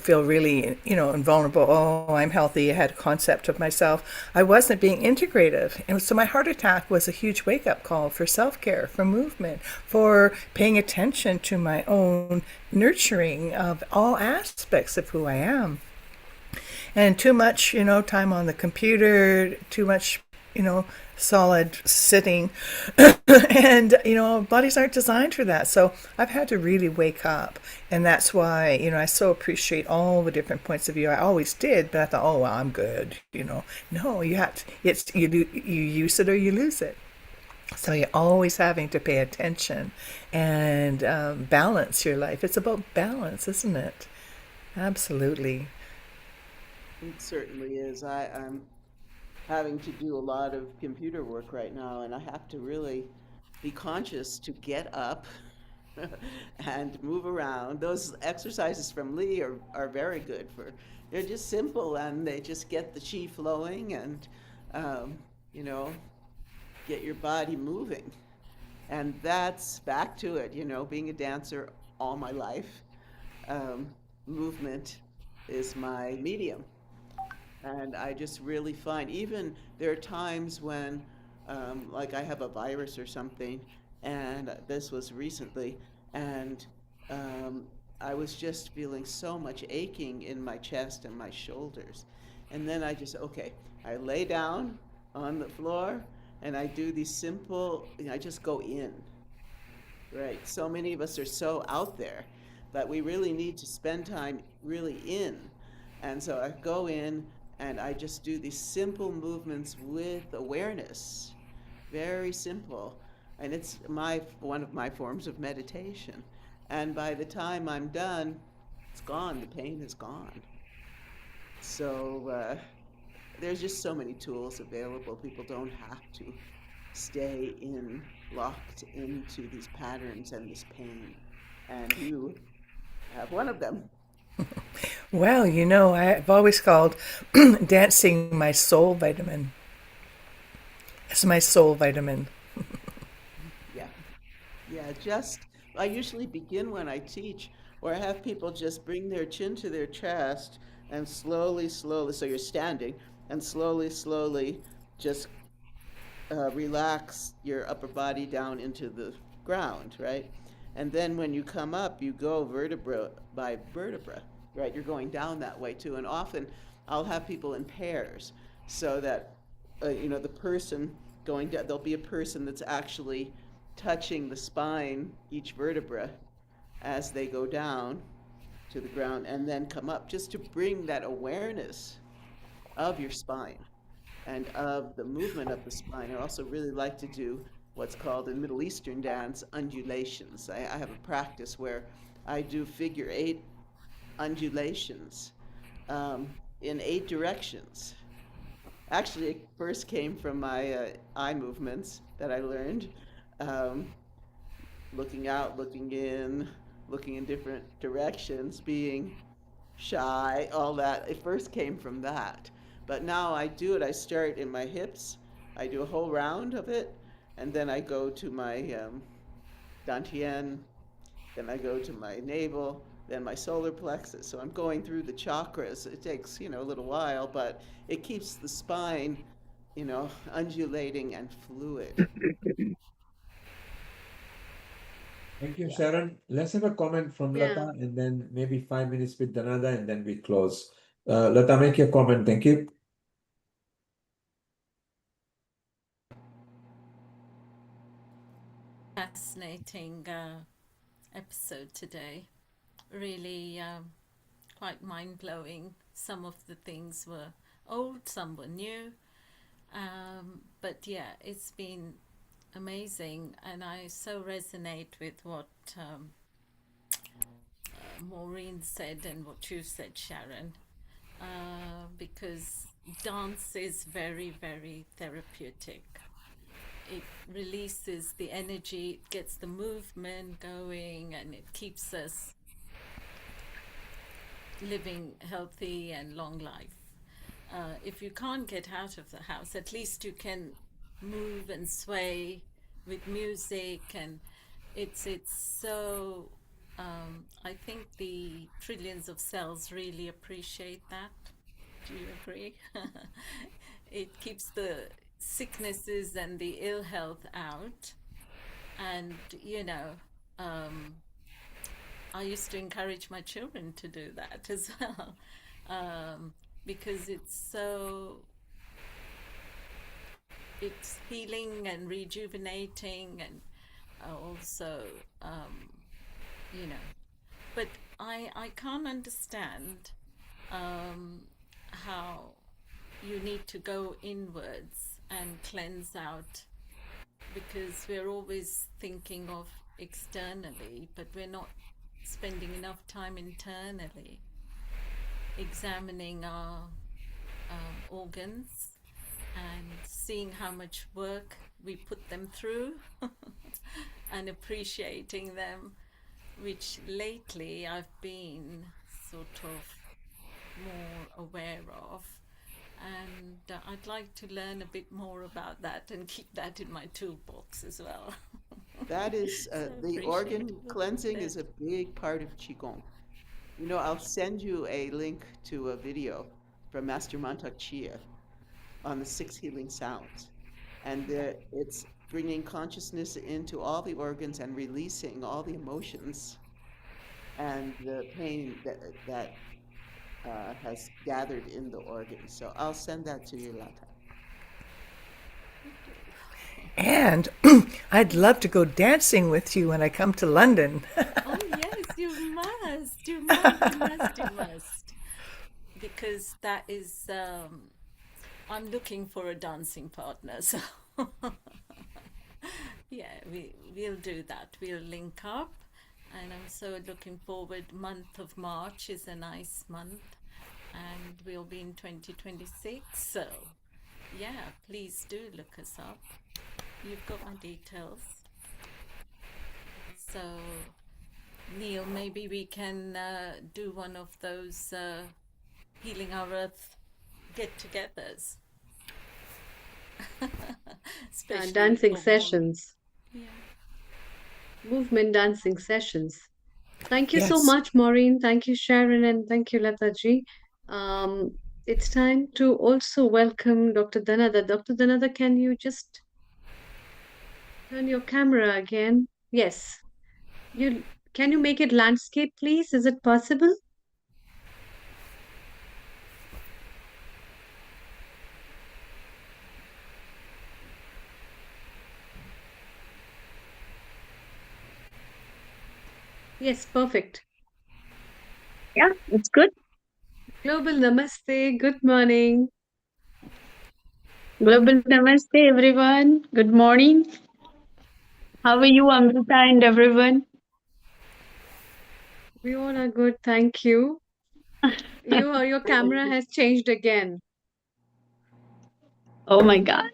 feel really, invulnerable. Oh, I'm healthy. I had a concept of myself. I wasn't being integrative. And so my heart attack was a huge wake up call for self care, for movement, for paying attention to my own nurturing of all aspects of who I am. And too much, time on the computer, too much, solid sitting. And, bodies aren't designed for that. So I've had to really wake up. And that's why, I so appreciate all the different points of view. I always did, but I thought, oh, well, I'm good. No, you have to, you use it or you lose it. So you're always having to pay attention and balance your life. It's about balance, isn't it? Absolutely. It certainly is. I'm having to do a lot of computer work right now, and I have to really be conscious to get up and move around. Those exercises from Lee are very good for, they're just simple and they just get the chi flowing and, um, you know, get your body moving. And that's back to it, being a dancer all my life. Um, Movement is my medium. And I just really find, even there are times when, like I have a virus or something, and this was recently, and um, I was just feeling so much aching in my chest and my shoulders. And then okay, I lay down on the floor and I do these simple, I just go in. Right. So many of us are so out there, but we really need to spend time really in. And so I go in and I just do these simple movements with awareness. Very simple. And it's one of my forms of meditation. And by the time I'm done, it's gone. The pain is gone. So there's just so many tools available. People don't have to stay locked into these patterns and this pain. And you have one of them. Well, I've always called dancing my soul vitamin. It's my soul vitamin. Yeah. Yeah. I usually begin when I teach, or I have people just bring their chin to their chest and slowly, slowly, so you're standing, and slowly, slowly just relax your upper body down into the ground, right? And then when you come up, you go vertebra by vertebra, right? You're going down that way too. And often I'll have people in pairs so that, the person going down, there'll be a person that's actually touching the spine, each vertebra, as they go down to the ground and then come up, just to bring that awareness of your spine and of the movement of the spine. I also really like to do what's called in Middle Eastern dance undulations. I have a practice where I do figure 8 undulations in 8 directions. Actually, it first came from my eye movements that I learned, um, looking out, looking in different directions, being shy, all that. It first came from that. But now I do it. I start in my hips. I do a whole round of it, and then I go to my dantian, then I go to my navel, then my solar plexus. So I'm going through the chakras. It takes, a little while, but it keeps the spine, undulating and fluid. Thank you, Yeah. Sharon. Let's have a comment from Yeah. Lata and then maybe 5 minutes with Dhanada and then we close. Lata, make your comment. Thank you. Fascinating episode today. Really quite mind blowing. Some of the things were old, some were new. But yeah, it's been amazing, and I so resonate with what Maureen said and what you said, Sharon, because dance is very, very therapeutic. It releases the energy, it gets the movement going, and it keeps us living healthy and long life. If you can't get out of the house, at least you can move and sway with music, and it's so. I think the trillions of cells really appreciate that. Do you agree? It keeps the sicknesses and the ill health out, and um, I used to encourage my children to do that as well, because it's healing and rejuvenating, and also, you know. But I can't understand how you need to go inwards and cleanse out, because we're always thinking of externally, but we're not spending enough time internally examining our organs and seeing how much work we put them through and appreciating them. which lately I've been sort of more aware of. And I'd like to learn a bit more about that and keep that in my toolbox as well. That is, So the appreciate organ what you cleansing said. is a big part of Qigong. You know, I'll send you a link to a video from Master Mantak Chia on the six healing sounds. And it's bringing consciousness into all the organs and releasing all the emotions and the pain that has gathered in the organs. So I'll send that to you, Lata. And I'd love to go dancing with you when I come to London. Oh yes, you must. You must. You must. You must. Because that is, I'm looking for a dancing partner. So yeah, we'll do that. We'll link up, and I'm so looking forward. Month of March is a nice month, and we'll be in 2026. So yeah, please do look us up. You've got my details. So Neil, maybe we can do one of those Healing Our Earth get-togethers. Especially dancing for women. sessions, Yeah. movement dancing sessions. Thank you so Yes. much, Maureen. Thank you, Sharon, and thank you, Lataji. It's time to also welcome Dr. Dhanada. Dr. Dhanada, can you just turn your camera again? Yes. Can you make it landscape, please? Is it possible? Yes, perfect. Yeah, it's good. Global Namaste. Good morning. Global Namaste, everyone. Good morning. How are you, Amrita, and everyone? We all are good. Thank you. Your camera has changed again. Oh my God.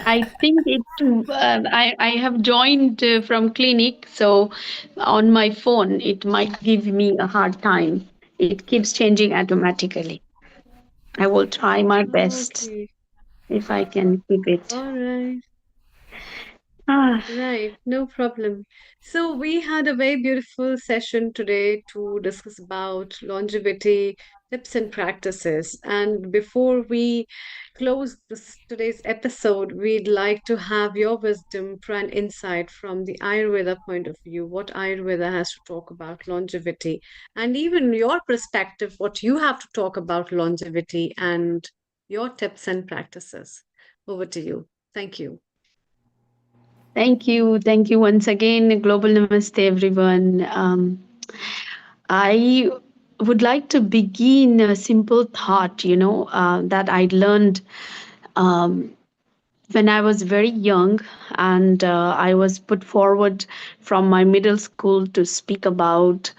I think I have joined from clinic, so on my phone, it might give me a hard time. It keeps changing automatically. I will try my best Okay. if I can keep it. All right. Ah, Right, no problem. So we had a very beautiful session today to discuss about longevity tips and practices. And before we close today's episode, we'd like to have your wisdom and insight from the Ayurveda point of view, what Ayurveda has to talk about longevity, and even your perspective, what you have to talk about longevity and your tips and practices. Over to you. Thank you. thank you. Thank you once again. Global Namaste, everyone. I would like to begin a simple thought, that I learned um, when I was very young, and I was put forward from my middle school to speak about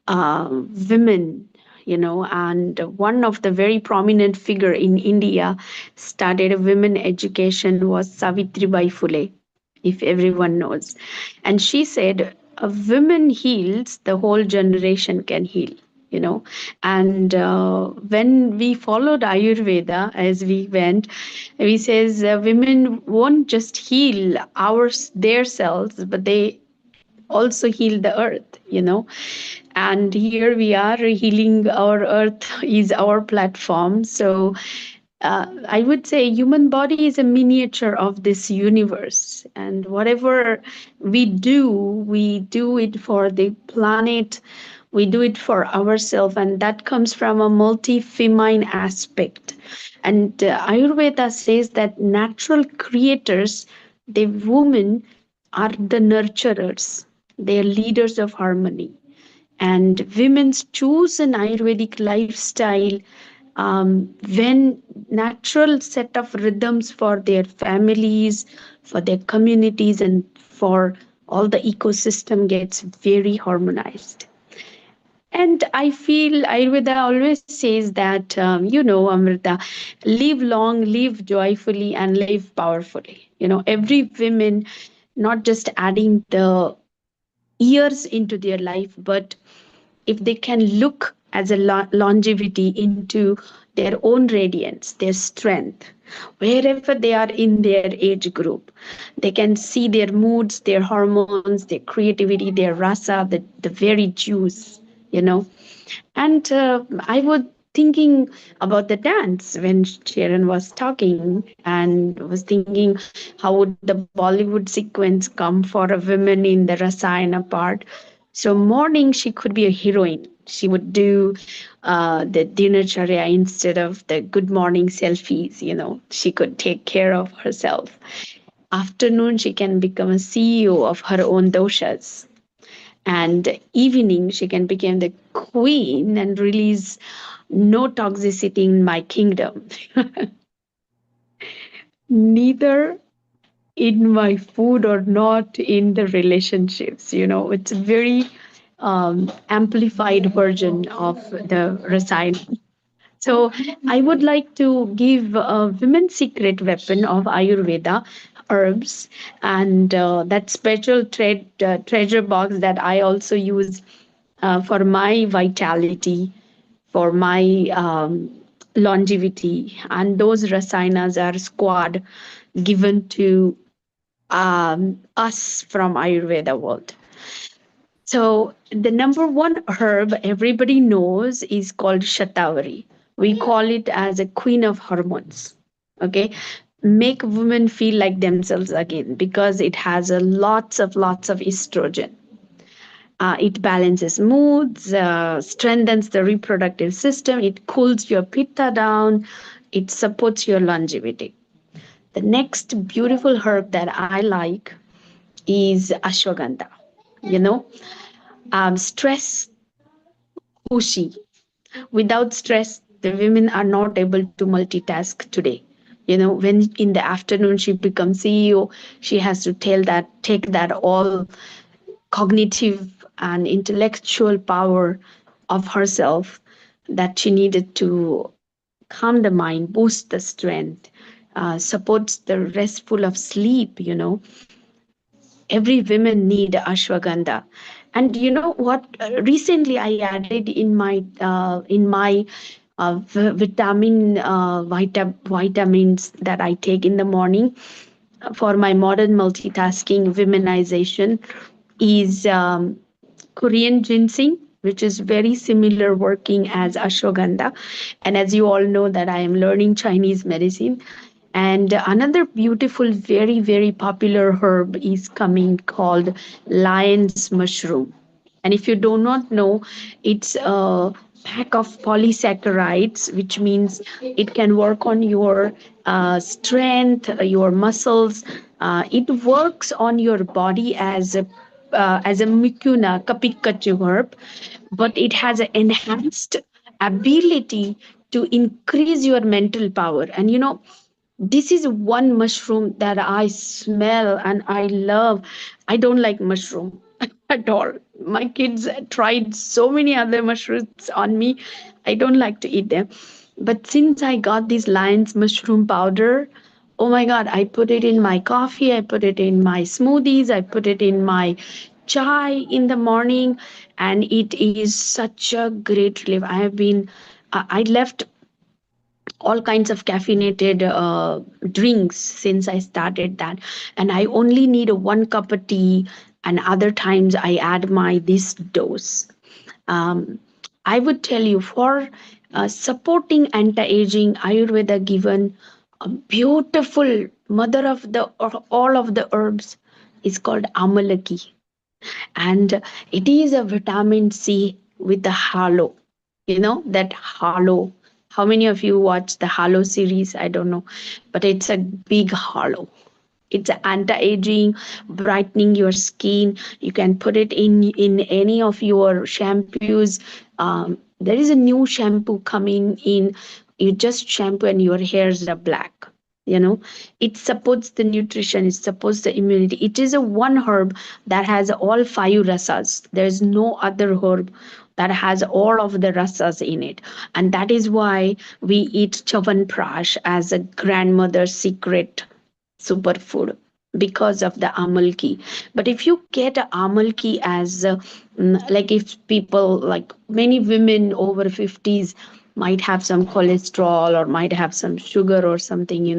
women, and one of the very prominent figure in India started a women education was Savitribai Phule, if everyone knows. And she said, a woman heals, the whole generation can heal. And when we followed Ayurveda as we went, we says women won't just heal their cells, but they also heal the earth. And here we are, healing our earth is our platform. So I would say human body is a miniature of this universe, and whatever we do it for the planet, we do it for ourselves, and that comes from a multi-feminine aspect. And Ayurveda says that natural creators, the women, are the nurturers, they are leaders of harmony. And women choose an Ayurvedic lifestyle when natural set of rhythms for their families, for their communities, and for all the ecosystem gets very harmonized. And I feel Ayurveda always says that, Amrita, live long, live joyfully, and live powerfully. Every woman, not just adding the years into their life, but if they can look as a longevity into their own radiance, their strength, wherever they are in their age group, they can see their moods, their hormones, their creativity, their rasa, the very juice, you know. And I was thinking about the dance when Sharon was talking, and was thinking how would the Bollywood sequence come for a woman in the Rasayana part. So morning she could be a heroine. She would do the dinnercharya instead of the good morning selfies. You know, she could take care of herself. Afternoon she can become a CEO of her own doshas, and evening she can become the queen and release no toxicity in my kingdom. Neither in my food or not in the relationships. You know, it's a very amplified version of the recipe. So I would like to give a women's secret weapon of Ayurveda herbs, and that special treasure box that I also use for my vitality, for my longevity. And those rasayanas are squad given to us from Ayurveda world. So the number one herb everybody knows is called Shatavari. We call it as a queen of hormones. Okay, make women feel like themselves again because it has a lots of estrogen. It balances moods, strengthens the reproductive system, it cools your pitta down, it supports your longevity. The next beautiful herb that I like is ashwagandha. You know, stress pushy. Without stress, the women are not able to multitask today. You know, when in the afternoon she becomes CEO, she has to take that all cognitive and intellectual power of herself that she needed to calm the mind, boost the strength, supports the restful of sleep. You know, every women need ashwagandha. And you know what? Recently, I added in my vitamins that I take in the morning for my modern multitasking womenization is Korean ginseng, which is very similar working as ashwagandha. And as you all know that I am learning Chinese medicine. And another beautiful, very popular herb is coming called lion's mushroom. And if you do not know, it's a pack of polysaccharides, which means it can work on your strength, your muscles. It works on your body as a mucuna, kapikachu herb, but it has an enhanced ability to increase your mental power. And you know, this is one mushroom that I smell and I love. I don't like mushroom at all. My kids tried so many other mushrooms on me. I don't like to eat them. But since I got this lion's mushroom powder, oh my God, I put it in my coffee, I put it in my smoothies, I put it in my chai in the morning, and it is such a great relief. I left all kinds of caffeinated drinks since I started that. And I only need a 1 cup of tea, and other times I add my this dose. Um, I would tell you for supporting anti-aging, Ayurveda given a beautiful mother of the all of the herbs is called Amalaki, and it is a vitamin C with the halo. You know that halo. How many of you watch the Halo series? I don't know, but it's a big halo. It's anti-aging, brightening your skin. You can put it in any of your shampoos. There is a new shampoo coming in. You just shampoo and your hairs are black. You know, it supports the nutrition. It supports the immunity. It is a one herb that has all 5 rasas. There is no other herb that has all of the rasas in it, and that is why we eat chavan prash as a grandmother's secret superfood. because of the amalki. But if you get a amalki as like if people, like many women over 50s might have some cholesterol or might have some sugar or something, then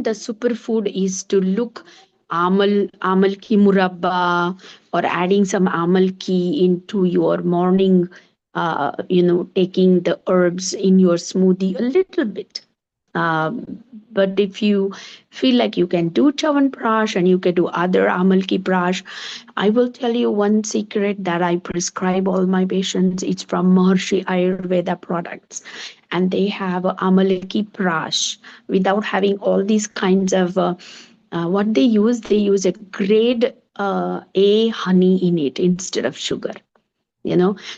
the superfood is to look amalki murabba, or adding some amalki into your morning, taking the herbs in your smoothie a little bit. But if you feel like you can do Prash and you can do other Amalki Prash, I will tell you one secret that I prescribe all my patients. It's from Maharshi Ayurveda products. And they have Amalki Prash without having all these kinds of what they use a grade A honey in it instead of sugar.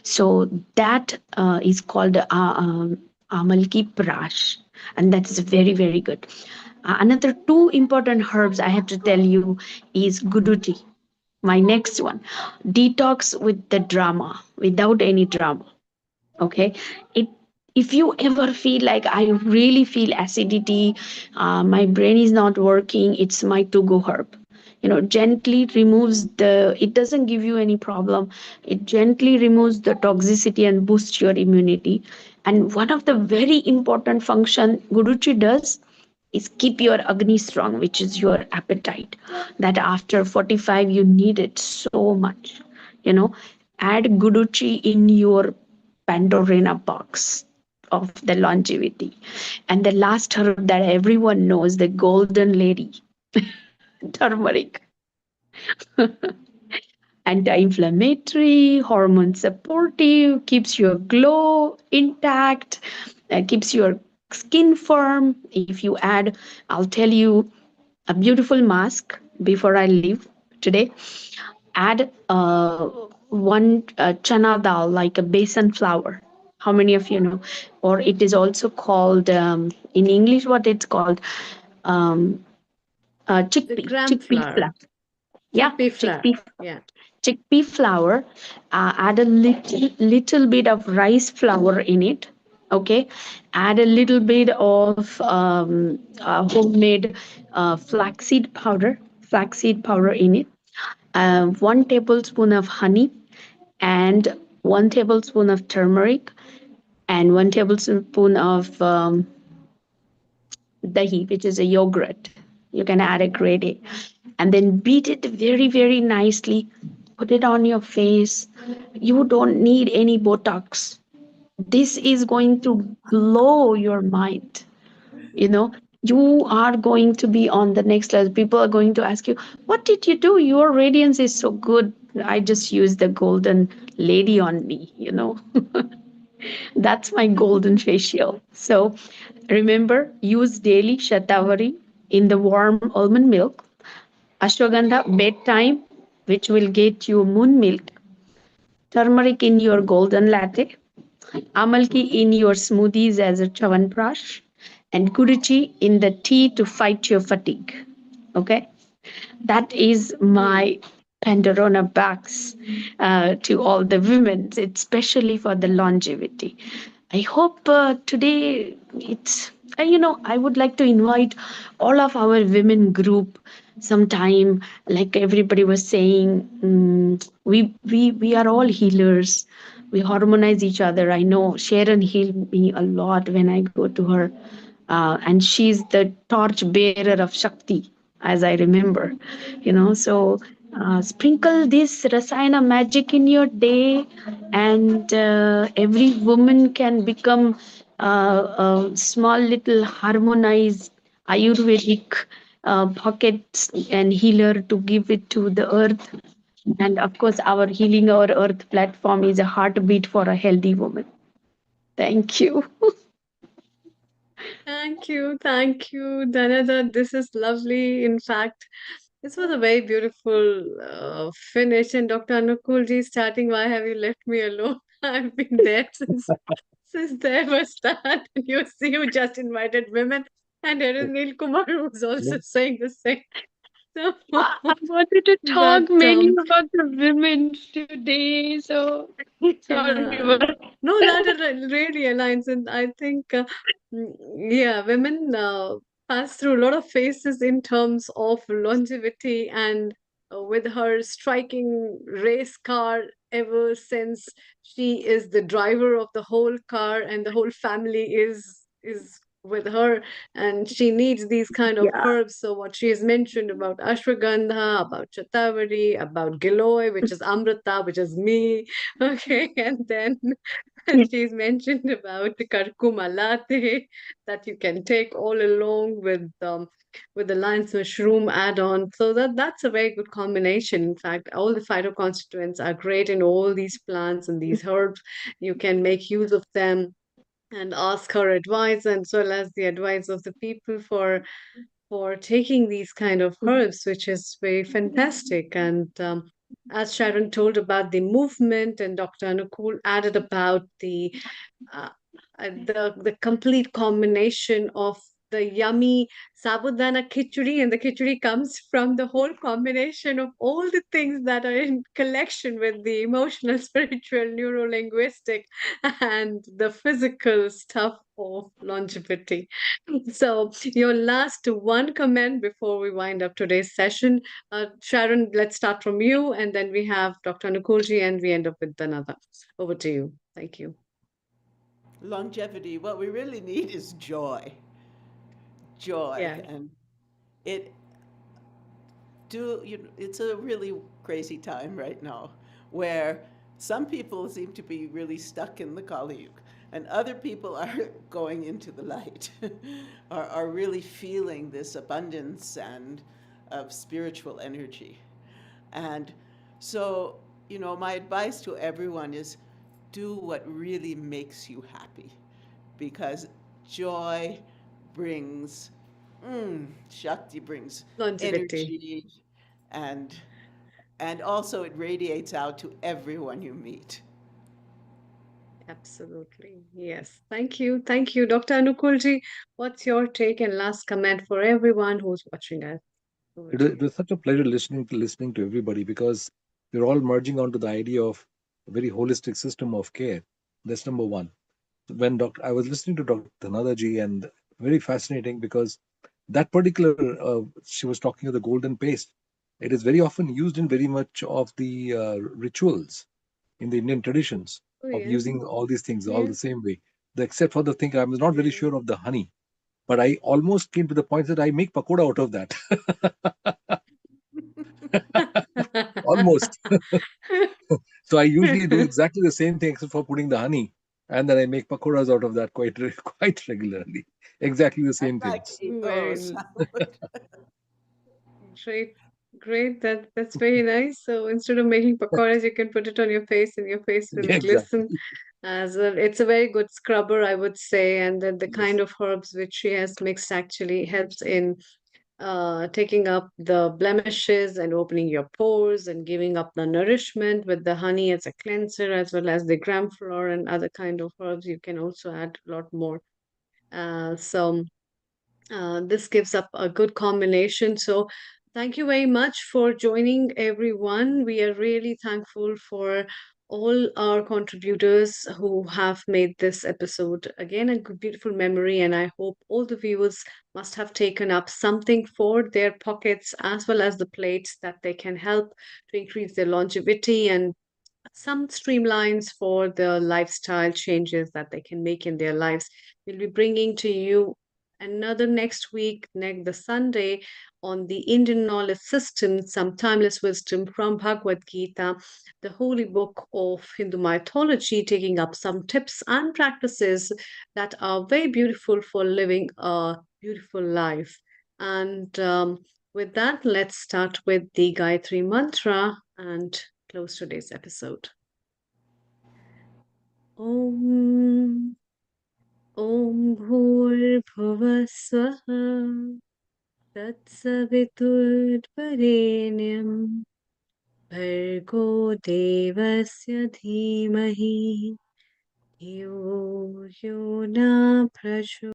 So that is called amalki prash, and that is very, very good. Another two important herbs I have to tell you is guduti, my next one. Detox with the drama, without any drama. Okay, it if you ever feel like I really feel acidity, my brain is not working, it's my to go herb. Gently removes the, it doesn't give you any problem, it gently removes the toxicity and boosts your immunity. And one of the very important function guduchi does is keep your agni strong, which is your appetite, that after 45 you need it so much. you know Add guduchi in your Pandorina box of the longevity. And the last herb that everyone knows, the golden lady, turmeric. Anti-inflammatory, hormone supportive, keeps your glow intact, keeps your skin firm. If you add, I'll tell you a beautiful mask before I leave today. Add one chana dal, like a besan flour. How many of you know? Or it is also called, in English, what it's called? Um, The chickpea, gram chickpea flour, flour. Yeah, chickpea flour. Yeah. chickpea flour. Add a little bit of rice flour in it. Okay, add a little bit of homemade flaxseed powder in it. 1 tablespoon of honey, and 1 tablespoon of turmeric, and 1 tablespoon of dahi, which is a yogurt. You can add a grade A, and then beat it very, very nicely. Put it on your face. You don't need any Botox. This is going to blow your mind. You know, you are going to be on the next level. People are going to ask you, "What did you do? Your radiance is so good." I just used the golden lady on me. That's my golden facial. So remember, use daily shatavari in the warm almond milk, ashwagandha bedtime, which will get you moon milk, turmeric in your golden latte, amalki in your smoothies as a chawanprash, and guruchi in the tea to fight your fatigue. Okay? That is my Pandorona box to all the women, especially for the longevity. I hope today I would like to invite all of our women group sometime. Like everybody was saying, we are all healers. We harmonize each other. I know Sharon healed me a lot when I go to her, and she's the torch bearer of Shakti, as I remember. So sprinkle this Rasayana magic in your day, and every woman can become a small little harmonized Ayurvedic pocket and healer to give it to the earth. And of course, our Healing Our Earth platform is a heartbeat for a healthy woman. Thank you. Thank you, Dhanada. This is lovely. In fact, this was a very beautiful finish. And Dr. Anukulji, starting, why have you left me alone? I've been there since the ever start. You see, you just invited women, and here is Neil Kumar who's also saying the same. So, I wanted to talk but mainly about the women today, so sorry. uh, no, that really aligns, and I think, yeah, women. passed through a lot of phases in terms of longevity, and with her striking race car ever since she is the driver of the whole car and the whole family is with her, and she needs these kind of Yeah. herbs. So what she has mentioned about ashwagandha, about shatavari, about giloy, which is amrita, which is me. Okay, and then and she's mentioned about the karkumalate that you can take all along with the lion's mushroom add-on. So that's a very good combination. In fact, all the phytoconstituents are great in all these plants and these herbs. You can make use of them and ask her advice, and as well as the advice of the people for taking these kind of herbs, which is very fantastic. And as Sharon told about the movement, and Dr. Anukul added about uh, the complete combination of the yummy sabudana khichdi, and the khichdi comes from the whole combination of all the things that are in collection with the emotional, spiritual, neuro-linguistic, and the physical stuff of longevity. So, your last one comment before we wind up today's session. Sharon, let's start from you, and then we have Dr. Nukulji, and we end up with another. Over to you. Thank you. Longevity, what we really need is joy. Joy. Yeah. And it it's a really crazy time right now where some people seem to be really stuck in the Kali Yuga and other people are going into the light, are really feeling this abundance and of spiritual energy. And so, my advice to everyone is do what really makes you happy, because joy brings Shakti, brings Longevity. energy, and and also it radiates out to everyone you meet. Absolutely. Yes. Thank you. Thank you. Dr. Anukulji, what's your take and last comment for everyone who's watching us? Over to It you. was such a pleasure listening to everybody, because we're all merging onto the idea of a very holistic system of care. That's number one. When I was listening to Dr. Dhanadaji, and very fascinating, because that particular she was talking of the golden paste. It is very often used in very much of the rituals in the Indian traditions Oh, of yes. using all these things all the Yes. same way. Except for the thing, I was not very Yes. sure of the honey, but I almost came to the point that I make pakoda out of that. Almost. So I usually do exactly the same thing except for putting the honey, and then I make pakoras out of that quite regularly. Exactly the I same like things. to eat those. Very great. Great. That's very nice. So instead of making pakoras, you can put it on your face and your face will glisten Exactly. as well. It's a very good scrubber, I would say. And then the Yes. kind of herbs which she has mixed actually helps in taking up the blemishes and opening your pores and giving up the nourishment with the honey as a cleanser, as well as the gram flour and other kind of herbs. You can also add a lot more. This gives up a good combination. So, thank you very much for joining, everyone. We are really thankful for all our contributors who have made this episode again a beautiful memory. And I hope all the viewers must have taken up something for their pockets as well as the plates that they can help to increase their longevity, and some streamlines for the lifestyle changes that they can make in their lives. We'll be bringing to you another next week, next the Sunday, on the Indian knowledge system, some timeless wisdom from Bhagavad Gita, the holy book of Hindu mythology, taking up some tips and practices that are very beautiful for living a beautiful life. And with that, let's start with the Gayatri Mantra and close today's episode. Om Om Bhurbhuva Swaha Tatsaviturvarenyam Bhargo Devasya Dhimahi Yo Yo Na Pracho